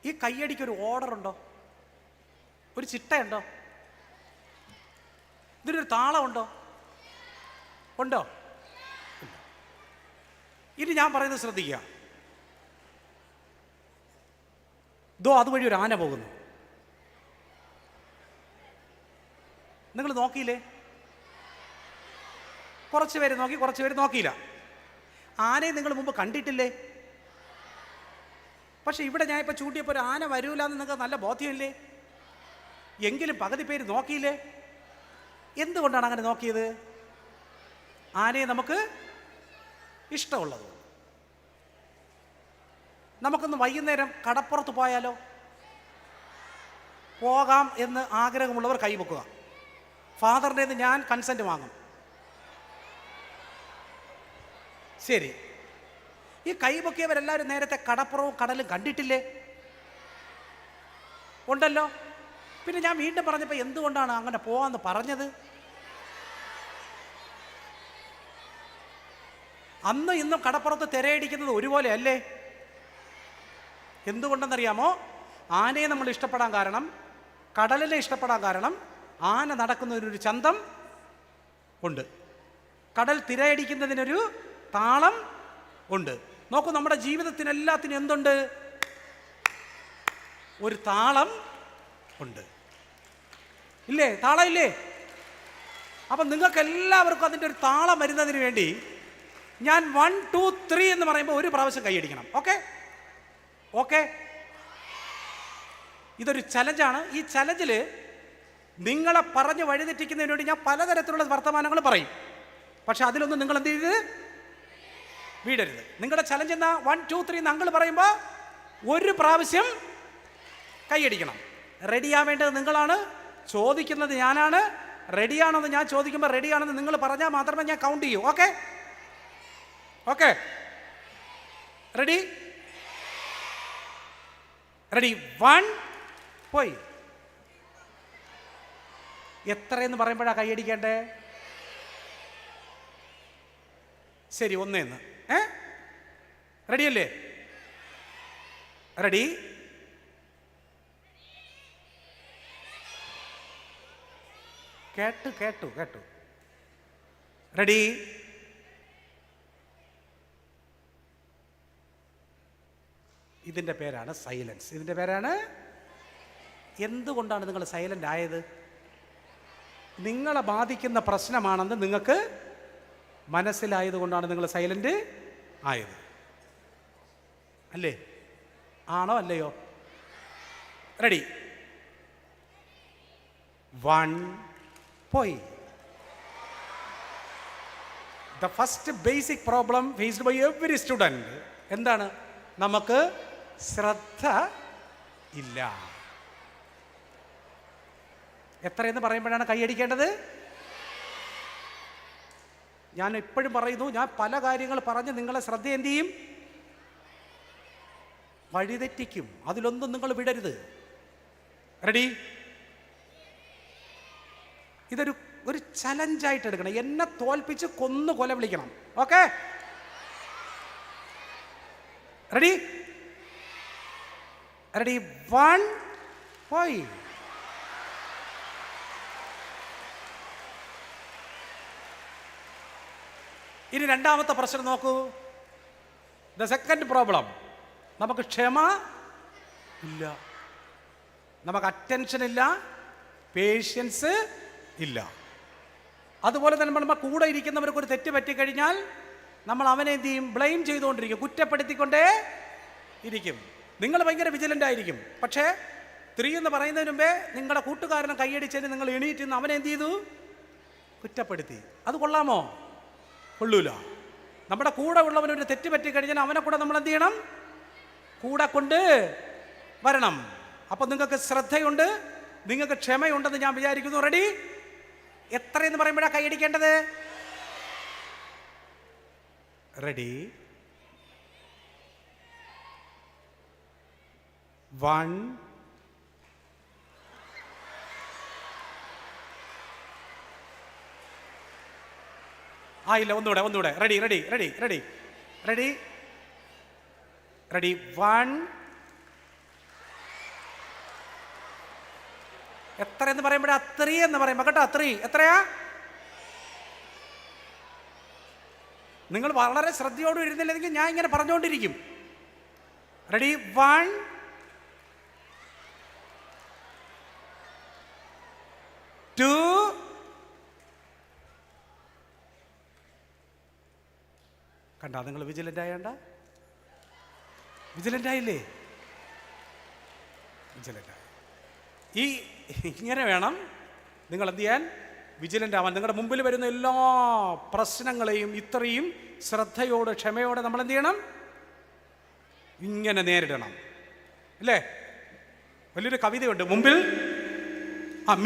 ഈ കയ്യടിക്കൊരു ഓർഡർ ഉണ്ടോ? ഒരു ചിട്ടയുണ്ടോ? ഇതിനൊരു താളമുണ്ടോ? ഉണ്ടോ? ഇനി ഞാൻ പറയുന്നത് ശ്രദ്ധിക്കുക. അതുവഴി ഒരു ആന പോകുന്നു. നിങ്ങൾ നോക്കിയില്ലേ? കുറച്ച് പേര് നോക്കി, കുറച്ച് പേര് നോക്കിയില്ല. ആനയെ നിങ്ങൾ മുമ്പ് കണ്ടിട്ടില്ലേ? പക്ഷെ ഇവിടെ ഞാൻ ഇപ്പോൾ ചൂണ്ടിയപ്പോൾ ഒരു ആന വരൂല എന്ന് നിങ്ങൾക്ക് നല്ല ബോധ്യമില്ലേ? എങ്കിലും പകുതി പേര് നോക്കിയില്ലേ? എന്തുകൊണ്ടാണ് അങ്ങനെ നോക്കിയത്? ആനയെ നമുക്ക് ഇഷ്ടമുള്ളത്. നമുക്കൊന്ന് വൈകുന്നേരം കടപ്പുറത്ത് പോയാലോ? പോകാം എന്ന് ആഗ്രഹമുള്ളവർ കൈവെക്കുക. ഫാദറിൻ്റെ ഞാൻ കൺസെൻറ്റ് വാങ്ങും. ശരി, ഈ കൈപൊക്കിയവരെല്ലാവരും നേരത്തെ കടപ്പുറവും കടലും കണ്ടിട്ടില്ലേ? ഉണ്ടല്ലോ. പിന്നെ ഞാൻ വീണ്ടും പറഞ്ഞപ്പോൾ എന്തുകൊണ്ടാണ് അങ്ങനെ പോവാന്ന് പറഞ്ഞത്? അന്ന് ഇന്നും കടപ്പുറത്ത് തിരയടിക്കുന്നത് ഒരുപോലെ അല്ലേ? എന്തുകൊണ്ടെന്നറിയാമോ? ആനയെ നമ്മൾ ഇഷ്ടപ്പെടാൻ കാരണം, കടലിനെ ഇഷ്ടപ്പെടാൻ കാരണം, ആന നടക്കുന്നതിനൊരു ചന്തം ഉണ്ട്, കടൽ തിരയടിക്കുന്നതിനൊരു താളം ഉണ്ട്. നോക്കൂ, നമ്മുടെ ജീവിതത്തിനെല്ലാത്തിനും എന്തുണ്ട്? ഒരു താളം ഉണ്ട്, ഇല്ലേ? താളം ഇല്ലേ? അപ്പം നിങ്ങൾക്ക് എല്ലാവർക്കും അതിൻ്റെ ഒരു താളം വരുന്നതിന് വേണ്ടി ഞാൻ 1 2 3 എന്ന് പറയുമ്പോൾ ഒരു പ്രാവശ്യം കൈയടിക്കണം. Okay okay? ഇതൊരു ചലഞ്ചാണ്. ഈ ചലഞ്ചിൽ നിങ്ങളെ പറഞ്ഞ് വഴിതെറ്റിക്കുന്നതിന് വേണ്ടി ഞാൻ പലതരത്തിലുള്ള വർത്തമാനങ്ങൾ പറയും. പക്ഷെ അതിലൊന്നും നിങ്ങൾ എന്ത് ചെയ്യരുത്, വീടരുത്. നിങ്ങളുടെ ചലഞ്ച് എന്നാ? 1 2 3 അങ്കിൾ പറയുമ്പോൾ ഒരു പ്രാവശ്യം കൈയടിക്കണം. റെഡിയാവേണ്ടത് നിങ്ങളാണ്, ചോദിക്കുന്നത് ഞാനാണ്. റെഡിയാണെന്ന് ഞാൻ ചോദിക്കുമ്പോൾ റെഡിയാണെന്ന് നിങ്ങൾ പറഞ്ഞാൽ മാത്രമേ ഞാൻ കൗണ്ട് ചെയ്യൂ. Okay okay? റെഡി? റെഡി? 1 പോയി. എത്രയെന്ന് പറയുമ്പോഴാണ് കൈയടിക്കേണ്ടേ? ശരി, 1 റെഡിയല്ലേ? റെഡി? കേട്ടു കേട്ടു കേട്ടു. റെഡി? ഇതിൻ്റെ പേരാണ് സൈലൻസ്. ഇതിൻ്റെ പേരാണ്. എന്തുകൊണ്ടാണ് നിങ്ങൾ സൈലൻ്റ് ആയത്? നിങ്ങളെ ബാധിക്കുന്ന പ്രശ്നമാണെന്ന് നിങ്ങൾക്ക് മനസ്സിലായതുകൊണ്ടാണ് നിങ്ങൾ സൈലൻ്റ് ആയത്, അല്ലേ? ആണോ അല്ലയോ? റെഡി? 1 പോയി. The first basic problem faced by every student എന്താണ്? നമുക്ക് ശ്രദ്ധ ഇല്ല. എത്രയെന്ന് പറയുമ്പോഴാണ് കൈയടിക്കേണ്ടത്? ഞാൻ എപ്പോഴും പറയുന്നു, ഞാൻ പല കാര്യങ്ങൾ പറഞ്ഞ് നിങ്ങളെ ശ്രദ്ധ എന്ത് ചെയ്യും? വഴിതെറ്റിക്കും. അതിലൊന്നും നിങ്ങൾ വിടരുത്. റെഡി? ഇതൊരു ചലഞ്ചായിട്ട് എടുക്കണം. എന്നെ തോൽപ്പിച്ച് കൊന്നു കൊല വിളിക്കണം. ഓക്കെ? റെഡി? റെഡി? 1 പോയി. ഇനി രണ്ടാമത്തെ പ്രശ്നം നോക്കൂ. ദ സെക്കൻഡ് പ്രോബ്ലം, നമുക്ക് ക്ഷമ ഇല്ല, നമുക്ക് അറ്റൻഷൻ ഇല്ല, പേഷ്യൻസ് ഇല്ല. അതുപോലെ തന്നെ നമ്മൾ കൂടെ ഇരിക്കുന്നവർക്ക് ഒരു തെറ്റ് പറ്റിക്കഴിഞ്ഞാൽ നമ്മൾ അവനെ എന്ത് ചെയ്യും? ബ്ലെയിം ചെയ്തുകൊണ്ടിരിക്കും, കുറ്റപ്പെടുത്തിക്കൊണ്ടേ ഇരിക്കും. നിങ്ങൾ ഭയങ്കര വിജിലൻ്റ് ആയിരിക്കും. പക്ഷേ 3 എന്ന് പറയുന്നതിന് മുമ്പേ നിങ്ങളുടെ കൂട്ടുകാരനെ കൈയടിച്ചതിന് നിങ്ങൾ എണീറ്റ് നിന്ന് അവനെ എന്ത് ചെയ്തു? കുറ്റപ്പെടുത്തി. അത് കൊള്ളാമോ? കൊള്ളൂല. നമ്മുടെ കൂടെ ഉള്ളവനൊരു തെറ്റ് പറ്റിക്കഴിഞ്ഞാൽ അവനെ കൂടെ നമ്മൾ എന്ത് ചെയ്യണം? കൂടെ കൊണ്ട് വരണം. അപ്പം നിങ്ങൾക്ക് ശ്രദ്ധയുണ്ട്, നിങ്ങൾക്ക് ക്ഷമയുണ്ടെന്ന് ഞാൻ വിചാരിക്കുന്നു. റെഡി? എത്രയെന്ന് പറയുമ്പോഴാണ് കൈയടിക്കേണ്ടത്? റെഡി? 1 ആയില്ല. ഒന്നുകൂടെ. Ready? Ready? Ready? Ready? Ready? Ready? 1 എത്രയെന്ന് പറയുമ്പോഴാ? 3 എന്ന് പറയുമ്പോൾ കേട്ടോ. 3 എത്രയാ? നിങ്ങൾ വളരെ ശ്രദ്ധയോടെ ഇരുന്നില്ലെങ്കിൽ ഞാൻ ഇങ്ങനെ പറഞ്ഞുകൊണ്ടിരിക്കും. റെഡി? 1 2 കണ്ടാ? നിങ്ങൾ വിജിലൻ്റ് ആയണ്ട? വിജിലൻ്റ് ആയില്ലേ? വിജിലൻ്റ് ആയി. ഇങ്ങനെ വേണം നിങ്ങൾ എന്ത് ചെയ്യാൻ? വിജിലൻ്റ് ആവാൻ. നിങ്ങളുടെ മുമ്പിൽ വരുന്ന എല്ലാ പ്രശ്നങ്ങളെയും ഇത്രയും ശ്രദ്ധയോടെ ക്ഷമയോടെ നമ്മൾ എന്ത് ചെയ്യണം? ഇങ്ങനെ നേരിടണം, അല്ലേ? വലിയൊരു കവിതയുണ്ട്, മുമ്പിൽ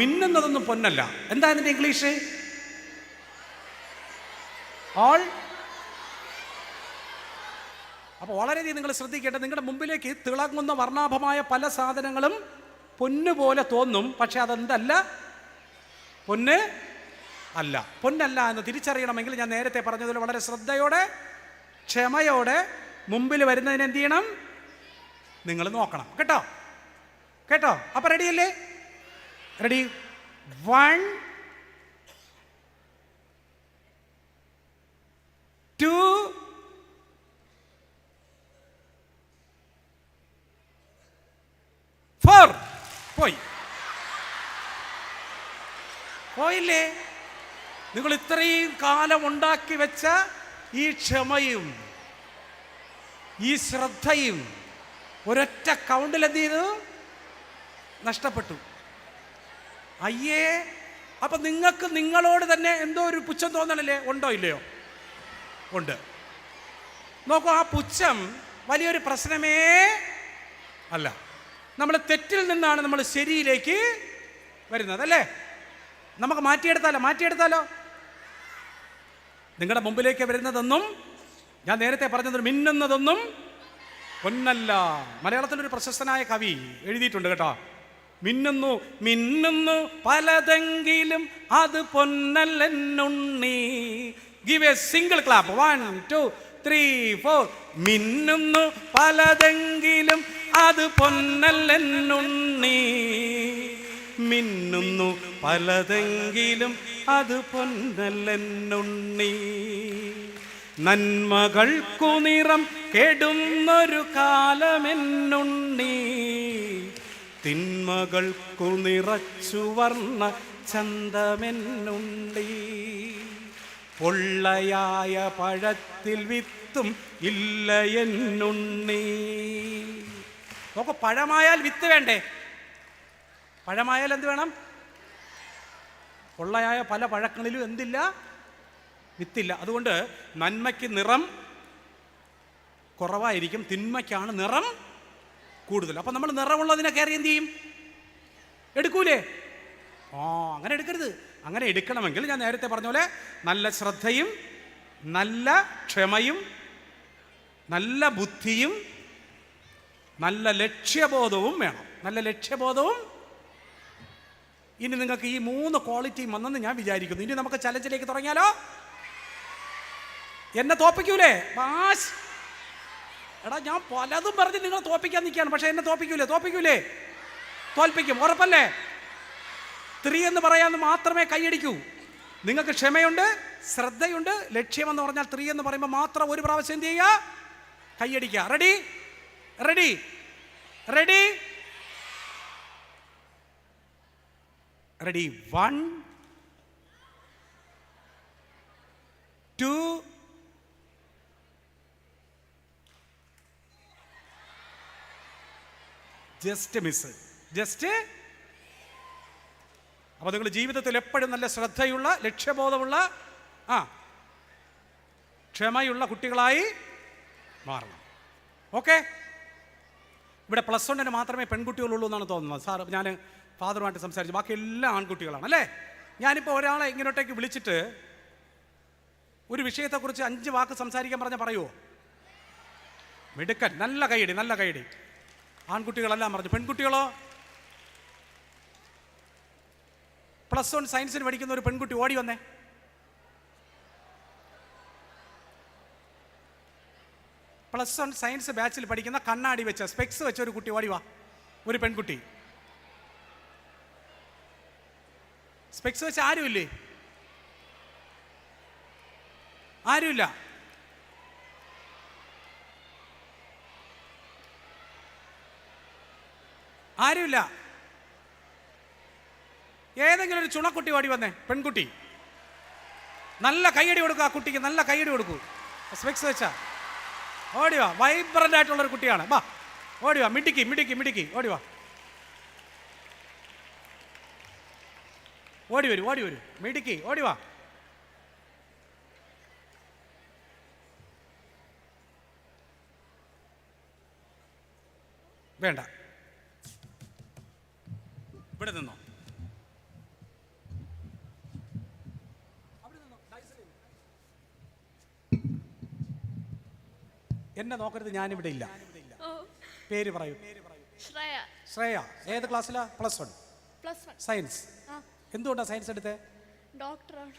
മിന്നുന്നതൊന്നും പൊന്നല്ല. എന്താ ഇതിൻ്റെ ഇംഗ്ലീഷ്? ഓൾ അപ്പോൾ വളരെയധികം നിങ്ങൾ ശ്രദ്ധിക്കേണ്ടത്, നിങ്ങളുടെ മുമ്പിലേക്ക് തിളങ്ങുന്ന വർണ്ണാഭമായ പല സാധനങ്ങളും പൊന്ന് പോലെ തോന്നും, പക്ഷെ അതെന്തല്ല, പൊന്ന് അല്ല. പൊന്നല്ല എന്ന് തിരിച്ചറിയണമെങ്കിൽ ഞാൻ നേരത്തെ പറഞ്ഞതുപോലെ വളരെ ശ്രദ്ധയോടെ ക്ഷമയോടെ മുമ്പിൽ വരുന്നതിന് എന്ത് ചെയ്യണം, നിങ്ങൾ നോക്കണം. കേട്ടോ കേട്ടോ? അപ്പം റെഡിയല്ലേ? റെഡി? 1 2 4 പോയില്ലേ? നിങ്ങൾ ഇത്രയും കാലം ഉണ്ടാക്കി വെച്ച ഈ ക്ഷമയും ഈ ശ്രദ്ധയും ഒരൊറ്റ കൗണ്ടിൽ എന്ത് ചെയ്തു? നഷ്ടപ്പെട്ടു. അയ്യേ, അപ്പം നിങ്ങൾക്ക് നിങ്ങളോട് തന്നെ എന്തോ ഒരു പുച്ഛം തോന്നണല്ലേ? ഉണ്ടോ ഇല്ലയോ? ഉണ്ട്. നോക്കൂ, ആ പുച്ഛം വലിയൊരു പ്രശ്നമേ അല്ല. നമ്മൾ തെറ്റിൽ നിന്നാണ് നമ്മൾ ശരിയിലേക്ക് വരുന്നത്, അല്ലേ? നമുക്ക് മാറ്റിയെടുത്താലോ. നിങ്ങളുടെ മുമ്പിലേക്ക് വരുന്നതൊന്നും, ഞാൻ നേരത്തെ പറഞ്ഞത്, മിന്നുന്നതൊന്നും പൊന്നല്ല. മലയാളത്തിലൊരു പ്രശസ്തനായ കവി എഴുതിയിട്ടുണ്ട് കേട്ടോ. മിന്നുന്നു മിന്നുന്നു പലതെങ്കിലും അത് പൊന്നല്ലെന്നുണ്ണി. Give a single clap. 1 2 3 4. മിന്നുന്നു പലതെങ്കിലും അത് പൊന്നല്ലെന്നുണ്ണി. മിന്നുന്നു പലതെങ്കിലും അത് പൊന്നല്ലെന്നുണ്ണി. നന്മകൾക്കു നിറം കെടുന്നൊരു കാലമെന്നുണ്ണി. തിന്മകൾക്കു നിറച്ചു വർണ്ണ ചന്തമെന്നുണ്ണി. പൊള്ളയായ പഴത്തിൽ വിത്തും ഇല്ല എന്നുണ്ണി. നോക്കൂ, പഴമായാൽ വിത്ത് വേണ്ടേ? പഴമായാൽ എന്ത് വേണം? പൊള്ളയായ പല പഴങ്ങളിലും എന്തില്ല? വിത്തില്ല. അതുകൊണ്ട് നന്മയ്ക്ക് നിറം കുറവായിരിക്കും, തിന്മയ്ക്കാണ് നിറം കൂടുതൽ. അപ്പം നമ്മൾ നിറമുള്ളതിനെ കയറി എന്ത് ചെയ്യും? എടുക്കൂലേ? അങ്ങനെ എടുക്കരുത്. അങ്ങനെ എടുക്കണമെങ്കിൽ ഞാൻ നേരത്തെ പറഞ്ഞ പോലെ നല്ല ശ്രദ്ധയും നല്ല ക്ഷമയും നല്ല ബുദ്ധിയും നല്ല ലക്ഷ്യബോധവും വേണം. നല്ല ലക്ഷ്യബോധവും. ഇനി നിങ്ങൾക്ക് ഈ 3 ക്വാളിറ്റിയും വന്നെന്ന് ഞാൻ വിചാരിക്കുന്നു. ഇനി നമുക്ക് ചലഞ്ചിലേക്ക് തുടങ്ങിയാലോ? എന്നെ തോപ്പിക്കൂലേ? എടാ, ഞാൻ പലതും പറഞ്ഞ് നിങ്ങളെ തോപ്പിക്കാൻ നിൽക്കുകയാണ്, പക്ഷെ എന്നെ തോപ്പിക്കൂലേ? തോൽപ്പിക്കും, ഉറപ്പല്ലേ? 3 എന്ന് പറയാമെന്ന് മാത്രമേ കൈയടിക്കൂ. നിങ്ങൾക്ക് ക്ഷമയുണ്ട്, ശ്രദ്ധയുണ്ട്, ലക്ഷ്യമെന്ന് പറഞ്ഞാൽ 3 എന്ന് പറയുമ്പോൾ മാത്രം ഒരു പ്രാവശ്യം എന്ത് ചെയ്യുക? കൈയടിക്കുക. Ready ready ready ready 1 2 just miss. Just. അപ്പോൾ നിങ്ങൾ ജീവിതത്തിൽ എപ്പോഴും നല്ല ശ്രദ്ധയുള്ള, ലക്ഷ്യബോധമുള്ള, ക്ഷമയുള്ള കുട്ടികളായി മാറണം. ഓക്കെ? ഇവിടെ +1 മാത്രമേ പെൺകുട്ടികളുള്ളൂ എന്നാണ് തോന്നുന്നത്. സാർ, ഞാൻ ഫാദറുമായിട്ട് സംസാരിച്ചു, ബാക്കി എല്ലാം ആൺകുട്ടികളാണ്, അല്ലേ? ഞാനിപ്പോൾ ഒരാളെ ഇങ്ങോട്ടേക്ക് വിളിച്ചിട്ട് ഒരു വിഷയത്തെക്കുറിച്ച് 5 വാക്ക് സംസാരിക്കാൻ പറഞ്ഞാൽ പറയുമോ? മിടുക്കൻ. നല്ല കൈയടി. ആൺകുട്ടികളെല്ലാം പറഞ്ഞു. പെൺകുട്ടികളോ? +1 സയൻസിന് പഠിക്കുന്ന ഒരു പെൺകുട്ടി ഓടി വന്നേ. +1 സയൻസ് ബാച്ചിൽ പഠിക്കുന്ന കണ്ണാടി വെച്ച, സ്പെക്സ് വെച്ച ഒരു കുട്ടി ഓടി വാ. ഒരു പെൺകുട്ടി. സ്പെക്സ് വെച്ച ആരുമില്ലേ? ആരുമില്ല. ആരുമില്ല. ഏതെങ്കിലും ഒരു ചുണക്കുട്ടി ഓടി വന്നേ. പെൺകുട്ടി. നല്ല കൈയടി കൊടുക്കുക ആ കുട്ടിക്ക്. നല്ല കൈയടി കൊടുക്കൂ. സ്പെക്സ് വെച്ചാ ഓടിവാ. വൈബ്രൻ്റ് ആയിട്ടുള്ളൊരു കുട്ടിയാണ്. വാ, ഓടിവാ. മിടുക്കി. ഓടിവാ. ഓടി വരൂ. മിടുക്കി, ഓടിവാ. വേണ്ട, ഇവിടെ നിന്നോ. എന്നെ നോക്കരുത്, ഞാനിവിടെ ഇല്ല. ഓ, പേര് പറയൂ. ശ്രേയ. ശ്രേയ. ഏത് ക്ലാസ്സിലാ? +1. +1. സയൻസ്. ആ. എന്തുകൊണ്ടാണ് സയൻസ് എടുത്തേ? ഡോക്ടറാണ്.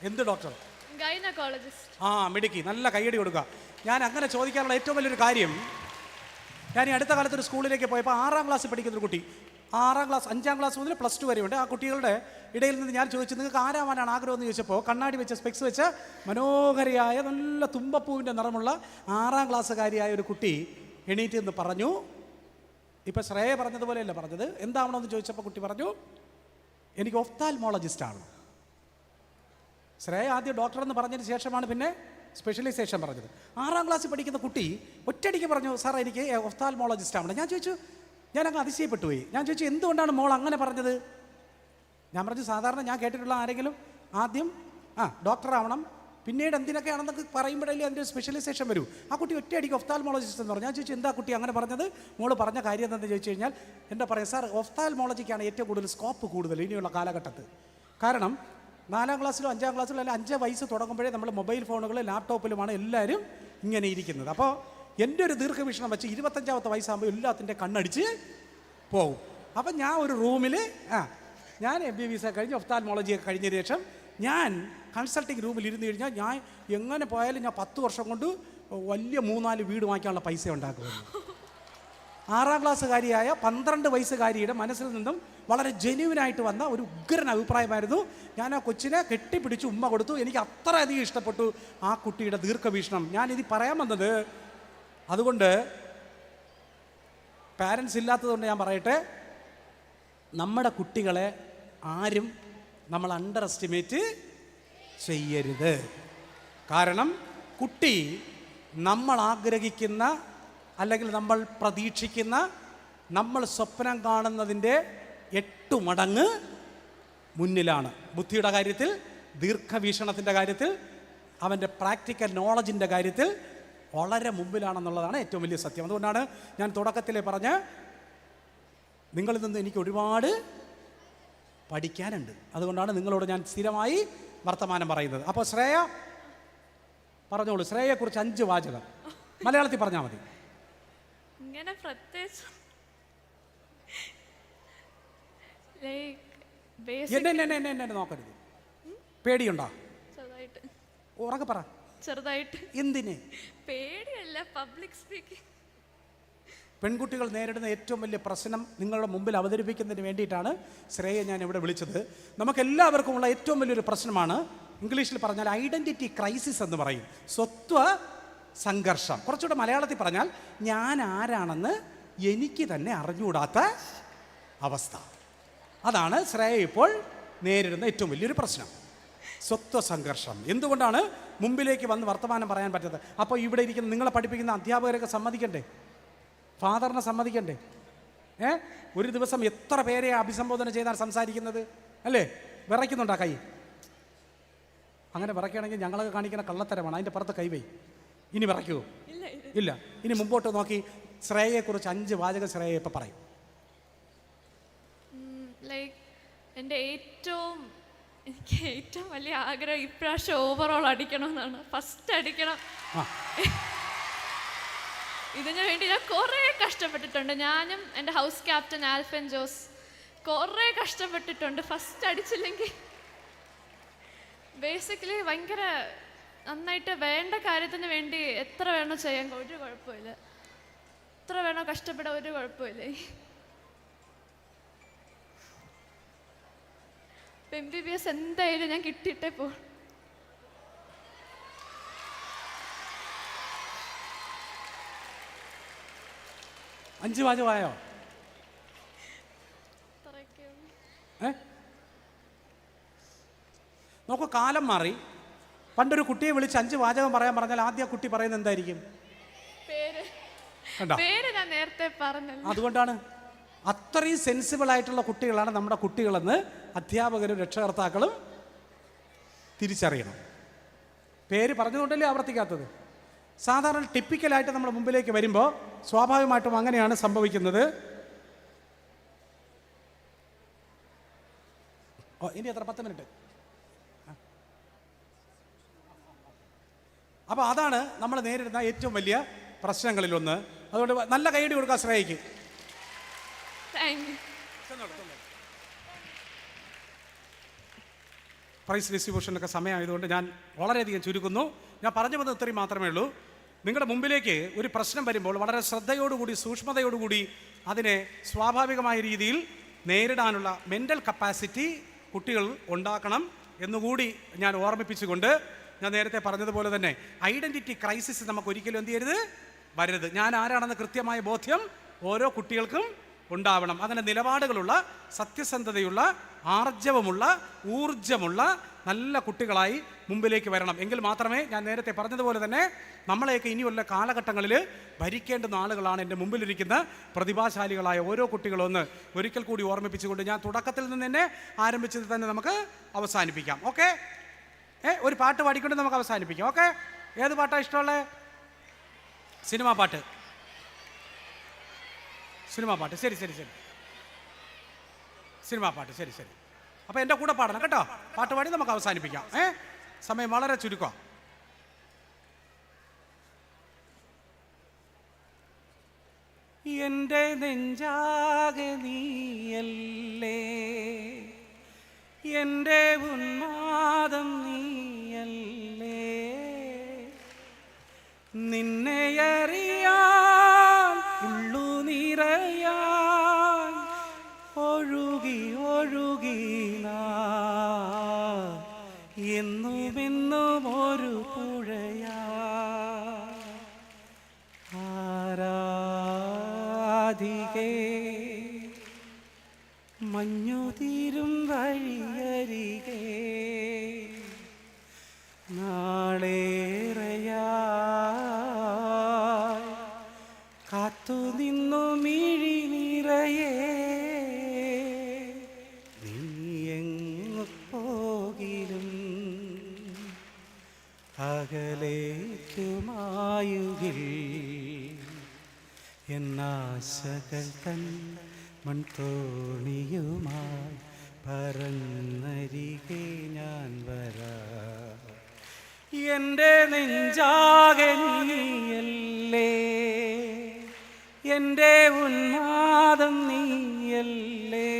എന്ത് ഡോക്ടർ? ഗൈനക്കോളജിസ്റ്റ്. ആ, മിടുക്കി. നല്ല കൈയടി കൊടുക്കുക. ഞാൻ അങ്ങനെ ചോദിക്കാനുള്ള ഏറ്റവും വലിയൊരു കാര്യം, ഞാൻ ഈ അടുത്ത കാലത്ത് ഒരു സ്കൂളിലേക്ക് പോയപ്പോൾ 6ാം ക്ലാസ്സിൽ പഠിക്കുന്നൊരു കുട്ടി, 6ാം ക്ലാസ് 5ാം ക്ലാസ് മുതൽ +2 വരെയുണ്ട്. ആ കുട്ടികളുടെ ഇടയിൽ നിന്ന് ഞാൻ ചോദിച്ചു, നിങ്ങൾക്ക് ആരാവാനാണ് ആഗ്രഹം എന്ന് ചോദിച്ചപ്പോൾ കണ്ണാടി വെച്ച സ്പെക്സ് വെച്ച മനോഹരിയായ നല്ല തുമ്പപ്പൂവിൻ്റെ നിറമുള്ള 6ാം ക്ലാസ്സുകാരിയായ ഒരു കുട്ടി എണീറ്റ് എന്ന് പറഞ്ഞു. ഇപ്പം ശ്രേയ പറഞ്ഞതുപോലെയല്ല പറഞ്ഞത്. എന്താവണമെന്ന് ചോദിച്ചപ്പോൾ കുട്ടി പറഞ്ഞു, എനിക്ക് ഒഫ്താൽമോളജിസ്റ്റാണ്. ശ്രേയ ആദ്യം ഡോക്ടറെന്ന് പറഞ്ഞതിന് ശേഷമാണ് പിന്നെ സ്പെഷ്യലൈസേഷൻ പറഞ്ഞത്. 6ാം ക്ലാസ്സിൽ പഠിക്കുന്ന കുട്ടി ഒറ്റയടിക്ക് പറഞ്ഞു, സാർ എനിക്ക് ഒഫ്താൽമോളജിസ്റ്റാണ്. ഞാൻ ചോദിച്ചു, ഞാനങ്ങ് അതിശയപ്പെട്ടു പോയി. ഞാൻ ചോദിച്ചു, എന്തുകൊണ്ടാണ് മോൾ അങ്ങനെ പറഞ്ഞത്? ഞാൻ പറഞ്ഞു, സാധാരണ ഞാൻ കേട്ടിട്ടുള്ള ആരെങ്കിലും ആദ്യം ഡോക്ടറാവണം, പിന്നീട് എന്തിനൊക്കെയാണെന്നൊക്കെ പറയുമ്പോഴല്ലേ അതിൻ്റെ സ്പെഷ്യലൈസേഷൻ വരൂ. ആ കുട്ടി ഒറ്റയടിക്ക് ഒഫ്താൽമോളജിസ്റ്റ് എന്ന് പറഞ്ഞു. ഞാൻ ചോദിച്ചു, എന്താ കുട്ടി അങ്ങനെ പറഞ്ഞത്? മോള് പറഞ്ഞ കാര്യം എന്താണെന്ന് ചോദിച്ചു കഴിഞ്ഞാൽ എന്താ പറയുക, സാർ ഒഫ്താൽമോളജിക്കാണ് ഏറ്റവും കൂടുതൽ സ്കോപ്പ് കൂടുതൽ ഇനിയുള്ള കാലഘട്ടത്തിൽ. കാരണം 4ാം ക്ലാസ്സിലോ 5ാം ക്ലാസ്സിലോ അല്ലെങ്കിൽ 5 വയസ്സ് തുടങ്ങുമ്പോഴേ നമ്മൾ മൊബൈൽ ഫോണുകൾ ലാപ്ടോപ്പിലുമാണ് എല്ലാവരും ഇങ്ങനെ ഇരിക്കുന്നത്. അപ്പോൾ എൻ്റെ ഒരു ദീർഘവീക്ഷണം വെച്ച് 25ാമത്തെ വയസ്സാകുമ്പോൾ എല്ലാത്തിൻ്റെ കണ്ണടിച്ച് പോകും. അപ്പം ഞാൻ ഒരു റൂമിൽ ഞാൻ MBBS കഴിഞ്ഞ് ഒഫ്താൽമോളജിയൊക്കെ കഴിഞ്ഞതിന് ശേഷം ഞാൻ കൺസൾട്ടിങ് റൂമിൽ ഇരുന്ന് കഴിഞ്ഞാൽ ഞാൻ എങ്ങനെ പോയാലും ഞാൻ 10 വർഷം കൊണ്ട് വലിയ 3-4 വീട് വാങ്ങിക്കാനുള്ള പൈസ ഉണ്ടാക്കുമായിരുന്നു. 6ാം ക്ലാസ്സുകാരിയായ 12 വയസ്സുകാരിയുടെ മനസ്സിൽ നിന്നും വളരെ ജെന്യുവിനായിട്ട് വന്ന ഒരു ഉഗ്രൻ അഭിപ്രായമായിരുന്നു. ഞാൻ ആ കൊച്ചിനെ കെട്ടിപ്പിടിച്ച് ഉമ്മ കൊടുത്തു. എനിക്ക് അത്രയധികം ഇഷ്ടപ്പെട്ടു ആ കുട്ടിയുടെ ദീർഘവീക്ഷണം. ഞാനിത് പറയാൻ വന്നത്, അതുകൊണ്ട് പാരൻസ് ഇല്ലാത്തതുകൊണ്ട് ഞാൻ പറയട്ടെ, നമ്മുടെ കുട്ടികളെ ആരും നമ്മൾ അണ്ടർ എസ്റ്റിമേറ്റ് ചെയ്യരുത്. കാരണം കുട്ടി നമ്മൾ ആഗ്രഹിക്കുന്ന അല്ലെങ്കിൽ നമ്മൾ പ്രതീക്ഷിക്കുന്ന, നമ്മൾ സ്വപ്നം കാണുന്നതിൻ്റെ 8 മടങ്ങ് മുന്നിലാണ്. ബുദ്ധിയുടെ കാര്യത്തിൽ, ദീർഘവീക്ഷണത്തിൻ്റെ കാര്യത്തിൽ, അവൻ്റെ പ്രാക്ടിക്കൽ നോളജിൻ്റെ കാര്യത്തിൽ വളരെ മുമ്പിലാണെന്നുള്ളതാണ് ഏറ്റവും വലിയ സത്യം. അതുകൊണ്ടാണ് ഞാൻ തുടക്കത്തിലേ പറഞ്ഞ്, നിങ്ങളിൽ നിന്ന് എനിക്ക് ഒരുപാട് പഠിക്കാനുണ്ട്. അതുകൊണ്ടാണ് നിങ്ങളോട് ഞാൻ സ്ഥിരമായി വർത്തമാനം പറയുന്നത്. അപ്പോൾ ശ്രേയ പറഞ്ഞോളൂ, ശ്രേയയെക്കുറിച്ച് 5 വാചകം മലയാളത്തിൽ പറഞ്ഞാൽ മതി. ഇങ്ങനെ പ്രത്യേകിച്ച് എന്നെ നോക്കരുത്. പേടിയുണ്ടോ? ചെറുതായിട്ട്. ഉറക്കെ പറ. ചെറുതായിട്ട്. എന്തിന്? പേടിയല്ല, പബ്ലിക് സ്പീക്കിംഗ്. പെൺകുട്ടികൾ നേരിടുന്ന ഏറ്റവും വലിയ പ്രശ്നം നിങ്ങളുടെ മുമ്പിൽ അവതരിപ്പിക്കുന്നതിന് വേണ്ടിയിട്ടാണ് ശ്രേയെ ഞാൻ ഇവിടെ വിളിച്ചത്. നമുക്കെല്ലാവർക്കുമുള്ള ഏറ്റവും വലിയൊരു പ്രശ്നമാണ്, ഇംഗ്ലീഷിൽ പറഞ്ഞാൽ ഐഡൻറ്റിറ്റി ക്രൈസിസ് എന്ന് പറയും, സ്വത്വ സംഘർഷം. കുറച്ചുകൂടെ മലയാളത്തിൽ പറഞ്ഞാൽ ഞാൻ ആരാണെന്ന് എനിക്ക് തന്നെ അറിഞ്ഞുകൂടാത്ത അവസ്ഥ. അതാണ് ശ്രേയ ഇപ്പോൾ നേരിടുന്ന ഏറ്റവും വലിയൊരു പ്രശ്നം, സ്വത്വ സംഘർഷം. എന്തുകൊണ്ടാണ് മുമ്പിലേക്ക് വന്ന് വർത്തമാനം പറയാൻ പറ്റാത്തത്? അപ്പോൾ ഇവിടെ ഇരിക്കുന്ന നിങ്ങളെ പഠിപ്പിക്കുന്ന അധ്യാപകരൊക്കെ സമ്മതിക്കണ്ടേ? ഫാദറിനെ സമ്മതിക്കണ്ടേ? ഒരു ദിവസം എത്ര പേരെ അഭിസംബോധന ചെയ്താണ് സംസാരിക്കുന്നത് അല്ലേ? വിറയ്ക്കുന്നുണ്ടാ കൈ? അങ്ങനെ വിറയ്ക്കുകയാണെങ്കിൽ ഞങ്ങളൊക്കെ കാണിക്കുന്ന കള്ളത്തരമാണ്. അതിൻ്റെ പുറത്ത് കൈവൈ. ഇനി വിറയ്ക്കുമോ? ഇല്ല. ഇനി മുമ്പോട്ട് നോക്കി ശ്രേയയെക്കുറിച്ച് 5 വാചകം ശ്രേയ ഇപ്പം പറയും. എൻ്റെ എനിക്ക് ഏറ്റവും വലിയ ആഗ്രഹം ഇപ്രാവശ്യം ഓവറോൾ അടിക്കണമെന്നാണ്. ഫസ്റ്റ് അടിക്കണം. ഇതിനു വേണ്ടി ഞാൻ കുറേ കഷ്ടപ്പെട്ടിട്ടുണ്ട്. ഞാനും എൻ്റെ ഹൗസ് ക്യാപ്റ്റൻ ആൽഫൻ ജോസ് കുറേ കഷ്ടപ്പെട്ടിട്ടുണ്ട്. ഫസ്റ്റ് അടിച്ചില്ലെങ്കിൽ ബേസിക്കലി ഭയങ്കര നന്നായിട്ട് വേണ്ട കാര്യത്തിന് വേണ്ടി എത്ര വേണോ ചെയ്യാൻ ഒരു കുഴപ്പമില്ല, എത്ര വേണോ കഷ്ടപ്പെടാൻ ഒരു കുഴപ്പമില്ല. MBBS എന്തായാലും ഞാൻ കിട്ടിയിട്ടേ പോ. 5 വാചകമായോ? നോക്കൂ, കാലം മാറി. പണ്ടൊരു കുട്ടിയെ വിളിച്ച് 5 വാചകം പറയാൻ പറഞ്ഞാൽ ആദ്യം കുട്ടി പറയുന്നത് എന്തായിരിക്കും? പേര് ഞാൻ നേരത്തെ പറഞ്ഞല്ലോ. അതുകൊണ്ടാണ് അത്രയും സെൻസിബിൾ ആയിട്ടുള്ള കുട്ടികളാണ് നമ്മുടെ കുട്ടികളെന്ന് അധ്യാപകരും രക്ഷകർത്താക്കളും തിരിച്ചറിയണം. പേര് പറഞ്ഞുകൊണ്ടല്ലേ ആവർത്തിക്കാത്തത്. സാധാരണ ടിപ്പിക്കലായിട്ട് നമ്മുടെ മുമ്പിലേക്ക് വരുമ്പോൾ സ്വാഭാവികമായിട്ടും അങ്ങനെയാണ് സംഭവിക്കുന്നത്. ഇനി എത്ര? 10 മിനിറ്റ്. അപ്പോൾ അതാണ് നമ്മൾ നേരിടുന്ന ഏറ്റവും വലിയ പ്രശ്നങ്ങളിലൊന്ന്. അതുകൊണ്ട് നല്ല കൈയടി കൊടുക്കാൻ ശ്രമിക്കും. പ്രൈസ് ഡിസ്ട്രിബ്യൂഷനൊക്കെ സമയമായതുകൊണ്ട് ഞാൻ വളരെയധികം ചുരുക്കുന്നു. ഞാൻ പറഞ്ഞു വന്നത് ഇത്രയും മാത്രമേ ഉള്ളൂ. നിങ്ങളുടെ മുമ്പിലേക്ക് ഒരു പ്രശ്നം വരുമ്പോൾ വളരെ ശ്രദ്ധയോടുകൂടി സൂക്ഷ്മതയോടുകൂടി അതിനെ സ്വാഭാവികമായ രീതിയിൽ നേരിടാനുള്ള മെൻ്റൽ കപ്പാസിറ്റി കുട്ടികൾ ഉണ്ടാക്കണം എന്നുകൂടി ഞാൻ ഓർമ്മിപ്പിച്ചുകൊണ്ട്, ഞാൻ നേരത്തെ പറഞ്ഞതുപോലെ തന്നെ ഐഡൻറ്റിറ്റി ക്രൈസിസ് നമുക്ക് ഒരിക്കലും എന്ത് ചെയ്യരുത്, വരരുത്. ഞാൻ ആരാണെന്ന് കൃത്യമായ ബോധ്യം ഓരോ കുട്ടികൾക്കും ഉണ്ടാവണം. അങ്ങനെ നിലപാടുകളുള്ള, സത്യസന്ധതയുള്ള, ആർജവമുള്ള, ഊർജമുള്ള നല്ല കുട്ടികളായി മുമ്പിലേക്ക് വരണം. എങ്കിൽ മാത്രമേ, ഞാൻ നേരത്തെ പറഞ്ഞതുപോലെ തന്നെ, നമ്മളെയൊക്കെ ഇനിയുള്ള കാലഘട്ടങ്ങളിൽ ഭരിക്കേണ്ടുന്ന ആളുകളാണ് എൻ്റെ മുമ്പിലിരിക്കുന്ന പ്രതിഭാശാലികളായ ഓരോ കുട്ടികളൊന്ന് ഒരിക്കൽ കൂടി ഓർമ്മിപ്പിച്ചുകൊണ്ട് ഞാൻ തുടക്കത്തിൽ നിന്ന് തന്നെ ആരംഭിച്ചത് തന്നെ നമുക്ക് അവസാനിപ്പിക്കാം. ഓക്കെ, ഒരു പാട്ട് പാടിക്കൊണ്ട് നമുക്ക് അവസാനിപ്പിക്കാം. ഓക്കെ, ഏത് പാട്ടാണ് ഇഷ്ടമുള്ളത്? സിനിമാ പാട്ട്. സിനിമാ പാട്ട്, ശരി ശരി ശരി, സിനിമാ പാട്ട്, ശരി ശരി. അപ്പോൾ എൻ്റെ കൂടെ പാടണം കേട്ടോ. പാട്ട് പാടി നമുക്ക് അവസാനിപ്പിക്കാം. സമയം വളരെ ചുരുക്കം. എൻ്റെ നെഞ്ചാകെ നീയല്ലേ, എൻ്റെ ഉന്മാദം നീയല്ലേ, നിന്നെ അറിയാൻ ഉള്ളു നിറയാൻ ഒഴുകി ഒഴുകി എന്നുമെന്നും ഒരു പുഴയാ ആരാധികേ മഞ്ഞുതീരും വഴിയരികെ നാളേറെയാ കാത്തു നിന്നു മിഴി നിറയേ നീയെങ്ങു പോകിലും അകലേക്കുമായുകിൽ എന്നാശകൾ തൻ മൺതോണിയുമായി പറന്നരികെ ഞാൻ വരാം. എൻ്റെ നെഞ്ചാകെ നീയല്ലേ, എൻ്റെ ഉന്മാദം നീയല്ലേ,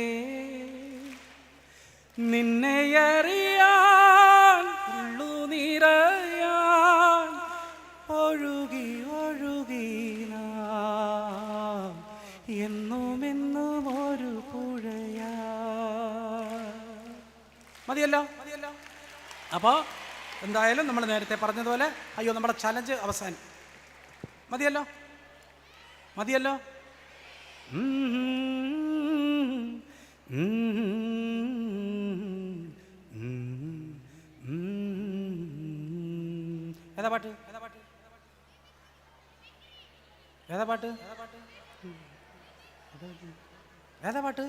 നിന്നെ അറിയാൻ ഉള്ളു നിറയാൻ ഒഴുകി ഒഴുകി എന്നുമെന്നും ഒരു പുഴയാ. മതിയല്ലോ. അപ്പോൾ എന്തായാലും നമ്മൾ നേരത്തെ പറഞ്ഞതുപോലെ, അയ്യോ നമ്മുടെ ചലഞ്ച് അവസാനം മതിയല്ലോ, മതിയല്ലോ. ഏതാ പാട്ട്? ഏതാ പാട്ട്? ഏതാ പാട്ട്? ഏതാ പാട്ട്?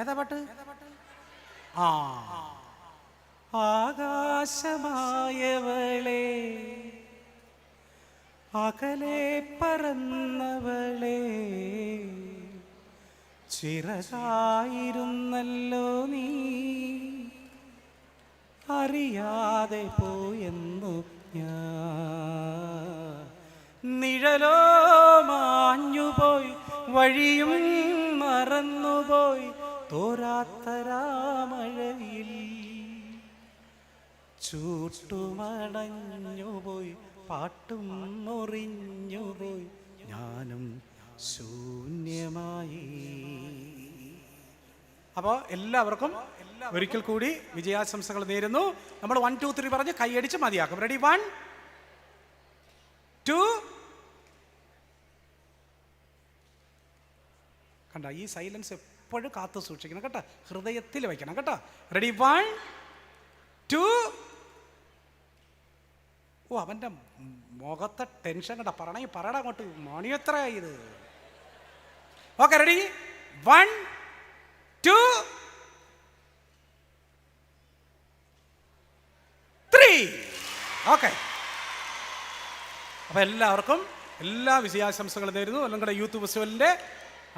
ഏതാ പാട്ട്? ആകാശമായവളെ, അകലെ പറന്നവളെ, ചിറകായിരുന്നല്ലോ നീ, അറിയാതെ പോയെന്നു ഞാൻ. നിഴലോ മാഞ്ഞുപോയി, വഴിയും മറന്നുപോയി, തോരാത്തരാമഴയിൽ ചൂട്ടുമടഞ്ഞുപോയി, പാട്ടും മുറിഞ്ഞുപോയി, ഞാനും ശൂന്യമായി. അപ്പോൾ എല്ലാവർക്കും ഒരിക്കൽ കൂടി വിജയാശംസകൾ നേരുന്നു. നമ്മൾ 1 2 3 പറഞ്ഞ് കൈയടിച്ച് മതിയാക്കും. റെഡി? 1 2. കണ്ട, ഈ സൈലൻസ് എപ്പോഴും കാത്തു സൂക്ഷിക്കണം കേട്ടോ, ഹൃദയത്തിൽ വയ്ക്കണം കേട്ടോ. റെഡി? 1 2. ഓ, അവൻ്റെ മുഖത്തെ ടെൻഷൻ കണ്ട, പറയടാ അങ്ങോട്ട്, മണി എത്രയായി ഇത്? Okay, ready? 1 2 3. ഓക്കെ, അപ്പോൾ എല്ലാവർക്കും എല്ലാ വിജയാശംസകളും നേരുന്നു. നിങ്ങളുടെ യൂത്ത് ഫെസ്റ്റിവലിൻ്റെ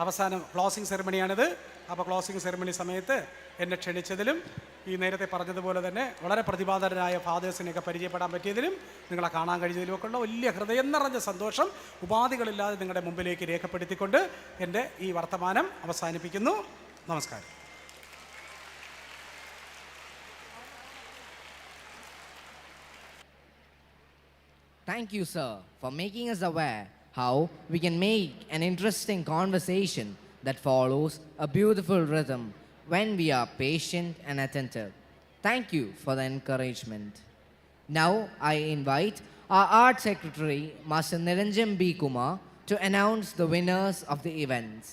അവസാനം ക്ലോസിംഗ് സെറിമണിയാണിത്. അപ്പോൾ ക്ലോസിംഗ് സെറിമണി സമയത്ത് എന്നെ ക്ഷണിച്ചതിലും ഈ നേരത്തെ പറഞ്ഞതുപോലെ തന്നെ വളരെ പ്രതിഭാധരനായ ഫാദേഴ്സിനെയൊക്കെ പരിചയപ്പെടാൻ പറ്റിയതിലും നിങ്ങളെ കാണാൻ കഴിഞ്ഞതിലുമൊക്കെ ഉള്ള വലിയ ഹൃദയം നിറഞ്ഞ സന്തോഷം ഉപാധികളില്ലാതെ നിങ്ങളുടെ മുമ്പിലേക്ക് രേഖപ്പെടുത്തിക്കൊണ്ട് എൻ്റെ ഈ വർത്തമാനം അവസാനിപ്പിക്കുന്നു. നമസ്കാരം. Thank you, sir, for making us aware how we can make an interesting conversation that follows a beautiful rhythm when we are patient and attentive. Thank you for the encouragement. Now I invite our Art Secretary, Master Niranjan B. Kumar, to announce the winners of the events.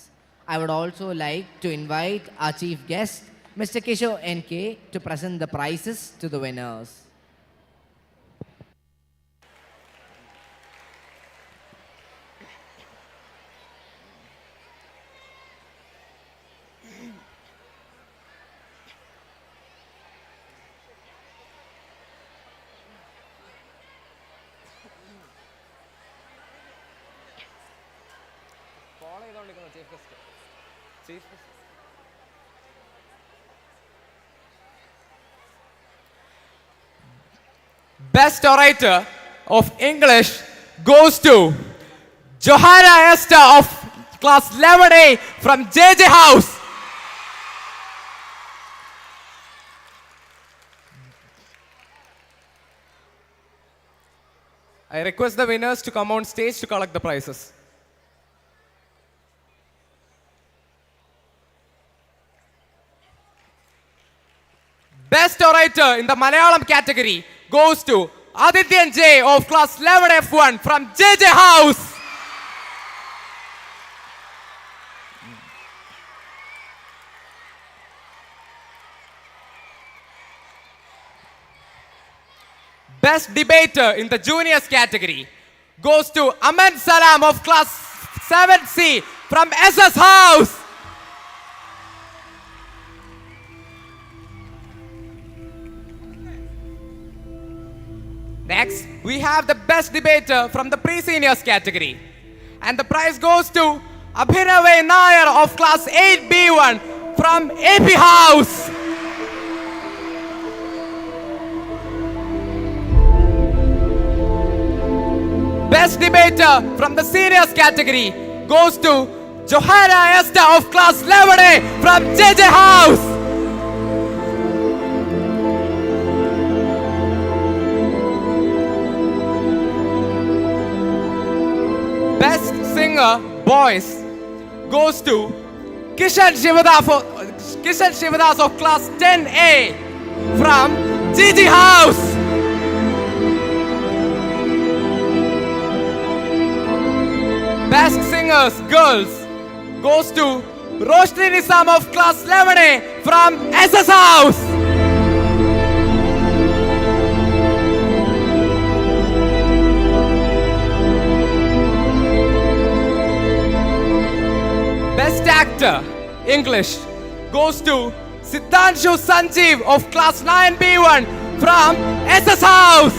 I would also like to invite our chief guest, Mr. Kishore N.K., to present the prizes to the winners. Best orator of English goes to Johanna Esther of class 11A from JJ House. I request the winners to come on stage to collect the prizes. Best orator in the Malayalam category goes to Adityan J of class 11F1 from JJ House. Best debater in the juniors category goes to Aman Salam of class 7C from SS House. Next, we have the best debater from the pre-seniors category. And the prize goes to Abhinavay Nair of class 8B1 from AP House. Best debater from the seniors category goes to Johanna Esther of class 11A from JJ House. Best singer boys goes to Kishan Shivadas of class 10A from GG House. Best singers girls goes to Roshni Nisam of class 11A from SS House. Best actor English goes to Siddhanshu Sanjeev of class 9B1 from SS House.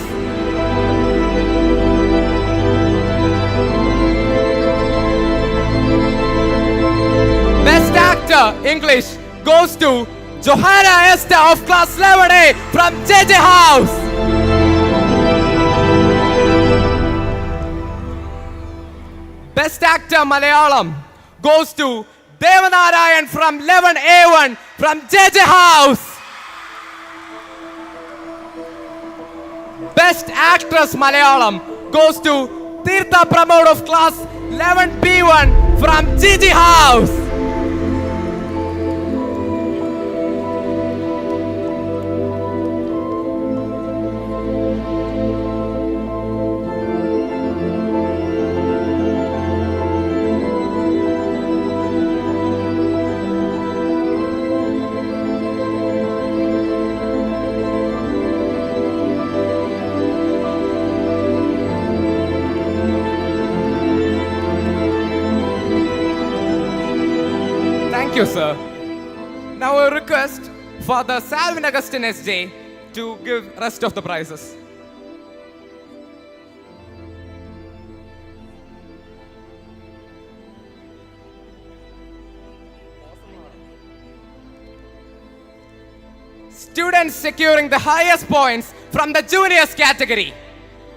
Best actor English goes to Johanna Esther of class 11A from JJ House. Best actor Malayalam goes to Devanarayan from 11A1 from JJ House. Best actress Malayalam goes to Tirtha Pramod of class 11B1 from GG House. Thank you, sir. Now a request for the Salvin Augustine SJ to give rest of the prizes. Students securing the highest points from the juniors category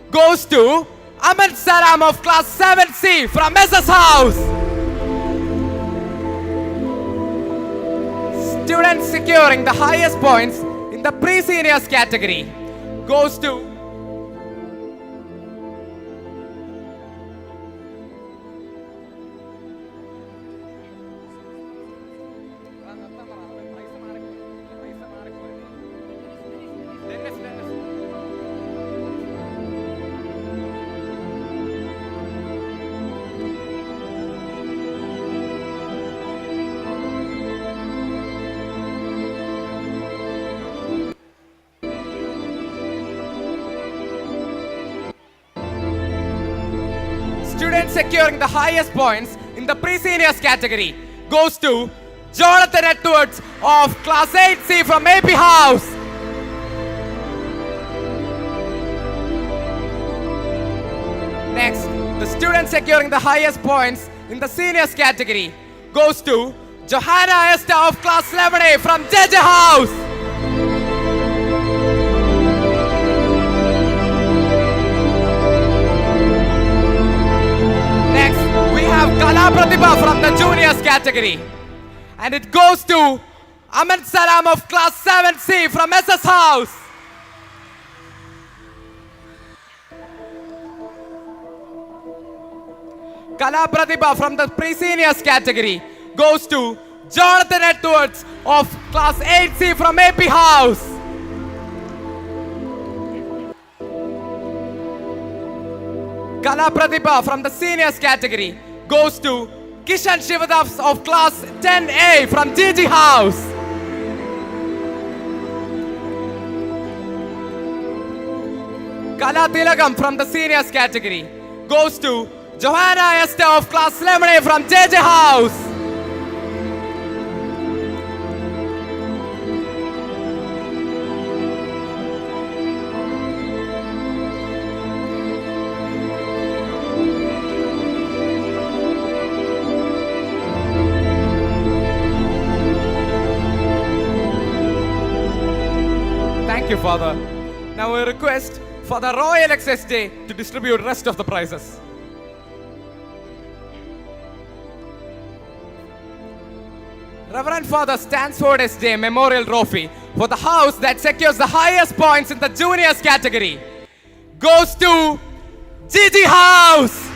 goes to Ahmed Saram of class 7C from SS House. Students securing the highest points in the pre-seniors category goes to Student securing the highest points in the pre-seniors category goes to Jonathan Edwards of class 8C from AP House. Next, the student securing the highest points in the seniors category goes to Johanna Esther of class 11A from JJ House. We have Kala Pratibha from the juniors category, and it goes to Ahmed Salam of class 7C from SS House. Kala Pratibha from the pre-seniors category goes to Jonathan Edwards of class 8C from AP House. Kala Pratibha from the seniors category goes to Kishan Shivadavs of class 10A from GG House. Kala Tilagam from the seniors category goes to Johanna Esther of class 11A from JJ House. Thank you, Father. Now a request for the Royal XSJ to distribute rest of the prizes. Reverend Father Stansford SJ Memorial Trophy for the house that secures the highest points in the juniors category goes to GG House.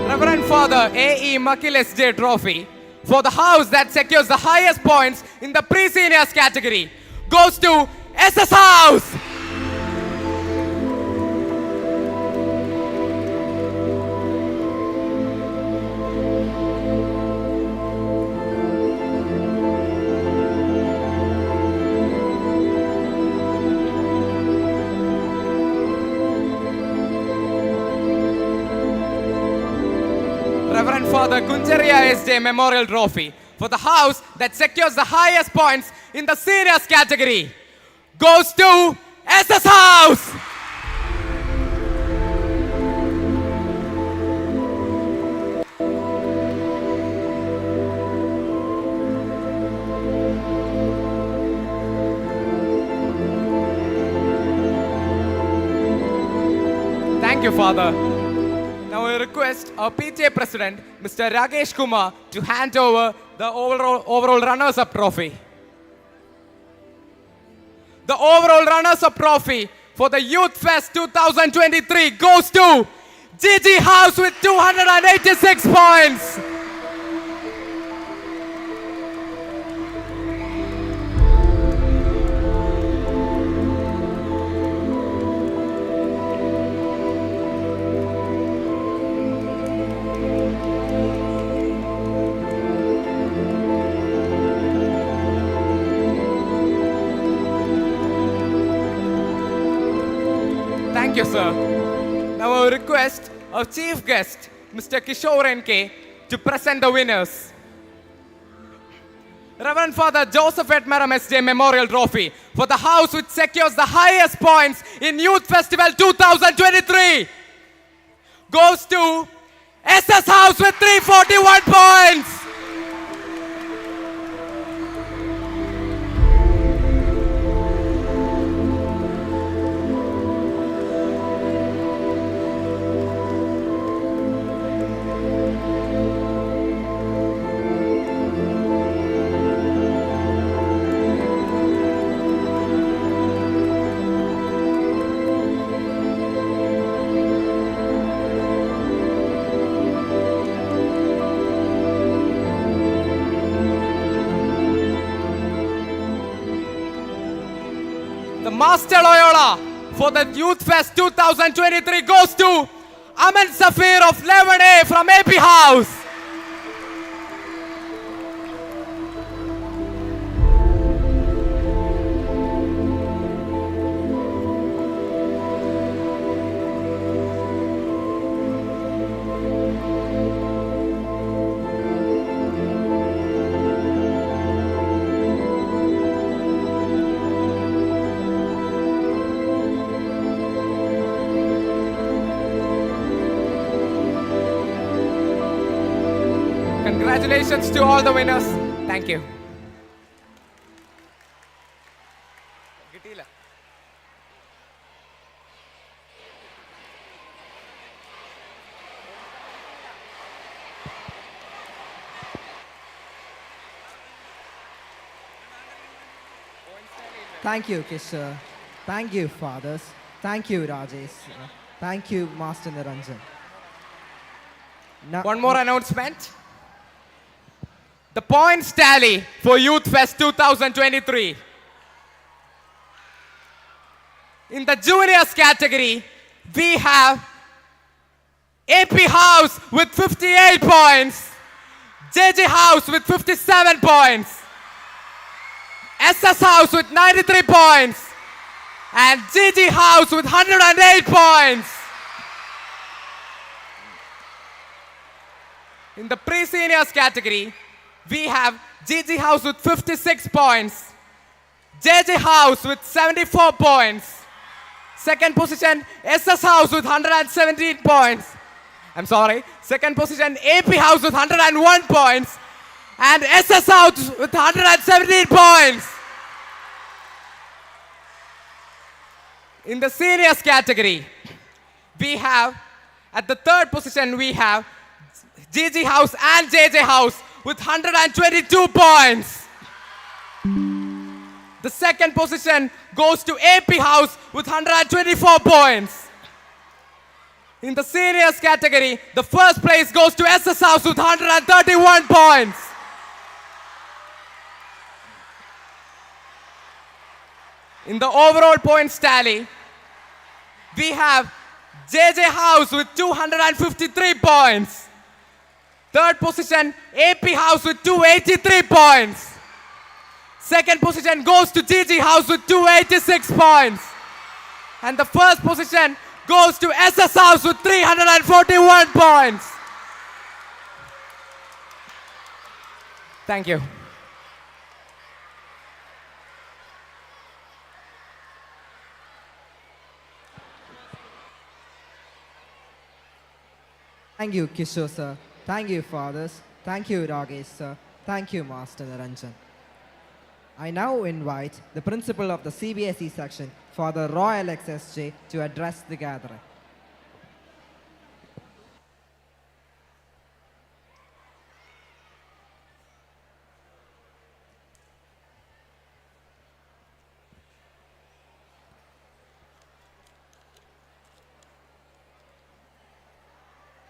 Reverend Father A.E. Makil S.J. Trophy for the house that secures the highest points in the pre-seniors category goes to SS House. Reverend Father Kunjaria S.J. Memorial Trophy for the house that secures the highest points in the seniors category goes to SS House. Thank you, Father. Now I request our PTA President, Mr. Rakesh Kumar, to hand over the overall runners-up trophy. The overall runners-up trophy for the Youth Fest 2023 goes to GG House with 286 points. you, sir. Now I request our chief guest, Mr. Kishore N.K., to present the winners. Reverend Father Joseph Edmeram S.J. Memorial Trophy for the house which secures the highest points in Youth Festival 2023 goes to SS House with 341 points. The Master Loyola for the Youth Fest 2023 goes to Aman Safir of 11A from AP House. Congratulations to all the winners. Thank you. Thank you, Kishore. Thank you, fathers. Thank you, Rajesh. Thank you, Master Niranjan. One more announcement. The points tally for Youth Fest 2023. In the juniors category, we have AP House with 58 points, JJ House with 57 points, SS House with 93 points, and GG House with 108 points. In the pre-seniors category, we have GG House with 56 points, JJ House with 74 points, second position SS House with 117 points. I'm sorry, second position AP House with 101 points, and SS House with 117 points. In the seniors category, we have, at the third position, we have GG House and JJ House with 122 points. The second position goes to AP House with 124 points. In the seniors category, the first place goes to SS House with 131 points. In the overall points tally, we have JJ House with 253 points. Third position, AP House with 283 points. Second position goes to GG House with 286 points. And the first position goes to SS House with 341 points. Thank you. Thank you, Kishore sir. Thank you, fathers. Thank you, Ragesh sir. Thank you, Master Niranjan. I now invite the principal of the CBSE section, Father Roy XSJ, to address the gathering.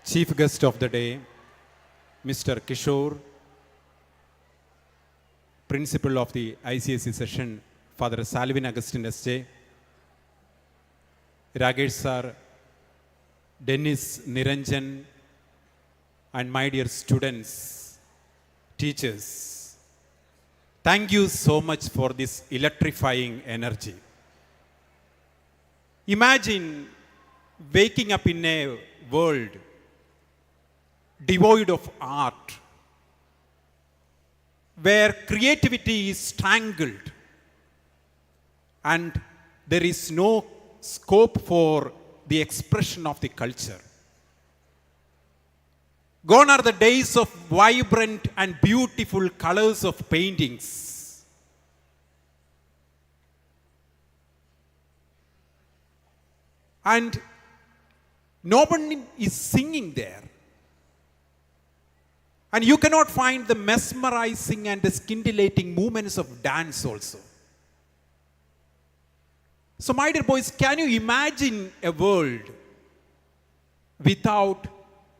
Chief guest of the day, Mr. Kishore, principal of the ICSE session, Father Salvin Augustine S.J., Ragesh sir, Dennis, Niranjan, and my dear students, teachers, thank you so much for this electrifying energy. Imagine waking up in a world devoid of art, where creativity is strangled and there is no scope for the expression of the culture. Gone are the days of vibrant and beautiful colors of paintings. And no one is singing there. And you cannot find the mesmerizing and the scintillating movements of dance also. So, my dear boys, can you imagine a world without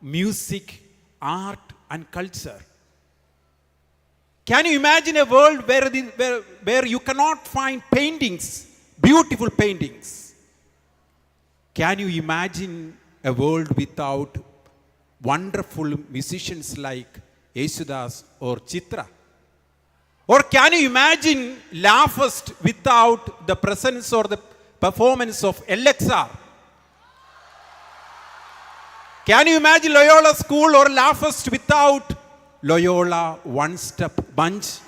music, art, and culture? Can you imagine a world where you cannot find paintings, beautiful paintings? Can you imagine a world without wonderful musicians like Yesudas or Chitra? Or can you imagine Laughest without the presence or the performance of LXR? Can you imagine Loyola School or Laughest without Loyola One-Step Bunch?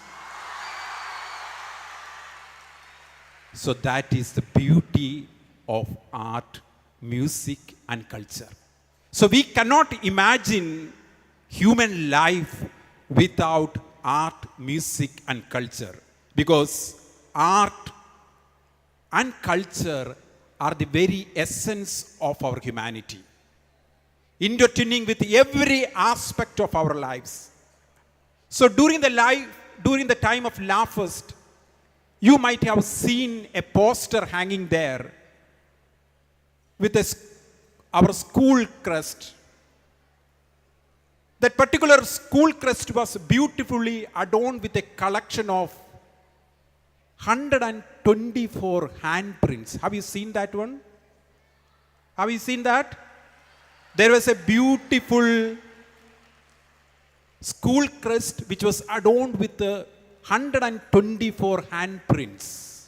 So that is the beauty of art, music, and culture. So we cannot imagine human life without art, music, and culture, because art and culture are the very essence of our humanity, intertwining with every aspect of our lives. So during the time of Laughest, you might have seen a poster hanging there with our school crest. That particular school crest was beautifully adorned with a collection of 124 handprints. Have you seen that one? Have you seen that? There was a beautiful school crest which was adorned with 124 handprints,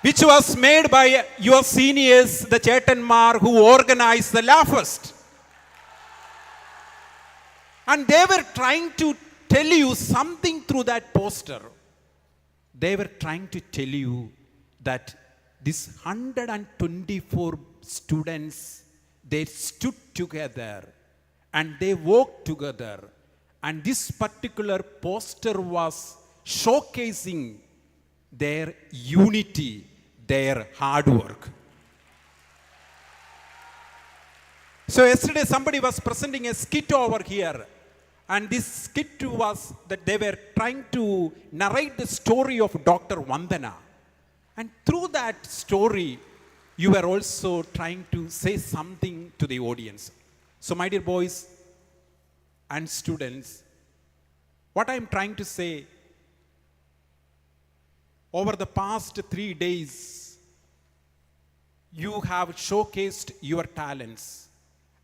which was made by your seniors, the Chetanmar, who organized the Laughest. And they were trying to tell you something through that poster. They were trying to tell you that these 124 students, they stood together and they walked together. And this particular poster was showcasing their unity, their hard work. So yesterday somebody was presenting a skit over here. And this skit was that they were trying to narrate the story of Dr. Vandana. And through that story, you were also trying to say something to the audience. So my dear boys and students, what I am trying to say, over the past 3 days, you have showcased your talents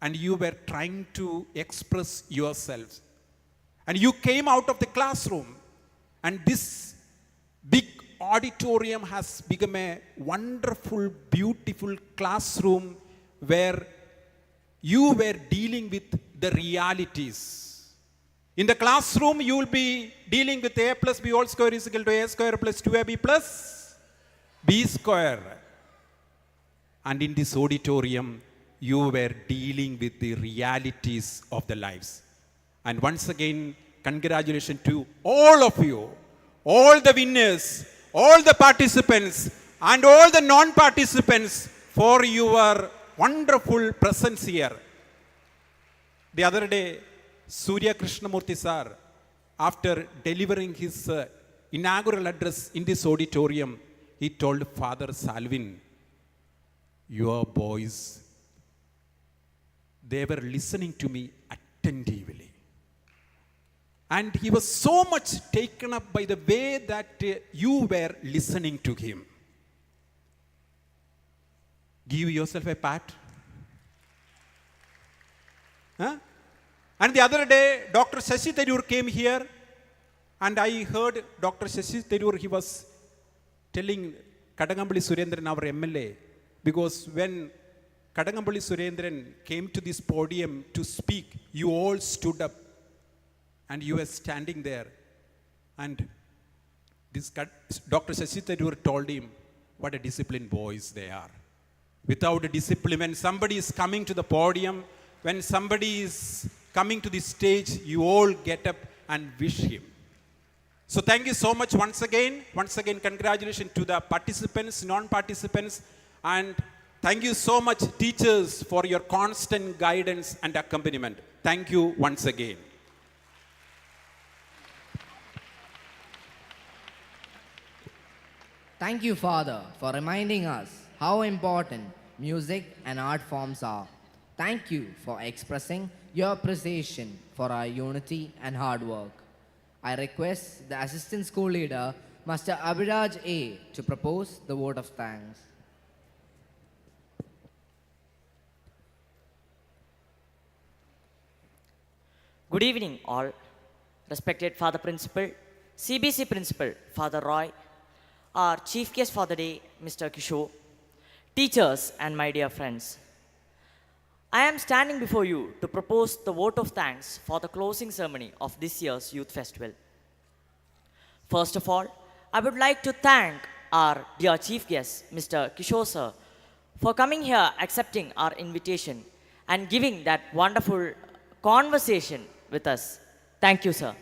and you were trying to express yourselves. And you came out of the classroom, and this big auditorium has become a wonderful, beautiful classroom where you were dealing with the realities. In the classroom, you will be dealing with a plus b whole square is equal to a square plus 2ab plus b square. And in this auditorium, you were dealing with the realities of the lives. And once again, congratulations to all of you, all the winners, all the participants, and all the non-participants for your wonderful presence here. The other day, Surya Krishnamurthy sir, after delivering his inaugural address in this auditorium, he told Father Salvin, your boys, they were listening to me attentively. And he was so much taken up by the way that you were listening to him. Give yourself a pat. Huh? And the other day, Dr. Shashi Tharoor came here, and I heard Dr. Shashi Tharoor, he was telling Kadagambali Surendran, our MLA, because when Kadangampalli Surendran came to this podium to speak, you all stood up and you were standing there. And this Dr. Shashi Tharoor told him what a disciplined boys they are. Without a discipline, when somebody is coming to the podium, when somebody is coming to the stage, you all get up and wish him. So thank you so much once again. Once again, congratulations to the participants, non-participants, and thank you so much, teachers, for your constant guidance and accompaniment. Thank you once again. Thank you, Father, for reminding us how important music and art forms are. Thank you for expressing your appreciation for our unity and hard work. I request the Assistant School Leader, Master Abhiraj A, to propose the vote of thanks. Good evening, all. Respected Father Principal, CBC Principal, Father Roy, our Chief Guest for the day, Mr. Kishore, teachers, and my dear friends. I am standing before you to propose the vote of thanks for the closing ceremony of this year's Youth Festival. First of all, I would like to thank our dear Chief Guest, Mr. Kishore Sir, for coming here, accepting our invitation, and giving that wonderful conversation with us. Thank you, sir.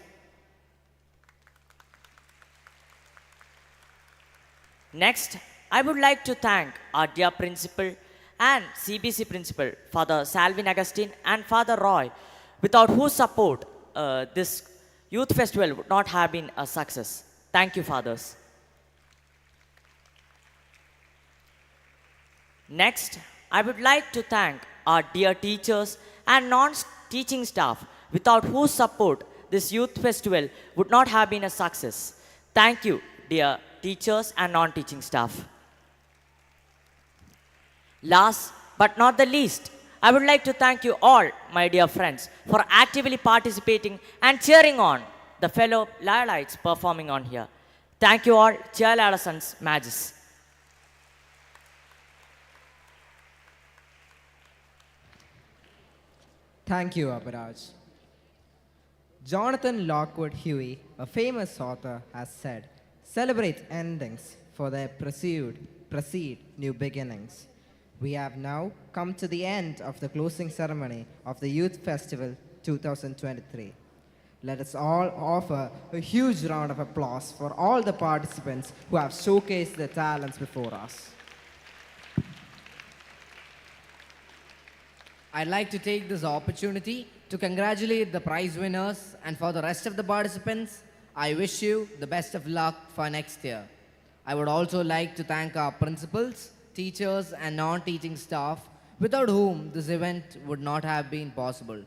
Next, I would like to thank our dear Principal and CBC Principal, Father Salvin Agustin and Father Roy, without whose support this Youth Festival would not have been a success. Thank you, Fathers. Next, I would like to thank our dear teachers and non-teaching staff, without whose support this Youth Festival would not have been a success. Thank you, dear teachers and non-teaching staff. Last but not the least, I would like to thank you all, my dear friends, for actively participating and cheering on the fellow Loyolites performing on here. Thank you all. Cheer Adolescents Magis. Thank you, Abhiraj. Jonathan Lockwood Huey, a famous author, has said, celebrate endings, for they precede new beginnings. We have now come to the end of the closing ceremony of the Youth Festival 2023. Let us all offer a huge round of applause for all the participants who have showcased their talents before us. I'd like to take this opportunity to congratulate the prize winners, and for the rest of the participants, I wish you the best of luck for next year. I would also like to thank our principals, teachers, and non-teaching staff, without whom this event would not have been possible.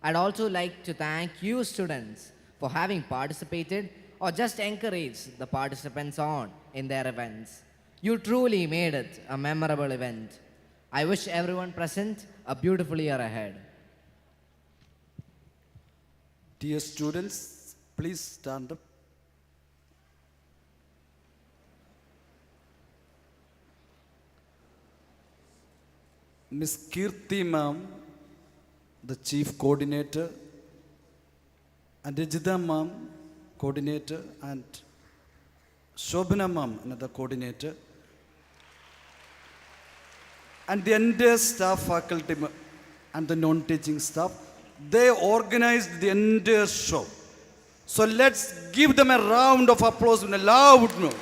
I'd also like to thank you students for having participated or just encouraged the participants on in their events. You truly made it a memorable event. I wish everyone present a beautiful year ahead. Dear students, please stand up. Miss Kirti ma'am, the chief coordinator, and Ejida ma'am, coordinator, and Shobhana ma'am, another coordinator, and the entire staff, faculty, and the non-teaching staff. They organized the entire show. So let's give them a round of applause in a loud note.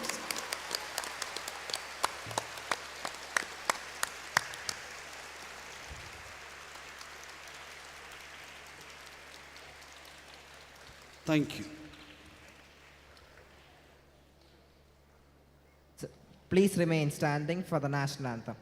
Thank you. Please remain standing for the national anthem.